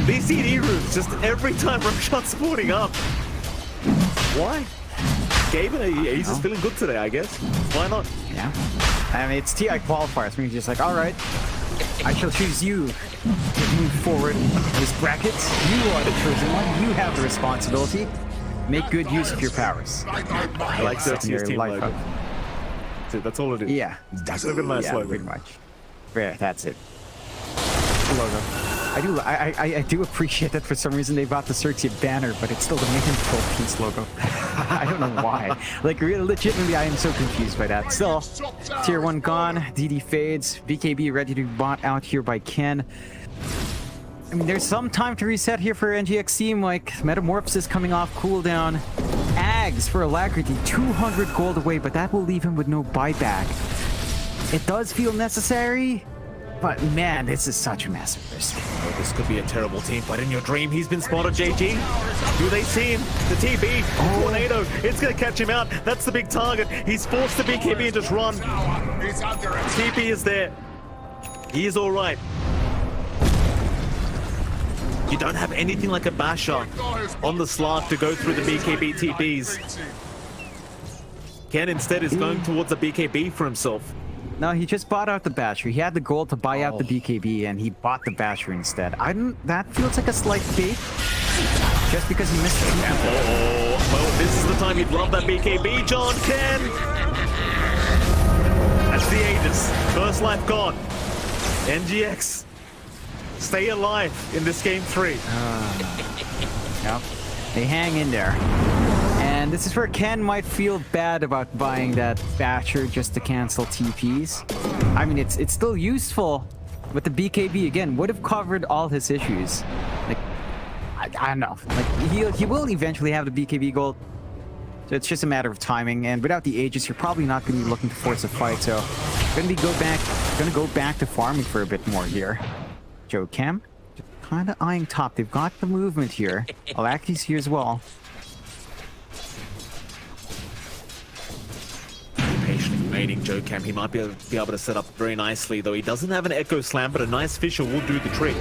These CD rooms, just every time Rimshot's spawning up. Why? Gaben, he's just feeling good today, I guess. Why not? Yeah. I mean, it's TI qualifiers. I mean, just like, all right, I shall choose you to move forward in this bracket. You are the chosen one. You have the responsibility. Make good use of your powers. I like XERXIA's team logo. That's all it is. Yeah. Look at my slogan. Pretty much. Yeah, that's it. Logo. I do appreciate that for some reason they bought the XERXIA banner, but it's still the main control piece logo. I don't know why. Like, legitimately, I am so confused by that. Still, tier 1 gone. DD fades. BKB ready to be bought out here by Ken. I mean, there's some time to reset here for NGX team, like Metamorphosis coming off cooldown. Ags for Alacrity, 200 gold away, but that will leave him with no buyback. It does feel necessary, but man, this is such a massive risk. Oh, this could be a terrible team, but In Your Dream, he's been spotted, JG. Do they see him? The TB, Tornado, it's gonna catch him out. That's the big target. He's forced to BKB and just run. TP is there. He is all right. You don't have anything like a basher on the Slark to go through the BKB TPs. Ken instead is going towards a BKB for himself. No, he just bought out the Basher. He had the goal to buy out the BKB, and he bought the Basher instead. That feels like a slight bait, just because he missed the Oh, well, this is the time you'd love that BKB, John Ken. That's the Aegis. First life gone. NGX, stay alive in this game 3. Yep, they hang in there. And this is where Ken might feel bad about buying that Basher just to cancel TPs. I mean, it's still useful, but the BKB, again, would have covered all his issues. Like, I don't know. Like, he will eventually have the BKB gold. So it's just a matter of timing. And without the Aegis, you're probably not going to be looking to force a fight. So going to go back to farming for a bit more here. Joe Cam, kind of eyeing top. They've got the movement here. Alacrity's here as well. Patiently waiting, Joe Cam. He might be able to set up very nicely, though he doesn't have an Echo Slam, but a nice Fisher will do the trick.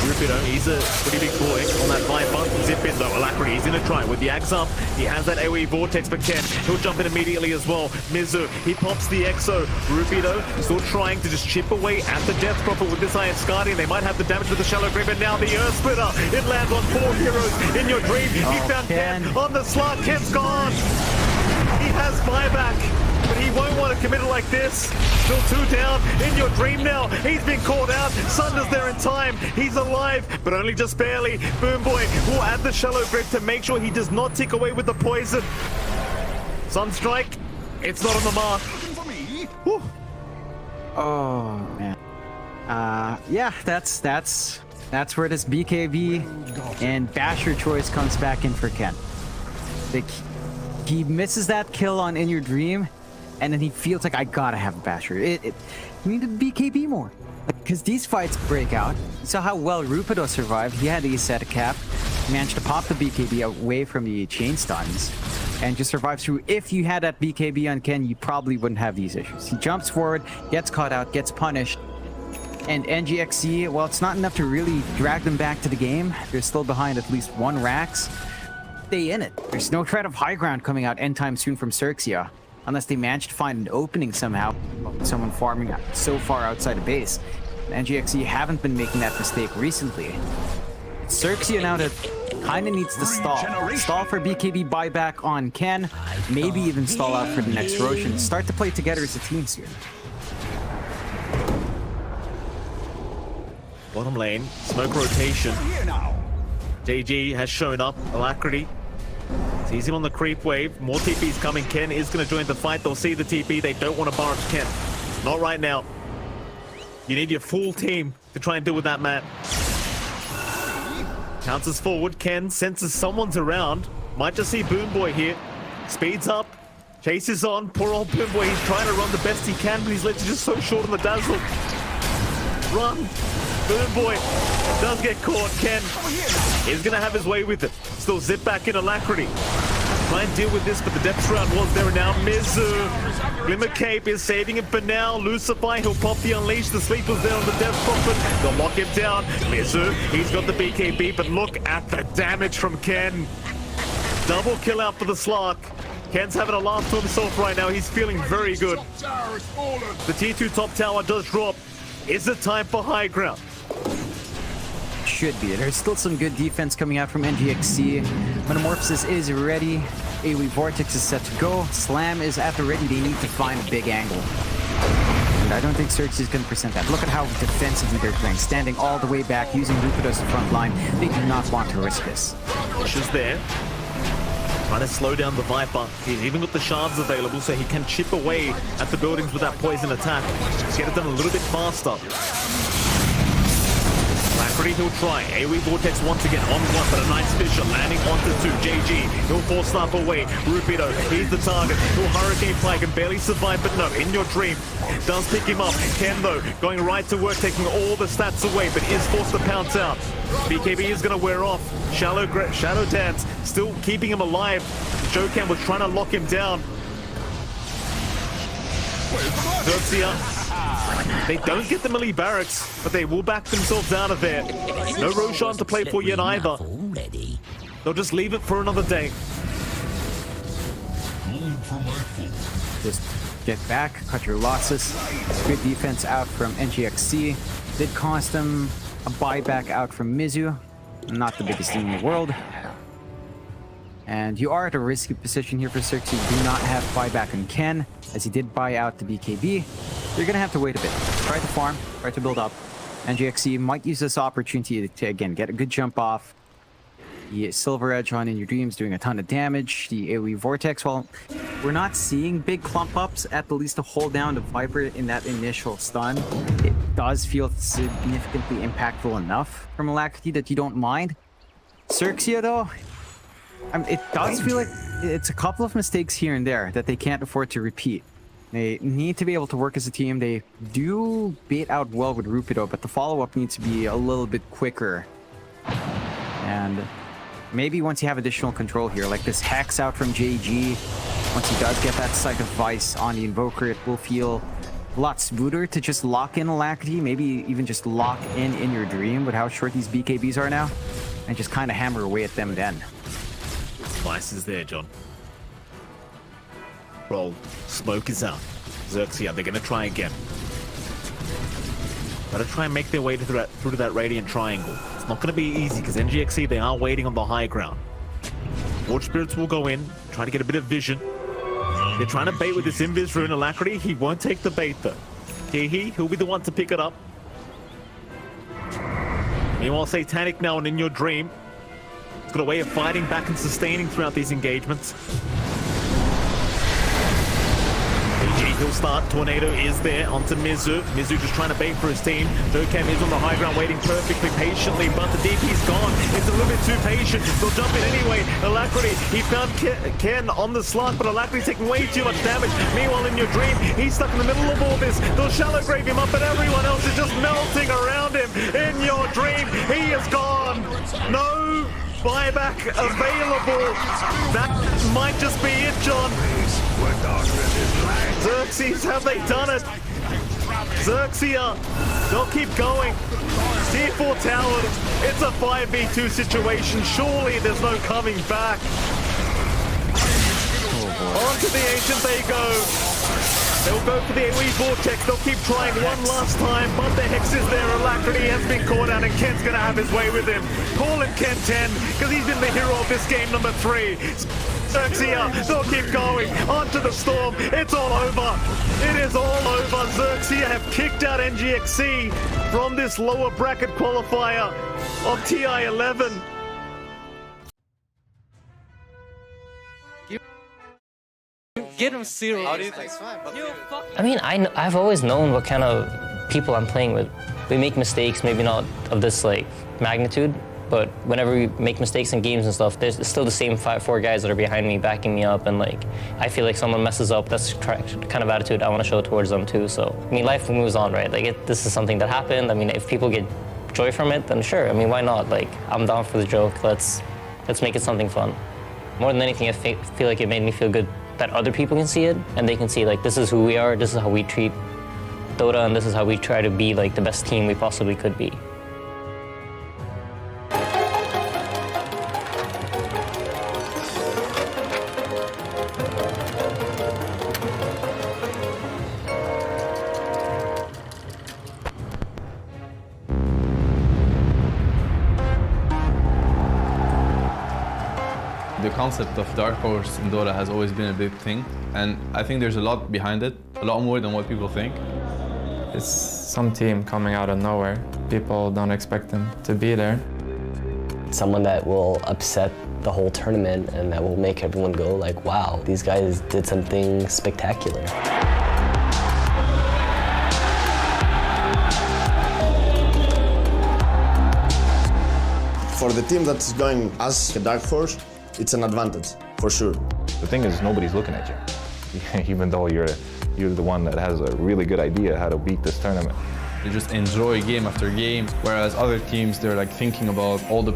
Rupido, he's a pretty big boy on that Viper. Zip in though, Alacrity, he's gonna try with the Axe up. He has that AoE Vortex, but Ken, he'll jump in immediately as well. Mizu, he pops the Exo. Rupido still trying to just chip away at the Death Prophet with this Iron Guardian. They might have the damage with the Shallow Grip, and now the Earth Splitter. It lands on 4 heroes in your dream. He found Ken on the slot. Ken's gone. He has buyback, but he won't want to commit it like this. Still 2 down in your dream now. He's been called out. Sunder's there in time. He's alive, but only just barely. Boom Boy will add the Shallow Grip to make sure he does not tick away with the poison. Sunstrike, it's not on the mark. Whew. Oh man. Yeah, that's where this BKB and Basher choice comes back in for Ken. Like, he misses that kill on In Your Dream, and then he feels like, I gotta have a Basher. You need a BKB more. Because these fights break out. You saw how well Rupido survived. He had a set cap, managed to pop the BKB away from the chain stuns, and just survive through. If you had that BKB on Ken, you probably wouldn't have these issues. He jumps forward, gets caught out, gets punished, and NGXC, well, it's not enough to really drag them back to the game. They're still behind at least 1 Rax. Stay in it. There's no threat of high ground coming out anytime soon from XERXIA, unless they manage to find an opening somehow. Someone farming so far outside of base. NGXE haven't been making that mistake recently. XERXIA now that kind of needs to stall. Stall for BKB buyback on Ken, maybe even stall out for the next Roshan. Start to play together as a team soon. Bottom lane, smoke rotation. JG has shown up. Alacrity sees him on the creep wave. More TP's coming. Ken is going to join the fight. They'll see the TP. They don't want to barge Ken. Not right now. You need your full team to try and deal with that man. Bounces forward. Ken senses someone's around. Might just see Boom Boy here. Speeds up. Chases on. Poor old Boom Boy. He's trying to run the best he can, but his legs are just so short on the dazzle. Run. Boom Boy does get caught. Ken is going to have his way with it. Still zip back in Alacrity. Try and deal with this, but the depth shroud was there and now. Mizu. Glimmer Cape is saving him for now. Lucify, he'll pop the Unleash. The sleep was there on the Death Prophet. They'll lock him down. Mizu, he's got the BKB, but look at the damage from Ken. Double kill out for the Slark. Ken's having a laugh to himself right now. He's feeling very good. The T2 top tower does drop. Is it time for high ground? Should be. There's still some good defense coming out from NGXC. Metamorphosis is ready. AoE Vortex is set to go. Slam is at the ready. They need to find a big angle. And I don't think XERXIA is going to present that. Look at how defensively they're playing. Standing all the way back, using Rupido as the front line. They do not want to risk this. Push is there. Trying to slow down the Viper. He's even got the shards available, so he can chip away at the buildings with that poison attack. Just get it done a little bit faster. Alacrity, he'll try. AoE Vortex once again on 1, but a nice Fisher landing onto 2. JG, he'll force Snipe away. Rupido, he's the target. He'll Hurricane Flag and barely survive, but no, In Your Dream does pick him up. Ken, though, going right to work, taking all the stats away, but is forced to pounce out. BKB is going to wear off. Shadow Dance still keeping him alive. Joken was trying to lock him down. XERXIA They don't get the melee barracks, but they will back themselves out of there. No Roshan to play for yet either. They'll just leave it for another day. Just get back, cut your losses. Good defense out from NGXC. Did cost them a buyback out from Mizu. Not the biggest team in the world. And you are at a risky position here for XERXIA. You do not have buyback on Ken, as he did buy out the BKB. You're gonna have to wait a bit. Try to farm, try to build up. NGXC might use this opportunity to again get a good jump off. The Silver Edge on In Your Dreams doing a ton of damage. The AoE Vortex, well, we're not seeing big clump ups, at the least to hold down the Viper in that initial stun. It does feel significantly impactful enough from Alacrity that you don't mind. XERXIA though, it does feel like it's a couple of mistakes here and there that they can't afford to repeat. They need to be able to work as a team. They do bait out well with Rupido, but the follow-up needs to be a little bit quicker. And maybe once you have additional control here, like this Hex out from JG, once he does get that Sight of Vice on the Invoker, it will feel a lot smoother to just lock in Alacrity, maybe even just lock in Your Dream with how short these BKBs are now, and just kind of hammer away at them then. Vice is there, John. Roll. Smoke is out. XERXIA, they're going to try again. Gotta try and make their way through that Radiant Triangle. It's not going to be easy because NGXC, they are waiting on the high ground. Forge Spirits will go in, try to get a bit of vision. They're trying to bait with this Invis Rune. Alacrity, he won't take the bait though. He'll be the one to pick it up. Meanwhile, Satanic now and In Your Dream. He's got a way of fighting back and sustaining throughout these engagements. He'll start. Tornado is there onto Mizu. Mizu just trying to bait for his team. Dokam is on the high ground waiting perfectly patiently, but the DP's gone. It's a little bit too patient. They'll jump in anyway. Alacrity, he found Ken on the slug, but Alacrity's taking way too much damage. Meanwhile, In Your Dream, he's stuck in the middle of all this. They'll shallow grave him up, and everyone else is just melting around him. In Your Dream, he is gone. No buyback available. That might just be it, John. XERXIA, have they done it? XERXIA, they'll keep going. C4 towered. It's a 5v2 situation. Surely there's no coming back. Onto the Ancient they go. They'll go for the AoE Vortex. They'll keep trying one last time, but the Hex is there. Alacrity has been caught out, and Ken's going to have his way with him. Call him Ken 10, because he's been the hero of this game number 3. XERXIA, they'll keep going. Onto the Storm. It's all over. It is all over. XERXIA have kicked out NGXC from this lower bracket qualifier of TI11. Get him serious. How do you think? I mean, I've always known what kind of people I'm playing with. We make mistakes, maybe not of this like magnitude, but whenever we make mistakes in games and stuff, there's still the same 4 guys that are behind me, backing me up, and like I feel like someone messes up, that's the kind of attitude I want to show towards them too. So I mean, life moves on, right? Like this is something that happened. I mean, if people get joy from it, then sure. I mean, why not? Like I'm down for the joke. Let's make it something fun. More than anything, I feel like it made me feel good that other people can see it, and they can see like this is who we are, this is how we treat Dota, and this is how we try to be like the best team we possibly could be. The concept of Dark Horse in Dota has always been a big thing, and I think there's a lot behind it, a lot more than what people think. It's some team coming out of nowhere. People don't expect them to be there. Someone that will upset the whole tournament and that will make everyone go like, wow, these guys did something spectacular. For the team that's going as a Dark Horse, it's an advantage, for sure. The thing is, nobody's looking at you, even though you're the one that has a really good idea how to beat this tournament. They just enjoy game after game, whereas other teams, they're like thinking about all the